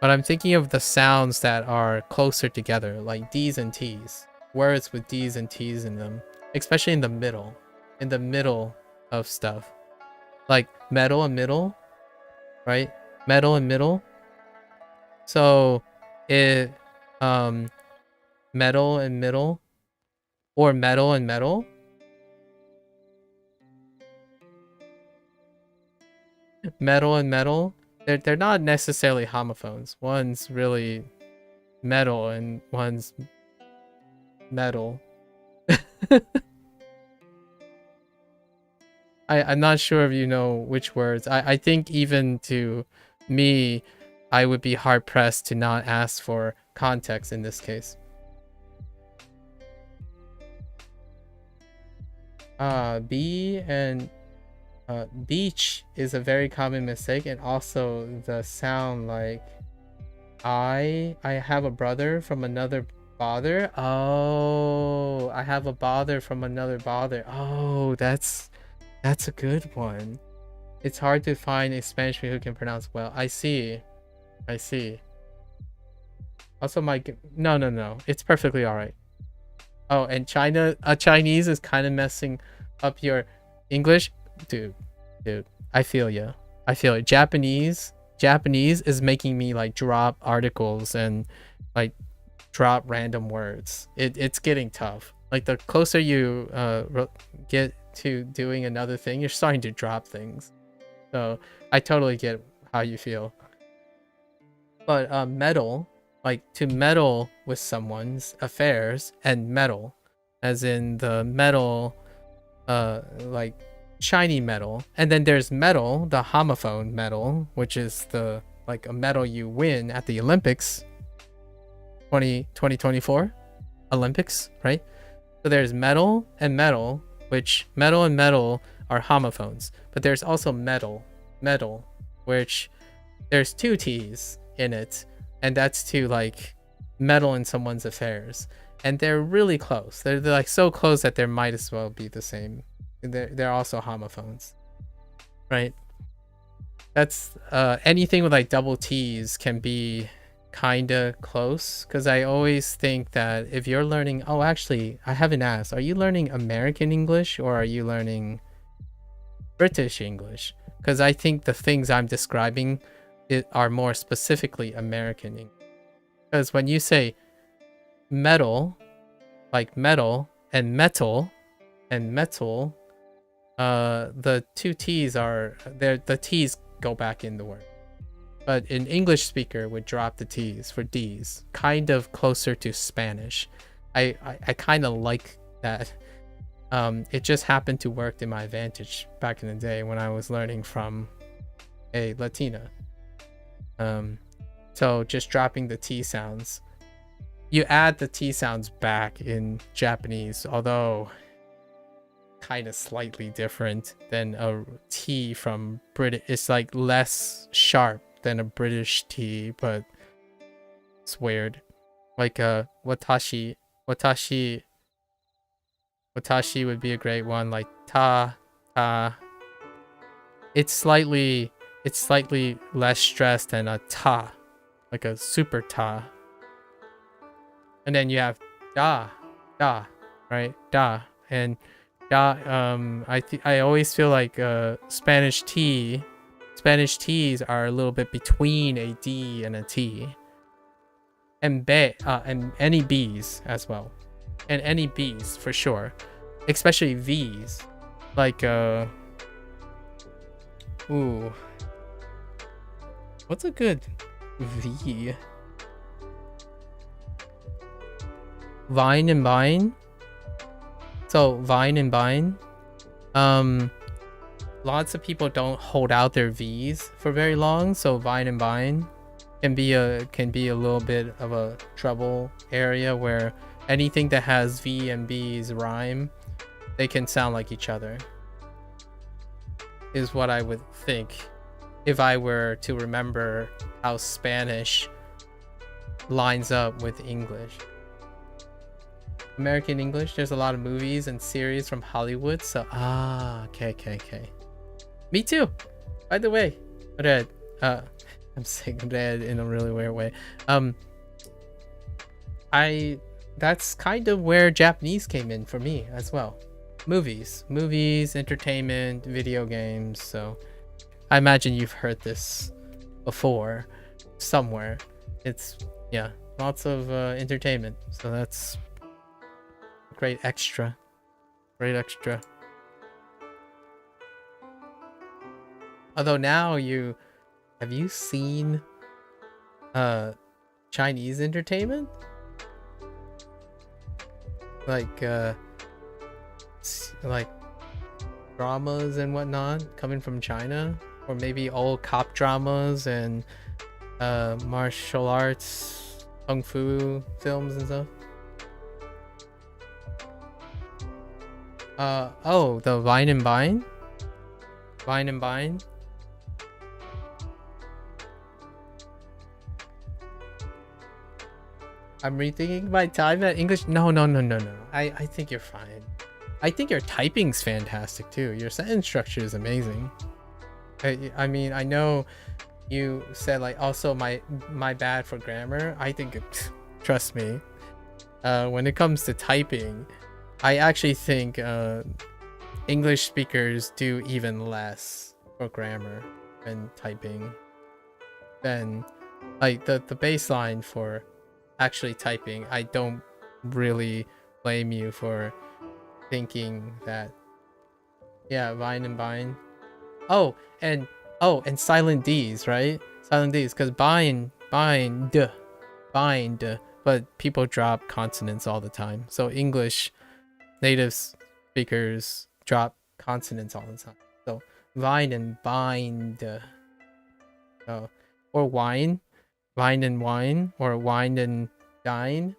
But I'm thinking of the sounds that are closer together, like D's and T's. Words with D's and T's in them, especially in the middle of stuff. Like metal and middle, right? Metal and middle. So it, metal and middle, or metal and metal. Metal and metal, they're not necessarily homophones. One's really metal and one's metal. I'm not sure if you know which words. I think even to me, I would be hard pressed to not ask for context in this case. B and beach is a very common mistake, and also the sound like I have a brother from another bother. Oh, I have a bother from another bother. Oh, that's a good one. It's hard to find a Spanish speaker who can pronounce well. I see. Also, no, it's perfectly all right. Oh, and Chinese is kind of messing up your English. Dude, I feel you. Japanese is making me like drop articles and like drop random words. It's getting tough. Like the closer you get to doing another thing, you're starting to drop things. So I totally get how you feel. But meddle, like to meddle with someone's affairs, and metal, as in the metal, like shiny metal. And then there's medal, the homophone medal, which is the like a medal you win at the Olympics 2024 Olympics, right? So there's metal and metal, which metal and metal are homophones. But there's also metal, which there's two T's in it, and that's to like meddle in someone's affairs. And they're really close. They're like so close that they might as well be the same. They're also homophones, right? That's anything with like double T's can be kind of close, because I always think that if you're learning, oh, actually, I haven't asked, are you learning American English or are you learning British English? Because I think the things I'm describing are more specifically American English. Because when you say metal, like metal and metal, the two T's are there. The T's go back in the word, but an English speaker would drop the T's for D's, kind of closer to Spanish. I kind of like that. It just happened to work to my advantage back in the day when I was learning from a Latina. So just dropping the T sounds. You add the T sounds back in Japanese, although kind of slightly different than a T from British. It's like less sharp than a British T, but it's weird. Like watashi would be a great one. Like ta. It's slightly less stressed than a ta, like a super ta. And then you have da, right? Da. And da, I always feel like Spanish T's are a little bit between a D and a T. And and any B's as well. And any B's for sure. Especially V's. Like Ooh. What's a good V? Vine and Vine. So Vine and Vine. Lots of people don't hold out their V's for very long, so Vine and Vine can be a little bit of a trouble area where anything that has V and B's rhyme, they can sound like each other. Is what I would think if I were to remember how Spanish lines up with English. American English, there's a lot of movies and series from Hollywood, so okay. Me too, by the way. Red. I'm saying red in a really weird way. That's kind of where Japanese came in for me as well. Movies, entertainment, video games. So I imagine you've heard this before somewhere. It's, yeah, lots of entertainment. So that's great extra. Although now have you seen Chinese entertainment? Like dramas and whatnot coming from China, or maybe old cop dramas and martial arts, kung fu films and stuff. Oh, the Vine and Vine. I'm rethinking my time at English. No. I think you're fine. I think your typing's fantastic too. Your sentence structure is amazing. I mean, I know you said like also my bad for grammar. I think trust me, when it comes to typing, I actually think English speakers do even less for grammar and typing than like the baseline for actually typing. I don't really blame you for thinking that. Yeah, Vine and Vine. Oh, and silent D's, right? Silent D's, because bind, but people drop consonants all the time. So English native speakers drop consonants all the time. So vine and bind. Or wine. Vine and wine, or wine and dine.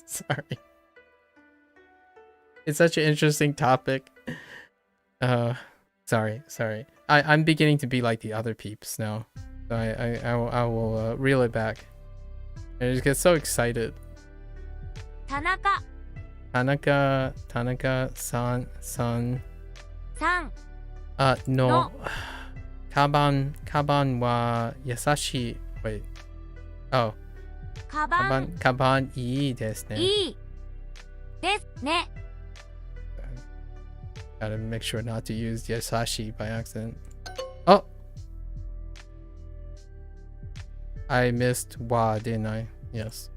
Sorry. It's such an interesting topic. Sorry. I'm beginning to be like the other peeps now. So I will reel it back. I just get so excited. Tanaka san. No. Kaban wa yasashi. Wait. Oh. Kaban ii desu ne. Ii desu ne. Gotta make sure not to use yasashi by accident. Oh! I missed wa, didn't I? Yes.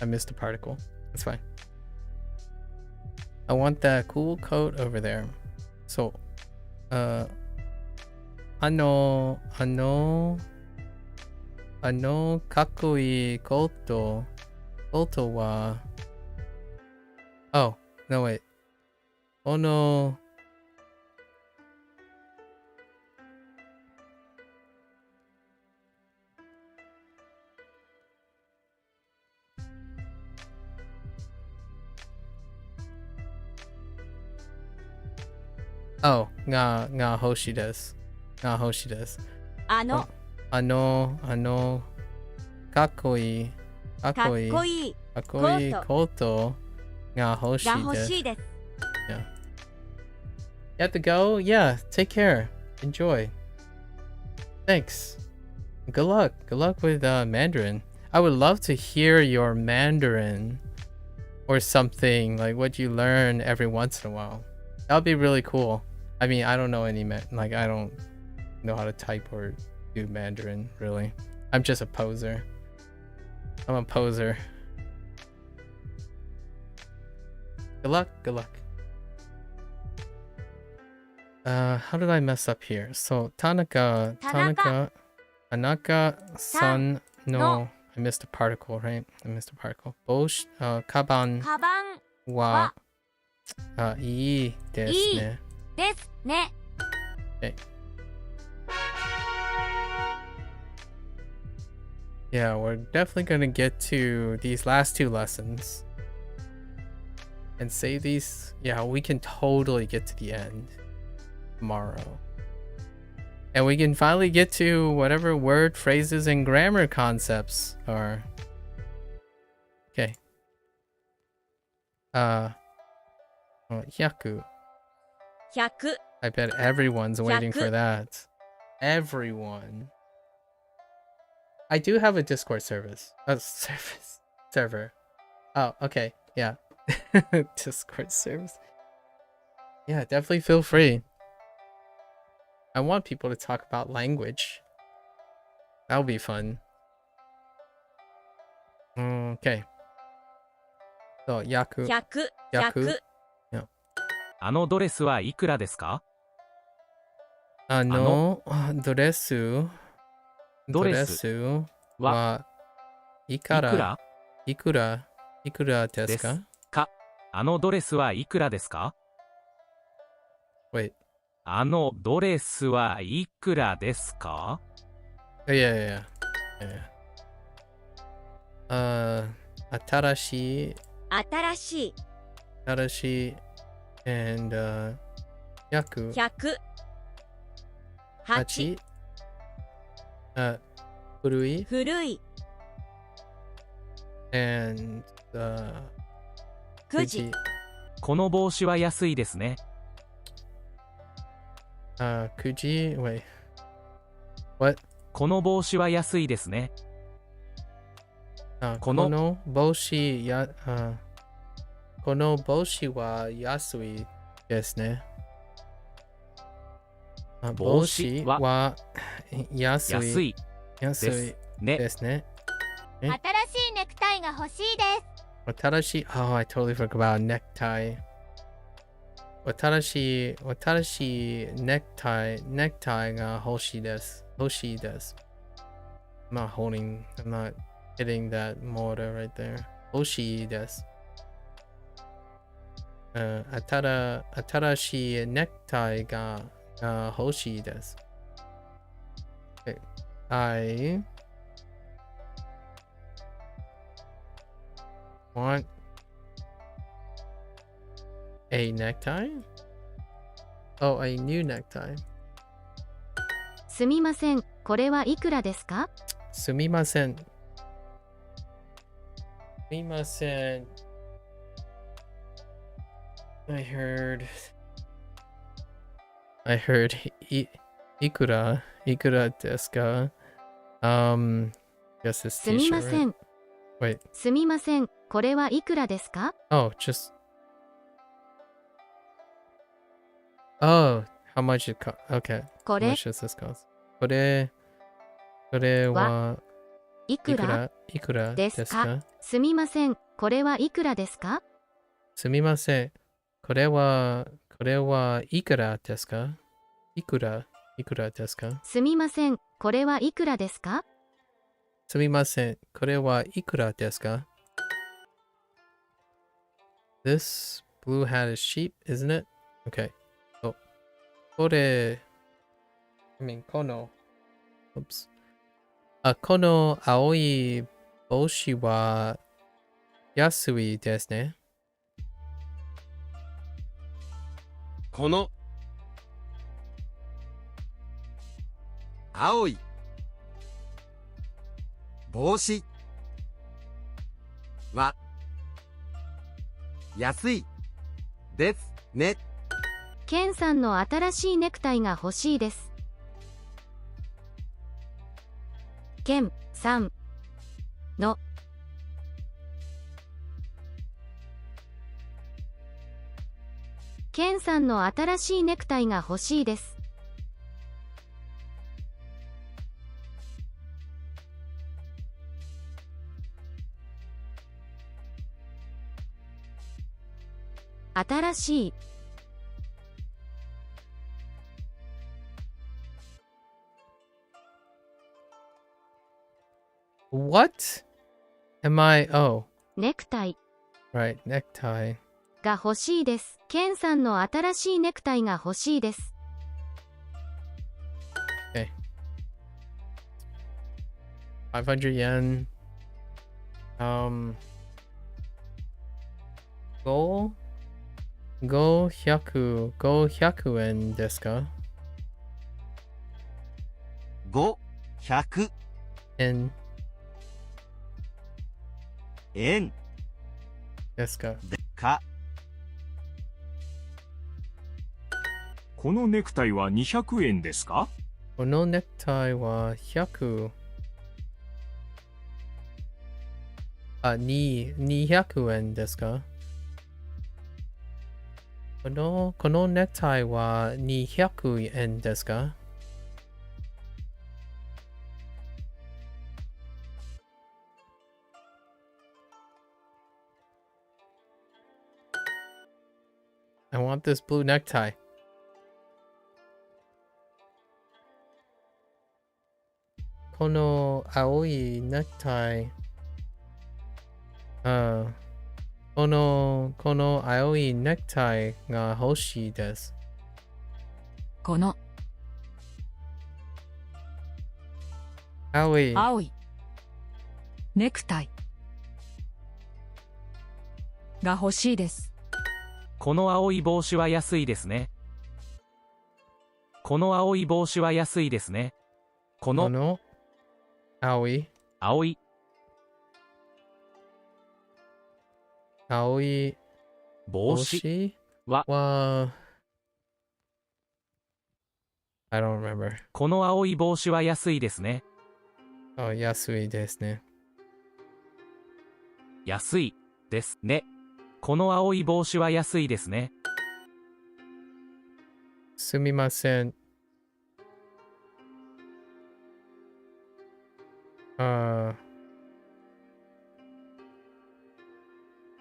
I missed a particle. That's fine. I want that cool coat over there. So, ano kakkoi koto wa. Oh, no wait. Ono. Oh, nga hoshi desu. Ano kakkoi koto nga hoshi desu. Yeah. You have to go? Yeah, take care. Enjoy. Thanks. Good luck. Good luck with Mandarin. I would love to hear your Mandarin or something, like what you learn every once in a while. That would be really cool. I mean, I don't know any I don't know how to type or do Mandarin, really. I'm just a poser. I'm a poser. Good luck. How did I mess up here? So, Tanaka, Tanaka-san no, I missed a particle, right? I missed a particle. Kaban カバン wa, いいですね。ですね。 Okay. Yeah, we're definitely gonna get to these last two lessons and say these. Yeah, we can totally get to the end tomorrow. And we can finally get to whatever word, phrases, and grammar concepts are. Okay. 100. 100 I bet everyone's waiting for 100. that. Everyone. I do have a Discord server. Oh, okay. Yeah. Discord service. Yeah, definitely feel free. I want people to talk about language. That'll be fun. Okay. So, 100. 100 100. あのドレスはいくらですか？ドレスはいくらですか？あのドレスはいくらですか？ Wait. あのドレスはいくらですか？ Yeah. 新しいand 100 100 8 8古い古い and 9時この帽子は安いですね。9時 Wait. What? この帽子は安いですね。この帽子は安いですね。帽子は安いですね。新しいネクタイが欲しいです。新しい Oh, I totally forgot about necktie. 新しいネクタイが欲しいです。I'm not hitting that motor right there. 欲しいです。新しいネクタイが欲しいです。I want a necktie? Oh, a new necktie. すみません、これはいくらですか？すみません。I heard いくらですか？ guess this すみま t-shirt. せん。 Wait. すみません、これはいくらですか？ Oh, how much it cost? Okay. こ How れ much does this cost? これはいくらですか？すみません、これはいくらですか？すみません。これはいくらですか？いくらですか？すみません、これはいくらですか？すみません。これはいくらですか？ This blue hat is cheap, isn't it? Okay. So, この Oops. この青い帽子は安いですね。この青い帽子は安いですね。ケンさんの新しいネクタイが欲しいです。ケンさんのケンさんの新しいネクタイが欲しいです。新しい What am I? Oh, ネクタイ right, necktie. が欲しいです。ケンさんの新しいネクタイが欲しいです。Okay. 500 yen. Go 500円ですか？ 500円円ですか？か。このネクタイは200円ですか？このネクタイは200円ですか？このネクタイは200円ですか？ I want this blue necktie. この青いネクタイ。この青いネクタイが欲しいです。この青いネクタイが欲しいです。この青い帽子は安いですね。この青い帽子は安いですね。この青い帽子はI don't remember. この青い帽子は安いですね。安いですね。安いですね。この青い帽子は安いですね。すみません。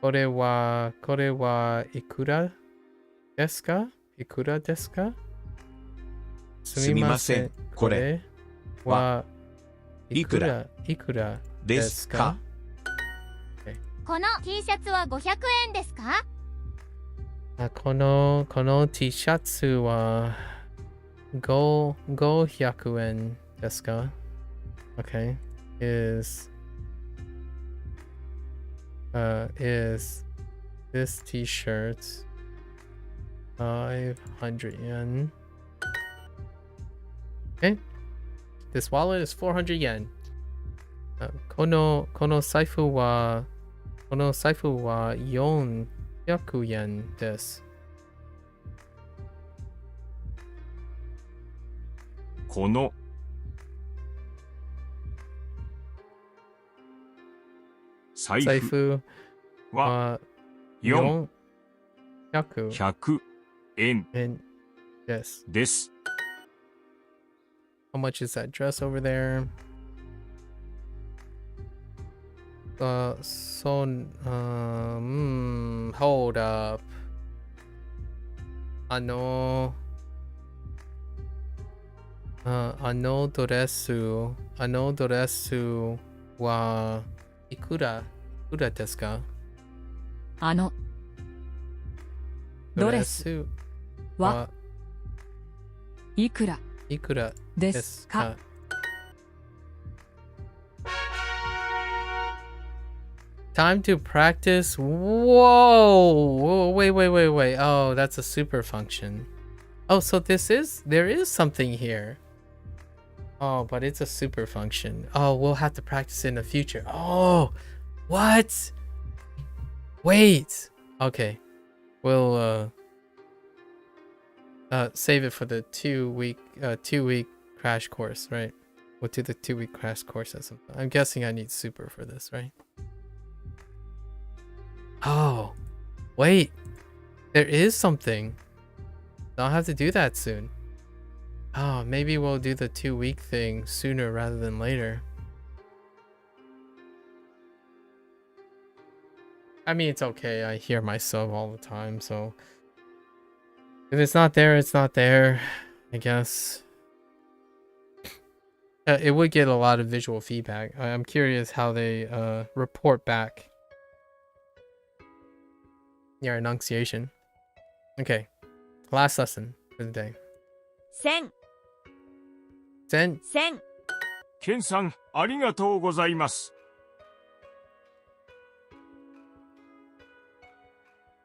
これはいくらですか？いくらですか？すみません。これはいくらですか？この T シャツは500円ですか？この T シャツは500円ですか？ Okay. Is this t-shirt 500 yen? Okay. This wallet is 400 yen. この財布は400円です。この財布は400円です。です。How much is that dress over there? Hold up. あのドレスはいくらですか？ドレスはいくらですか？ Time to practice. Whoa, wait. Oh, that's a super function. Oh, so there is something here. Oh, but it's a super function. Oh, we'll have to practice in the future. Oh, what? Wait. Okay. We'll save it for the 2-week crash course, right? We'll do the 2-week crash course at some time. I'm guessing I need super for this, right? Oh, wait. There is something. I'll have to do that soon. Oh, maybe we'll do the 2-week thing sooner rather than later. I mean, it's okay. I hear myself all the time, so if it's not there, it's not there, I guess. It would get a lot of visual feedback. I'm curious how they report back your enunciation. Okay, last lesson for the day. 1000 10. 1000ケンさん、ありがとうございます。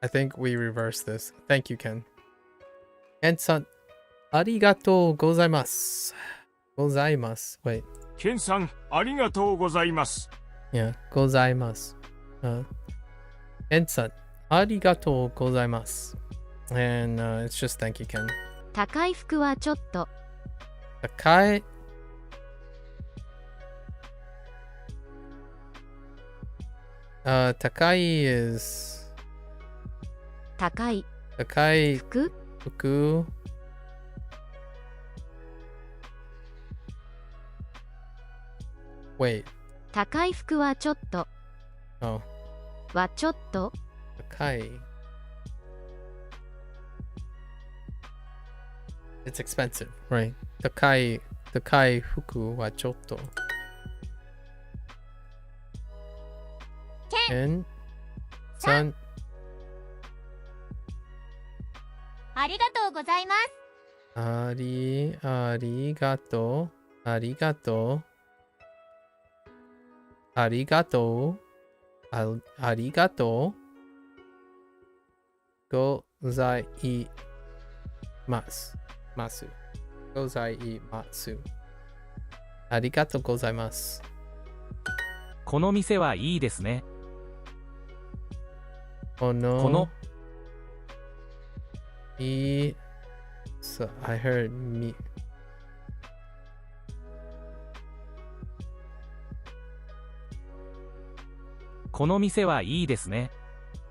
I think we reverse this. Thank you, Ken. Ken-san, arigatou gozaimasu. Gozaimasu. Wait. ケンさん、ありがとうございます。Yeah, gozaimasu. Ken-san, arigatou gozaimasu. And it's just thank you, Ken. 高い服はちょっと。Takai. Takai is 高い Takai 服 fuku. Wait. 高い服はちょっと Oh. はちょっと Takai. It's expensive, right? Takai fuku wa chotto. Ken san ありがとうございます。ありがとう。ありがとう。ありがとう。ありがとう。ございます。ございます。ありがとうございます。この店はいいですね。このこのSo I heard me. この店はいいですね。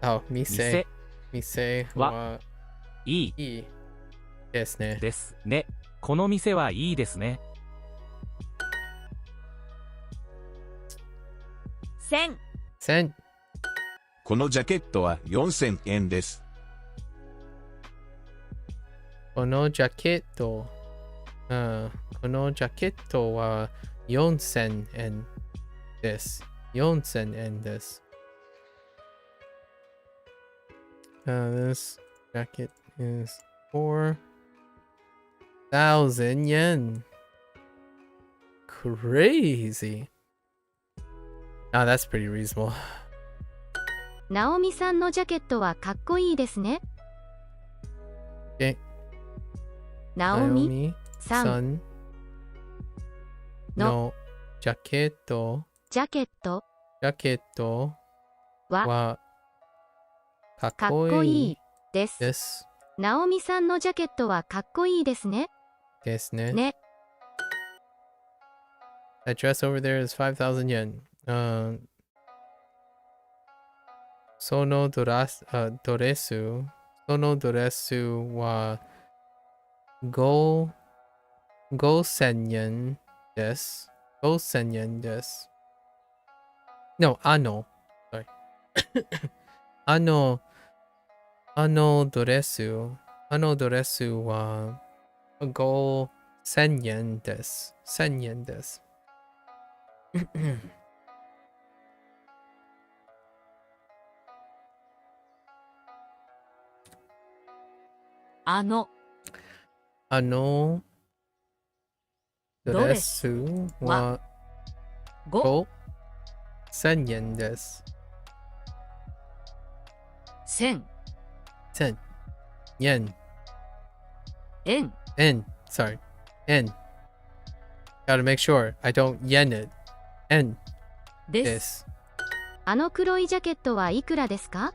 Oh, mise. Mise いいいいですね。ですね。この店はいいですね。1000 1000。このジャケットは4000円です。このジャケット、このジャケットは4000円です。4000円です。This jacket is 4,000 yen. Crazy. Ah, that's pretty reasonable. ナオミさんのジャケットはかっこいいですね。ナオミさんのジャケットはかっかっこいいこいいです。です。ナオミさんのジャケットはかっこいいですね。ですね。ね。That dress over there is 5,000 yen. そのドレスは5,000円です。5,000円です。No, sorry. あのドレスは5,000円です。1000円です。あのドレスは5,000円です。1000 1000 yen. 円 N. Sorry. N. Gotta make sure I don't yen it. N. で。ですす。あの黒いジャケットはいくらですか？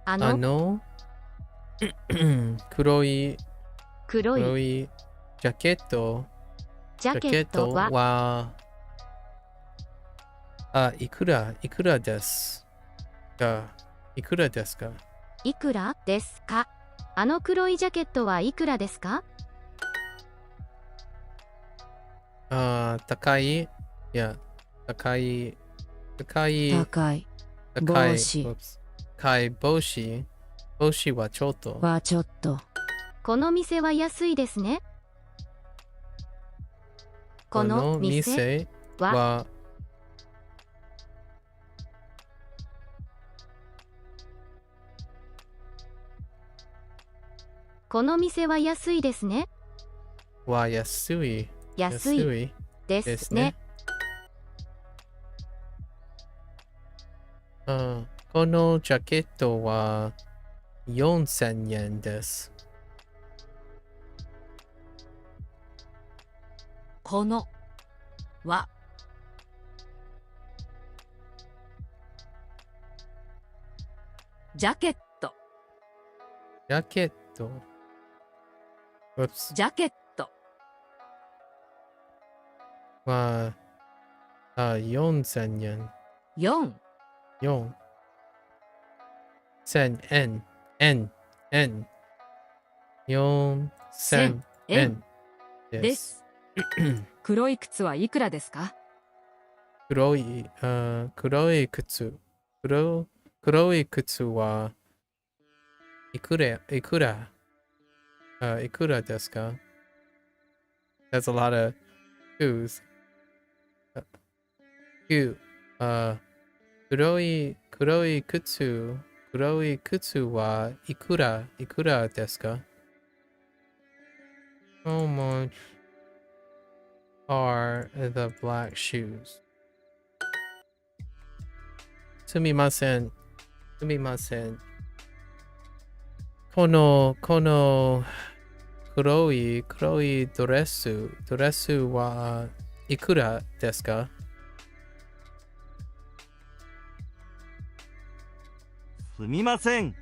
あの黒い黒いジャケットはいくらですか？いくらですか？いくらですか？あの黒いジャケットはいくらですか？高い。いや、高い高い帽子高い帽子はちょっと。はちょっとこの店は安いですね。この店はこの店は安いですね。は安い。安いですね。このジャケットは4000円です。このはジャケットジャケット。ジャケットは4000円。4 4。1000円。円。円。4000円です。黒い靴はいくらですか？黒い靴。黒い靴はいくらですか？ That's a lot of shoes. 黒い靴はいくらですか？ How much are the black shoes? すみません。この黒いドレスはいくらですか？すみません。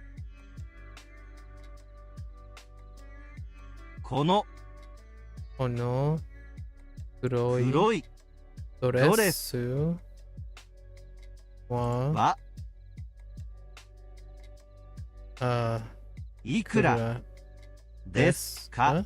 この黒いドレスいくらですか？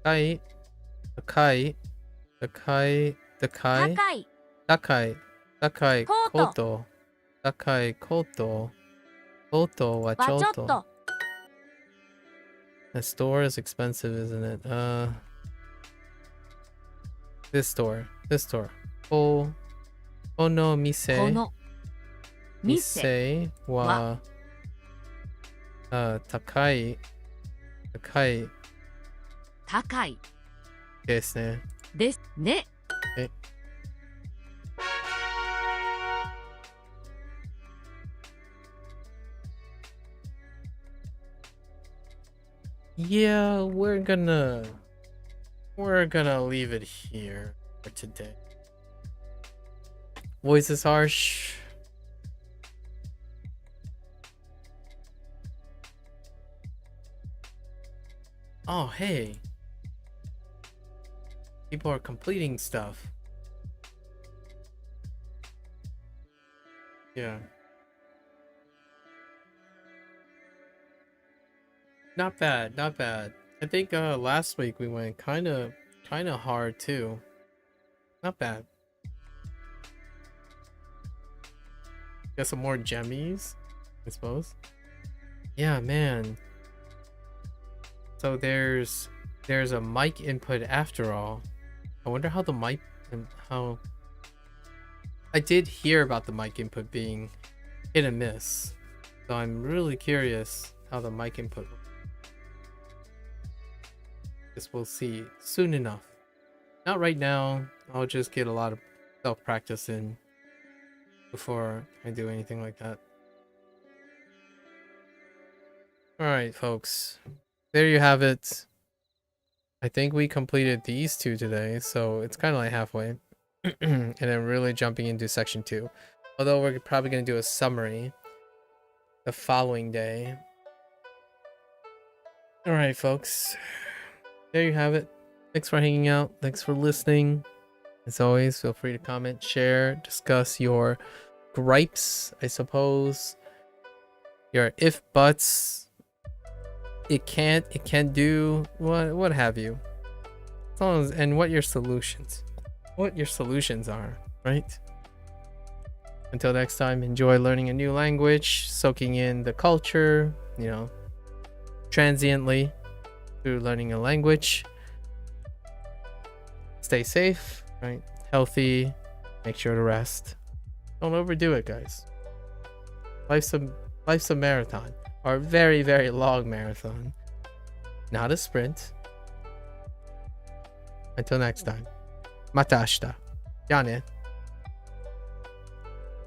高いコートはちょっと。The store is expensive, isn't it? This store. この店は高いですね。ですね。Yeah, we're gonna leave it here for today. Voice is harsh. Oh, hey. People are completing stuff. Yeah. Not bad. I think last week we went kind of hard too. Not bad. Got some more gemmies, I suppose. Yeah, man. So there's a mic input after all. I wonder how the mic how I did hear about the mic input being hit and miss. So I'm really curious how the mic input works. Guess we'll see soon enough. Not right now. I'll just get a lot of self-practice in before I do anything like that. Alright, folks. There you have it. I think we completed these two today, so it's kind of like halfway. And then really jumping into section 2. Although we're probably going to do a summary the following day. Alright, folks. There you have it. Thanks for hanging out. Thanks for listening. As always, feel free to comment, share, discuss your gripes, I suppose. Your if buts. It can't do, what have you. As long as, and what your solutions. what your solutions are, right? Until next time, enjoy learning a new language, soaking in the culture, you know, transiently through learning a language. Stay safe, right? Healthy, make sure to rest. Don't overdo it, guys. Life's a marathon, or a very, very long marathon, not a sprint. Until next time, mata ashita. Ya ne.